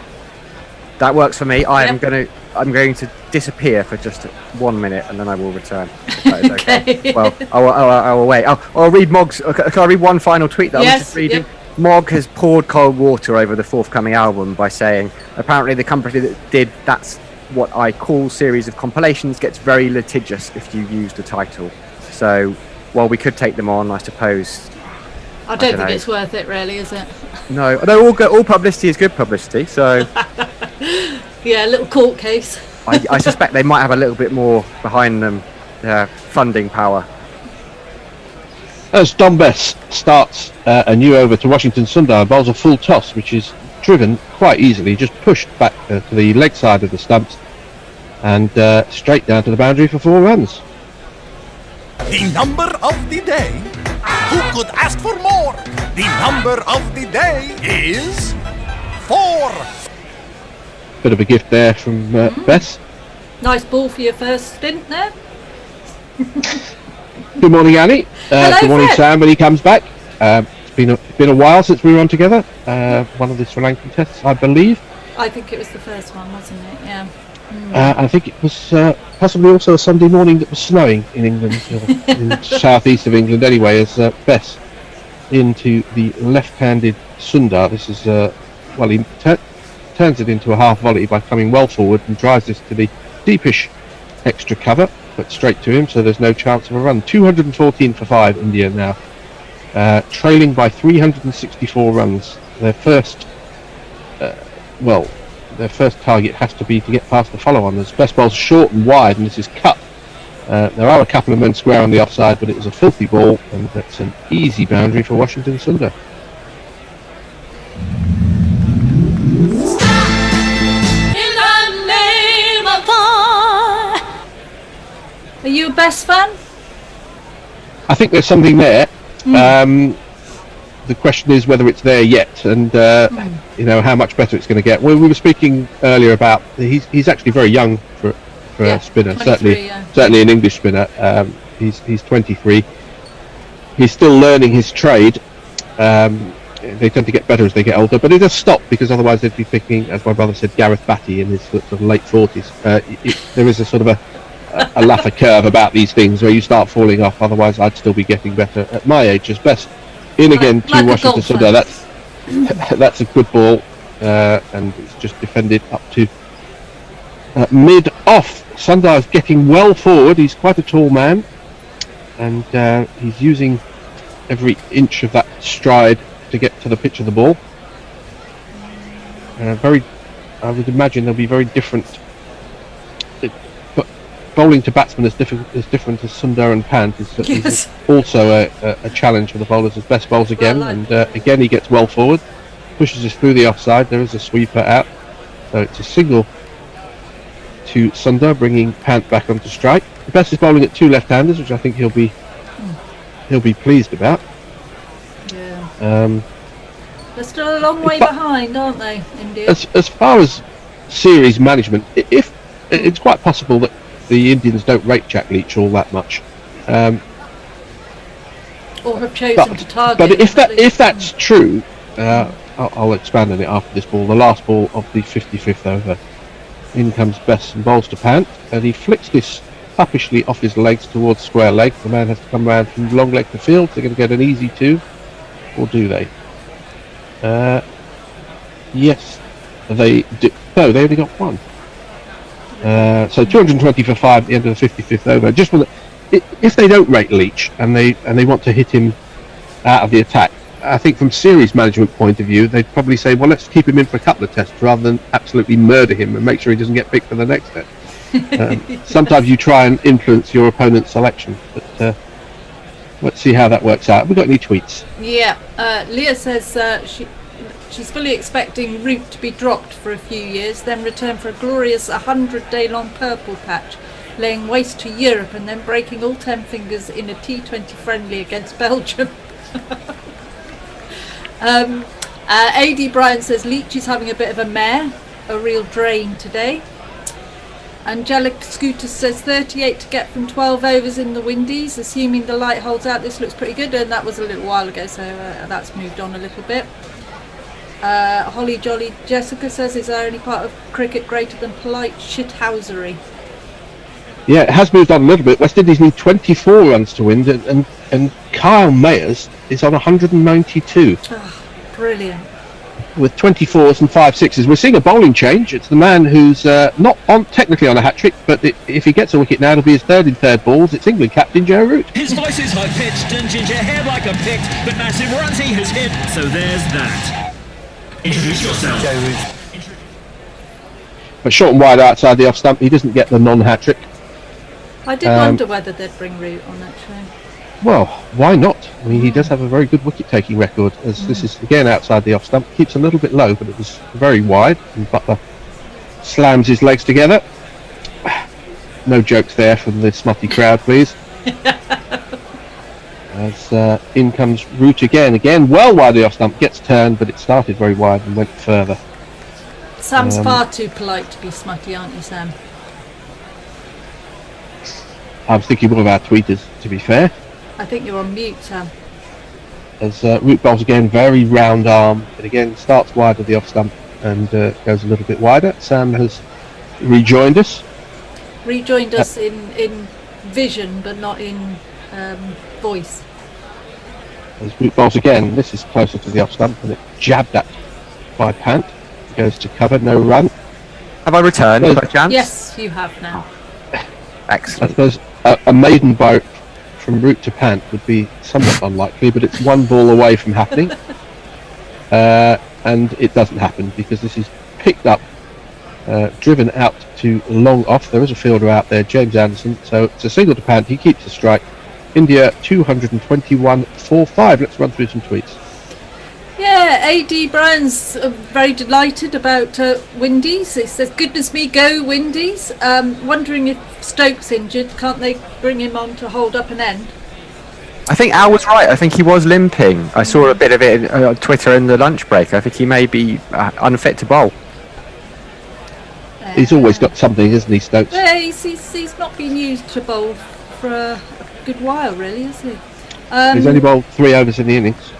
That works for me. I'm going to disappear for just 1 minute, and then I will return. If that is okay. Well, I'll wait. I'll read Mog's. Can I read one final tweet that I was just reading? Yep. Mog has poured cold water over the forthcoming album by saying, apparently the company that did That's What I Call series of compilations gets very litigious if you use the title. So, while we could take them on, I suppose. I don't think it's worth it, really, is it? No, all publicity is good publicity. So, yeah, a little court case. I suspect they might have a little bit more behind them, funding power. As Don Bess starts a new over to Washington Sundar, bowls a full toss, which is driven quite easily, just pushed back to the leg side of the stumps, and straight down to the boundary for 4 runs. The number of the day. Who could ask for more? The number of the day is 4. Bit of a gift there from Bess. Nice ball for your first stint there. Good morning, Annie. Hello, good morning, Fred. Sam, when he comes back. It's been a while since we were on together. One of the Sri Lankan tests, I believe. I think it was the first one, wasn't it? Yeah. I think it was possibly also a Sunday morning that was snowing in England, in the southeast of England anyway, as Bess into the left-handed Sundar. This is, he turns it into a half volley by coming well forward and drives this to the deepish extra cover, but straight to him, so there's no chance of a run. 214 for 5, India now trailing by 364 runs. Their first target has to be to get past the follow-on. As best ball's short and wide, and this is cut. There are a couple of men square on the offside, but it was a filthy ball, and that's an easy boundary for Washington Sundar. Are you a Best fan? I think there's something there. The question is whether it's there yet, and how much better it's going to get. Well, we were speaking earlier about he's actually very young for a spinner, certainly an English spinner. He's 23. He's still learning his trade. They tend to get better as they get older, but it does stop because otherwise they'd be picking, as my brother said, Gareth Batty in his sort of late 40s. There is a sort of a Laffer curve about these things where you start falling off. Otherwise, I'd still be getting better at my age as best. In again to Washington Sundar. That's a good ball, and it's just defended up to mid off. Sundar's getting well forward. He's quite a tall man, and he's using every inch of that stride to get to the pitch of the ball. I would imagine they'll be very different. But bowling to batsmen is different as Sundar and Pant is also a challenge for the bowlers as best bowls again. And again, he gets well forward, pushes us through the offside. There is a sweeper out, so it's a single to Sundar, bringing Pant back onto strike. The best is bowling at two left-handers, which I think he'll be pleased about. Yeah. They're still a long way behind, aren't they, India? As far as series management, if it's quite possible that the Indians don't rate Jack Leach all that much, or have chosen to target. But if that's true, I'll expand on it after this ball. The last ball of the 55th over. In comes Best and bowls to Pant, and he flicks this puppishly off his legs towards square leg. The man has to come round from long leg to field. They're going to get an easy two, or do they? Yes, they do. No, they only got one. So 220 for 5 at the end of the 55th over. Just if they don't rate Leach and they want to hit him out of the attack, I think from series management point of view, they'd probably say, well, let's keep him in for a couple of tests rather than absolutely murder him and make sure he doesn't get picked for the next test. Sometimes you try and influence your opponent's selection, but let's see how that works out. Have we got any tweets? Yeah, Leah says she's fully expecting Root to be dropped for a few years, then return for a glorious 100-day-long purple patch, laying waste to Europe and then breaking all 10 fingers in a T20 friendly against Belgium. AD Bryan says Leach is having a bit of a mare, a real drain today. Angelic Scooter says 38 to get from 12 overs in the Windies, assuming the light holds out. This looks pretty good, and that was a little while ago, so that's moved on a little bit. Holly Jolly Jessica says, is there any part of cricket greater than polite shithousery? Yeah, it has moved on a little bit. West Indies need 24 runs to win, and Kyle Mayers is on 192. Oh, brilliant. With 24s and 5-6s. We're seeing a bowling change. It's the man who's not technically on a hat-trick, but if he gets a wicket now, it'll be his third in third balls. It's England captain Joe Root. His voice is high-pitched and ginger hair like a pick, but massive runs he has hit, so there's that. Introduce yourself. Joe Root. But short and wide outside the off-stump, he doesn't get the non-hat-trick. I did wonder whether they'd bring Root on actually. Well, why not? I mean, he does have a very good wicket-taking record, as this is again outside the off-stump. Keeps a little bit low, but it was very wide, and Butler slams his legs together. No jokes there from the smutty crowd, please. As in comes Root again well wide the off-stump, gets turned, but it started very wide and went further. Sam's far too polite to be smutty, aren't you, Sam? I was thinking more of our tweeters, to be fair. I think you're on mute, Sam. As Root bowls again, very round arm, but again starts wide of the off stump and goes a little bit wider. Sam has rejoined us. Rejoined us in vision, but not in voice. As Root bowls again, this is closer to the off stump, and it jabbed at by Pant. Goes to cover, no run. Have I returned by chance? Yes, you have now. Excellent. I suppose a maiden boat from root to pant would be somewhat unlikely, but it's one ball away from happening. And it doesn't happen because this is picked up, driven out to long off. There is a fielder out there, James Anderson, so it's a single to pant. He keeps the strike. India 221.45. Let's run through some tweets. Yeah, AD Brown's very delighted about Windies. He says, goodness me, go Windies. Wondering if Stokes injured, can't they bring him on to hold up an end? I think Al was right. I think he was limping. I saw a bit of it on Twitter in the lunch break. I think he may be unfit to bowl. He's always got something, isn't he, Stokes? Yeah, he's not been used to bowl for a good while, really, has he? He's only bowled 3 overs in the innings.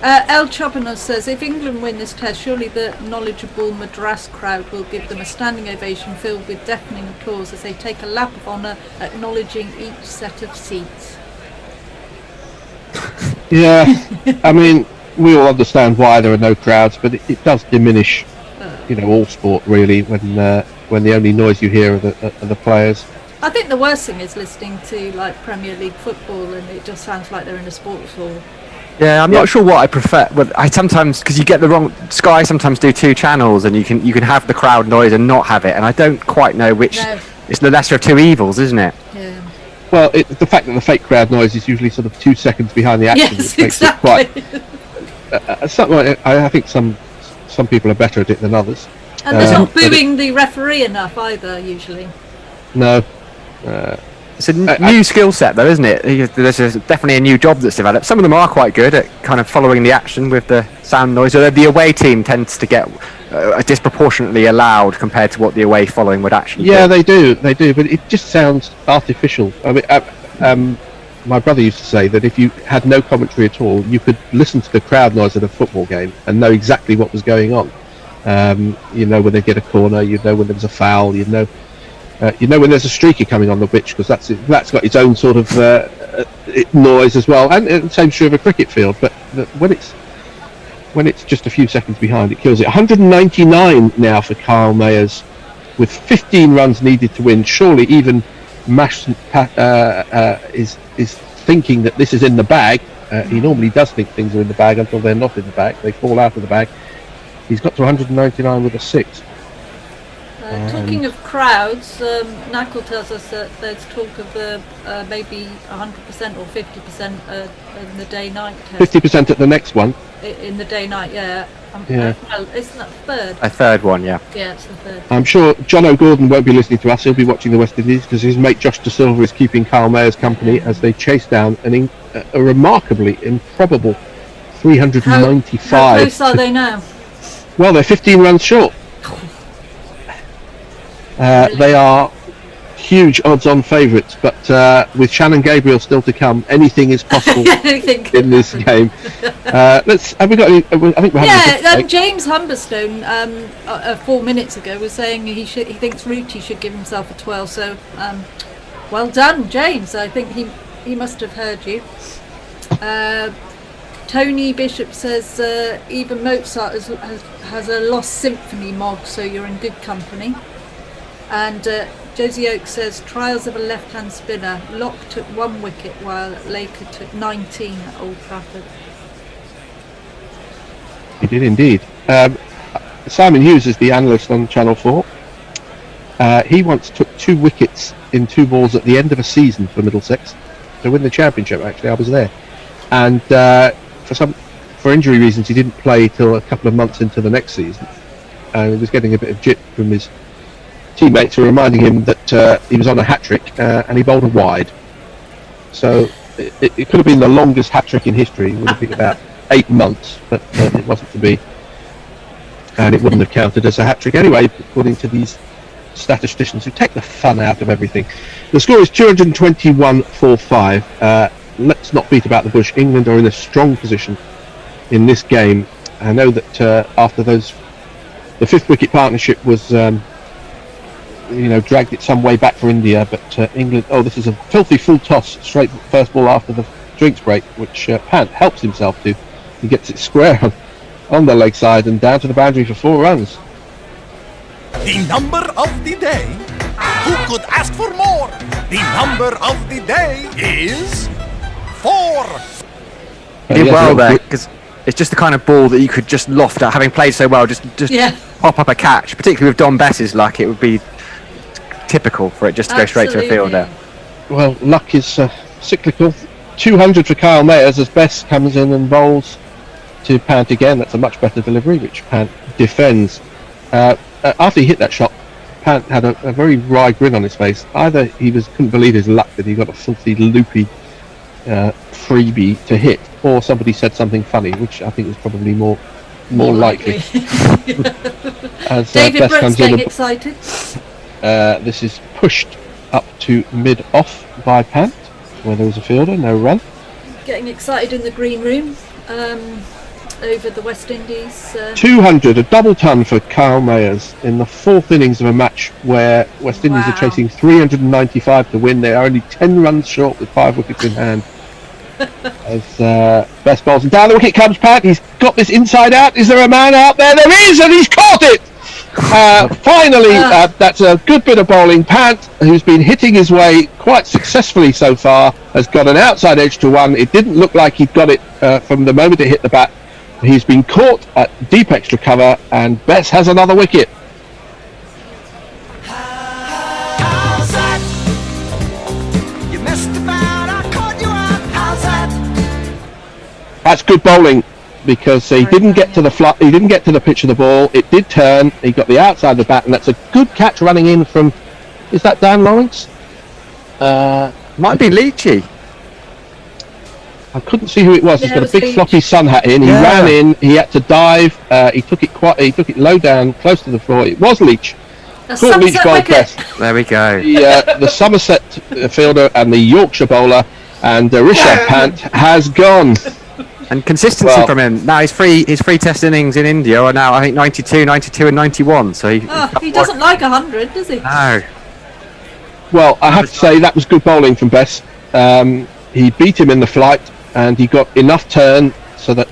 El Chopiner says, if England win this test, surely the knowledgeable Madras crowd will give them a standing ovation filled with deafening applause as they take a lap of honour, acknowledging each set of seats. Yeah, I mean, we all understand why there are no crowds, but it does diminish, all sport really when the only noise you hear are the players. I think the worst thing is listening to like Premier League football, and it just sounds like they're in a sports hall. Yeah, I'm not sure what I prefer. Well, I sometimes, because you get the wrong. Sky sometimes do 2 channels, and you can have the crowd noise and not have it, and I don't quite know which. No. It's the lesser of 2 evils, isn't it? Yeah. Well, the fact that the fake crowd noise is usually sort of 2 seconds behind the action, yes, which makes exactly. it quite. I think some people are better at it than others. And they're not booing the referee enough either, usually. No. It's a new skill set, though, isn't it? There's definitely a new job that's developed. Some of them are quite good at kind of following the action with the sound noise. So the away team tends to get disproportionately allowed compared to what the away following would actually do. Yeah, they do, but it just sounds artificial. I mean, my brother used to say that if you had no commentary at all, you could listen to the crowd noise at a football game and know exactly what was going on. When they get a corner, when there was a foul, when there's a streaker coming on the pitch, because that's got its own sort of noise as well, and same true of a cricket field. But when it's just a few seconds behind, it kills it. 199 now for Kyle Mayers, with 15 runs needed to win. Surely even Mash is thinking that this is in the bag. He normally does think things are in the bag until they're not in the bag. They fall out of the bag. He's got to 199 with a 6. Talking of crowds, Knuckle tells us that there's talk of maybe 100% or 50% in the day-night test. 50% at the next one. In the day-night, yeah. Well, isn't that the third? A third one, yeah. Yeah, it's the third. I'm sure John O'Gordon won't be listening to us. He'll be watching the West Indies because his mate Josh De Silva is keeping Kyle Mayers company as they chase down a remarkably improbable 395. How close are they now? Well, they're 15 runs short. They are huge odds-on favourites, but with Shannon Gabriel still to come, anything is possible in this game. Have we got any? I think we're having James Humberstone 4 minutes ago was saying he thinks Ruti should give himself a 12. So well done, James. I think he must have heard you. Tony Bishop says even Mozart has a lost symphony, Mog, so you're in good company. And Josie Oak says trials of a left-hand spinner. Locke took 1 wicket while Laker took 19 at Old Trafford. He did indeed. Simon Hughes is the analyst on Channel 4. He once took 2 wickets in 2 balls at the end of a season for Middlesex to win the championship. Actually, I was there, and for injury reasons, he didn't play till a couple of months into the next season, and he was getting a bit of jip from his teammates who were reminding him that he was on a hat-trick and he bowled a wide. So it could have been the longest hat-trick in history. It would have been about 8 months, but it wasn't to be. And it wouldn't have counted as a hat-trick anyway, according to these statisticians who take the fun out of everything. The score is 221-45. Let's not beat about the bush. England are in a strong position in this game. I know that after the 5th wicket partnership was dragged it some way back for India, but England, this is a filthy full toss, straight first ball after the drinks break, which Pant helps himself to. He gets it square on the leg side and down to the boundary for 4 runs. The number of the day. Who could ask for more? The number of the day is 4. He did well there, because it's just the kind of ball that you could just loft at. Having played so well, just pop up a catch. Particularly with Don Bess's luck, it would be typical for it just to go straight to a fielder. Well, luck is cyclical. 200 for Kyle Mayers as Bess comes in and bowls to Pant again. That's a much better delivery, which Pant defends. After he hit that shot, Pant had a very wry grin on his face. Either he couldn't believe his luck that he got a filthy, loopy freebie to hit, or somebody said something funny, which I think was probably more likely. As David Bess Brooks comes getting in, excited. this is pushed up to mid-off by Pant, where there was a fielder, no run. Getting excited in the green room over the West Indies. 200, a double ton for Kyle Mayers in the 4th innings of a match where West Indies are chasing 395 to win. They are only 10 runs short with 5 wickets in hand. As Bess bowls, and down the wicket comes Pat. He's got this inside out. Is there a man out there? There is, and he's caught it! Finally, that's a good bit of bowling. Pant, who's been hitting his way quite successfully so far, has got an outside edge to 1. It didn't look like he'd got it from the moment it hit the bat. He's been caught at deep extra cover, and Bess has another wicket. How's that? You messed about, I caught you out. How's that? That's good bowling, because he didn't get to the he didn't get to the pitch of the ball. It did turn. He got the outside of the bat, and that's a good catch running in from. Is that Dan Lawrence? Might be Leachy. I couldn't see who it was. He's got a big floppy sun hat in. He ran in. He had to dive. He took it low down, close to the floor. It was Leach. Caught Leach bowled best. There we go. The Somerset fielder and the Yorkshire bowler, and Rishabh Pant has gone. And consistency from him. Now his free test innings in India are now, I think, 92, 92 and 91. So he doesn't like 100, does he? No. Well, I have to say that was good bowling from Bess. He beat him in the flight, and he got enough turn so that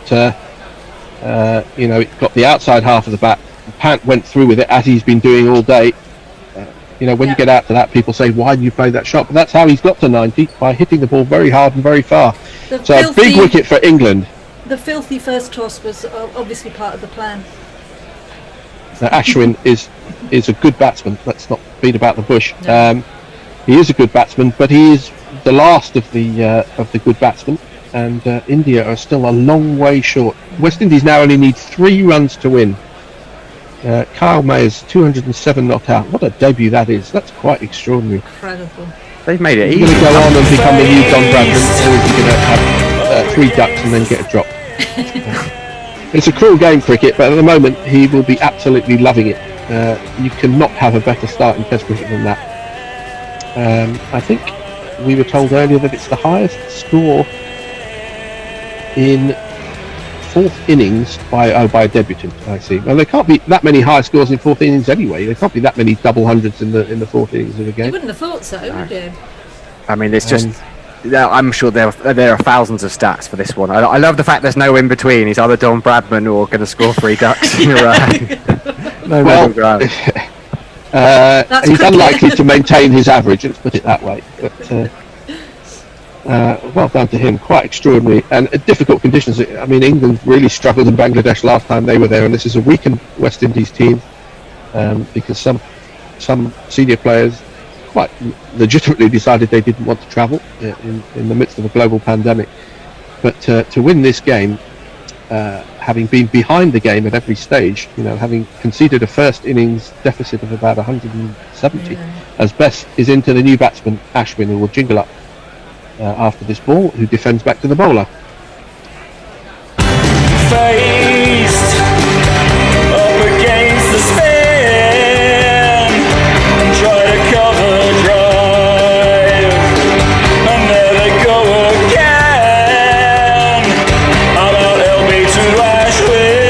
it got the outside half of the bat. Pant went through with it as he's been doing all day. When you get out to that, people say, "Why did you play that shot?" But that's how he's got to 90, by hitting the ball very hard and very far. So a big wicket for England. The filthy first toss was obviously part of the plan. Ashwin is a good batsman. Let's not beat about the bush. No. He is a good batsman, but he is the last of the good batsmen. And India are still a long way short. West Indies now only need 3 runs to win. Kyle Mayers, 207 not out. What a debut that is. That's quite extraordinary. Incredible. They've made it easy. easy. He's going to go on and become the new Don Bradman, or is he going to have 3 ducks and then get a drop? It's a cruel game, cricket, but at the moment he will be absolutely loving it. You cannot have a better start in Test cricket than that. I think we were told earlier that it's the highest score in 4th innings by a debutant. I see. Well, there can't be that many high scores in 4th innings anyway. There can't be that many double hundreds in the 4th innings of a game. You wouldn't have thought so, would you? I mean, it's just. I'm sure there are thousands of stats for this one. I love the fact there's no in between. He's either Don Bradman or going to score 3 ducks in a row. No middle ground. He's unlikely to maintain his average. Let's put it that way. But well done to him. Quite extraordinary and difficult conditions. I mean, England really struggled in Bangladesh last time they were there, and this is a weakened West Indies team because some senior players quite legitimately decided they didn't want to travel in the midst of a global pandemic. But to win this game, having been behind the game at every stage, having conceded a first innings deficit of about 170, as Bess is into the new batsman Ashwin, who will jingle up after this ball, who defends back to the bowler. Faced up against the spin, try to cover drive, and there they go again. I'm out LB to Ashwin.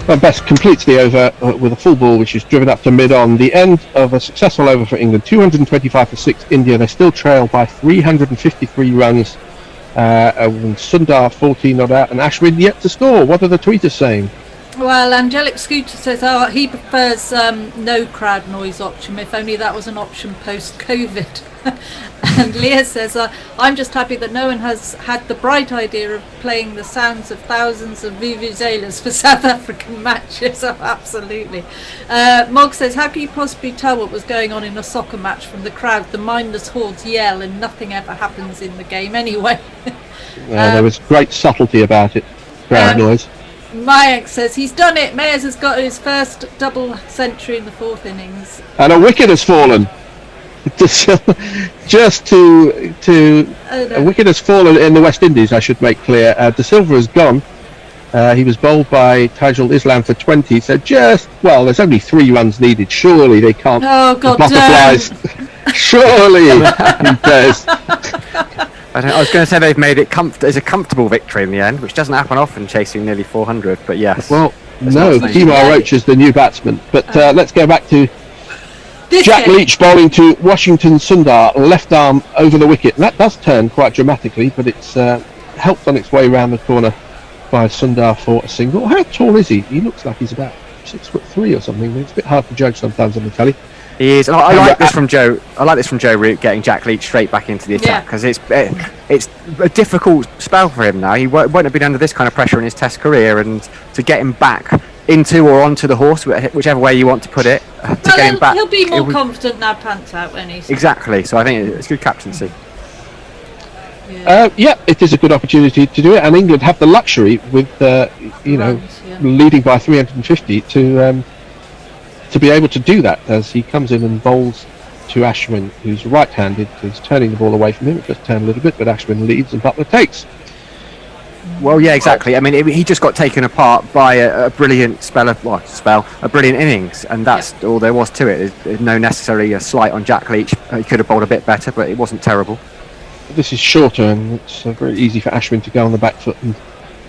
Well, Bess completes the over with a full ball, which is driven up to mid-on. The end of a successful over for England. 225 for 6 India. They still trail by 353 runs. Sundar 14 not out, and Ashwin yet to score. What are the tweeters saying? Well, Angelic Scooter says he prefers no crowd noise option, if only that was an option post-COVID. And Leah says, I'm just happy that no one has had the bright idea of playing the sounds of thousands of vuvuzelas for South African matches. Oh, absolutely. Mog says, how can you possibly tell what was going on in a soccer match from the crowd? The mindless hordes yell and nothing ever happens in the game anyway. There was great subtlety about it. Crowd noise. Mayak says he's done it. Mayers has got his first double century in the 4th innings. And a wicket has fallen. Just a wicket has fallen in the West Indies, I should make clear. De Silva has gone. He was bowled by Tajul Islam for 20. So there's only 3 runs needed. Surely they can't. Oh, God, the butterflies. Surely he does. I was going to say they've made it as a comfortable victory in the end, which doesn't happen often, chasing nearly 400. But yes. Well, no, Kemar Roach is the new batsman. But let's go back to Jack Leach bowling to Washington Sundar, left arm over the wicket. And that does turn quite dramatically, but it's helped on its way round the corner by Sundar for a single. How tall is he? He looks like he's about 6'3" or something. It's a bit hard to judge sometimes on the telly. He is. I like this from Joe. I like this from Joe Root, getting Jack Leach straight back into the attack, because it's a difficult spell for him now. He won't have been under this kind of pressure in his Test career, and to get him back into or onto the horse, whichever way you want to put it, get him back. He'll be more confident now, pants out when he's exactly. So I think it's good captaincy. It is a good opportunity to do it, and England have the luxury with leading by 350 to be able to do that, as he comes in and bowls to Ashwin, who's right-handed. He's turning the ball away from him. It just turned a little bit, but Ashwin leads and Butler takes. Well, yeah, exactly. I mean, he just got taken apart by a brilliant a brilliant innings, and that's all there was to it. There's no necessarily a slight on Jack Leach. He could have bowled a bit better, but it wasn't terrible. This is shorter, and it's very easy for Ashwin to go on the back foot and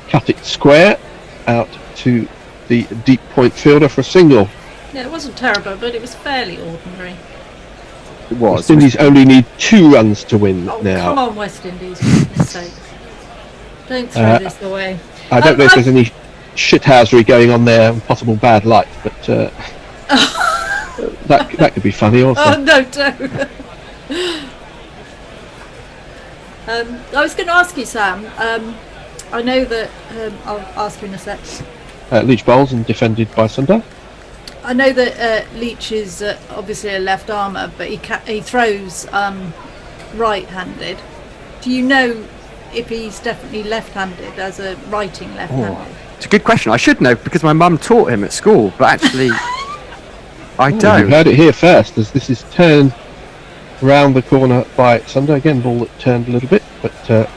cut it square out to the deep point fielder for a single. Yeah, it wasn't terrible, but it was fairly ordinary. It was. West Indies only need 2 runs to win now. Come on, West Indies, for goodness sake. Don't throw this away. I don't know if there's any shithousery going on there and possible bad light, but that could be funny also. Oh, no, don't. I was going to ask you, Sam, I know that, I'll ask you in a sec. Leach bowls and defended by Sundar. I know that Leach is obviously a left armer, but he throws right-handed. Do you know if he's definitely left-handed as a writing left-handed? It's a good question. I should know because my mum taught him at school, but actually I don't. You heard it here first, as this is turned round the corner by Sundar. Again, ball that turned a little bit, but there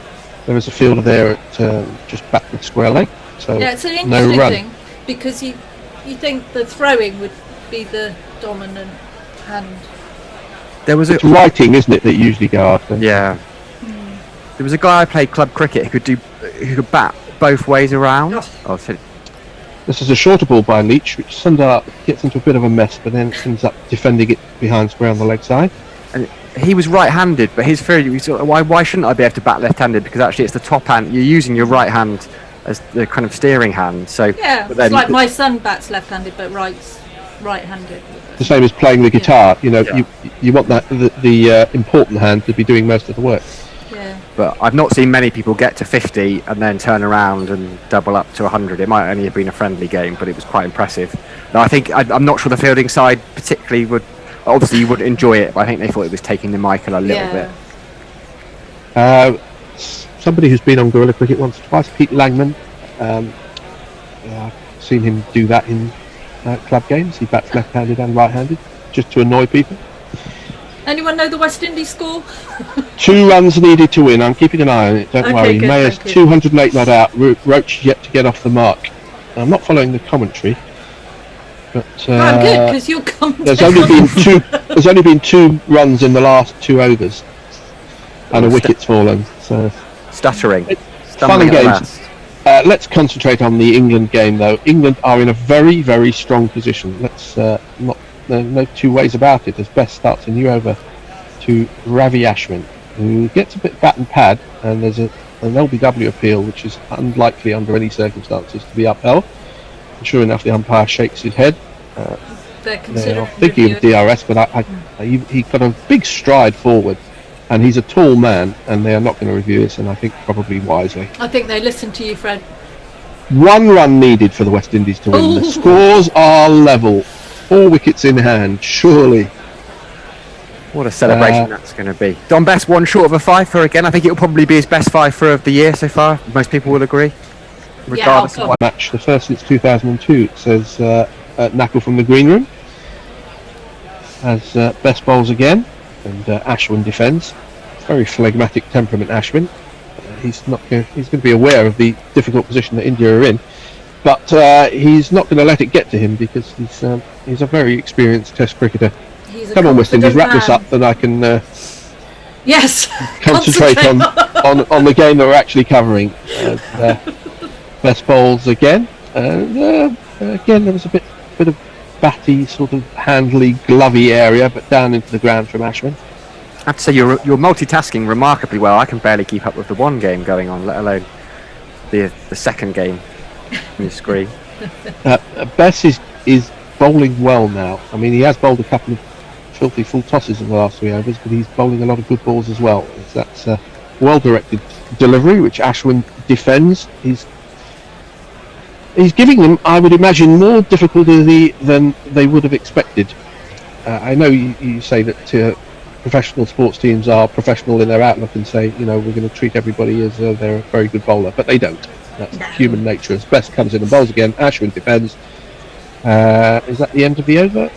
was a fielder there at just backward square leg. So yeah, it's an interesting no run. thing, because you think the throwing would be the dominant hand. It's writing, isn't it, that you usually go after? Yeah. There was a guy I played club cricket who could bat both ways around. This is a shorter ball by Leach, which Sundar gets into a bit of a mess, but then ends up defending it behind square on the leg side. And he was right-handed, but his theory was, why shouldn't I be able to bat left-handed? Because actually it's the top hand. You're using your right hand as the kind of steering hand. So yeah, it's like my son bats left-handed but writes right-handed. The same as playing the guitar. You know, you want that the important hand to be doing most of the work. Yeah. But I've not seen many people get to 50 and then turn around and double up to 100. It might only have been a friendly game, but it was quite impressive. Now, I think I'm not sure the fielding side particularly would. Obviously, you would enjoy it, but I think they thought it was taking the Michael a little bit. Somebody who's been on Guerrilla Cricket once or twice, Pete Langman. I've seen him do that in club games. He bats left-handed and right-handed, just to annoy people. Anyone know the West Indies score? 2 runs needed to win. I'm keeping an eye on it. Don't worry. Good, Mayer's 208 not out. Roach yet to get off the mark. I'm not following the commentary, but I'm good because you're coming. There's only been 2 runs in the last 2 overs, and a wicket's fallen. So stuttering. Fun and games. Let's concentrate on the England game, though. England are in a very, very strong position. Let's no 2 ways about it, as Best starts a new over to Ravi Ashwin, who gets a bit bat and pad, and there's an LBW appeal which is unlikely under any circumstances to be upheld. Sure enough, the umpire shakes his head. They're They considering are thinking of reviewing. DRS, but he got a big stride forward, and he's a tall man, and they are not going to review this, and I think probably wisely. I think they listened to you, Fred. 1 run needed for the West Indies to win. The Ooh. scores are level. 4 wickets in hand, surely. What a celebration that's going to be. Don Best one short of a fifer again. I think it'll probably be his best fifer of the year so far. Most people will agree. Regardless of what Match, the first since 2002. It says Knuckle from the green room. As Best bowls again, and Ashwin defends. Very phlegmatic temperament, Ashwin. He's going to be aware of the difficult position that India are in, but he's not going to let it get to him because he's a very experienced Test cricketer. Come on, West Indies, wrap this up, then I can yes concentrate on the game that we're actually covering. Best bowls again, and again there was a bit of batty, sort of handly, glovey area, but down into the ground from Ashwin. I have to say you're multitasking remarkably well. I can barely keep up with the one game going on, let alone the second game on your screen. Bess is bowling well now. I mean, he has bowled a couple of filthy full tosses in the last 3 overs, but he's bowling a lot of good balls as well. That's a well-directed delivery, which Ashwin defends. He's giving them, I would imagine, more difficulty than they would have expected. I know you say that professional sports teams are professional in their outlook and say, we're going to treat everybody as they're a very good bowler, but they don't. That's human nature. As Best comes in and bowls again, Ashwin defends. Is that the end of the over?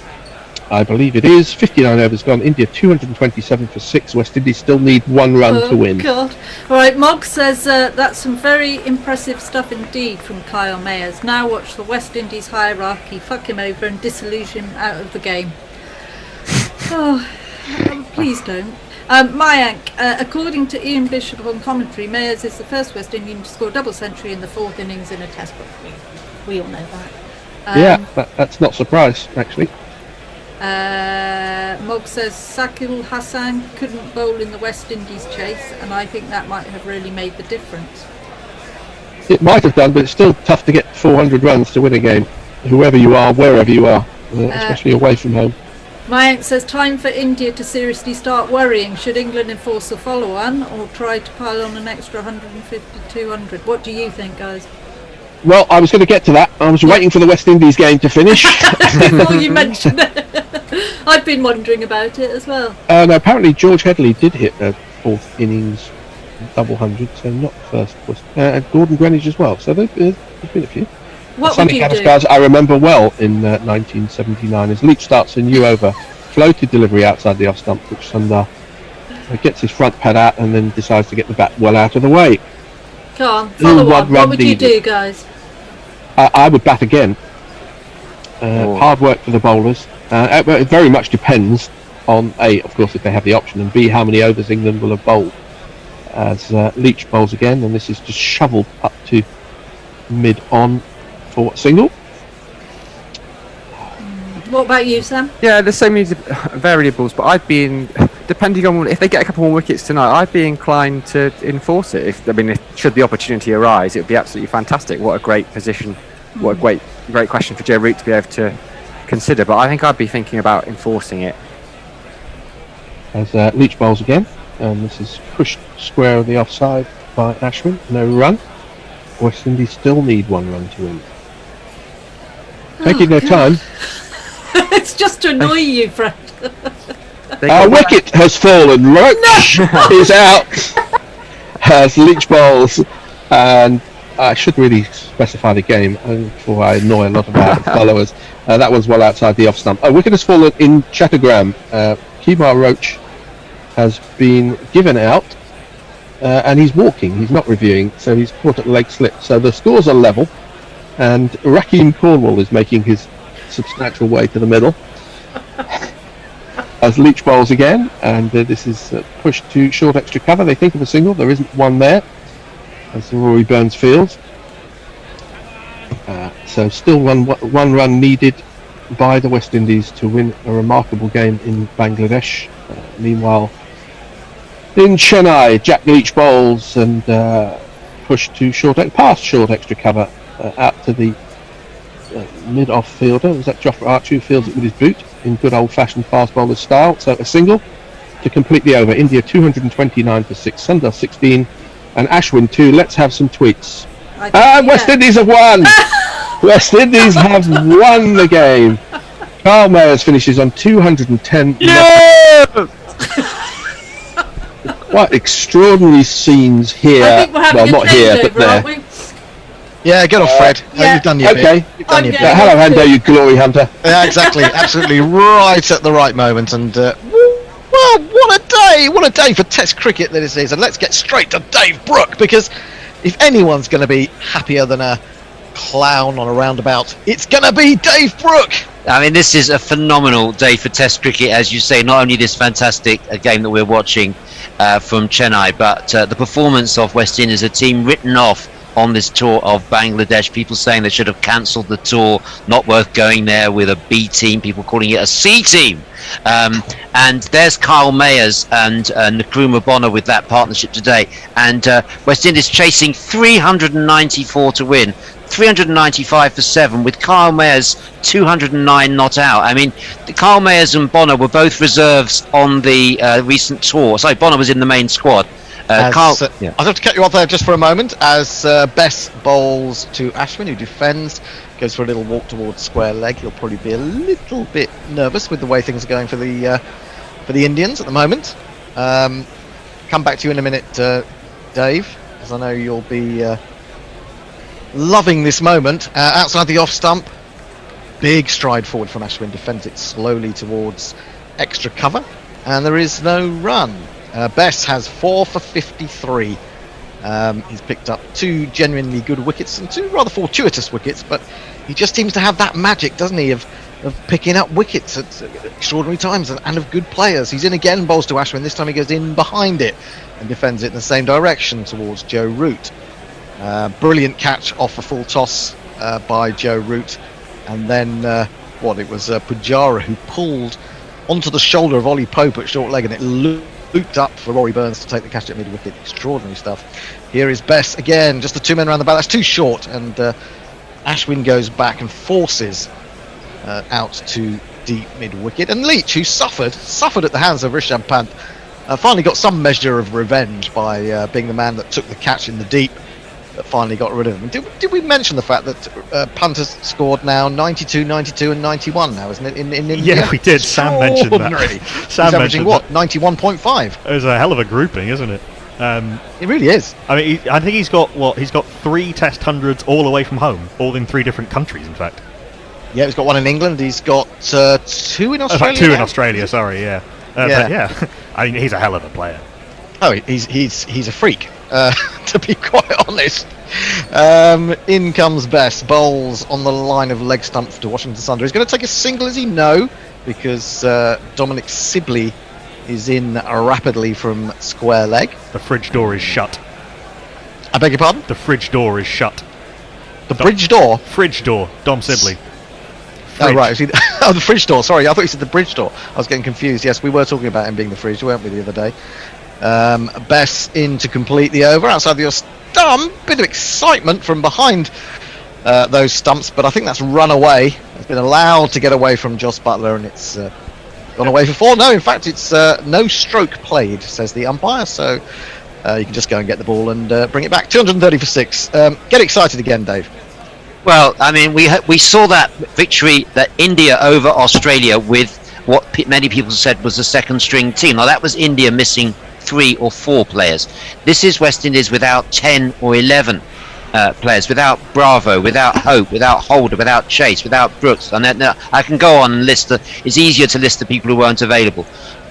I believe it is. 59 overs gone. India 227 for 6. West Indies still need 1 run to win. God. All right, Mog says that's some very impressive stuff indeed from Kyle Mayers. Now watch the West Indies hierarchy fuck him over and disillusion him out of the game. Please don't. Mayank, according to Ian Bishop on commentary, Mayers is the first West Indian to score a double century in the 4th innings in a Test book. We all know that. That's not a surprise, actually. Mog says Sakil Hassan couldn't bowl in the West Indies chase, and I think that might have really made the difference. It might have done, but it's still tough to get 400 runs to win a game, whoever you are, wherever you are, especially away from home. Mayank says time for India to seriously start worrying. Should England enforce a follow-on or try to pile on an extra 150, 200? What do you think, guys? Well, I was going to get to that. I was waiting for the West Indies game to finish. Before you mentioned it. I've been wondering about it as well. No, apparently George Headley did hit a 4th innings double 100, so not first. Gordon Greenwich as well, so there's been a few. What Sonny would you do? Gavaskar, I remember well in 1979 as Leach starts a new over, floated delivery outside the off stump, which Sundar gets his front pad out and then decides to get the bat well out of the way. Come on, follow on. What would you do, guys? I would bat again. Hard work for the bowlers. It very much depends on A, of course, if they have the option, and B, how many overs England will have bowled. As Leach bowls again, and this is just shoveled up to mid-on for single. What about you, Sam? Yeah, there's so many variables, but I'd be depending on if they get a couple more wickets tonight, I'd be inclined to enforce it. Should the opportunity arise, it would be absolutely fantastic. What a great position, what a great question for Joe Root to be able to consider. But I think I'd be thinking about enforcing it. As Leach bowls again, and this is pushed square of the offside by Ashwin. No run. West Indies still need 1 run to win. Taking their time. It's just to annoy you, Fred. Our wicket has fallen. Roach is out as Leach bowls, and I should really specify the game before I annoy a lot of our followers. That one's well outside the off stump. A wicket has fallen in Chattogram. Kemar Roach has been given out, and he's walking. He's not reviewing, so he's caught at leg slip. So the scores are level, and Rakeem Cornwall is making his substantial way to the middle. As Leach bowls again, and this is pushed to short extra cover. They think of a single. There isn't one there. As Rory Burns fields. So still one run needed by the West Indies to win a remarkable game in Bangladesh. Meanwhile, in Chennai, Jack Leach bowls and pushed to past short extra cover out to the mid-off fielder. Was that Joffrey Archer who fields it with his boot in good old-fashioned fast bowler style? So a single to complete the over. India 229 for 6, Sundar 16, and Ashwin 2. Let's have some tweets. West Indies have won! West Indies have won the game. Carl Mayers finishes on 210. Quite extraordinary scenes here. I think we're having well, a not here, but changeover, there. aren't we? Yeah, get off, Fred. You've done your Okay. bit. You've done your bit. Hello, Hendo, you glory hunter. Yeah, exactly. Absolutely right at the right moment. And, well, what a day! What a day for Test cricket that it is. And let's get straight to Dave Brooke, because if anyone's going to be happier than a clown on a roundabout, it's going to be Dave Brooke. I mean, this is a phenomenal day for Test cricket, as you say. Not only this fantastic game that we're watching from Chennai, but the performance of West Indies, a team written off on this tour of Bangladesh. People saying they should have cancelled the tour, not worth going there with a B team, people calling it a C team. And there's Kyle Mayers and Nkrumah Bonner with that partnership today. And West Indies chasing 394 to win. 395 for 7, with Kyle Mayers 209 not out. I mean, Kyle Mayers and Bonner were both reserves on the recent tour. Sorry, Bonner was in the main squad. I'll have to cut you off there just for a moment, as Bess bowls to Ashwin, who defends, goes for a little walk towards square leg. He'll probably be a little bit nervous with the way things are going for the Indians at the moment. Come back to you in a minute, Dave, as I know you'll be loving this moment. Outside the off stump, big stride forward from Ashwin, defends it slowly towards extra cover, and there is no run. Bess has 4 for 53. He's picked up 2 genuinely good wickets and 2 rather fortuitous wickets, but he just seems to have that magic, doesn't he, of picking up wickets at extraordinary times and of good players. He's in again, bowls to Ashwin. This time he goes in behind it and defends it in the same direction towards Joe Root. Brilliant catch off a full toss by Joe Root, and then it was Pujara who pulled onto the shoulder of Ollie Pope at short leg, and it looped up for Rory Burns to take the catch at mid wicket. Extraordinary stuff. Here is Bess again, just the 2 men around the bat. That's too short, and Ashwin goes back and forces out to deep mid wicket. And Leach, who suffered at the hands of Rishabh Pant, finally got some measure of revenge by being the man that took the catch in the deep, that finally got rid of him. Did we mention the fact that Punt has scored now 92, 92 and 91 now, isn't it, in India? Yeah, we did. Sam mentioned that. Sam He's averaging what, 91.5? It was a hell of a grouping, isn't it? It really is. I mean, I think he's got 3 Test hundreds all away from home, all in 3 different countries, in fact. Yeah, he's got 1 in England. He's got 2 in Australia. 2 in Australia. Sorry, yeah. But yeah, I mean, he's a hell of a player. Oh, he's a freak, to be quite honest. In comes Bess, bowls on the line of leg stump to Washington Sundar. He's going to take a single, is he? No, because Dominic Sibley is in rapidly from square leg. The fridge door is shut. I beg your pardon? The fridge door is shut. The bridge door? Fridge door, Dom Sibley. Oh, right. Oh, the fridge door. Sorry, I thought you said the bridge door. I was getting confused. Yes, we were talking about him being the fridge, weren't we, the other day? Bess in to complete the over outside the stump. Bit of excitement from behind those stumps, but I think that's run away. It's been allowed to get away from Joss Butler, and it's gone away for 4. No, in fact, it's no stroke played, says the umpire. So you can just go and get the ball and bring it back. 230 for 6. Get excited again, Dave. Well, I mean, we saw that victory, that India over Australia with what many people said was the second string team. Now, that was India missing 3 or 4 players. This is West Indies without 10 or 11 players, without Bravo, without Hope, without Holder, without Chase, without Brooks. And then, I can go on and list it's easier to list the people who weren't available.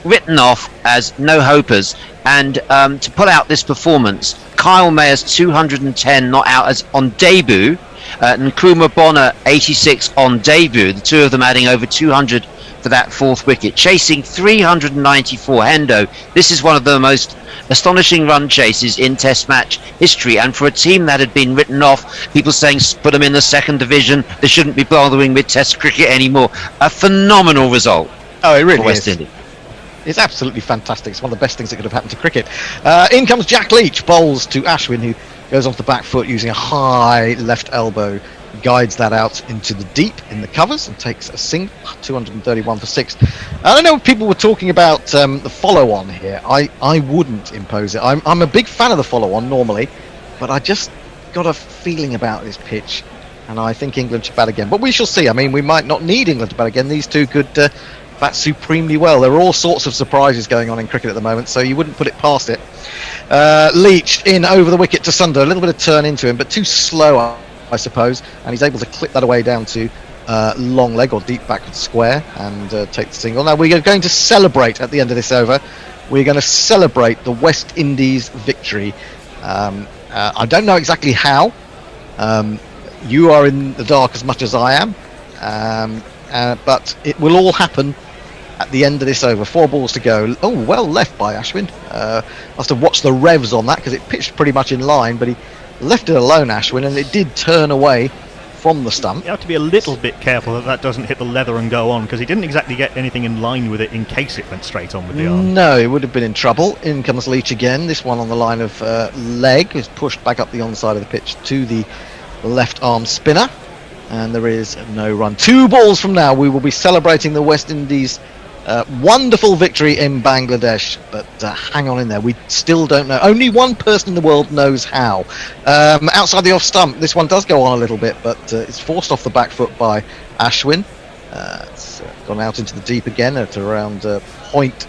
Written off as no hopers, and to pull out this performance, Kyle Mayers 210 not out as on debut, Nkrumah Bonner 86 on debut, the 2 of them adding over 200 for that 4th wicket, chasing 394. Hendo, this is one of the most astonishing run chases in Test match history, and for a team that had been written off, people saying put them in the 2nd division, they shouldn't be bothering with Test cricket anymore. A phenomenal result. Oh, it really West is. Indies. It's absolutely fantastic. It's one of the best things that could have happened to cricket. In comes Jack Leach, bowls to Ashwin, who goes off the back foot using a high left elbow guides that out into the deep in the covers and takes a single, 231 for 6. I don't know if people were talking about the follow-on here. I wouldn't impose it. I'm a big fan of the follow-on normally, but I just got a feeling about this pitch, and I think England should bat again. But we shall see. I mean, we might not need England to bat again. These two could bat supremely well. There are all sorts of surprises going on in cricket at the moment, so you wouldn't put it past it. Leach in over the wicket to Sunder. A little bit of turn into him, but too slow, I suppose, and he's able to clip that away down to long leg or deep backward square and take the single. Now we are going to celebrate at the end of this over. We're going to celebrate the West Indies victory. I don't know exactly how. You are in the dark as much as I am, but it will all happen at the end of this over. 4 balls to go. Oh, well left by Ashwin. Must have watched the revs on that because it pitched pretty much in line, but he left it alone, Ashwin, and it did turn away from the stump. You have to be a little bit careful that that doesn't hit the leather and go on, because he didn't exactly get anything in line with it in case it went straight on with the arm. No, he would have been in trouble. In comes Leach again. This one on the line of leg is pushed back up the onside of the pitch to the left arm spinner, and there is no run. 2 balls from now we will be celebrating the West Indies wonderful victory in Bangladesh, but hang on in there, we still don't know. Only one person in the world knows how. Outside the off stump, this one does go on a little bit, but it's forced off the back foot by Ashwin. It's gone out into the deep again at around point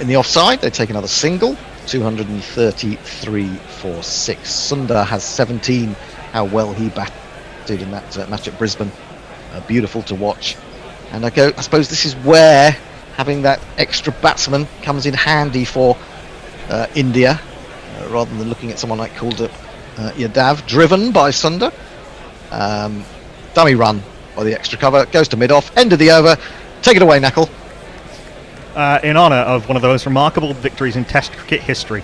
in the offside. They take another single. 233 for 6. Sundar has 17. How well he batted in that match at Brisbane. Beautiful to watch. And I suppose this is where having that extra batsman comes in handy for India, rather than looking at someone like Kuldeep Yadav, driven by Sundar. Dummy run by the extra cover, goes to mid-off, end of the over. Take it away, Knuckle. In honour of one of the most remarkable victories in Test cricket history.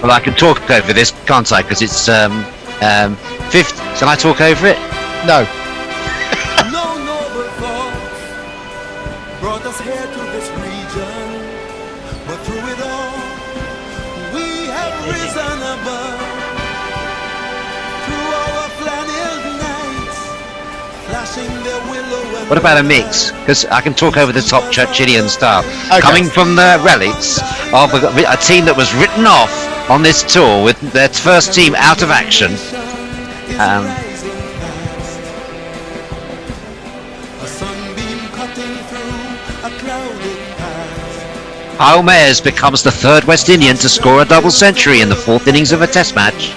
Well, I can talk over this, can't I? Because it's 5th. Can I talk over it? No. No noble thoughts brought us here to this region, but through it all, we have risen above. Through our flannel nights, flashing their willow and What about a mix? Because I can talk over the top Churchillian stuff. Okay. Coming from the relics of a team that was written off on this tour with their first team out of action. Kyle Mayers becomes the 3rd West Indian to score a double century in the 4th innings of a Test match.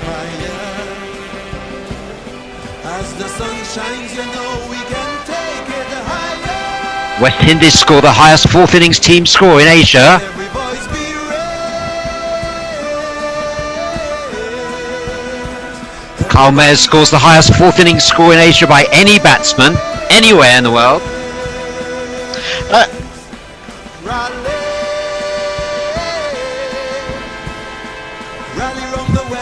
West Indies score the highest 4th innings team score in Asia. Kyle Mayers scores the highest 4th innings score in Asia by any batsman anywhere in the world.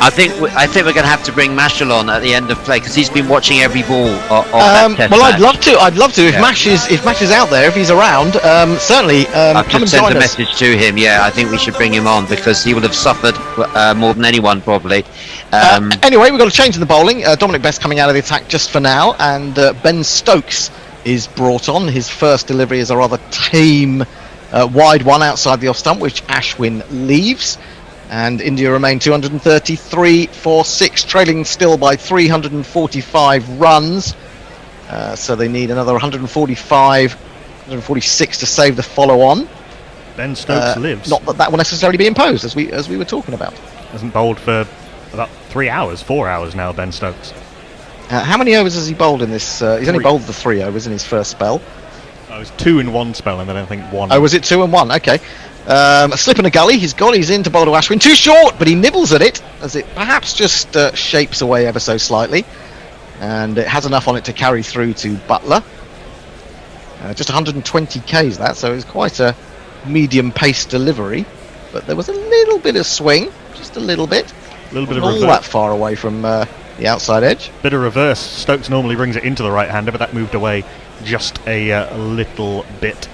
I think we're going to have to bring Mashal on at the end of play because he's been watching every ball of that Test well, match. I'd love to. If Mash is out there, if he's around, certainly. I've just sent a message to him. Yeah, I think we should bring him on because he will have suffered more than anyone probably. Anyway, we've got a change in the bowling. Dominic Best coming out of the attack just for now, and Ben Stokes is brought on. His first delivery is a rather tame wide one outside the off stump, which Ashwin leaves. And India remain 233 for 6, trailing still by 345 runs. So they need another 146 to save the follow-on. Ben Stokes lives. Not that will necessarily be imposed, as we were talking about. Hasn't bowled for about 4 hours now, Ben Stokes. How many overs has he bowled in this? He's only bowled the 3 overs in his first spell. Oh, it was 2 in one spell, and then I think 1. Oh, was it 2 and 1? Okay. A slip in a gully. He's in to bowl to Ashwin. Too short, but he nibbles at it as it perhaps just shapes away ever so slightly, and it has enough on it to carry through to Butler. Just 120 Ks that, so it's quite a medium-paced delivery. But there was a little bit of swing, just a little bit. A little bit of all reverse. That far away from the outside edge. Bit of reverse. Stokes normally brings it into the right-hander, but that moved away just a little bit.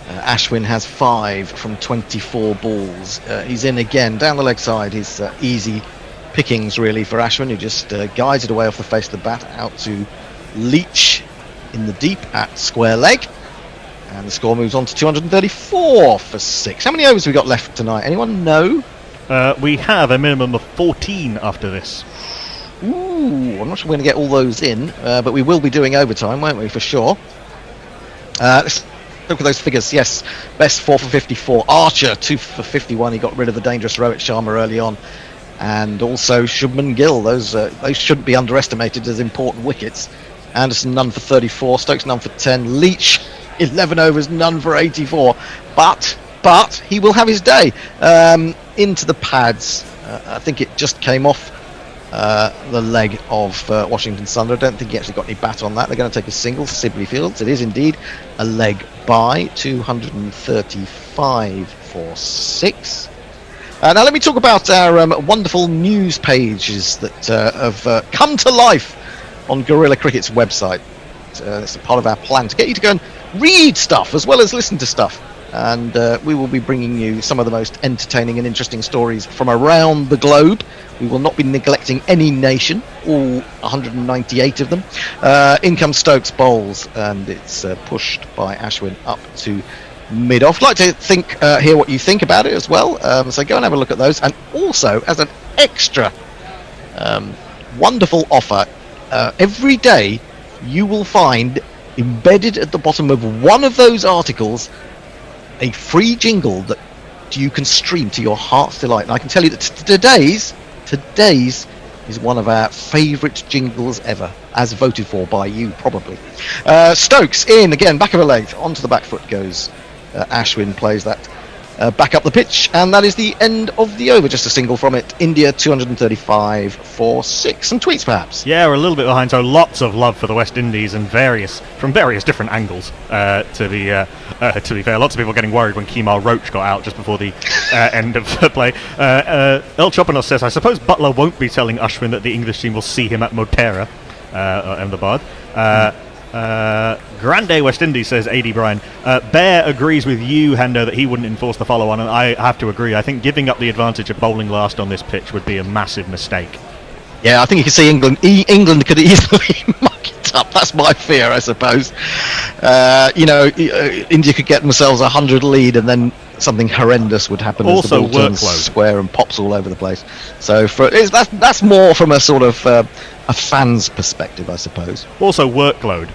Ashwin has 5 from 24 balls. He's in again down the leg side. He's easy pickings really for Ashwin, who just guides it away off the face of the bat out to Leach in the deep at square leg. And the score moves on to 234 for 6. How many overs have we got left tonight? Anyone know? We have a minimum of 14 after this. Ooh, I'm not sure we're going to get all those in, but we will be doing overtime, won't we, for sure? Let's look at those figures. Yes, Best 4 for 54. Archer 2 for 51. He got rid of the dangerous Rohit Sharma early on. And also Shubman Gill. Those shouldn't be underestimated as important wickets. Anderson none for 34. Stokes none for 10. Leach 11 overs, none for 84. But he will have his day. Into the pads. I think it just came off the leg of Washington Sundar. I don't think he actually got any bat on that. They're going to take a single for Sibley Fields. It is indeed a leg by. 235 for 6. Now let me talk about our wonderful news pages that have come to life on Guerrilla Cricket's website. It's a part of our plan to get you to go and read stuff as well as listen to stuff. And we will be bringing you some of the most entertaining and interesting stories from around the globe. We will not be neglecting any nation, all 198 of them. In comes Stokes bowls, and it's pushed by Ashwin up to mid-off. I'd like to hear what you think about it as well. So go and have a look at those. And also, as an extra wonderful offer, every day you will find embedded at the bottom of one of those articles a free jingle that you can stream to your heart's delight. And I can tell you that today's is one of our favourite jingles ever, as voted for by you probably. Stokes in again, back of a leg, onto the back foot goes Ashwin, plays that back up the pitch, and that is the end of the over. Just a single from it. India 235 for 6. Some tweets perhaps? Yeah, we're a little bit behind, so lots of love for the West Indies and from various different angles. To be fair, lots of people getting worried when Kemar Roach got out just before the end of the play. El Chopanos says, I suppose Butler won't be telling Ashwin that the English team will see him at Motera, Ahmedabad. Grande West Indies, says AD Bryan. Bear agrees with you, Hendo, that he wouldn't enforce the follow-on, and I have to agree. I think giving up the advantage of bowling last on this pitch would be a massive mistake. Yeah, I think you can see England could easily muck it up. That's my fear, I suppose. India could get themselves 100 lead, and then something horrendous would happen. Also, as the ball turns square and pops all over the place. So that's more from a sort of a fan's perspective, I suppose. Also, workload.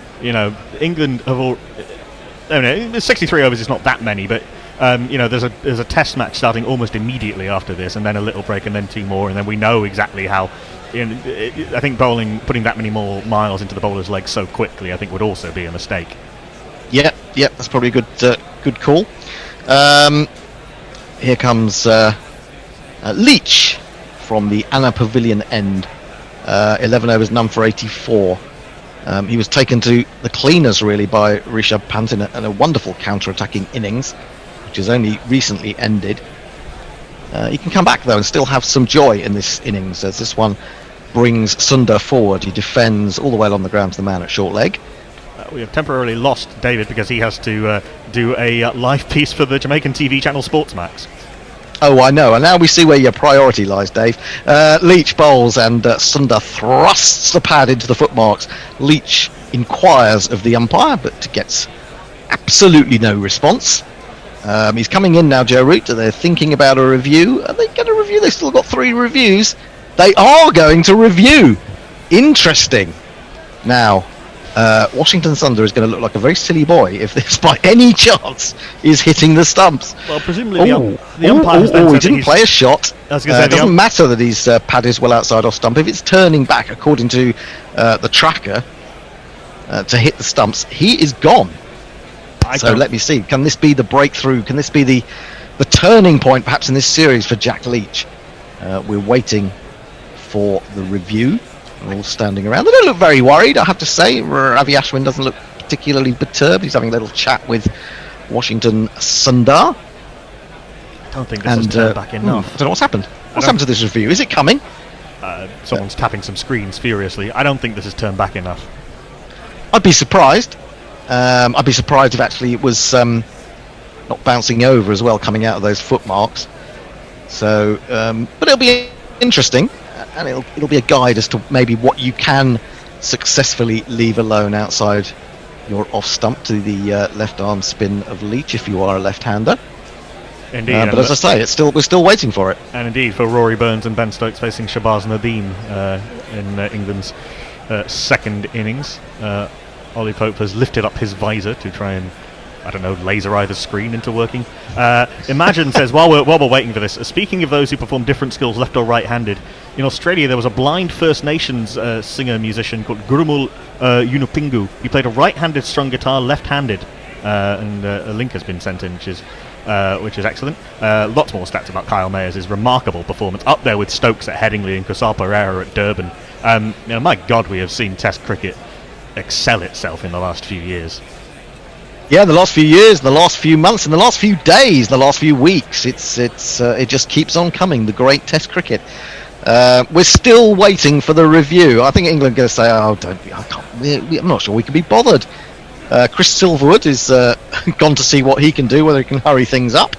England have all. 63 overs is not that many, but there's a test match starting almost immediately after this, and then a little break, and then 2 more, and then we know exactly how. I think putting that many more miles into the bowler's legs so quickly, I think would also be a mistake. Yeah, that's probably a good call. Here comes Leach from the Anna Pavilion end. 11 overs, none for 84. He was taken to the cleaners really by Rishabh Pant in a wonderful counter-attacking innings, which has only recently ended. He can come back though and still have some joy in this innings, as this one brings Sundar forward. He defends all the way along the ground to the man at short leg. We have temporarily lost David because he has to do a live piece for the Jamaican TV channel Sportsmax. Oh, I know. And now we see where your priority lies, Dave. Leach bowls, and Sundar thrusts the pad into the footmarks. Leach inquires of the umpire, but gets absolutely no response. He's coming in now, Joe Root. They're thinking about a review. Are they going to review? They've still got 3 reviews. They are going to review. Interesting. Now, Washington Sundar is going to look like a very silly boy if this, by any chance, is hitting the stumps. Well, presumably the umpire has then he said didn't play a shot. It doesn't matter that his pad is well outside off stump. If it's turning back, according to the tracker, to hit the stumps, he is gone. Let me see. Can this be the breakthrough? Can this be the turning point, perhaps, in this series for Jack Leach? We're waiting for the review. They're all standing around. They don't look very worried, I have to say. Ravi Ashwin doesn't look particularly perturbed. He's having a little chat with Washington Sundar. I don't think this has turned back enough. I don't know what's happened. What's happened to this review? Is it coming? Someone's tapping some screens furiously. I don't think this has turned back enough. I'd be surprised. I'd be surprised if actually it was not bouncing over as well, coming out of those footmarks. So, but it'll be interesting, and it'll be a guide as to maybe what you can successfully leave alone outside your off stump to the left arm spin of Leach if you are a left-hander. Indeed, but as I say, we're still waiting for it. And indeed, for Rory Burns and Ben Stokes facing Shabazz Nadeem in England's second innings. Ollie Pope has lifted up his visor to try and, I don't know, laser eye the screen into working. Imagine says, while we're waiting for this, speaking of those who perform different skills left or right-handed, in Australia there was a blind First Nations singer-musician called Gurumul Yunupingu. He played a right-handed strum guitar left-handed, and a link has been sent in, which is excellent. Lots more stats about Kyle Mayers' remarkable performance, up there with Stokes at Headingley and Kusal Pereira at Durban. My God, we have seen Test cricket excel itself in the last few years. Yeah, the last few years, the last few months, and the last few days, the last few weeks. It just keeps on coming. The great Test cricket. We're still waiting for the review. I think England are going to say, "Oh, I'm not sure we can be bothered." Chris Silverwood is gone to see what he can do, whether he can hurry things up.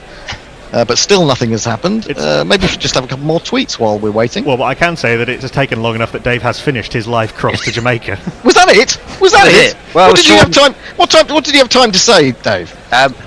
But still nothing has happened. Maybe we should just have a couple more tweets while we're waiting. Well, I can say that it has taken long enough that Dave has finished his live cross to Jamaica. Was that it? Was that it? Well, what did you have time? What did you have time to say, Dave?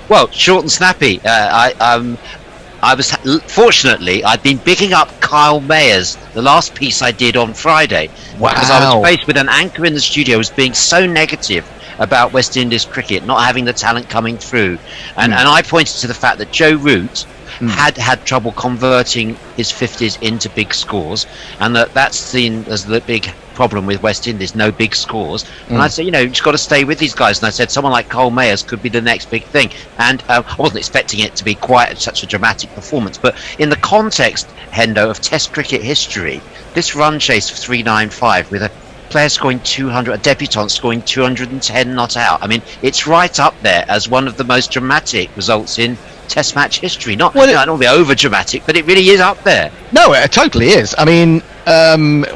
Well, short and snappy. I was fortunately I'd been bigging up Kyle Mayers, the last piece I did on Friday, because I was faced with an anchor in the studio who was being so negative about West Indies cricket not having the talent coming through, and I pointed to the fact that Joe Root had trouble converting his 50s into big scores, and that's seen as the big problem with West Indies, no big scores. And I said, you've just got to stay with these guys. And I said, someone like Cole Mayers could be the next big thing. And I wasn't expecting it to be quite such a dramatic performance, but in the context, Hendo, of Test cricket history, this run chase of 395 with a player scoring 200, a debutant scoring 210 not out. I mean, it's right up there as one of the most dramatic results in Test match history. I don't want to be over dramatic, but it really is up there. No, it totally is. I mean,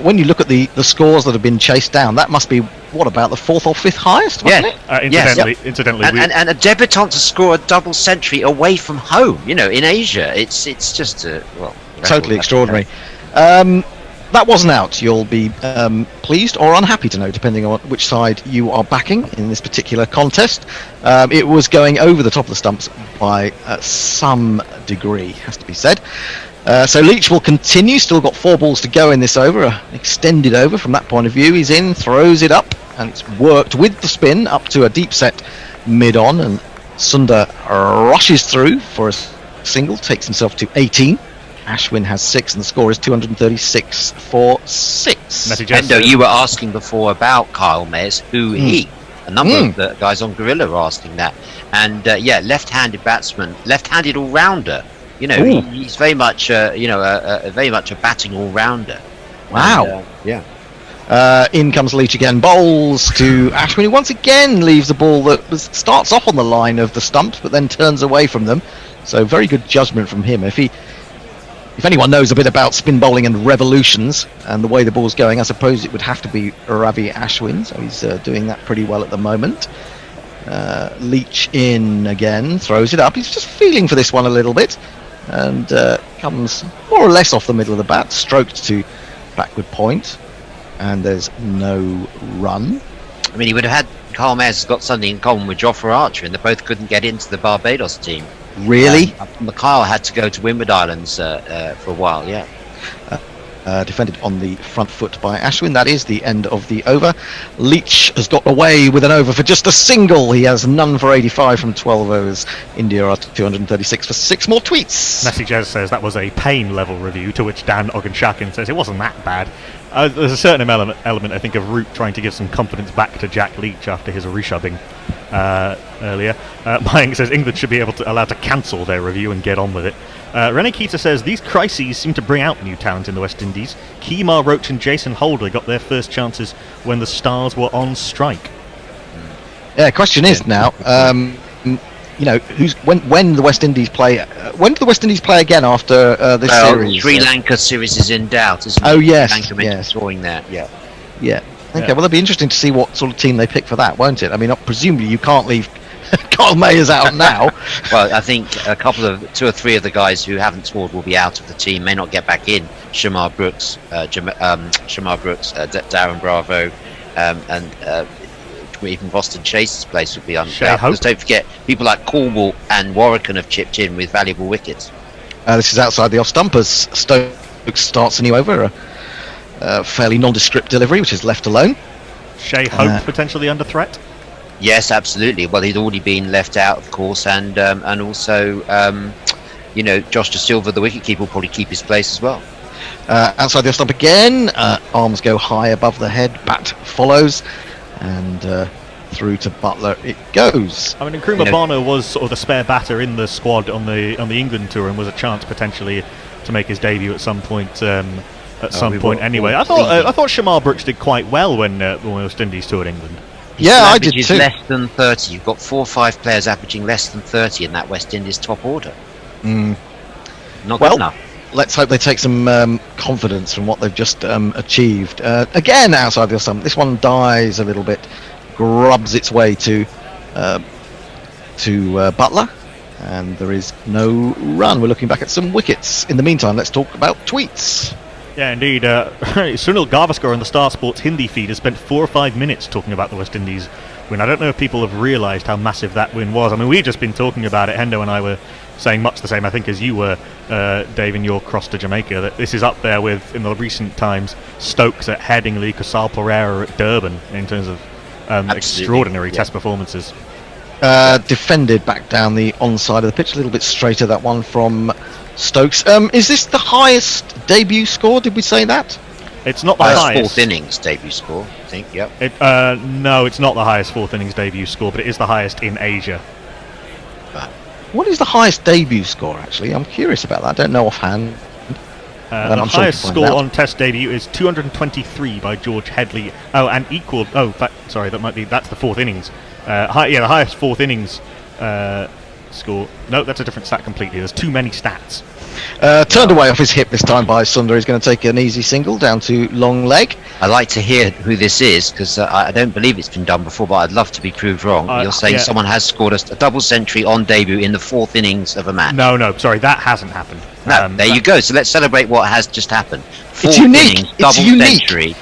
when you look at the scores that have been chased down, that must be what, about the fourth or fifth highest, wasn't it? Incidentally, and a debutant to score a double century away from home, in Asia, it's just totally extraordinary. That wasn't out. You'll be pleased or unhappy to know, depending on which side you are backing in this particular contest. It was going over the top of the stumps by some degree, has to be said. So Leach will continue, still got 4 balls to go in this over, an extended over from that point of view. He's in, throws it up, and it's worked with the spin up to a deep set mid-on, and Sundar rushes through for a single, takes himself to 18. Ashwin has 6, and the score is 236 for 6. Endo, you were asking before about Kyle Mayers, who he. A number of the guys on Gorilla are asking that. And left-handed batsman, left-handed all-rounder. He's very much, very much a batting all-rounder. Wow. And, in comes Leach again, bowls to Ashwin, who once again leaves a ball that starts off on the line of the stumps, but then turns away from them. So very good judgment from him. If anyone knows a bit about spin bowling and revolutions and the way the ball's going, I suppose it would have to be Ravi Ashwin. So he's doing that pretty well at the moment. Leach in again, throws it up. He's just feeling for this one a little bit, and comes more or less off the middle of the bat, stroked to backward point, and there's no run. I mean, he would have had, Kyle Mayers has got something in common with Jofra Archer, and they both couldn't get into the Barbados team. Really? Kyle had to go to Windward Islands for a while, defended on the front foot by Ashwin. That is the end of the over. Leach has got away with an over for just a single. He has none for 85 from 12 overs. India are 236 for 6 more tweets. Messi Jez says that was a pain level review, to which Dan Ogunshakin says it wasn't that bad. There's a certain element, I think, of Root trying to give some confidence back to Jack Leach after his reshubbing earlier. Mayang says England should be allowed to cancel their review and get on with it. Rene Keita says these crises seem to bring out new talent in the West Indies. Kemar Roach and Jason Holder got their first chances when the Stars were on strike. Yeah, question is now, when the West Indies play? When do the West Indies play again after this series? Sri Lanka series is in doubt, isn't it? Oh yes, Sri Lanka meant to be drawing that. Yeah. Okay, well, it'll be interesting to see what sort of team they pick for that, won't it? I mean, presumably you can't leave Kyle Mayer's out now. Well, I think two or three of the guys who haven't scored will be out of the team, may not get back in. Shamar Brooks, Darren Bravo, and even Boston Chase's place would be unfair. Because don't forget, people like Cornwall and Warwican have chipped in with valuable wickets. This is outside the off-stumpers. Stokes starts a new over. A fairly nondescript delivery, which is left alone. Shea Hope potentially under threat? Yes, absolutely. Well, he'd already been left out, of course, and also, Josh De Silva, the wicketkeeper, will probably keep his place as well. Outside the off-stump again. Arms go high above the head. Bat follows. And through to Butler it goes. I mean, Nkrumah Bono was sort of the spare batter in the squad on the England tour, and was a chance potentially to make his debut at some point. Anyway, I thought Shamar Brooks did quite well when West Indies toured England. I did too. Less than 30. You've got 4 or 5 players averaging less than 30 in that West Indies top order. Not good enough. Let's hope they take some confidence from what they've just achieved. Again, outside the stump, this one dies a little bit, grubs its way to Butler, and there is no run. We're looking back at some wickets. In the meantime, let's talk about tweets. Yeah, indeed. Sunil Gavaskar on the Star Sports Hindi feed has spent 4 or 5 minutes talking about the West Indies win. I don't know if people have realised how massive that win was. I mean, we've just been talking about it. Hendo and I were saying much the same, I think, as you were, Dave, in your cross to Jamaica, that this is up there with, in the recent times, Stokes at Headingley, Kusal Pereira at Durban, in terms of extraordinary Test performances. Defended back down the onside of the pitch, a little bit straighter, that one from Stokes. Is this the highest debut score? Did we say that? It's not the highest. 4th innings debut score, I think, yep. No, it's not the highest 4th innings debut score, but it is the highest in Asia. What is the highest debut score, actually? I'm curious about that. I don't know offhand. The highest score on Test debut is 223 by George Headley. Oh, and equal. Oh, that's the 4th innings. The highest 4th innings score. No, that's a different stat completely. There's too many stats. Turned away off his hip this time by Sundar. He's going to take an easy single down to long leg. I'd like to hear who this is, because I don't believe it's been done before, but I'd love to be proved wrong. You're saying someone has scored a double century on debut in the 4th innings of a match? No, sorry, that hasn't happened. No, there you go. So let's celebrate what has just happened. 4th it's unique. Innings, double century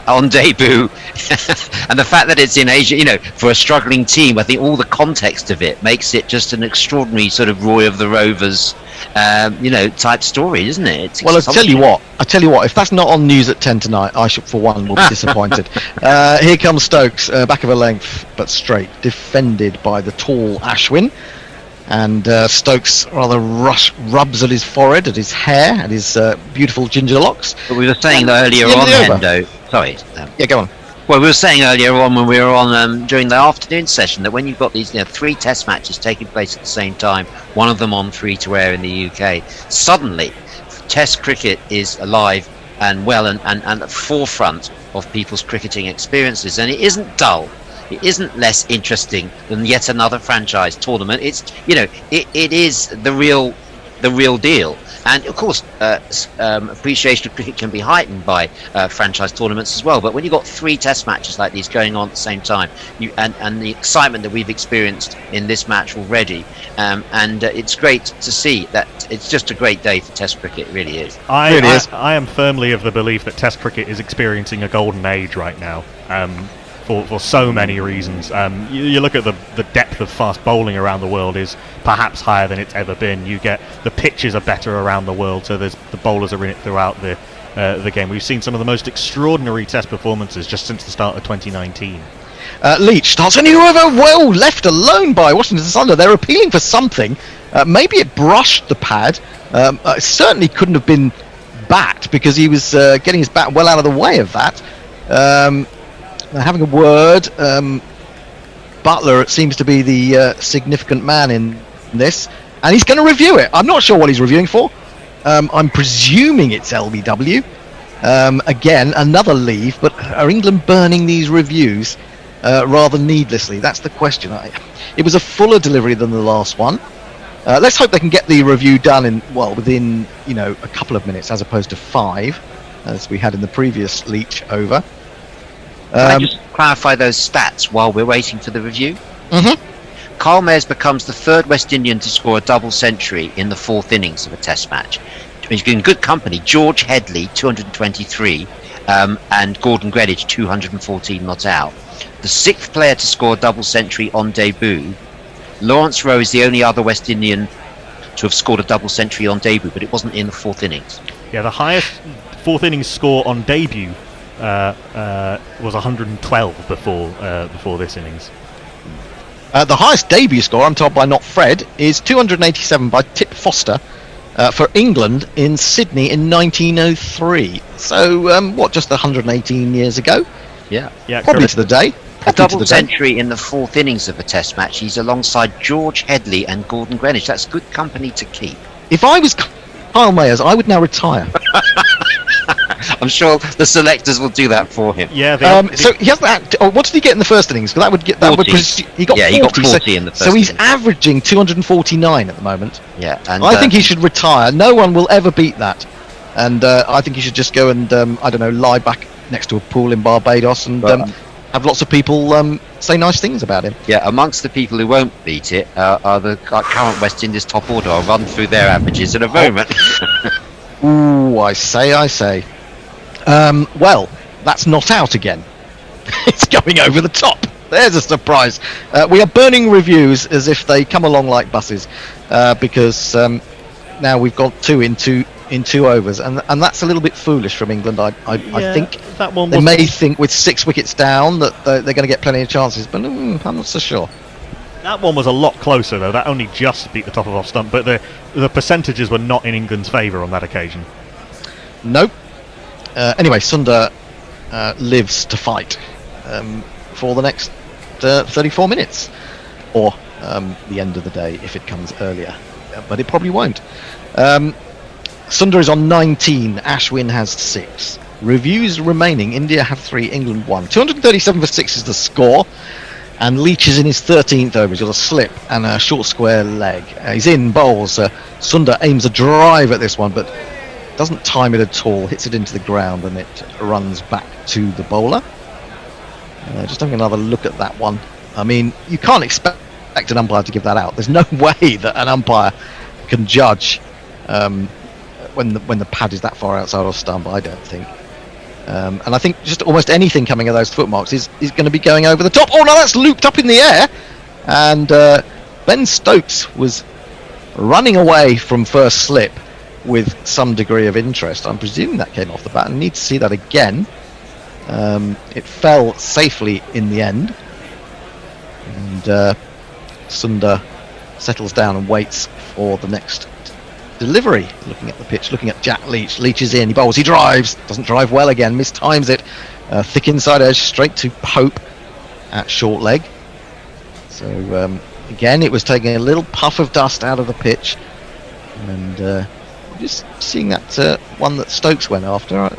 on debut. And the fact that it's in Asia, for a struggling team, I think all the context of it makes it just an extraordinary sort of Roy of the Rovers type story, isn't it? Well, I tell you what, if that's not on news at 10 tonight, I should, for one, will be disappointed. Here comes Stokes, back of a length, but straight, defended by the tall Ashwin. And Stokes rather rubs at his forehead, at his hair, at his beautiful ginger locks. But we were saying earlier on, Hendo. Sorry. Yeah, go on. Well, we were saying earlier on when we were on during the afternoon session that when you've got these 3 Test matches taking place at the same time, one of them on free-to-air in the UK, suddenly Test cricket is alive and well and at the forefront of people's cricketing experiences, and it isn't dull. It isn't less interesting than yet another franchise tournament. It's it is the real deal. And of course, appreciation of cricket can be heightened by franchise tournaments as well. But when you've got 3 Test matches like these going on at the same time, and the excitement that we've experienced in this match already, it's great to see that it's just a great day for Test cricket. It really is. I am firmly of the belief that Test cricket is experiencing a golden age right now. For so many reasons. You look at the depth of fast bowling around the world is perhaps higher than it's ever been. You get the pitches are better around the world, so the bowlers are in it throughout the game. We've seen some of the most extraordinary Test performances just since the start of 2019. Leach starts a new over, well left alone by Washington Sundar. They're appealing for something. Maybe it brushed the pad. It certainly couldn't have been bat, because he was getting his bat well out of the way of that. They're having a word. Butler seems to be the significant man in this, and he's going to review it. I'm not sure what he's reviewing for. I'm presuming it's LBW. Again, another leave, but are England burning these reviews rather needlessly? That's the question. It was a fuller delivery than the last one. Let's hope they can get the review done within a couple of minutes, as opposed to 5, as we had in the previous Leach over. Can I just clarify those stats while we're waiting for the review? Mm-hmm. Carl Mayers becomes the third West Indian to score a double century in the fourth innings of a Test match. He's in good company. George Headley, 223, and Gordon Greenwich, 214 not out. The sixth player to score a double century on debut. Lawrence Rowe is the only other West Indian to have scored a double century on debut, but it wasn't in the fourth innings. Yeah, the highest fourth innings score on debut was 112 before this innings. The highest debut score, I'm told by Not Fred, is 287 by Tip Foster for England in Sydney in 1903. So, what, just 118 years ago? Yeah. Probably to the day. A double century in the fourth innings of a Test match. He's alongside George Headley and Gordon Greenwich. That's good company to keep. If I was Kyle Mayers, I would now retire. I'm sure the selectors will do that for him. Yeah. So he has that. What did he get in the first innings? Because that would get that 40. he got 40. He got 40 in the first. So he's innings. averaging 249 at the moment. Yeah, and I think he should retire. No one will ever beat that. And I think he should just go and I don't know, lie back next to a pool in Barbados and have lots of people say nice things about him. Yeah, amongst the people who won't beat it are the current West Indies top order. I'll run through their averages in a moment. Ooh, I say. Well, that's not out again. It's going over the top. There's a surprise. We are burning reviews as if they come along like buses, because now we've got two in two overs, and that's a little bit foolish from England. I think that one they may think with 6 wickets down that they're going to get plenty of chances, but I'm not so sure. That one was a lot closer, though. That only just beat the top of off stump, but the percentages were not in England's favour on that occasion. Nope. Anyway, Sundar lives to fight for the next 34 minutes, or the end of the day if it comes earlier, but it probably won't. Sundar is on 19, Ashwin has 6. Reviews remaining, India have 3, England 1. 237 for 6 is the score, and Leach is in his 13th over. He's got a slip and a short square leg. He's in, bowls. Sundar aims a drive at this one, but doesn't time it at all, hits it into the ground, and it runs back to the bowler. Just having another look at that one. I mean, you can't expect an umpire to give that out. There's no way that an umpire can judge when the pad is that far outside of stump, I don't think. And I think just almost anything coming of those footmarks is going to be going over the top. Oh no, that's looped up in the air, and Ben Stokes was running away from first slip with some degree of interest. I'm presuming that came off the bat, and need to see that again. It fell safely in the end, and Sundar settles down and waits for the next delivery. Looking at the pitch, looking at Jack Leach. Leach is in, he bowls, he drives, doesn't drive well again, mistimes it. Thick inside edge straight to Pope at short leg. So again, it was taking a little puff of dust out of the pitch, and just seeing that one that Stokes went after.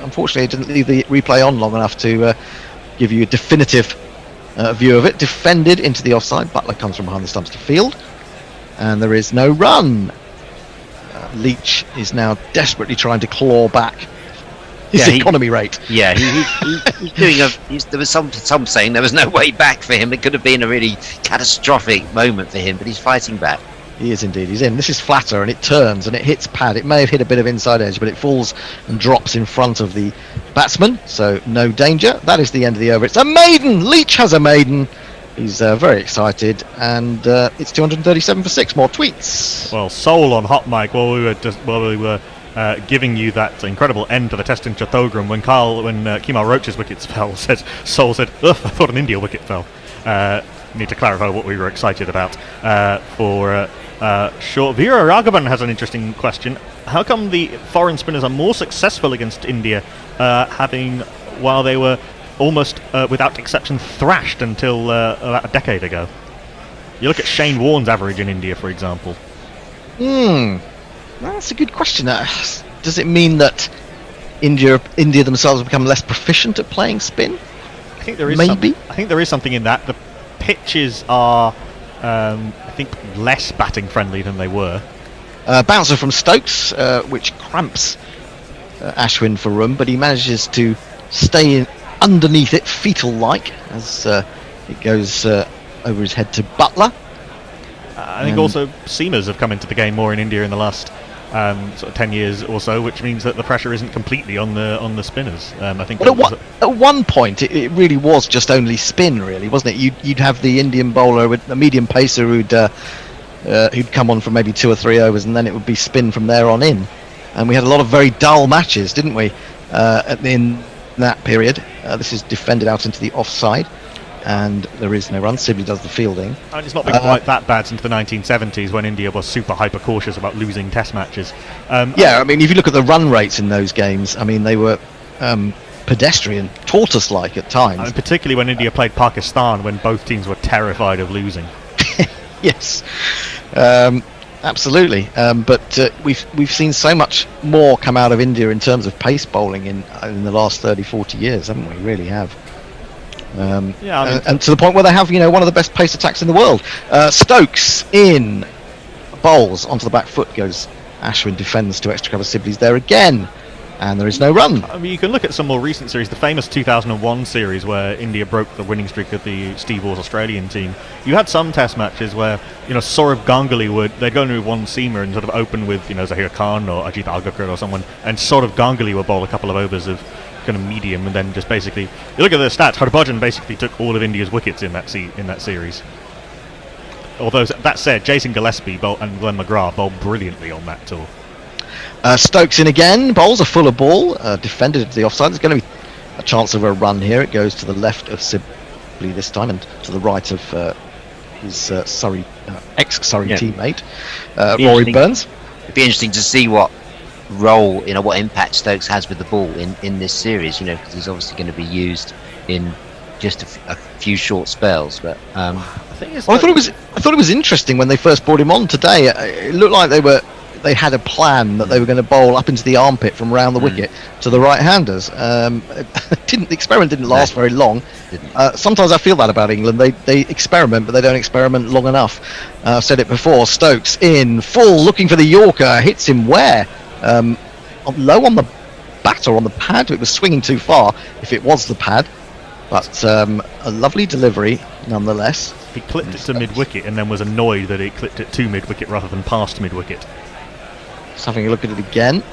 Unfortunately, it didn't leave the replay on long enough to give you a definitive view of it. Defended into the offside. Butler comes from behind the stumps to field, and there is no run. Leach is now desperately trying to claw back his economy rate. Yeah, he's doing there was some saying there was no way back for him. It could have been a really catastrophic moment for him, but he's fighting back. He is indeed. He's in. This is flatter, and it turns and it hits pad. It may have hit a bit of inside edge, but it falls and drops in front of the batsman, so no danger. That is the end of the over. It's a maiden. Leach has a maiden. He's very excited, and it's 237 for 6. More tweets. Well, Soul on Hot Mic while we were giving you that incredible end to the test in Chattogram when Kemal Roach's wickets fell. Soul said, "Ugh, I thought an India wicket fell." Need to clarify what we were excited about. For short, Veera Raghavan has an interesting question. How come the foreign spinners are more successful against India, while they were almost, without exception, thrashed until about a decade ago? You look at Shane Warne's average in India, for example. That's a good question. Does it mean that India themselves have become less proficient at playing spin? I think there is maybe. I think there is something in that. The pitches are, I think, less batting friendly than they were. Bouncer from Stokes, which cramps Ashwin for room, but he manages to stay underneath it, fetal-like, as it goes over his head to Butler. I think also seamers have come into the game more in India in the last sort of 10 years or so, which means that the pressure isn't completely on the spinners. I think. Well, at one point, it really was just only spin, really, wasn't it? You'd have the Indian bowler with a medium pacer who'd come on for maybe 2 or 3 overs, and then it would be spin from there on in. And we had a lot of very dull matches, didn't we? In that period, this is defended out into the offside, and there is no run. Sibley does the fielding. And it's not been quite that bad since the 1970s, when India was super hyper cautious about losing Test matches. Yeah, I mean, if you look at the run rates in those games, I mean, they were pedestrian, tortoise-like at times. I mean, particularly when India played Pakistan, when both teams were terrified of losing. Yes, absolutely. But we've seen so much more come out of India in terms of pace bowling in the last 30-40 years, haven't we? Really have. Yeah, I mean, and to the point where they have, one of the best pace attacks in the world. Stokes in bowls onto the back foot goes. Ashwin defends to extra cover. Sibley's there again, and there is no run. I mean, you can look at some more recent series, the famous 2001 series where India broke the winning streak of the Steve Waugh's Australian team. You had some Test matches where, Saurav Ganguly they'd go into one seamer and sort of open with, Zahir Khan or Ajit Agarkar or someone, and Saurav Ganguly would bowl a couple of overs of kind of medium, and then just basically, you look at the stats, Harbhajan basically took all of India's wickets in that series. Although, that said, Jason Gillespie and Glenn McGrath bowled brilliantly on that tour. Stokes in again, bowls a fuller ball, defended to the offside. There's going to be a chance of a run here. It goes to the left of Sibley this time, and to the right of his ex-Surrey teammate, Rory Burns. It'd be interesting to see what role, what impact Stokes has with the ball in this series, because he's obviously going to be used in just a few short spells. But I thought it was interesting when they first brought him on today. It looked like they had a plan that they were going to bowl up into the armpit from round the wicket to the right-handers. The experiment didn't last very long. Sometimes I feel that about England. They experiment, but they don't experiment long enough. I've said it before. Stokes in full, looking for the Yorker, hits him where? Low on the bat or on the pad. It was swinging too far if it was the pad, but a lovely delivery nonetheless. He clipped it to mid-wicket and then was annoyed that it clipped it to mid-wicket rather than past mid-wicket. Just having a look at it again.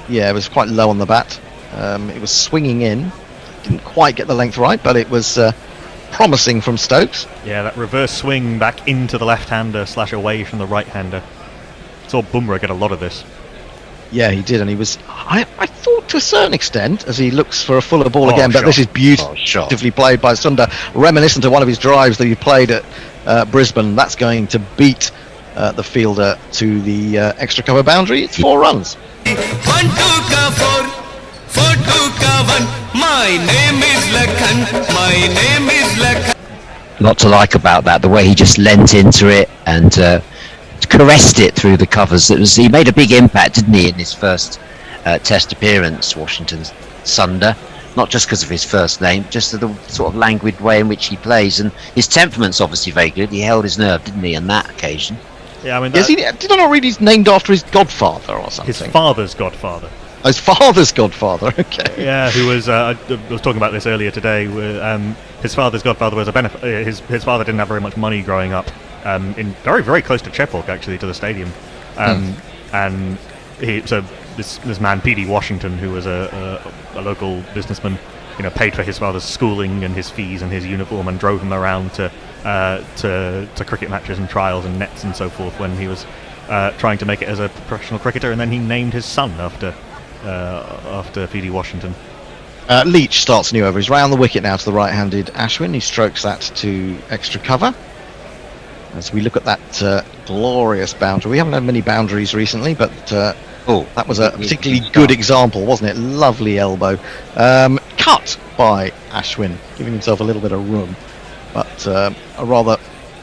Yeah, it was quite low on the bat. It was swinging in. Didn't quite get the length right, but it was promising from Stokes. Yeah, that reverse swing back into the left-hander / away from the right-hander. Saw Bumrah get a lot of this. Yeah, he did, and he was, I thought, to a certain extent, as he looks for a fuller ball again, but this is beautifully played by Sundar, reminiscent of one of his drives that he played at Brisbane. That's going to beat the fielder to the extra cover boundary. It's 4 runs. 1 2 ka 4 4 2 ka 1. My name is Lakhan. My name is Lakhan. lot to like about that, the way he just leant into it and caressed it through the covers. He made a big impact, didn't he, in his first Test appearance, Washington Sundar, not just because of his first name, just the sort of languid way in which he plays, and his temperament's obviously very good. He held his nerve, didn't he, on that occasion? Yeah, I mean, did I not read he's named after his godfather or something? His father's godfather. Oh, his father's godfather. Okay. Yeah, who was? I was talking about this earlier today. His father's godfather was a benefit. His father didn't have very much money growing up. In very, very close to Chepauk, actually, to the stadium. And this man, P.D. Washington, who was a local businessman, paid for his father's schooling and his fees and his uniform, and drove him around to cricket matches and trials and nets and so forth when he was trying to make it as a professional cricketer. And then he named his son after P.D. Washington. Leach starts new over. He's round the wicket now to the right-handed Ashwin. He strokes that to extra cover. As we look at that glorious boundary. We haven't had many boundaries recently, but that was a particularly good example, wasn't it? Lovely elbow. Cut by Ashwin, giving himself a little bit of room. But a rather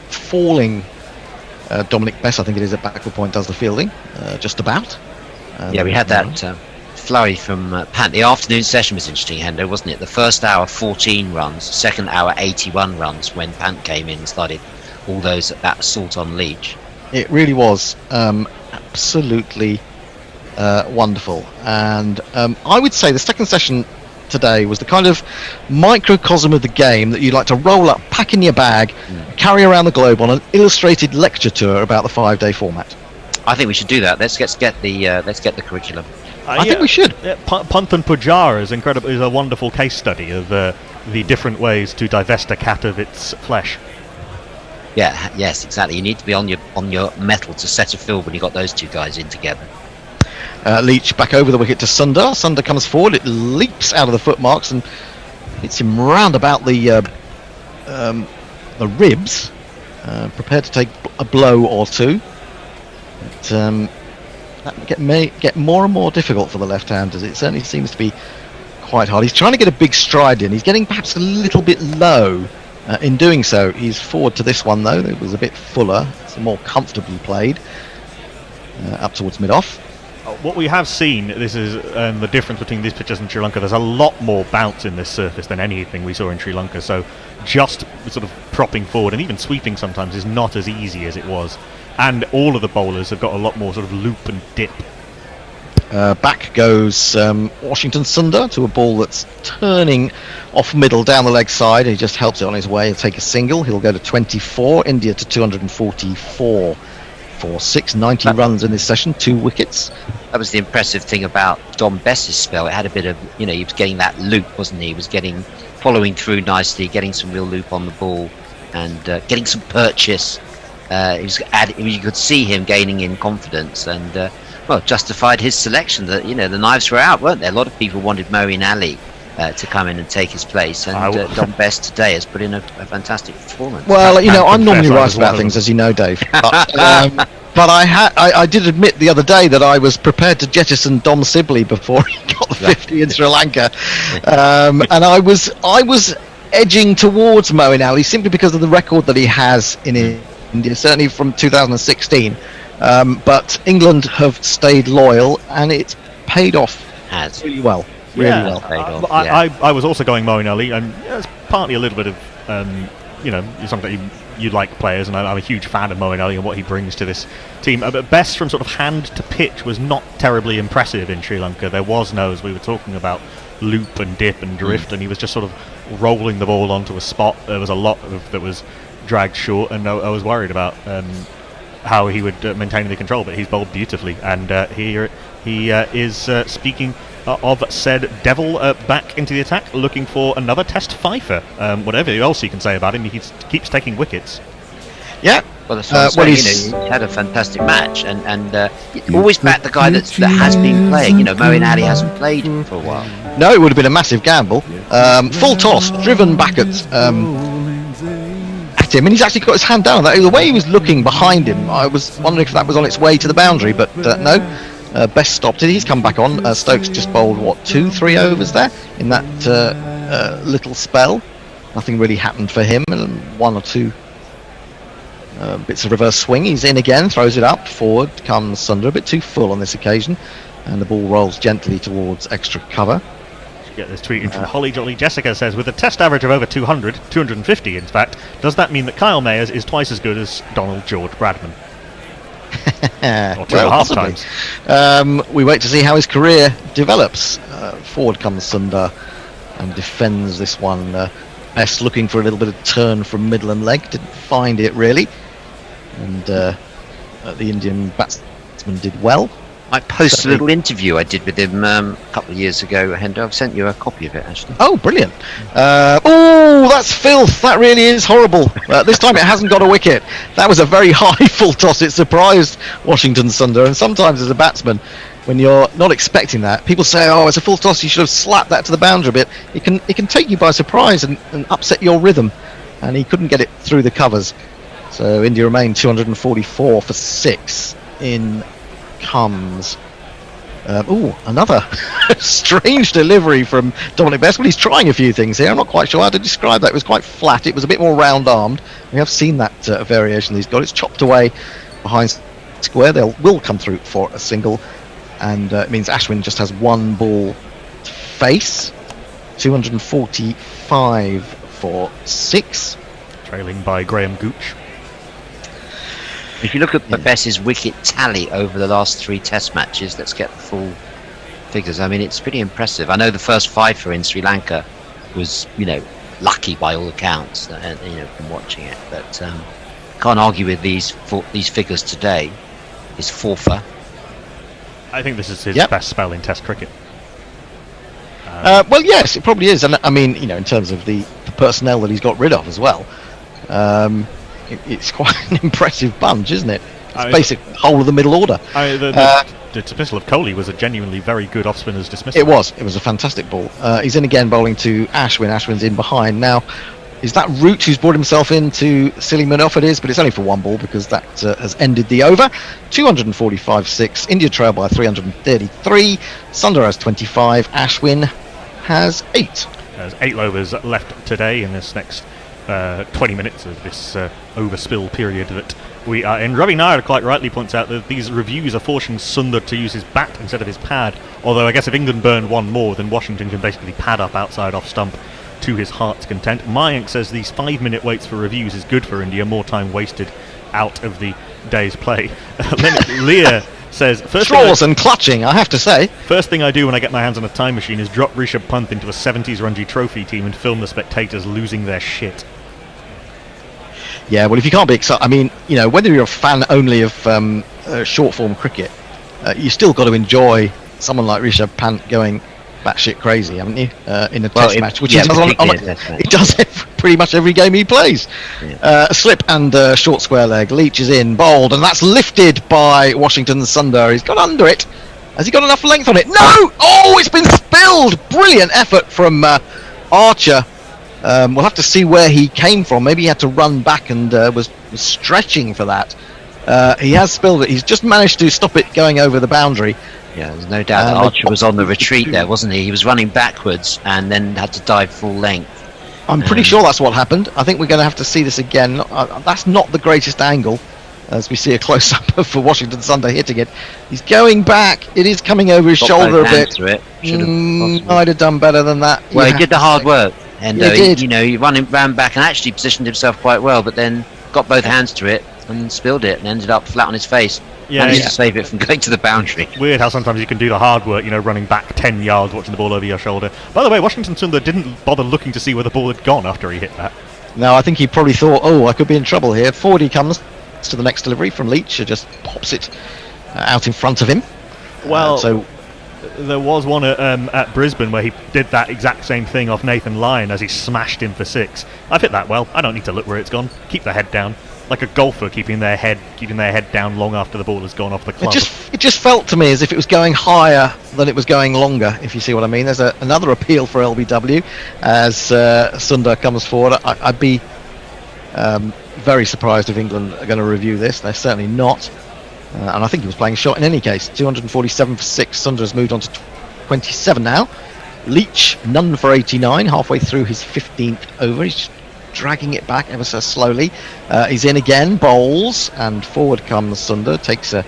falling Dominic Bess, I think it is, at backward point, does the fielding, just about. Yeah, we had that flurry from Pant. The afternoon session was interesting, Hendo, wasn't it? The first hour, 14 runs. Second hour, 81 runs when Pant came in and started all those at that assault on Leach. It really was absolutely wonderful. And I would say the second session today was the kind of microcosm of the game that you'd like to roll up, pack in your bag, carry around the globe on an illustrated lecture tour about the 5-day format. I think we should do that. Let's get the curriculum. I think we should. Yeah, Panthan Pujara is incredible. Is a wonderful case study of the different ways to divest a cat of its flesh. Yeah, yes, exactly. You need to be on your mettle to set a field when you got those two guys in together. Leach back over the wicket to Sundar. Sundar comes forward. It leaps out of the footmarks and hits him round about the ribs, prepared to take a blow or two. But, that may get more and more difficult for the left-handers. It certainly seems to be quite hard. He's trying to get a big stride in. He's getting perhaps a little bit low in doing so. He's forward to this one, though. It was a bit fuller. It's more comfortably played up towards mid-off. What we have seen, this is the difference between these pitches and Sri Lanka. There's a lot more bounce in this surface than anything we saw in Sri Lanka. So just sort of propping forward and even sweeping sometimes is not as easy as it was. And all of the bowlers have got a lot more sort of loop and dip. Back goes Washington Sundar to a ball that's turning off middle down the leg side. He just helps it on his way and take a single. He'll go to 24. India to 244 for 690 runs in this session, 2 wickets. That was the impressive thing about Don Bess's spell. It had a bit of, he was getting that loop, wasn't he? He was following through nicely, getting some real loop on the ball, and getting some purchase. You could see him gaining in confidence, and justified his selection. That the knives were out, weren't there? A lot of people wanted Moeen Ali to come in and take his place, and Don Bess today has put in a fantastic performance. Well, I'm normally right about things, as you know, Dave. But I did admit the other day that I was prepared to jettison Dom Sibley before he got the 50 in Sri Lanka, and I was edging towards Moeen Ali simply because of the record that he has in India, certainly from 2016. But England have stayed loyal, and it's paid off really well. Really well paid off. I was also going Moeen Ali, and it's partly a little bit of something that you like players, and I'm a huge fan of Moeen Ali and what he brings to this team. But Best from sort of hand to pitch was not terribly impressive in Sri Lanka. There was no, as we were talking about, loop and dip and drift, and he was just sort of rolling the ball onto a spot. There was a lot that was dragged short, and I was worried about how he would maintain the control, but he's bowled beautifully, and here he is speaking of said devil back into the attack, looking for another test fifer. Whatever else you can say about him, he keeps taking wickets. Yeah. Well, that's what I'm saying, he's had a fantastic match, and always back the guy that has been playing. Moeen Ali hasn't played for a while. No, it would have been a massive gamble. Full toss, driven back at him, and he's actually got his hand down on that. The way he was looking behind him, I was wondering if that was on its way to the boundary, but no. Best stopped it. He's come back on. Stokes just bowled 2-3 overs there in that little spell. Nothing really happened for him, and 1 or 2 bits of reverse swing. He's in again, throws it up. Forward comes Sundar, a bit too full on this occasion, and the ball rolls gently towards extra cover. Get this tweet in from Holly Jolly Jessica says, with a test average of over 200, 250 in fact, does that mean that Kyle Mayers is twice as good as Donald George Bradman? Or 2.5 times. We wait to see how his career develops. Forward comes Sundar and defends this one. Best looking for a little bit of turn from middle and leg, didn't find it really, and the Indian batsman did well. I posted a little interview I did with him a couple of years ago, Hendo. I've sent you a copy of it, actually. Oh, brilliant. Oh, that's filth. That really is horrible. This time it hasn't got a wicket. That was a very high full toss. It surprised Washington Sundar, and sometimes as a batsman, when you're not expecting that, people say, oh, it's a full toss, you should have slapped that to the boundary a bit. It can take you by surprise and upset your rhythm, and he couldn't get it through the covers. So India remain 244 for 6 in comes. Another strange delivery from Dominic Best. Well, he's trying a few things here. I'm not quite sure how to describe that. It was quite flat. It was a bit more round-armed. We have seen that variation he's got. It's chopped away behind square. Will come through for a single, and it means Ashwin just has one ball to face. 245 for 6. Trailing by Graham Gooch. If you look at Bess's wicket tally over the last 3 Test matches, let's get the figures. I mean, it's pretty impressive. I know the first fight for in Sri Lanka was, lucky by all accounts, from watching it. But can't argue with these figures today. His fourfer. I think this is his best spell in Test cricket. Well, yes, it probably is, and I mean, in terms of the personnel that he's got rid of as well, it's quite an impressive bunch, isn't it? It's basic whole of the middle order. The dismissal of Kohli was a genuinely very good off-spinner's dismissal. It was a fantastic ball. He's in again, bowling to Ashwin. Ashwin's in behind now. Is that Root who's brought himself into silly Manoff? It is, but it's only for one ball because that has ended the over. 245-6. India trail by 333. Sundar has 25. Ashwin has 8. There's 8 overs left today in this next 20 minutes of this overspill period that we are in. Ravi Nair quite rightly points out that these reviews are forcing Sundar to use his bat instead of his pad. Although I guess if England burn one more, then Washington can basically pad up outside off stump to his heart's content. Mayank says these 5-minute waits for reviews is good for India, more time wasted out of the day's play. Leah says, straws and clutching, I have to say. First thing I do when I get my hands on a time machine is drop Rishabh Pant into a 70s Ranji Trophy team and film the spectators losing their shit. Yeah, well, if you can't be excited, I mean, whether you're a fan only of short form cricket, you still got to enjoy someone like Rishabh Pant going batshit crazy, haven't you? In a test match, which he does pretty much every game he plays. A slip and short square leg. Leach is in, bowled, and that's lifted by Washington's Sundar. He's got under it. Has he got enough length on it? No! Oh, it's been spilled! Brilliant effort from Archer. We'll have to see where he came from. Maybe he had to run back and was stretching for that. He has spilled it. He's just managed to stop it going over the boundary. Yeah, there's no doubt that Archer was on the retreat there, wasn't he? He was running backwards and then had to dive full length. I'm pretty sure that's what happened. I think we're going to have to see this again. That's not the greatest angle, as we see a close-up of Washington Sundar hitting it. He's going back. It is coming over his shoulder a bit. Might have done better than that. Well, he did the hard work. And he did. He ran back and actually positioned himself quite well, but then got both hands to it and spilled it and ended up flat on his face. Managed to save it from going to the boundary. Weird how sometimes you can do the hard work, running back 10 yards, watching the ball over your shoulder. By the way, Washington Sundar didn't bother looking to see where the ball had gone after he hit that. No, I think he probably thought, I could be in trouble here. Forward he comes to the next delivery from Leach, who just pops it out in front of him. Well, there was one at Brisbane where he did that exact same thing off Nathan Lyon as he smashed him for 6. I've hit that well. I don't need to look where it's gone. Keep the head down. Like a golfer keeping their head down long after the ball has gone off the club. It just felt to me as if it was going higher than it was going longer, if you see what I mean. There's another appeal for LBW as Sundar comes forward. I'd be very surprised if England are going to review this. They're certainly not. And I think he was playing shot in any case. 247 for 6. Sundar has moved on to 27 now. Leach, none for 89, halfway through his 15th over. He's dragging it back ever so slowly. He's in again, bowls, and forward comes Sundar, takes a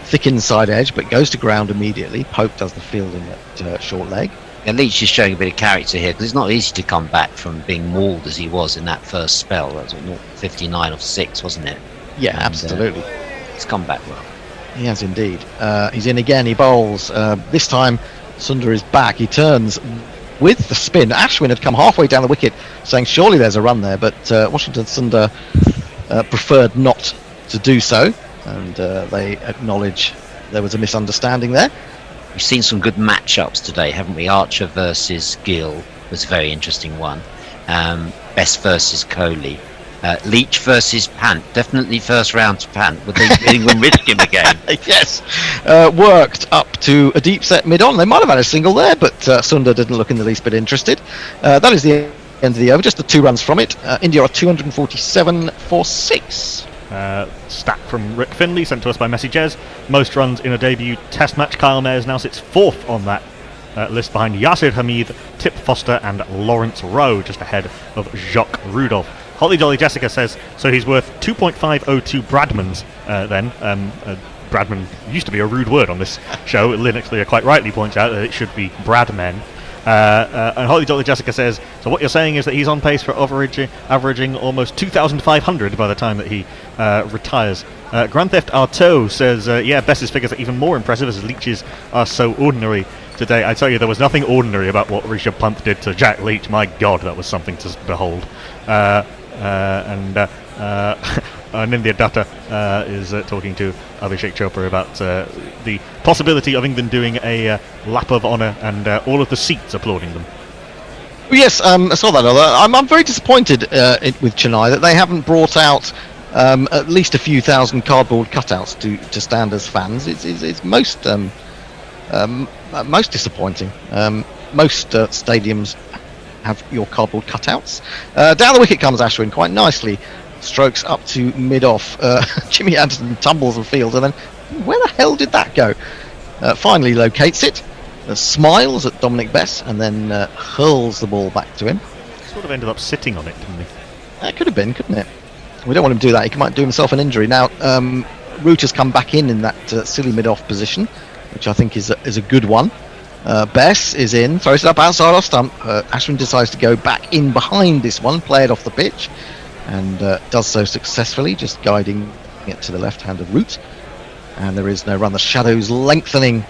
thick inside edge, but goes to ground immediately. Pope does the fielding at short leg. And Leach is showing a bit of character here, because it's not easy to come back from being mauled as he was in that first spell. That was 59 off 6, wasn't it? Yeah, and, absolutely. He's come back well. He has indeed. He's in again, he bowls. This time, Sundar is back. He turns with the spin. Ashwin had come halfway down the wicket, saying surely there's a run there, but Washington Sundar preferred not to do so, and they acknowledge there was a misunderstanding there. We've seen some good matchups today, haven't we? Archer versus Gill was a very interesting one. Best versus Kohli. Leach versus Pant. Definitely first round to Pant. Would they England risk him again? Yes. Worked up to a deep set mid-on. They might have had a single there, but Sundar didn't look in the least bit interested. That is the end of the over. Just the 2 runs from it. India are 247 for 6. Stat from Rick Finley, sent to us by Messi Jez. Most runs in a debut test match. Kyle Mayers now sits 4th on that list behind Yasir Hamid, Tip Foster and Lawrence Rowe, just ahead of Jacques Rudolph. Holly Jolly Jessica says, so he's worth 2.502 Bradmans then. Bradman used to be a rude word on this show. Linux Lear quite rightly points out that it should be Bradmen. And Holly Jolly Jessica says, so what you're saying is that he's on pace for averaging almost 2,500 by the time that he retires. Grand Theft Auto says, yeah, Bess's figures are even more impressive as his leeches are so ordinary. today. I tell you, there was nothing ordinary about what Rishabh Pant did to Jack Leach. My God, that was something to behold. Nindya Datta is talking to Abhishek Chopra about the possibility of England doing a lap of honour and all of the seats applauding them. Yes, I saw that. I'm very disappointed with Chennai that they haven't brought out at least a few thousand cardboard cutouts to stand as fans. It's most disappointing. Most stadiums have your cardboard cutouts. Down the wicket comes Ashwin quite nicely. Strokes up to mid-off. Jimmy Anderson tumbles the field, and then where the hell did that go? Finally locates it, smiles at Dominic Bess, and then hurls the ball back to him. Sort of ended up sitting on it, didn't he? It could have been, couldn't it? We don't want him to do that. He might do himself an injury. Now, Root has come back in that silly mid-off position, which I think is a good one. Bess is in, throws it up outside off stump. Ashwin decides to go back in behind this one, play it off the pitch, and does so successfully, just guiding it to the left-handed Root. And there is no run. The shadows lengthening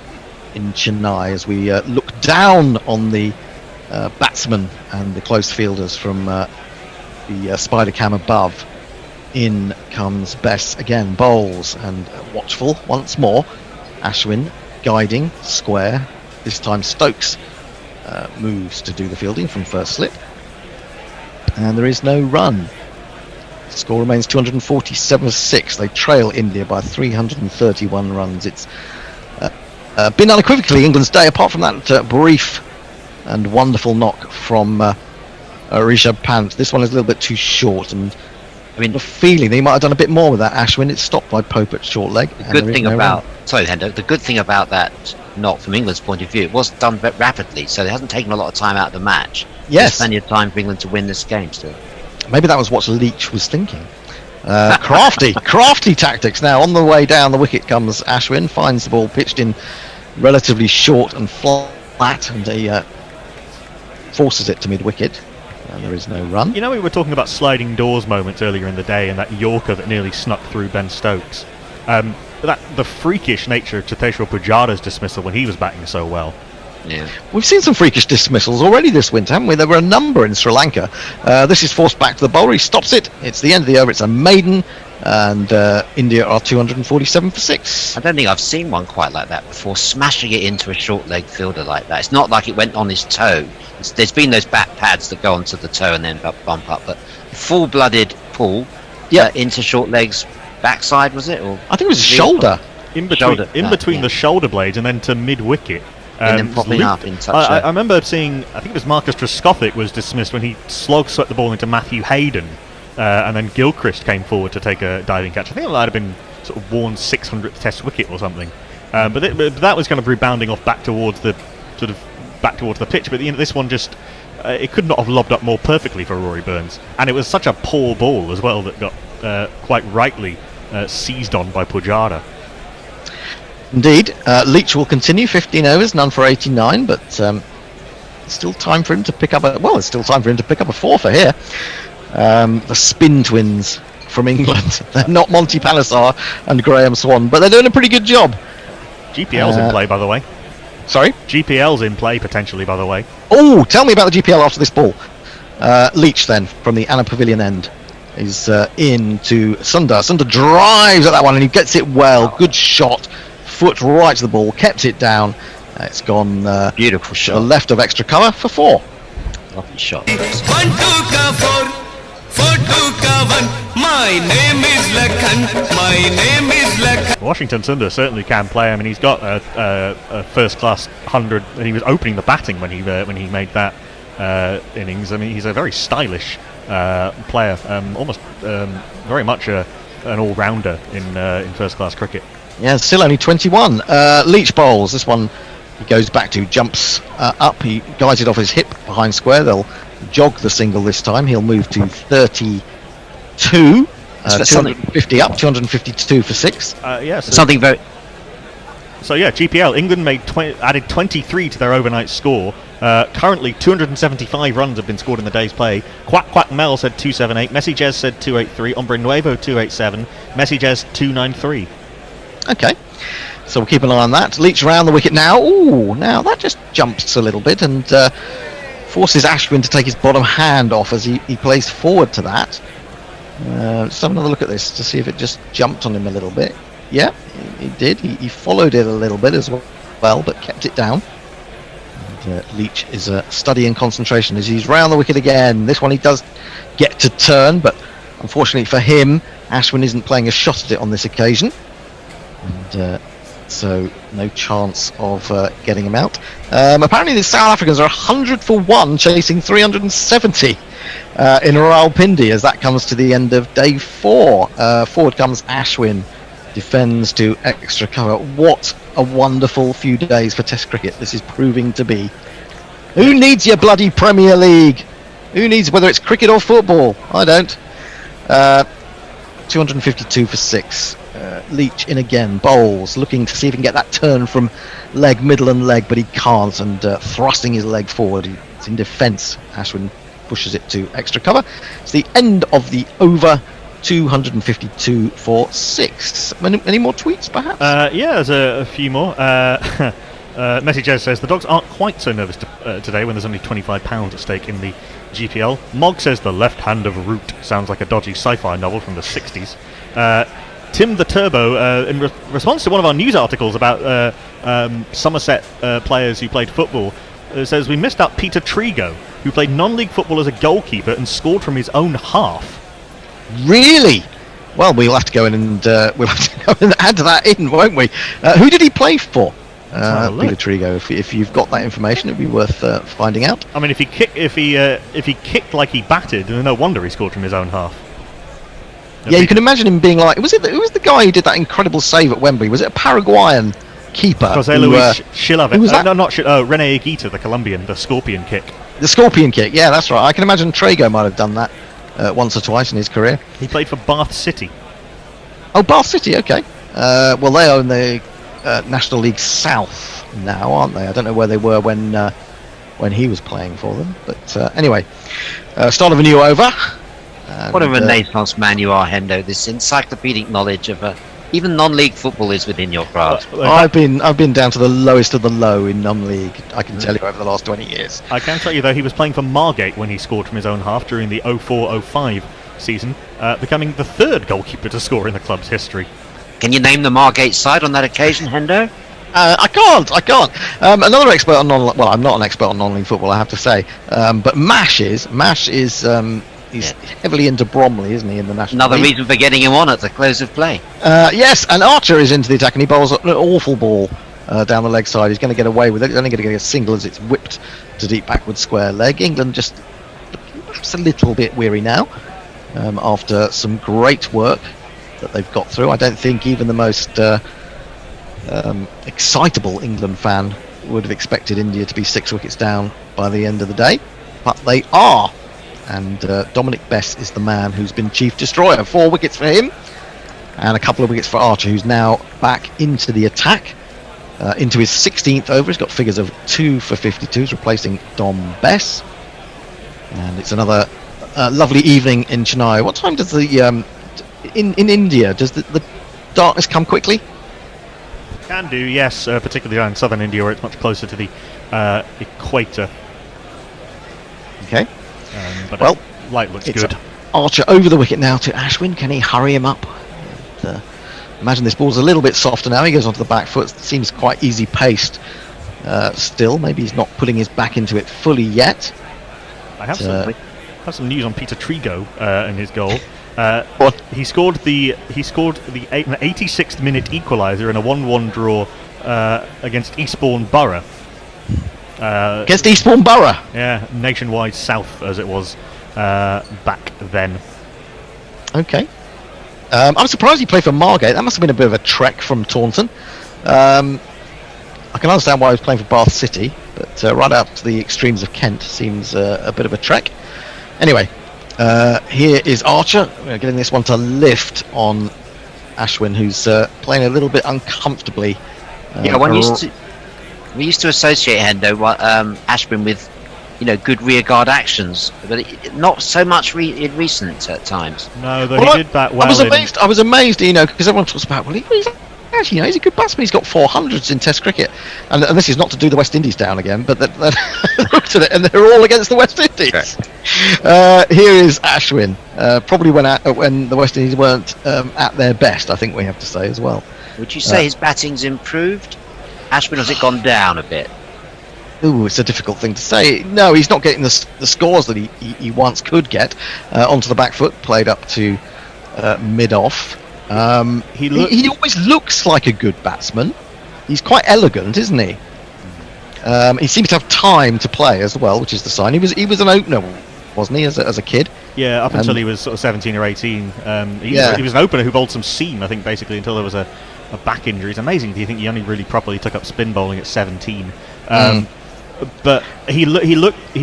in Chennai as we look down on the batsmen and the close fielders from the spider cam above. In comes Bess again, bowls, and watchful once more. Ashwin guiding, square. This time Stokes moves to do the fielding from first slip. And there is no run. The score remains 247-6. They trail India by 331 runs. It's been unequivocally England's day, apart from that brief and wonderful knock from Rishabh Pant. This one is a little bit too short, and I mean, the feeling they might have done a bit more with that Ashwin. It's stopped by Pope at short leg. The good thing about the good thing about that knock from England's point of view, it was done rapidly, so it hasn't taken a lot of time out of the match. Yes, there's plenty of time for England to win this game still. Maybe that was what Leach was thinking. Crafty tactics. Now on the way down the wicket comes Ashwin, finds the ball pitched in relatively short and flat, and he forces it to mid wicket. And there is no run. You know, we were talking about sliding doors moments earlier in the day, and that Yorker that nearly snuck through Ben Stokes. The freakish nature of Cheteshwar Pujara's dismissal when he was batting so well. Yeah. We've seen some freakish dismissals already this winter, haven't we? There were a number in Sri Lanka. This is forced back to the bowler. He stops it. It's the end of the over. It's a maiden, and India are 247 for 6. I don't think I've seen one quite like that before, smashing it into a short leg fielder like that. It's not like it went on his toe. There's been those bat pads that go onto the toe and then bump up, but full-blooded pull into short legs backside, was it? Or I think it was a shoulder. In between the shoulder blades and then to mid-wicket. And then popping up in such I remember seeing, I think it was Marcus Trescothick was dismissed when he slog-swept the ball into Matthew Hayden, and then Gilchrist came forward to take a diving catch. I think it might have been sort of Warren's 600th Test wicket or something. But that was kind of rebounding off back towards the pitch. But this one just it could not have lobbed up more perfectly for Rory Burns, and it was such a poor ball as well that got quite rightly seized on by Pujara. Indeed, Leach will continue 15 overs, none for 89, but still time for him to pick up it's still time for him to pick up a fourfer here. The spin twins from England. They're not Monty Palliser and Graham Swan, but they're doing a pretty good job. GPL's in play, by the way. Sorry? GPL's in play, potentially, by the way. Oh, tell me about the GPL after this ball. Leach, then, from the Anna Pavilion end, is in to Sundar. Sundar drives at that one, and he gets it well. Good shot. Foot right to the ball, kept it down. It's gone beautiful shot. To the left of extra cover for 4. Lovely shot. 1 2 ka 4 4 2 ka 1. My name is Lakhan. My name is Lakhan. Washington Sundar certainly can play. I mean, he's got a first-class 100, and he was opening the batting when he made that innings. I mean, he's a very stylish player, almost very much an all-rounder in first-class cricket. Yeah, still only 21. Leach bowls. This one he goes back to, jumps up. He guides it off his hip behind square. They'll jog the single this time. He'll move to 32. 250 up, 252 for 6. Something very... So yeah, GPL, England added 23 to their overnight score. Currently 275 runs have been scored in the day's play. Quack Mel said 278, Messi Jez said 283, Hombre Nuevo 287, Messi Jez 293. Okay. So we'll keep an eye on that. Leach around the wicket now. Ooh, now that just jumps a little bit and forces Ashwin to take his bottom hand off as he plays forward to that. Let's have another look at this to see if it just jumped on him a little bit. Yeah, he did. He followed it a little bit as well, but kept it down. And, Leach is studying concentration as he's round the wicket again. This one he does get to turn, but unfortunately for him, Ashwin isn't playing a shot at it on this occasion. And so no chance of getting him out. Apparently the South Africans are 100 for 1, chasing 370 in Rawalpindi as that comes to the end of day 4. Forward comes Ashwin, defends to extra cover. What a wonderful few days for Test cricket this is proving to be. Who needs your bloody Premier League? Who needs, whether it's cricket or football? I don't. 252 for 6. Leach in again, bowls, looking to see if he can get that turn from leg, middle and leg, but he can't, and thrusting his leg forward. It's in defence. Ashwin pushes it to extra cover. It's the end of the over. 252 for 6. Any more tweets, perhaps? Yeah, there's a few more. Messi Jez says, the Dogs aren't quite so nervous today when there's only £25 at stake in the GPL. Mog says, the left hand of Root sounds like a dodgy sci-fi novel from the 60s. Tim the Turbo, in response to one of our news articles about Somerset players who played football, says, we missed out Peter Trigo, who played non-league football as a goalkeeper and scored from his own half. Really? Well, we'll have to go in and add that in, won't we? Who did he play for? Peter Trigo. If you've got that information, it'd be worth finding out. I mean, if he kicked like he batted, no wonder he scored from his own half. Yeah, you can imagine him being like, who was the guy who did that incredible save at Wembley? Was it a Paraguayan keeper? José Luis Chilavert. Who was that? No, not René Higuita, the Colombian, the scorpion kick. The scorpion kick, yeah, that's right. I can imagine Trigo might have done that once or twice in his career. He played for Bath City. Oh, Bath City, okay. Well, they are in the National League South now, aren't they? I don't know where they were when he was playing for them. But anyway, start of a new over. What a renaissance man you are, Hendo. This encyclopedic knowledge of even non-league football is within your grasp. I've been down to the lowest of the low in non-league, I can tell you, over the last 20 years. I can tell you, though, he was playing for Margate when he scored from his own half during the 04-05 season, becoming the third goalkeeper to score in the club's history. Can you name the Margate side on that occasion, Hendo? I can't. Another expert on well, I'm not an expert on non-league football, I have to say, but Mash is. He's heavily into Bromley, isn't he, in the National Another League? reason for getting him on at the close of play. Yes, and Archer is into the attack, and he bowls an awful ball down the leg side. He's going to get away with it. He's only going to get a single as it's whipped to deep backward square leg. England just perhaps a little bit weary now after some great work that they've got through. I don't think even the most excitable England fan would have expected India to be 6 wickets down by the end of the day, but they are. And Dominic Bess is the man who's been chief destroyer. 4 wickets for him, and a couple of wickets for Archer, who's now back into the attack, into his 16th over. He's got figures of 2 for 52, he's replacing Dom Bess. And it's another lovely evening in Chennai. What time does the in India, does the darkness come quickly? Can do, yes, particularly in southern India, where it's much closer to the equator. Okay. But well, light looks good. Archer over the wicket now to Ashwin. Can he hurry him up? Imagine this ball's a little bit softer now. He goes onto the back foot. Seems quite easy paced still. Maybe he's not putting his back into it fully yet. I have some news on Peter Trigo and his goal. He scored the 86th minute equaliser in a 1-1 draw against Eastbourne Borough. Against Eastbourne Borough? Yeah, Nationwide South as it was back then. Okay. I'm surprised he played for Margate. That must have been a bit of a trek from Taunton. I can understand why he was playing for Bath City, but right out to the extremes of Kent seems a bit of a trek. Anyway, here is Archer getting this one to lift on Ashwin, who's playing a little bit uncomfortably. We used to associate Hendo Ashwin with, good rearguard actions, but not so much in recent times. No, though he did that well. I was amazed, because everyone talks about, he's actually, he's a good batsman. He's got 400s in Test cricket, and this is not to do the West Indies down again, but looked at it, and they're all against the West Indies. Here is Ashwin, probably when the West Indies weren't at their best, I think we have to say as well. Would you say his batting's improved? Ashwin, has it gone down a bit? Ooh, it's a difficult thing to say. No, he's not getting the scores that he once could get. Onto the back foot, played up to mid-off. He always looks like a good batsman. He's quite elegant, isn't he? He seems to have time to play as well, which is the sign. He was an opener, wasn't he, as a kid? Yeah, up until he was sort of 17 or 18. He was an opener who bowled some seam, I think, basically until there was a back injury. It's amazing. Do you think he only really properly took up spin bowling at 17? But he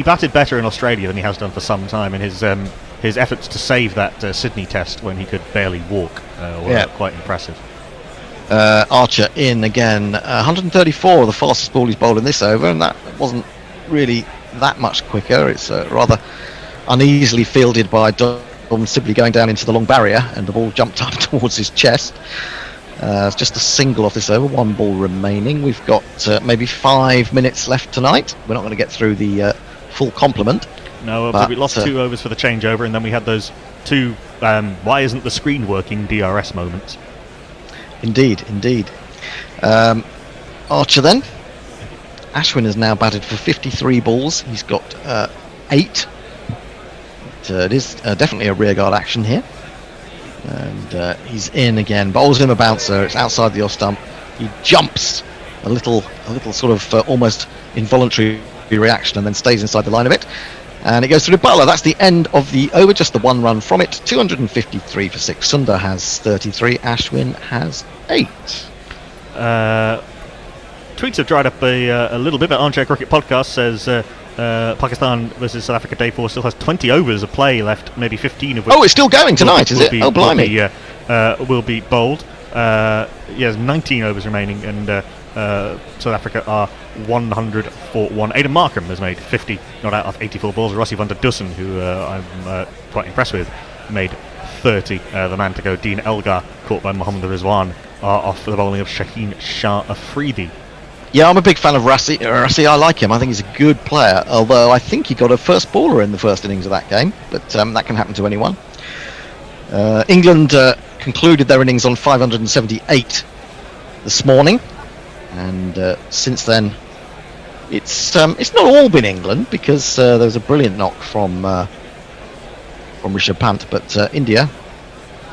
batted better in Australia than he has done for some time, and his efforts to save that Sydney Test when he could barely walk were quite impressive. Archer in again, 134, the fastest ball he's bowled in this over, and that wasn't really that much quicker. It's rather uneasily fielded by Dom Sibley going down into the long barrier, and the ball jumped up towards his chest. It's just a single off this over, one ball remaining. We've got maybe 5 minutes left tonight. We're not going to get through the full complement. No, but we lost 2 overs for the changeover, and then we had those 2 why isn't the screen working DRS moments. Indeed. Archer then. Ashwin has now batted for 53 balls. He's got 8. It is definitely a rearguard action here. And he's in again. Bowls him a bouncer. It's outside the off stump. He jumps a little sort of almost involuntary reaction, and then stays inside the line of it. And it goes through to Butler. That's the end of the over, just the 1 run from it. 253 for 6. Sundar has 33. Ashwin has 8. Tweets have dried up a little bit, but Armchair Cricket Podcast says Pakistan versus South Africa Day 4 still has 20 overs of play left, maybe 15 of which... Oh, it's still going tonight, is it? Oh, blimey. Will be bowled. There's 19 overs remaining, and South Africa are 100 for 1. Aidan Markham has made 50 not out of 84 balls. Rossi van der Dussen, who I'm quite impressed with, made 30. The man to go, Dean Elgar, caught by Mohammad Rizwan, are off for the bowling of Shaheen Shah Afridi. Yeah, I'm a big fan of Rassi. I like him. I think he's a good player, although I think he got a first baller in the first innings of that game, but that can happen to anyone. England concluded their innings on 578 this morning, and since then it's not all been England, because there was a brilliant knock from Rishabh Pant, but India,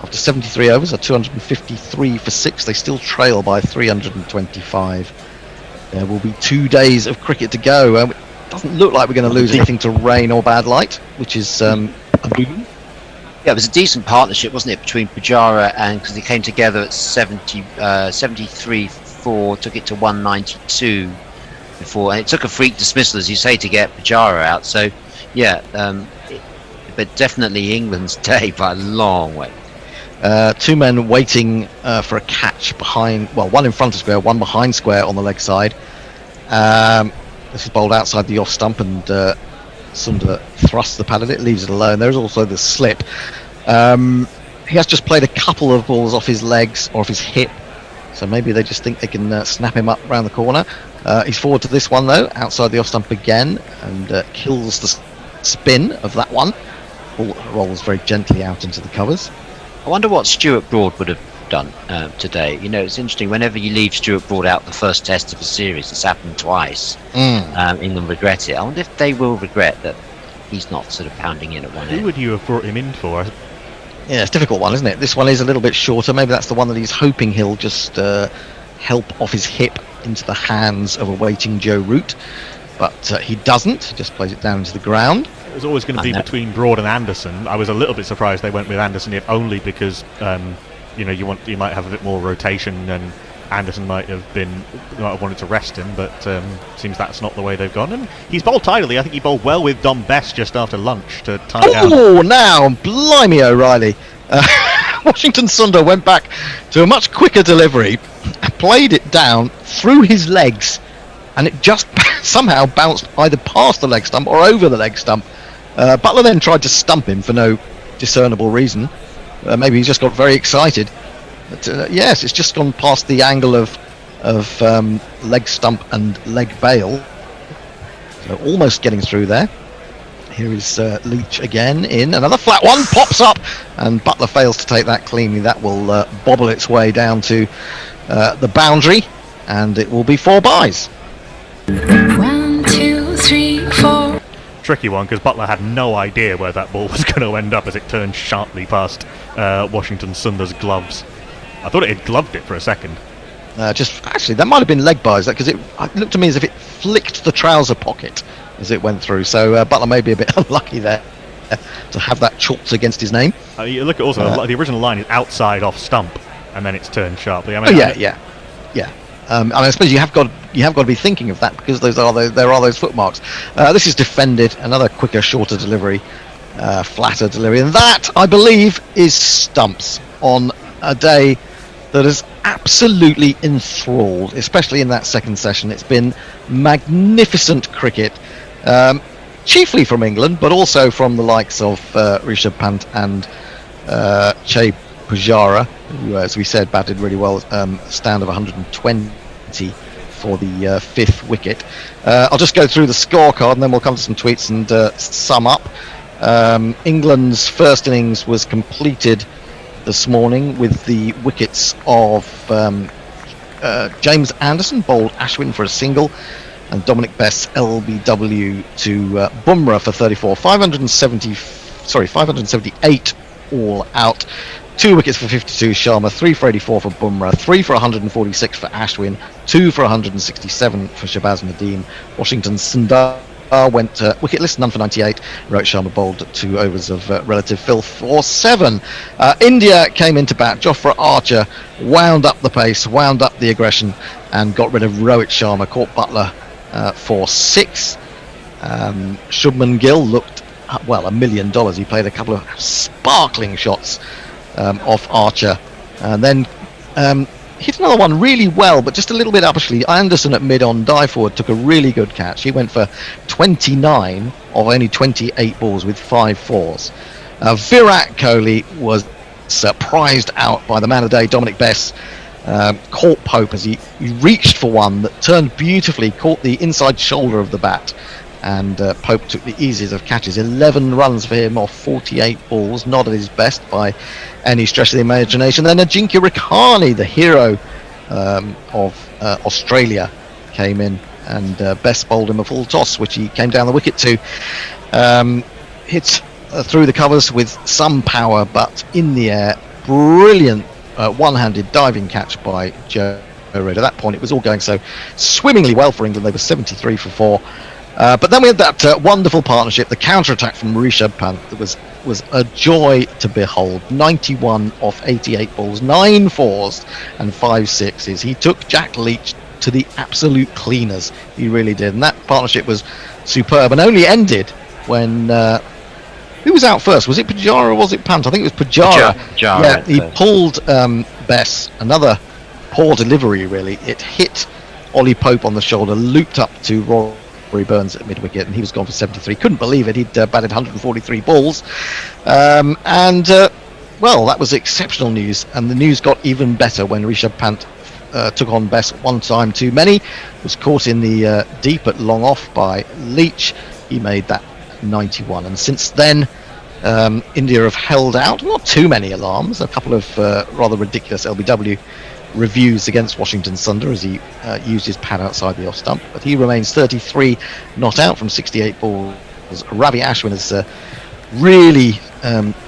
after 73 overs, are 253 for 6. They still trail by 325. There will be 2 days of cricket to go. It doesn't look like we're going to lose anything to rain or bad light, which is a boon. Yeah, it was a decent partnership, wasn't it, between Pujara and, because they came together at 73 for 4, took it to 192 before, and it took a freak dismissal, as you say, to get Pujara out. So, yeah, but definitely England's day by a long way. 2 men waiting for a catch behind, well, 1 in front of square, 1 behind square on the leg side. This is bowled outside the off stump, and Sundar thrusts the pad at it, leaves it alone. There's also the slip. He has just played a couple of balls off his legs or off his hip, so maybe they just think they can snap him up around the corner. He's forward to this one though, outside the off stump again, and kills the spin of that one. Ball rolls very gently out into the covers. I wonder what Stuart Broad would have done today. You know, it's interesting, whenever you leave Stuart Broad out the first test of a series, it's happened twice. England regret it. I wonder if they will regret that he's not sort of pounding in at one end. Who would you have brought him in for? Yeah, it's a difficult one, isn't it? This one is a little bit shorter. Maybe that's the one that he's hoping he'll just help off his hip into the hands of a waiting Joe Root. But he doesn't. He just plays it down into the ground. It was always going to be between Broad and Anderson. I was a little bit surprised they went with Anderson, if only because you might have a bit more rotation, and Anderson might have wanted to rest him, but seems that's not the way they've gone. And he's bowled tidily. I think he bowled well with Dom Bess just after lunch to tie down. Oh, now, blimey O'Reilly. Washington Sundar went back to a much quicker delivery, played it down through his legs, and it just somehow bounced either past the leg stump or over the leg stump. Butler then tried to stump him for no discernible reason. Maybe he just got very excited. But, yes, it's just gone past the angle of leg stump and leg bail. So almost getting through there. Here is Leach again in. Another flat one pops up, and Butler fails to take that cleanly. That will bobble its way down to the boundary, and it will be 4 byes. 1, 2, 3, 4. Tricky one, because Butler had no idea where that ball was going to end up as it turned sharply past Washington Sunder's gloves. I thought it had gloved it for a second. Actually, that might have been leg byes, because it looked to me as if it flicked the trouser pocket as it went through. So Butler may be a bit unlucky there to have that chalked against his name. You look at also the original line is outside off stump, and then it's turned sharply. I mean, yeah. I suppose you have got to be thinking of that, because there are those footmarks. This is defended. Another quicker, shorter delivery, flatter delivery, and that I believe is stumps on a day that has absolutely enthralled, especially in that second session. It's been magnificent cricket, chiefly from England, but also from the likes of Rishabh Pant and Che Pujara, who, as we said, batted really well, stand of 120 for the 5th wicket. I'll just go through the scorecard and then we'll come to some tweets and sum up. England's first innings was completed this morning with the wickets of James Anderson bowled Ashwin for a single, and Dominic Best's LBW to Bumrah for 34. 578 all out. 2 wickets for 52 Sharma, 3 for 84 for Bumrah, 3 for 146 for Ashwin, 2 for 167 for Shabazz Nadeem. Washington Sundar went wicketless, none for 98. Rohit Sharma bowled 2 overs of relative filth for 7. India came into bat. Jofra Archer wound up the pace, wound up the aggression, and got rid of Rohit Sharma. Caught Butler for 6. Shubman Gill looked well $1 million. He played a couple of sparkling shots off Archer, and then hit another one really well, but just a little bit uppishly. Anderson at mid on dive forward took a really good catch. He went for 29 of only 28 balls with 5 fours. Virat Kohli was surprised out by the man of the day, Dominic Bess. Caught Pope as he reached for one that turned beautifully, caught the inside shoulder of the bat, and Pope took the easiest of catches. 11 runs for him off 48 balls, not at his best by any stretch of the imagination. Then Ajinkya Rakhane, the hero of Australia, came in, and Best bowled him a full toss, which he came down the wicket to. Hit through the covers with some power, but in the air, brilliant one-handed diving catch by Joe Reid. At that point, it was all going so swimmingly well for England. They were 73 for 4. But then we had that wonderful partnership, the counter-attack from Rishabh Pant, that was a joy to behold. 91 off 88 balls, 9 fours and 5 sixes. He took Jack Leach to the absolute cleaners. He really did. And that partnership was superb, and only ended when... who was out first? Was it Pujara or was it Pant? I think it was Pujara. Yeah, he pulled Bess. Another poor delivery, really. It hit Ollie Pope on the shoulder, looped up to Rory Burns at mid-wicket, and he was gone for 73. Couldn't believe it. He'd batted 143 balls. Well, that was exceptional news, and the news got even better when Rishabh Pant took on Bess one time too many. Was caught in the deep at long off by Leach. He made that 91, and since then India have held out. Not too many alarms, a couple of rather ridiculous LBW reviews against Washington Sundar as he used his pad outside the off stump, but he remains 33 not out from 68 balls. Ravi Ashwin has really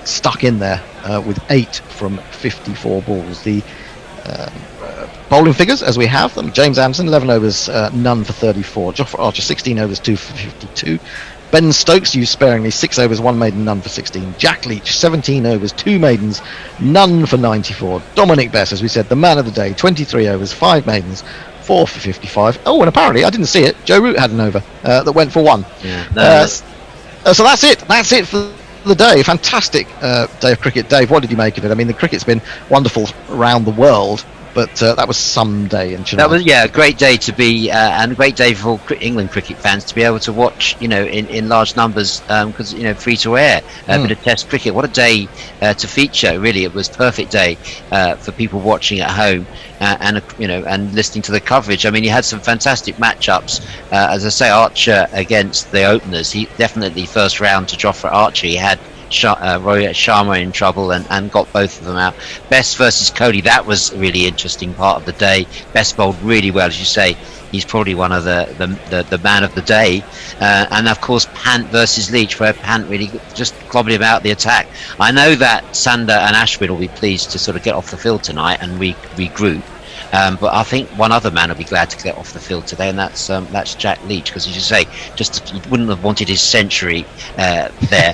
stuck in there with 8 from 54 balls. The bowling figures as we have them: James Anderson 11 overs, none for 34. Jofra Archer 16 overs, 2 for 52. Ben Stokes used sparingly, 6 overs, 1 maiden, none for 16. Jack Leach 17 overs, 2 maidens, none for 94. Dominic Bess, as we said, the man of the day, 23 overs, 5 maidens, 4 for 55. Oh, and apparently, I didn't see it, Joe Root had an over that went for 1. Yeah, so that's it for the day. Fantastic day of cricket. Dave, what did you make of it? I mean, the cricket's been wonderful around the world, but that was some day in Chennai. That was a great day to be, and a great day for England cricket fans to be able to watch, in large numbers, because free to air, a bit of Test cricket. What a day to feature! Really, it was perfect day for people watching at home and listening to the coverage. I mean, you had some fantastic matchups. As I say, Archer against the openers. He definitely first round to Jofra Archer. He had Rohit Sharma in trouble and got both of them out. Best versus Kohli, that was a really interesting part of the day. Best bowled really well, as you say. He's probably one of the man of the day. And of course, Pant versus Leach, where Pant really just clobbered him out the attack. I know that Sander and Ashwin will be pleased to sort of get off the field tonight and regroup. But I think one other man will be glad to get off the field today, and that's Jack Leach, because as you say, he wouldn't have wanted his century there.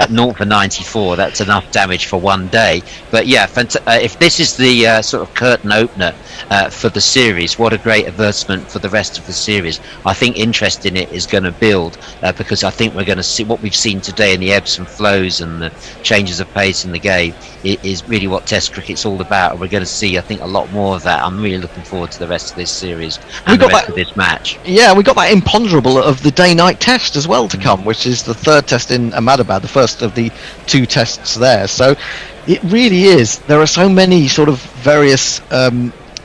0 for 94, that's enough damage for one day. But yeah, if this is the sort of curtain opener for the series, what a great advertisement for the rest of the series. I think interest in it is going to build because I think we're going to see what we've seen today in the ebbs and flows and the changes of pace in the game. It is really what Test cricket's all about, and we're going to see, I think, a lot more of that. I'm really looking forward to the rest of this series and the rest of this match. Yeah, we got that imponderable of the day-night test as well to come, which is the third test in Ahmedabad, the first of the 2 tests there. So it really is. There are so many sort of various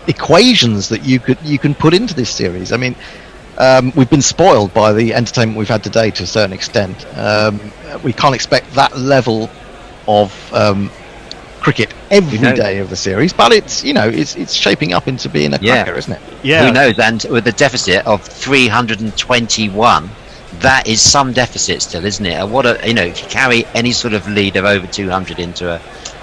equations that you can put into this series. I mean, we've been spoiled by the entertainment we've had today to a certain extent. We can't expect that level of cricket every day of the series, but it's shaping up into being a cracker, isn't it? Yeah. Who knows? And with the deficit of 321, that is some deficit still, isn't it? If you carry any sort of lead of over 200 into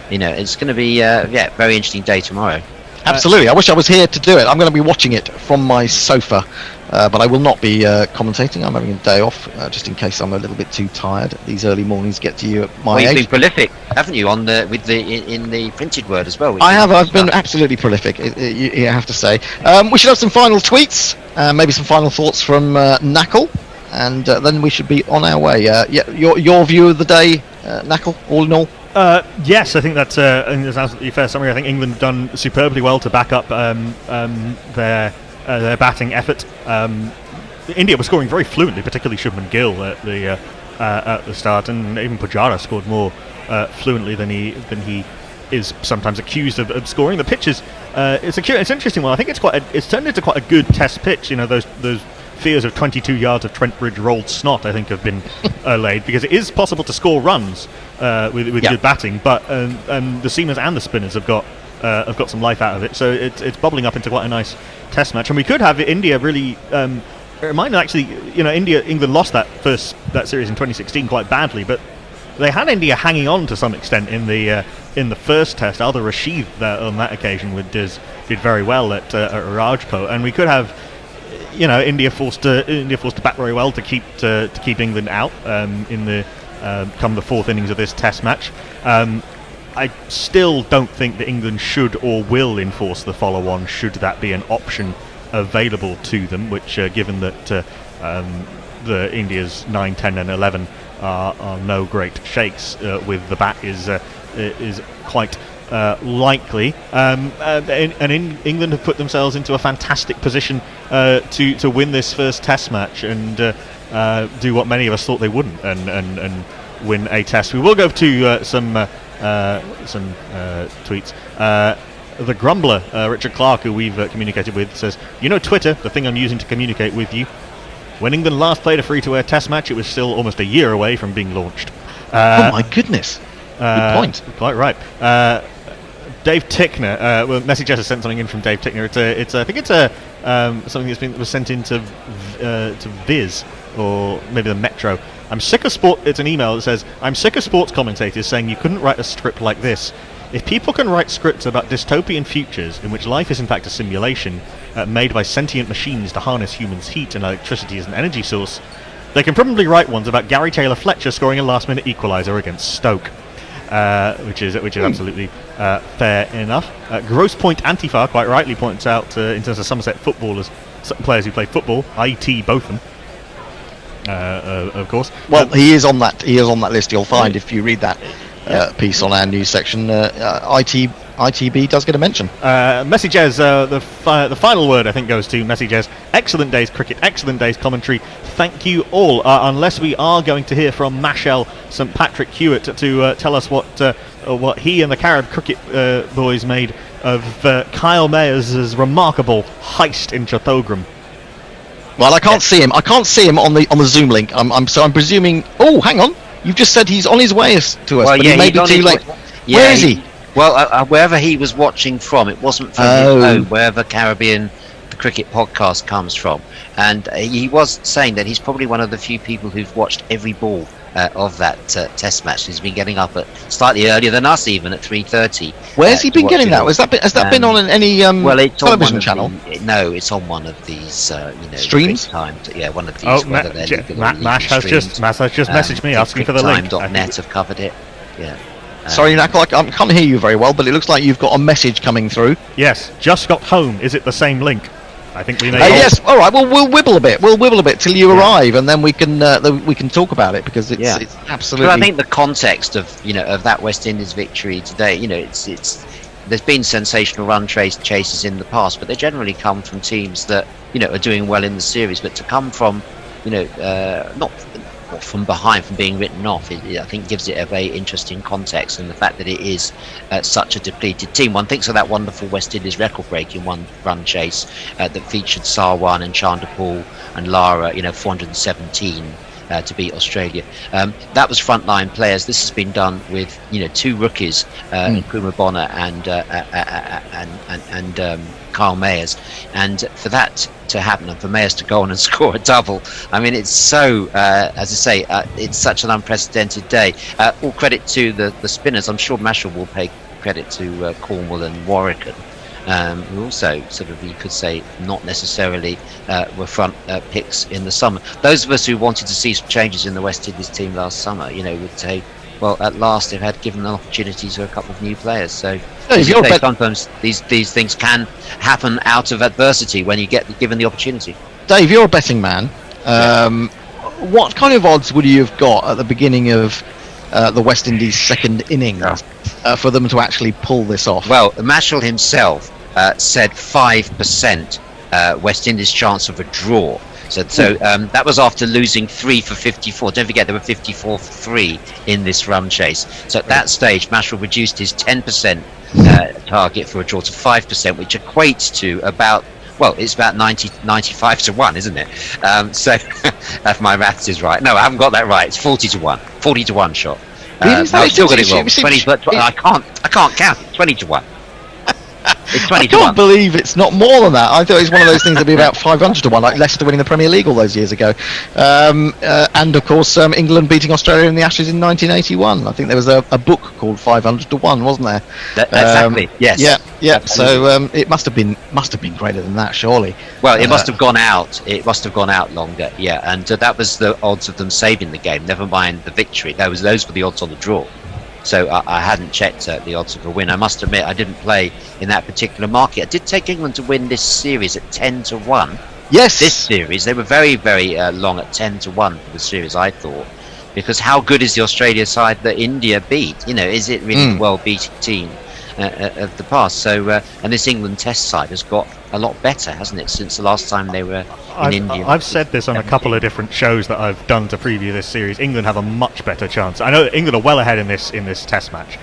it's going to be very interesting day tomorrow. Absolutely. I wish I was here to do it. I'm going to be watching it from my sofa, but I will not be commentating. I'm having a day off, just in case I'm a little bit too tired. These early mornings get to you at my age. You've been prolific, haven't you, in the printed word as well? I have. I've been absolutely prolific, you have to say. We should have some final tweets, maybe some final thoughts from Knackle, and then we should be on our way. Your view of the day, Knackle, all in all? Yes, I think that's an absolutely fair summary. I think England have done superbly well to back up their batting effort. India was scoring very fluently, particularly Shubman Gill at the start, and even Pujara scored more fluently than he is sometimes accused of scoring. The pitch is it's an interesting one. I think it's turned into quite a good test pitch. Those fears of 22 yards of Trent Bridge rolled snot, I think, have been allayed, because it is possible to score runs with good batting, but the seamers and the spinners have got some life out of it, so it's bubbling up into quite a nice test match. And we could have India really remind actually, England lost that series in 2016 quite badly, but they had India hanging on to some extent in the first test. Alder Rashid on that occasion did very well at Rajput, and we could have India forced to bat very well to keep England out in the come the fourth innings of this Test match. I still don't think that England should or will enforce the follow-on should that be an option available to them. Which, given that the India's 9, 10, and 11 are no great shakes with the bat, is quite likely, and England have put themselves into a fantastic position to win this first Test match and do what many of us thought they wouldn't, and win a Test. We will go to some tweets. The Grumbler, Richard Clark, who we've communicated with, says, Twitter, the thing I'm using to communicate with you. When England last played a free-to-air Test match, it was still almost a year away from being launched. Oh my goodness! Good point. Quite right. Dave Tickner, message just sent something in from Dave Tickner. I think it's something was sent in to Viz, or maybe the Metro. It's an email that says, I'm sick of sports commentators saying you couldn't write a script like this. If people can write scripts about dystopian futures in which life is in fact a simulation made by sentient machines to harness humans' heat and electricity as an energy source, they can probably write ones about Gary Taylor Fletcher scoring a last-minute equaliser against Stoke. Which is absolutely fair enough. Gross Point Antifa quite rightly points out, in terms of Somerset footballers, players who play football, IT Botham, of course. Well, he is on that list. You'll find if you read that piece on our news section. IT ITB does get a mention. Messages, the final word I think goes to Messages. Excellent day's cricket, excellent day's commentary. Thank you all. Unless we are going to hear from Mashel St Patrick Hewitt to tell us what he and the Carib cricket boys made of Kyle Mayers' remarkable heist in Chattogram. Well, I can't see him. I can't see him on the Zoom link. I'm presuming. Oh, hang on. You've just said he's on his way to us, but he may be too late. Where is he? Well, wherever he was watching from, it wasn't from his home, wherever Caribbean the cricket podcast comes from. And he was saying that he's probably one of the few people who've watched every ball of that test match. He's been getting up at slightly earlier than us, even at 3:30. Where's he been getting that? Has that been on any television channel? No, it's on one of these streams. One of these. Oh, Mash has just messaged me asking for the link. Time.net have covered it. Yeah. Sorry, Knackle, I can't hear you very well, but it looks like you've got a message coming through. Yes, just got home. Is it the same link? I think we may. Yes. All right. Well, we'll wibble a bit. We'll wibble a bit till you arrive, and then we can talk about it because it's absolutely. But I think the context of that West Indies victory today, it's there's been sensational run chases in the past, but they generally come from teams that are doing well in the series. But to come from not from behind, from being written off, I think gives it a very interesting context, and the fact that it is such a depleted team. One thinks of that wonderful West Indies record-breaking run chase that featured Sarwan and Chanderpaul and Lara, 417 to beat Australia. That was frontline players. This has been done with two rookies, Nkrumah Bonner and Kyle Mayers, and for that to happen and for Mayers to go on and score a double, I mean, it's so as I say, it's such an unprecedented day. All credit to the spinners. I'm sure Mashel will pay credit to Cornwall and Warwick, who also sort of, you could say, not necessarily were front picks in the summer. Those of us who wanted to see some changes in the West Indies team last summer, would say, well, at last they've had given an opportunity to a couple of new players. So sometimes these things can happen out of adversity when you get given the opportunity. Dave, you're a betting man. What kind of odds would you have got at the beginning of the West Indies' second innings for them to actually pull this off? Well, Mashel himself said 5% West Indies chance of a draw. So that was after losing 3 for 54. Don't forget there were 54 for 3 in this run chase. So at that stage, Mashel reduced his 10% target for a draw to 5%, which equates to about, well, it's about 95 to 1, isn't it? So if my maths is right. No, I haven't got that right. It's 40 to 1. 40 to 1 shot. I've still got it wrong. 20, but I can't count it. 20 to 1. It's 20 to 1. I can't believe it's not more than that. I thought it was one of those things that'd be about 500 to 1, like Leicester winning the Premier League all those years ago. And of course, England beating Australia in the Ashes in 1981. I think there was a book called 500 to 1, wasn't there? Exactly. Yes. Yeah. Absolutely. So it must have been greater than that, surely. Well, it must have gone out. It must have gone out longer. Yeah, and that was the odds of them saving the game. Never mind the victory. Those were the odds on the draw. So I hadn't checked the odds of a win. I must admit, I didn't play in that particular market. I did take England to win this series at 10 to 1. Yes. This series, they were very, very long at 10 to 1 for the series, I thought. Because how good is the Australia side that India beat? Is it really the well-beaten team of the past? So, and this England Test side has got a lot better, hasn't it, since the last time they were in India? I've said this on a couple of different shows that I've done to preview this series. England have a much better chance. I know that England are well ahead in this Test match,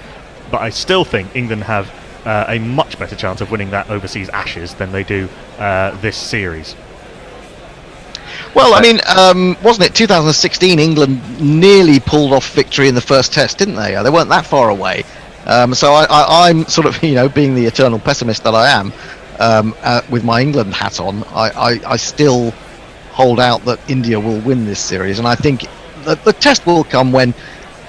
but I still think England have a much better chance of winning that overseas Ashes than they do this series. Well, I mean, wasn't it 2016? England nearly pulled off victory in the first Test, didn't they? They weren't that far away. So I'm sort of, being the eternal pessimist that I am, with my England hat on, I still hold out that India will win this series, and I think the test will come when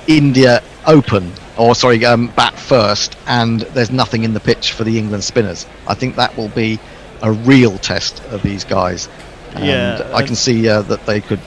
India bat first, and there's nothing in the pitch for the England spinners. I think that will be a real test of these guys, and I can see that they could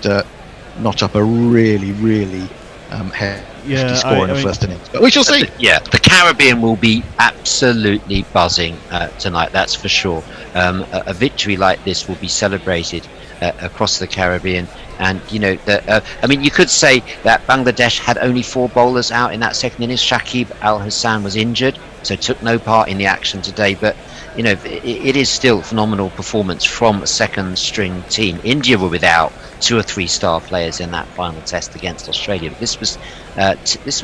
notch up a really, really hefty score in the first innings. But we shall see. The Caribbean will be absolutely buzzing tonight, that's for sure. A victory like this will be celebrated across the Caribbean. And I mean, you could say that Bangladesh had only 4 bowlers out in that second innings. Shakib Al Hassan was injured, so took no part in the action today. But it is still a phenomenal performance from a second string team. India were without 2 or 3 star players in that final test against Australia. But this was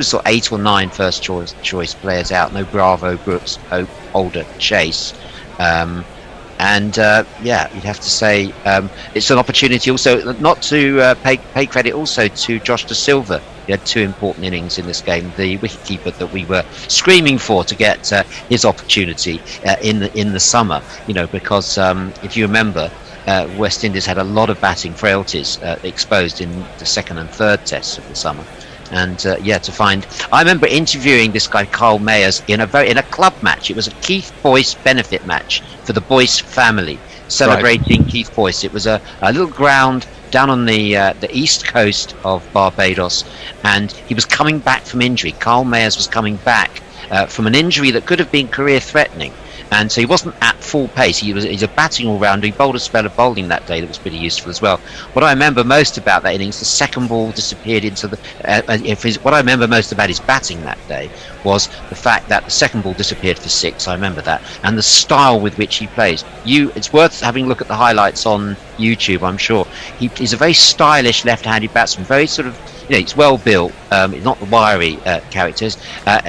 sort of 8 or 9 first choice players out. No Bravo, Brooks, Hope, Holder, Chase. You'd have to say it's an opportunity also not to pay credit also to Josh De Silva. He had 2 important innings in this game. The wicketkeeper that we were screaming for to get his opportunity in the summer. Because if you remember, West Indies had a lot of batting frailties exposed in the second and third tests of the summer. And I remember interviewing this guy Carl Mayers in a club match. It was a Keith Boyce benefit match for the Boyce family, celebrating Keith Boyce. It was a little ground down on the east coast of Barbados, and he was coming back from injury. Carl Mayers was coming back from an injury that could have been career-threatening. And so he wasn't at full pace. He's a batting all-rounder. He bowled a spell of bowling that day that was pretty useful as well. What I remember most about that innings, the second ball disappeared into the... what I remember most about his batting that day was the fact that the second ball disappeared for 6. I remember that. And the style with which he plays. It's worth having a look at the highlights on YouTube, I'm sure. He's a very stylish left-handed batsman, very sort of... he's well built. He's not the wiry characters,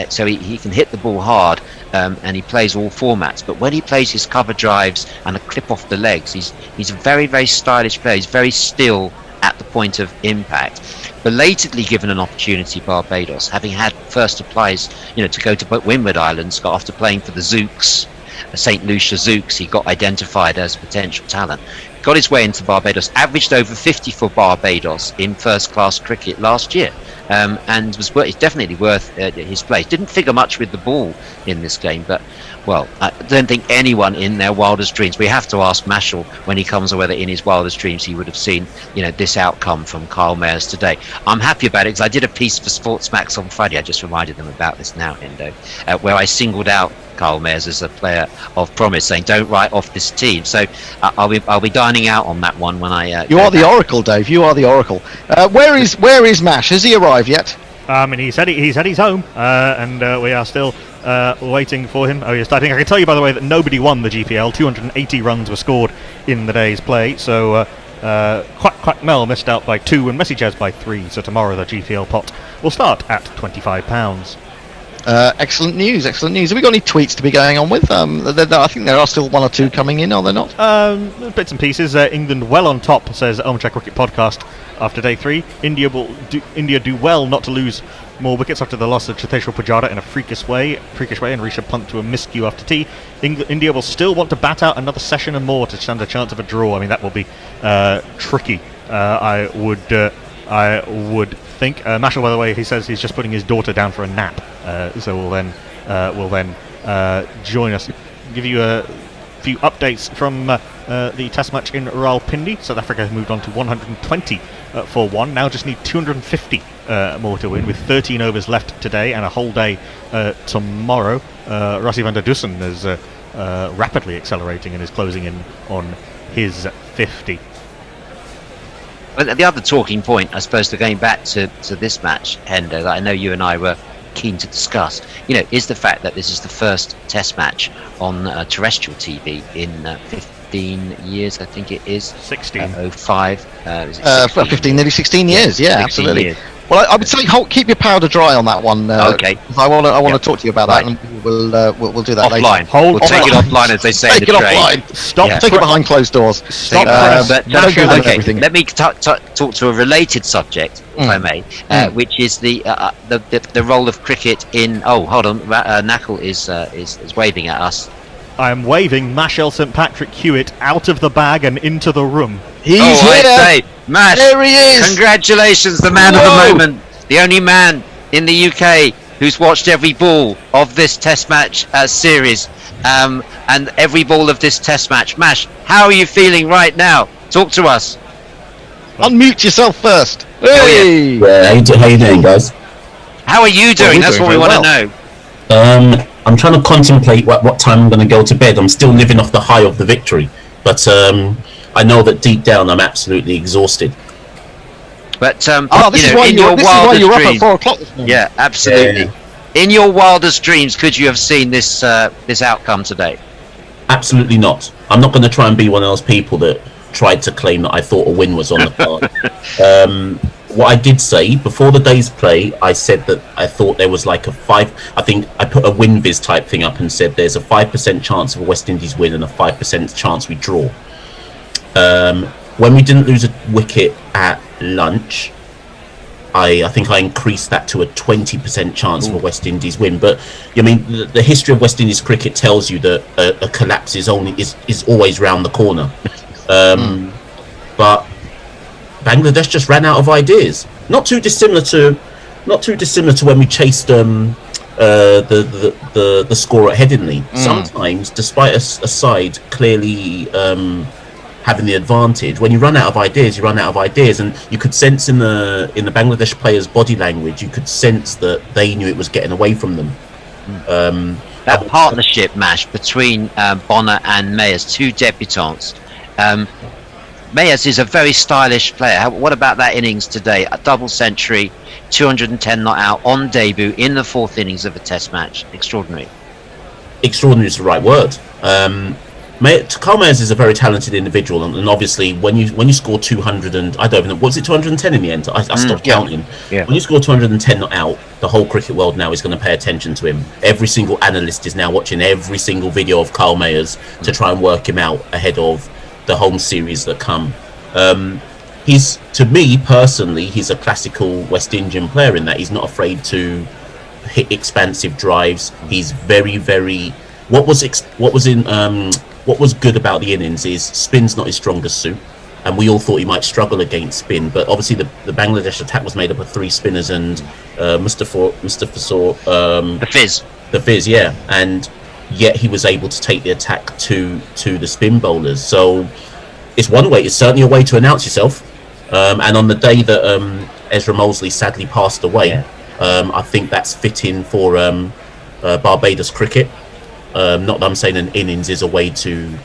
so he can hit the ball hard. And he plays all formats, but when he plays his cover drives and a clip off the legs, he's a very, very stylish player. He's very still at the point of impact. Belatedly given an opportunity, Barbados, having had first applies, to go to Windward Islands after playing for the Zouks, St. Lucia Zouks. He got identified as a potential talent. Got his way into Barbados, averaged over 50 for Barbados in first-class cricket last year. And was definitely worth his place. Didn't figure much with the ball in this game, but I don't think anyone in their wildest dreams. We have to ask Mashal when he comes, or whether in his wildest dreams he would have seen this outcome from Carl Mayers today. I'm happy about it because I did a piece for Sportsmax on Friday. I just reminded them about this now, Hendo, where I singled out Carl Mayers as a player of promise, saying don't write off this team. So I'll be dining out on that one when I. You are the oracle, Dave. You are the oracle. Where is Mash? Has he arrived yet? And he said he's home, and we are still waiting for him. Oh, yes, I think I can tell you, by the way, that nobody won the GPL. 280 runs were scored in the day's play. So Quack Mel missed out by 2 and Messi Jazz by 3. So tomorrow the GPL pot will start at £25. Excellent news. Have we got any tweets to be going on with? I think there are still 1 or 2 coming in, are there not? Bits and pieces. England well on top, says Omcha Cricket Podcast after day 3. India do well not to lose more wickets after the loss of Cheteshwar Pujara in a freakish way, and Rishabh Pant to a miscue after tea. India will still want to bat out another session and more to stand a chance of a draw. I mean, that will be tricky. I would think. Mashal, by the way, he says he's just putting his daughter down for a nap, so we'll then join us. Give you a few updates from the test match in Rawalpindi. South Africa has moved on to 120 for 1. Now just need 250 more to win, with 13 overs left today and a whole day tomorrow. Rassi van der Dussen is rapidly accelerating and is closing in on his 50. But the other talking point, I suppose, to going back to this match, Hendo, that I know you and I were keen to discuss, is the fact that this is the first test match on terrestrial TV in 15 years, I think it is. 16. 05. 15, nearly 16 years, yeah, 16 absolutely. years. Well, I would say keep your powder dry on that one. Okay. I want to talk to you about that, and we'll do that offline. later. We'll take it offline, as they say in the trade. Offline. Stop. Take it behind closed doors. Stop. Okay. Let me talk to a related subject, if I may, which is the role of cricket in. Oh, hold on. Knuckle is waving at us. I am waving Mashal St. Patrick Hewitt out of the bag and into the room. He's here. I say, Mash, there he is. Congratulations, the man of the moment, the only man in the UK who's watched every ball of this Test match series, and every ball of this Test match. Mash, how are you feeling right now? Talk to us. Unmute yourself first. Hey. Yeah, how you doing, guys? How are you doing? That's what we want to know. I'm trying to contemplate what time I'm going to go to bed. I'm still living off the high of the victory, but I know that deep down I'm absolutely exhausted. But this is why you're up at 4 o'clock this morning. Yeah, absolutely. In your wildest dreams, could you have seen this this outcome today? Absolutely not. I'm not going to try and be one of those people that tried to claim that I thought a win was on the card. What I did say before the day's play, I said that I thought there was like I think I put a WinViz type thing up and said there's a 5% chance of a West Indies win and a 5% chance we draw. When we didn't lose a wicket at lunch, I think I increased that to a 20% chance of a West Indies win. But I mean, the history of West Indies cricket tells you that a collapse is always round the corner. But Bangladesh just ran out of ideas. Not too dissimilar to when we chased the score at Headingley. Sometimes, despite a side clearly having the advantage, when you run out of ideas, and you could sense in the Bangladesh players' body language, you could sense that they knew it was getting away from them. That partnership match between Bonner and Mayers, two debutants. Mayers is a very stylish player. What about that innings today? A double century, 210 not out on debut in the 4th innings of a Test match. Extraordinary. Extraordinary is the right word. Carl Mayers is a very talented individual, and obviously when you score 200 and I don't even know, was it 210 in the end? I stopped counting. Yeah. When you score 210 not out, the whole cricket world now is going to pay attention to him. Every single analyst is now watching every single video of Carl Mayers to try and work him out ahead of the home series that come. He's, to me personally, he's a classical West Indian player in that he's not afraid to hit expansive drives. He's very, very. What was good about the innings is spin's not his strongest suit, and we all thought he might struggle against spin. But obviously, the Bangladesh attack was made up of 3 spinners and Mustafa the Fizz, yeah, and yet he was able to take the attack to the spin bowlers. So it's one way. It's certainly a way to announce yourself. And on the day that Ezra Mosley sadly passed away, I think that's fitting for Barbados cricket. Not that I'm saying an innings is a way to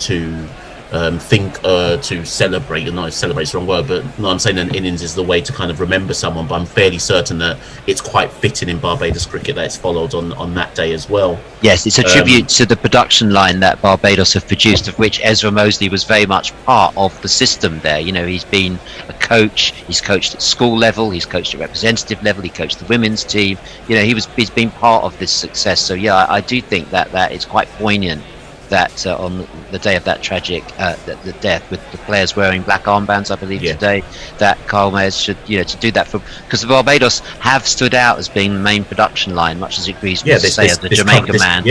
celebrate. No, celebrate's the wrong word, but no, I'm saying an innings is the way to kind of remember someone. But I'm fairly certain that it's quite fitting in Barbados cricket that it's followed on that day as well. Yes, it's a tribute to the production line that Barbados have produced, of which Ezra Mosley was very much part of the system there. You know, he's been a coach, he's coached at school level, he's coached at representative level, he coached the women's team. You know, he's been part of this success. So yeah, I do think that it's quite poignant that on the day of that tragic the death, with the players wearing black armbands, I believe today, that Carl Mayers should, to do that, because the Barbados have stood out as being the main production line, much as it agrees with the Jamaica man.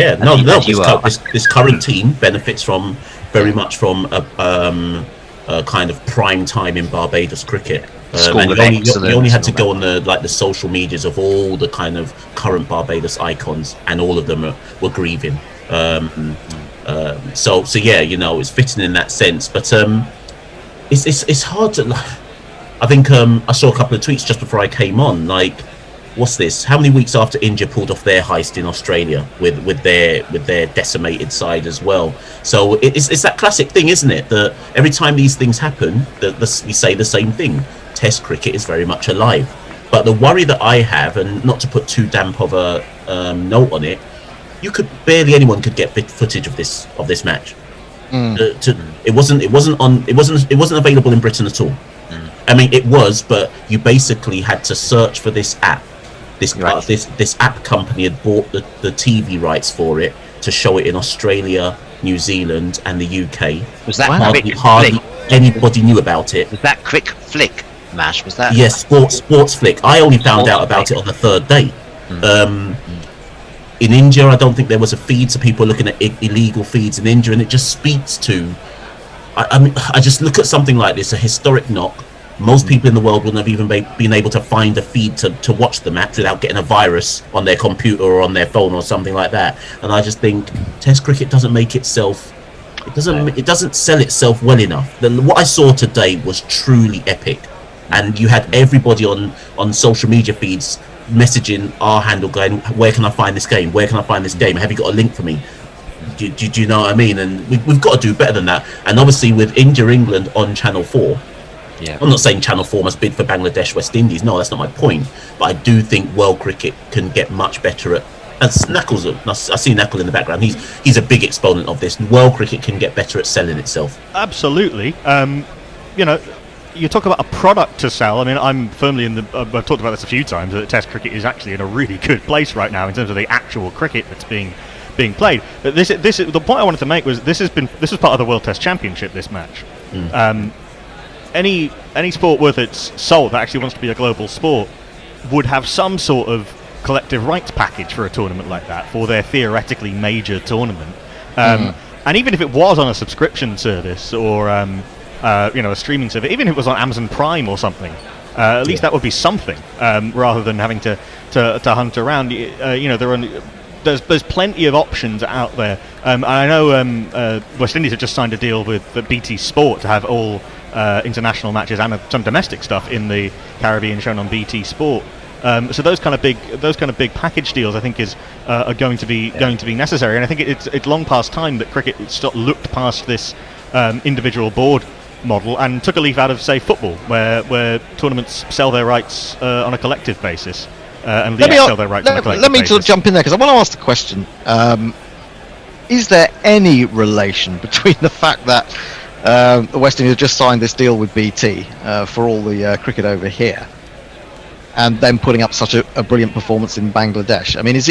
This current team benefits from very much from a kind of prime time in Barbados cricket. And you only had to go on the social medias of all the kind of current Barbados icons, and all of them were grieving. So yeah, it's fitting in that sense, but it's hard to. I think I saw a couple of tweets just before I came on. Like, what's this? How many weeks after India pulled off their heist in Australia with their decimated side as well? So it's that classic thing, isn't it? That every time these things happen, we say the same thing. Test cricket is very much alive. But the worry that I have, and not to put too damp of a note on it, anyone could get footage of this match. It wasn't available in Britain at all. I mean, it was, but you basically had to search for this app. This app company had bought the TV rights for it to show it in Australia, New Zealand, and the UK. Was that hardly anybody knew about it? Was that Quick Flick, Mash? Was that? Yes, Sports Flick. I only found out about it on the 3rd day. In India, I don't think there was a feed, so people are looking at illegal feeds in India, and it just speaks to. I mean, I just look at something like this, a historic knock. Most people in the world wouldn't have even been able to find a feed to watch the match without getting a virus on their computer or on their phone or something like that. And I just think Test cricket doesn't make itself. It doesn't sell itself well enough. What I saw today was truly epic, and you had everybody on social media feeds messaging our handle going, where can I find this game? Where can I find this game? Have you got a link for me? Do you know what I mean? And we've got to do better than that. And obviously with England on Channel 4, Yeah. I'm not saying Channel 4 must bid for Bangladesh, West Indies. No, that's not my point. But I do think world cricket can get much better at. As Knuckles, I see Knuckle in the background. He's a big exponent of this. World cricket can get better at selling itself. Absolutely. You talk about a product to sell. I mean, I'm firmly in the. I've talked about this a few times. That Test cricket is actually in a really good place right now in terms of the actual cricket that's being played. But the point I wanted to make was this was part of the World Test Championship. This match. Any sport worth its salt that actually wants to be a global sport would have some sort of collective rights package for a tournament like that for their theoretically major tournament. And even if it was on a subscription service or a streaming service, even if it was on Amazon Prime or something, at least that would be something rather than having to hunt around. There's plenty of options out there. I know West Indies have just signed a deal with the BT Sport to have all international matches and some domestic stuff in the Caribbean shown on BT Sport. So those kind of big package deals, I think, are going to be necessary. And I think it's long past time that cricket looked past this individual board model and took a leaf out of, say, football, where tournaments sell their rights on a collective basis. And leagues sell their rights on a collective Let me basis. sort of jump in there because I want to ask the question: is there any relation between the fact that the West Indies have just signed this deal with BT for all the cricket over here, and then putting up such a brilliant performance in Bangladesh? I mean, is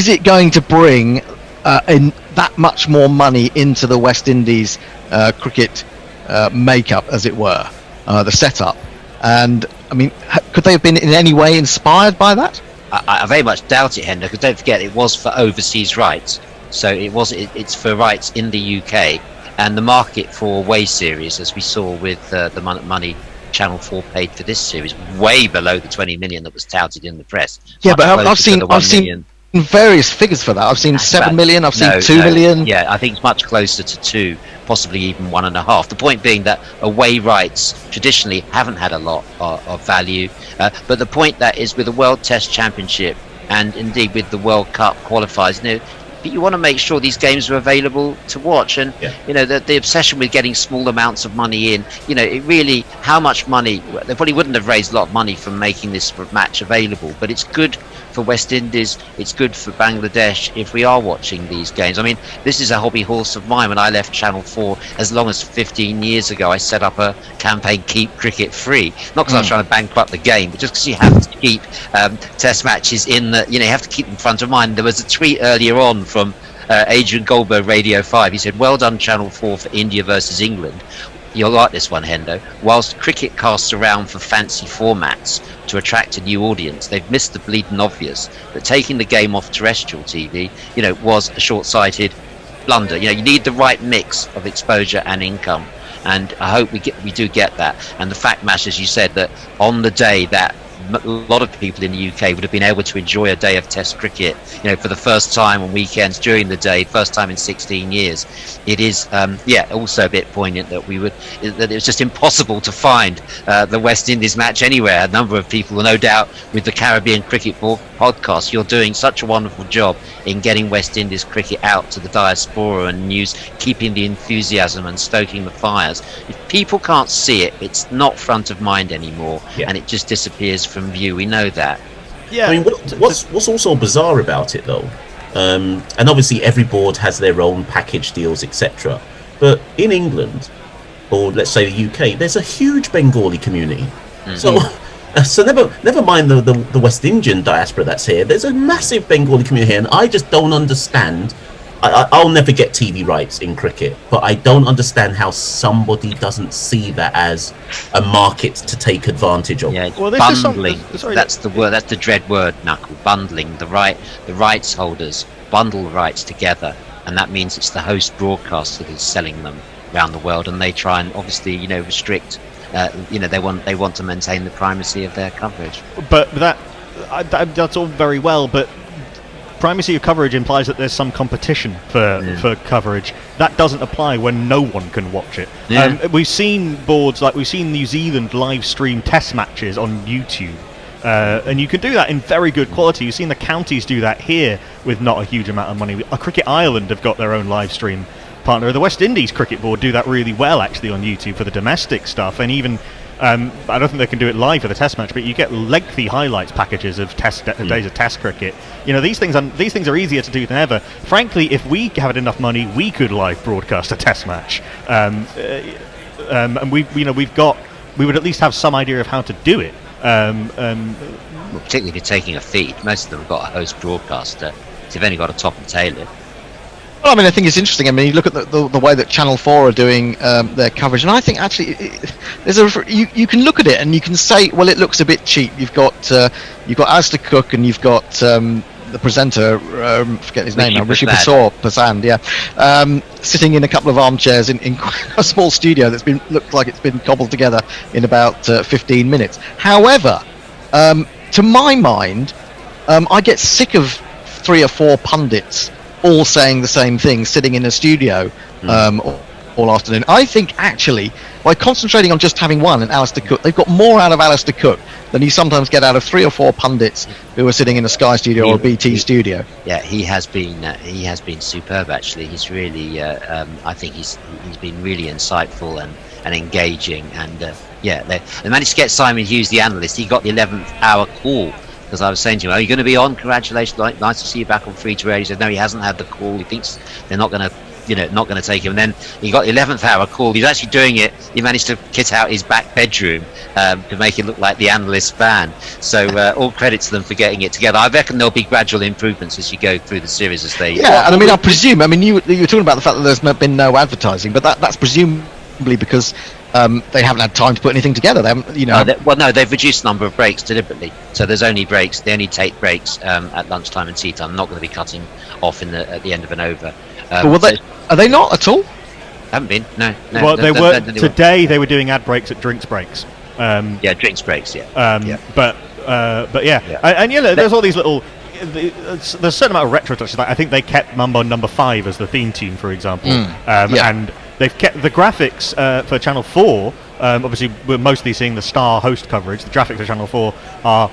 it going to bring in that much more money into the West Indies cricket makeup, as it were, the setup? And I mean, could they have been in any way inspired by that? I very much doubt it, Hendo, because don't forget it was for overseas rights. So it's for rights in the UK, and the market for away series, as we saw with the money Channel 4 paid for this series, way below the 20 million that was touted in the press. Yeah, Much but I've closer to the 1 seen million. various figures for that. I've seen 7 million. I've seen 2 million. Yeah, I think it's much closer to 2, possibly even 1.5. The point being that away rights traditionally haven't had a lot of value. But the point that is with the World Test Championship and indeed with the World Cup qualifiers, but you want to make sure these games are available to watch, and the obsession with getting small amounts of money in, it really, how much money, they probably wouldn't have raised a lot of money from making this match available, but it's good for West Indies, it's good for Bangladesh if we are watching these games. I mean, this is a hobby horse of mine. When I left Channel 4 as long as 15 years ago, I set up a campaign, Keep Cricket Free, not because I was trying to bankrupt the game, but just because you have to keep test matches in the, you have to keep them front of mind. There was a tweet earlier on from Adrian Goldberg, Radio 5. He said, "Well done, Channel 4, for India versus England." You'll like this one, Hendo. Whilst cricket casts around for fancy formats to attract a new audience, they've missed the bleeding obvious that taking the game off terrestrial TV, was a short-sighted blunder. You need the right mix of exposure and income, and I hope we do get that. And the fact matters, as you said, that on the day that a lot of people in the UK would have been able to enjoy a day of Test cricket, for the first time on weekends during the day, first time in 16 years. It is, also a bit poignant that that it was just impossible to find the West Indies match anywhere. A number of people, no doubt, with the Caribbean Cricket podcast, you're doing such a wonderful job in getting West Indies cricket out to the diaspora and news, keeping the enthusiasm and stoking the fires. If people can't see it, it's not front of mind anymore, and it just disappears from view. We know that. Yeah. I mean, what's also bizarre about it, though, and obviously every board has their own package deals, etc. But in England, or let's say the UK, there's a huge Bengali community. So never mind the West Indian diaspora that's here. There's a massive Bengali community here, and I just don't understand. I'll never get TV rights in cricket, but I don't understand how somebody doesn't see that as a market to take advantage of. Yeah, bundling. That's the word. That's the dread word, Knuckle. Bundling. The rights holders bundle the rights together, and that means it's the host broadcaster that's selling them around the world, and they try and obviously restrict. They want to maintain the primacy of their coverage. But that's all very well, but primacy of coverage implies that there's some competition for coverage. That doesn't apply when no one can watch it. Yeah. We've seen boards we've seen New Zealand live stream test matches on YouTube, and you can do that in very good quality. You've seen the counties do that here with not a huge amount of money. Cricket Ireland have got their own live stream partner of the West Indies Cricket Board do that really well, actually, on YouTube for the domestic stuff, and even I don't think they can do it live for the Test match, but you get lengthy highlights packages of days of Test cricket. You know, these things are easier to do than ever. Frankly, if we had enough money, we could live broadcast a Test match, and we would at least have some idea of how to do it. Well, particularly if you're taking a feed, most of them have got a host broadcaster, so you've only got to top and tail it. Well, I mean, I think it's interesting. I mean, you look at the way that Channel 4 are doing their coverage, and I think actually you can look at it and you can say, well, it looks a bit cheap. You've got Alistair Cook and you've got the presenter, forget his name now, Rishi Pasand, sitting in a couple of armchairs in a small studio that's looked like it's been cobbled together in about 15 minutes. However, to my mind, I get sick of 3 or 4 pundits all saying the same thing, sitting in a studio all afternoon. I think actually, by concentrating on just having one, and Alistair Cook, they've got more out of Alistair Cook than you sometimes get out of 3 or 4 pundits who are sitting in a Sky studio or a BT studio. Yeah, he has been superb. Actually, he's really. I think he's been really insightful and engaging, and they managed to get Simon Hughes, the analyst. He got the 11th hour call. Because I was saying to him, "Are you going to be on? Congratulations! Nice to see you back on free to air." He said, "No, he hasn't had the call. He thinks they're not going to take him." And then he got the 11th hour call. He's actually doing it. He managed to kit out his back bedroom to make it look like the analyst van. So all credit to them for getting it together. I reckon there'll be gradual improvements as you go through the series as they. Yeah, and I mean, I presume. I mean, you were talking about the fact that there's been no advertising, but that's presumably because. They haven't had time to put anything together. They haven't, they've reduced the number of breaks deliberately. So there's only breaks. They only take breaks at lunchtime and tea time. They're not going to be cutting off at the end of an over. Are they not at all? Haven't been. No. Well, they were today. They were doing ad breaks at drinks breaks. Drinks breaks. Yeah. But yeah. And there's all these little. There's a certain amount of retro touches. Like I think they kept Mambo Number 5 as the theme tune, for example. And they've kept the graphics for Channel 4. Obviously, we're mostly seeing the Star host coverage. The graphics for Channel 4 are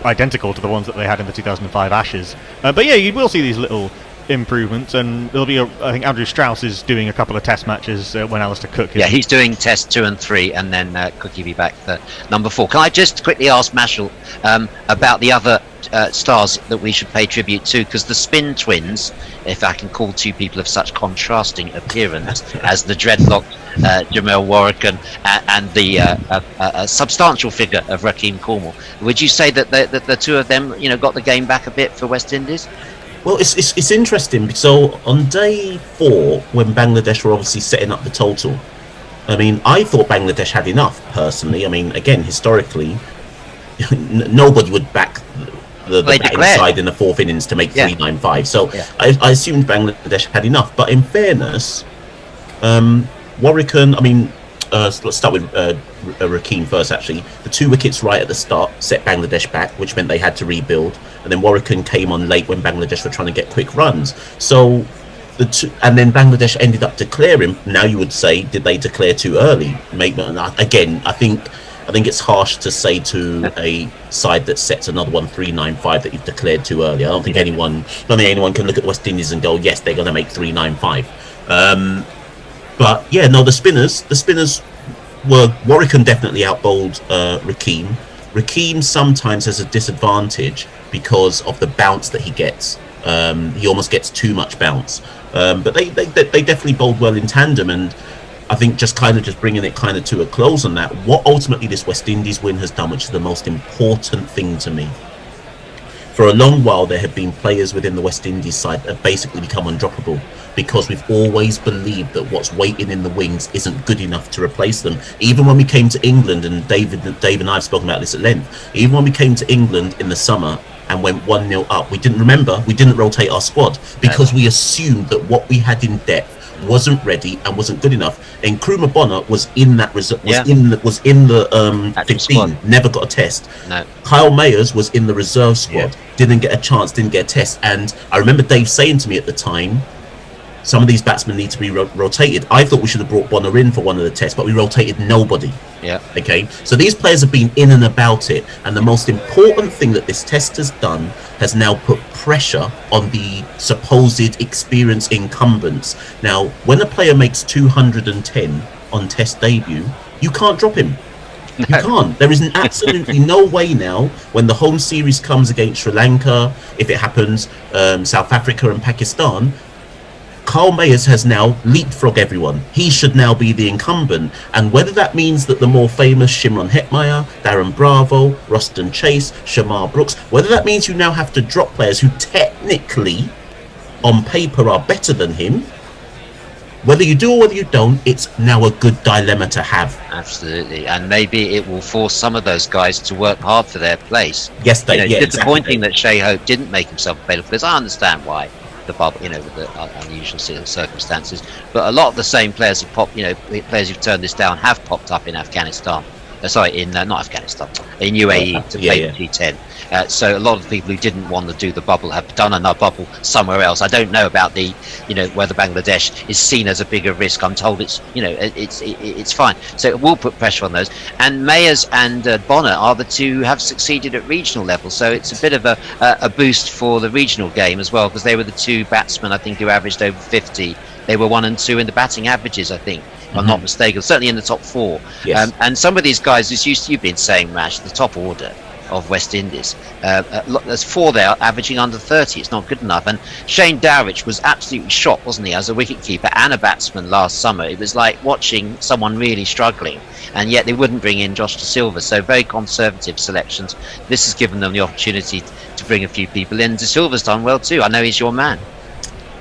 identical to the ones that they had in the 2005 Ashes. But yeah, you will see these little improvements, and there'll be I think Andrew Strauss is doing a couple of Test matches when Alistair Cook is. Yeah, he's doing Test 2 and 3, and then Cook will be back for number 4. Can I just quickly ask Mashal about the other stars that we should pay tribute to, because the Spin Twins, if I can call 2 people of such contrasting appearance as the dreadlock Jamel Warwick and the substantial figure of Rakeem Cornwall, would you say that the 2 of them got the game back a bit for West Indies? Well, it's interesting. So on day 4, when Bangladesh were obviously setting up the total, I mean, I thought Bangladesh had enough personally. I mean, again, historically, nobody would back the batting side in the 4th innings to make 395. So I assumed Bangladesh had enough. But in fairness, Warwick, I mean, let's start with Rakeem first, actually. The 2 wickets right at the start set Bangladesh back, which meant they had to rebuild. And then Warwick came on late when Bangladesh were trying to get quick runs. So and then Bangladesh ended up declaring. Now you would say, did they declare too early? Again, I think it's harsh to say to a side that sets another one 395 that you've declared too early. I don't think anyone can look at the West Indies and go, yes, they're going to make 395. But yeah, no, the spinners were. Warwick definitely outbowled Rakeem. Rakeem sometimes has a disadvantage because of the bounce that he gets. He almost gets too much bounce. But they definitely bowled well in tandem, and I think just bringing it to a close on that, what ultimately this West Indies win has done, which is the most important thing to me. For a long while, there have been players within the West Indies side that have basically become undroppable because we've always believed that what's waiting in the wings isn't good enough to replace them. Even when we came to England, and Dave and I have spoken about this at length, even when we came to England in the summer and went 1-0 up, we didn't rotate our squad because we assumed that what we had in depth wasn't ready and wasn't good enough. And Nkrumah Bonner was in that was in the 15, never got a test. No. Kyle Mayers was in the reserve squad, didn't get a chance, didn't get a test. And I remember Dave saying to me at the time, some of these batsmen need to be rotated. I thought we should have brought Bonner in for one of the tests, but we rotated nobody. Yeah. Okay, so these players have been in and about it, and the most important thing that this test has done has now put pressure on the supposed experienced incumbents. Now, when a player makes 210 on test debut, you can't drop him. You can't. There is absolutely no way now, when the home series comes against Sri Lanka, if it happens, South Africa and Pakistan, Carl Mayers has now leapfrogged everyone. He should now be the incumbent. And whether that means that the more famous Shimron Hetmeyer, Darren Bravo, Ruston Chase, Shamar Brooks, whether that means you now have to drop players who technically, on paper, are better than him, whether you do or whether you don't, it's now a good dilemma to have. Absolutely, and maybe it will force some of those guys to work hard for their place. Yes, they. It's disappointing that Shea Hope didn't make himself available, because I understand why the bubble, with the unusual circumstances. But a lot of the same players have popped, players who've turned this down have popped up in Afghanistan. Not Afghanistan, in UAE to play the T10. So a lot of the people who didn't want to do the bubble have done another bubble somewhere else. I don't know about the, whether Bangladesh is seen as a bigger risk. I'm told it's, it's fine. So it will put pressure on those. And Mayers and Bonner are the two who have succeeded at regional level. So it's a bit of a boost for the regional game as well, because they were the two batsmen, I think, who averaged over 50. They were 1 and 2 in the batting averages, I think. If I'm not mistaken, certainly in the top 4. Yes. And some of these guys, as you've been saying, Rash, the top order of West Indies, there's 4 there averaging under 30. It's not good enough. And Shane Dowrich was absolutely shocked, wasn't he, as a wicketkeeper and a batsman last summer. It was like watching someone really struggling, and yet they wouldn't bring in Josh De Silva. So very conservative selections. This has given them the opportunity to bring a few people in. De Silva's done well too. I know he's your man.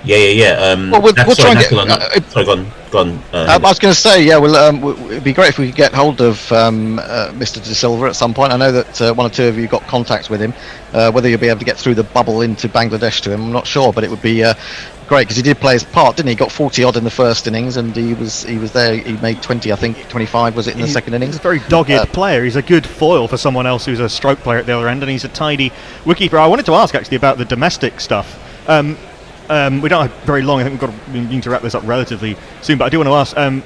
Yeah. Well, we'll try and get. Sorry, go on. I was going to say, it'd be great if we could get hold of Mr. De Silva at some point. I know that 1 or 2 of you got contacts with him. Whether you'll be able to get through the bubble into Bangladesh to him, I'm not sure, but it would be great, because he did play his part, didn't he? He got 40 odd in the first innings, and he was there. He made 20, I think, 25 was it in the second innings. He's a very dogged player. He's a good foil for someone else who's a stroke player at the other end, and he's a tidy wicketkeeper. I wanted to ask actually about the domestic stuff. We don't have very long. I think we need to wrap this up relatively soon. But I do want to ask. I'm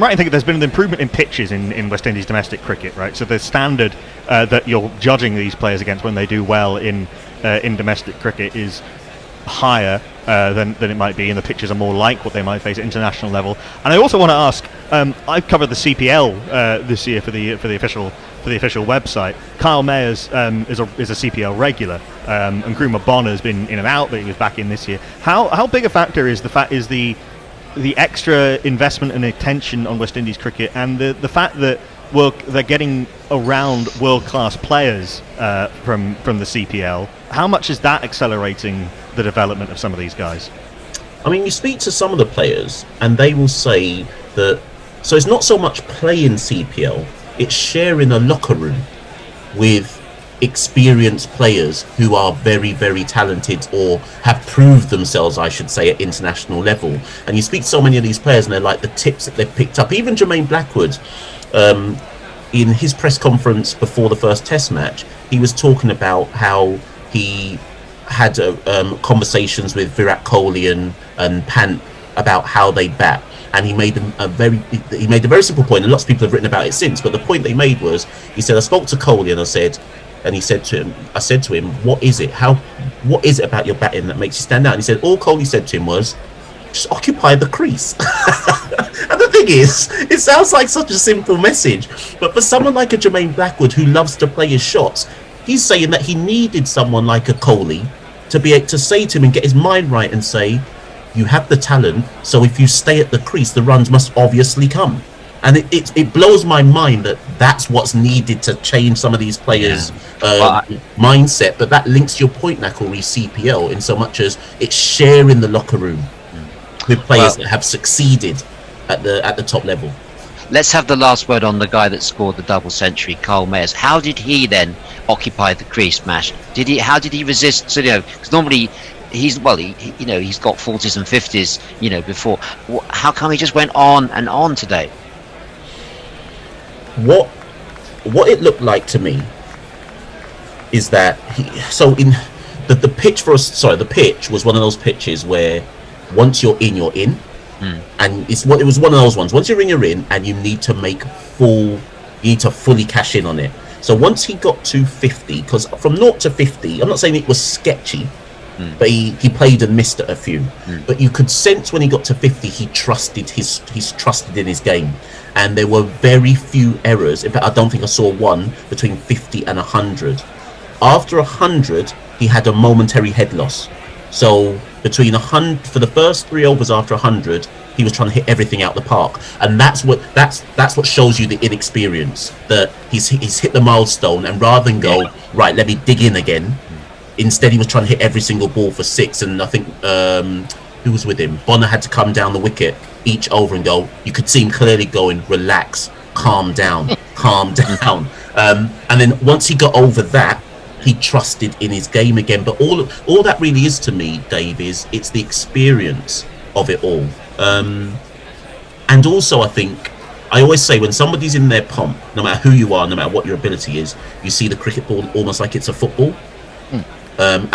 right in thinking there's been an improvement in pitches in West Indies domestic cricket, right? So the standard that you're judging these players against when they do well in domestic cricket is higher than it might be, and the pitches are more like what they might face at international level. And I also want to ask. I've covered the CPL this year for the official website. Kyle Mayers is a CPL regular, and Nkrumah Bonner has been in and out, but he was back in this year. How big a factor is the extra investment and attention on West Indies cricket, and the fact that they're getting around world-class players from the CPL? How much is that accelerating the development of some of these guys? I mean, you speak to some of the players, and they will say that. So it's not so much playing CPL. It's sharing a locker room with experienced players who are very, very talented, or have proved themselves, I should say, at international level. And you speak to so many of these players, and they're like the tips that they've picked up. Even Jermaine Blackwood, in his press conference before the first Test match, he was talking about how he had conversations with Virat Kohli and Pant about how they bat. And he made a very simple point, and lots of people have written about it since. But the point they made was, he said, I spoke to Kohli and I said to him, what is it about your batting that makes you stand out? And he said, all Kohli said to him was, just occupy the crease. And the thing is, it sounds like such a simple message, but for someone like a Jermaine Blackwood who loves to play his shots, he's saying that he needed someone like a Kohli to be able to say to him and get his mind right and say, you have the talent, so if you stay at the crease, the runs must obviously come. And it blows my mind that that's what's needed to change some of these players' mindset. But that links to your point, Nakori, CPL, in so much as it's sharing the locker room with players that have succeeded at the top level. Let's have the last word on the guy that scored the double century, Carl Mayers. How did he then occupy the crease, Mash? How did he resist? So, because normally he's got 40s and 50s, before. How come he just went on and on today? What it looked like to me is that the pitch the pitch was one of those pitches where once you're in, you're in. And it was one of those ones. Once you're in, and you need to fully cash in on it. So once he got to 50, because from 0 to 50, I'm not saying it was sketchy, but he played and missed a few. But you could sense when he got to 50, he trusted in his game, and there were very few errors. In fact, I don't think I saw one between 50 and 100. After 100, he had a momentary head loss. So between 100 for the first 3 overs after 100, he was trying to hit everything out the park, and that's what shows you the inexperience. That he's hit the milestone, and rather than go right, let me dig in again, instead he was trying to hit every single ball for 6. And I think who was with him? Bonner had to come down the wicket each over and go. You could see him clearly going, relax, calm down, calm down. And then once he got over that, he trusted in his game again. But all that really is to me, Dave, is it's the experience of it all. And also, I think I always say when somebody's in their pomp, no matter who you are, no matter what your ability is, you see the cricket ball almost like it's a football. And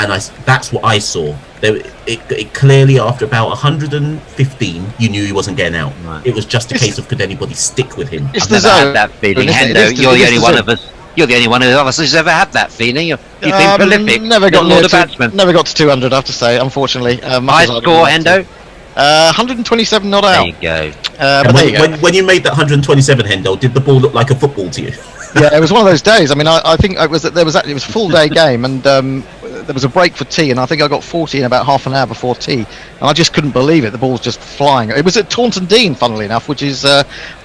that's what I saw. It clearly, after about 115, you knew he wasn't getting out. It was just a case of could anybody stick with him. I've never had that feeling. Hendo, you're the only one of us. You're the only one of us who's ever had that feeling. You've been prolific. Never got near batsman. Never got to 200. I have to say, unfortunately. High score, Hendo. 127 not out. There you go. But when you made that 127, Hendo, did the ball look like a football to you? Yeah, it was one of those days. I mean, I think it was a full day game, and there was a break for tea, and I think I got 40 in about half an hour before tea, and I just couldn't believe it. The ball was just flying. It was at Taunton Dean, funnily enough, which is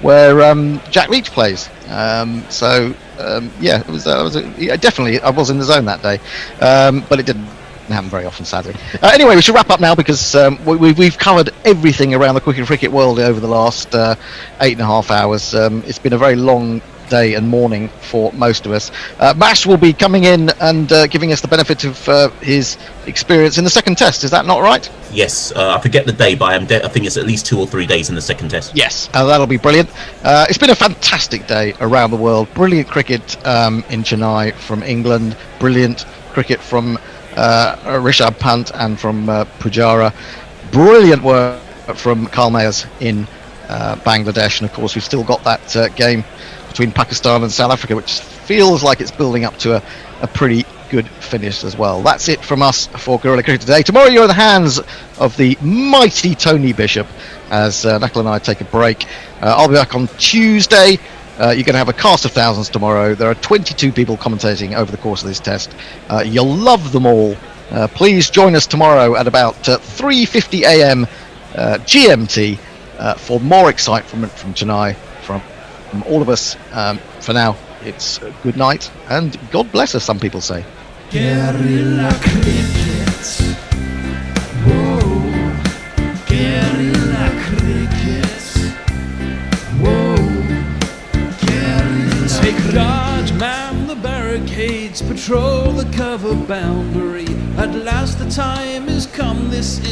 where Jack Leach plays. Yeah, it was. Definitely, I was in the zone that day, but it didn't happen very often, sadly. Anyway, we should wrap up now because we've covered everything around the cricket world over the last 8.5 hours. It's been a very long day and morning for most of us. Mash will be coming in and giving us the benefit of his experience in the second test. Is that not right? Yes, I forget the day, but I think it's at least 2 or 3 days in the second test. Yes, that'll be brilliant. It's been a fantastic day around the world. Brilliant cricket in Chennai from England. Brilliant cricket from Rishabh Pant and from Pujara. Brilliant work from Karl Mayers in Bangladesh, and of course we've still got that game between Pakistan and South Africa, which feels like it's building up to a pretty good finish as well. That's it from us for Guerrilla Cricket today. Tomorrow you're in the hands of the mighty Tony Bishop as Knuckle and I take a break. I'll be back on Tuesday. You're going to have a cast of thousands tomorrow. There are 22 people commentating over the course of this test. You'll love them all. Please join us tomorrow at about 3:50 a.m. GMT for more excitement from Chennai, from all of us. For now, it's good night and God bless us, some people say. Guerrilla cricket. Whoa. Guerrilla cricket. Whoa. Guerrilla. Take guard, man the barricades, patrol the cover boundary. At last the time is come. This is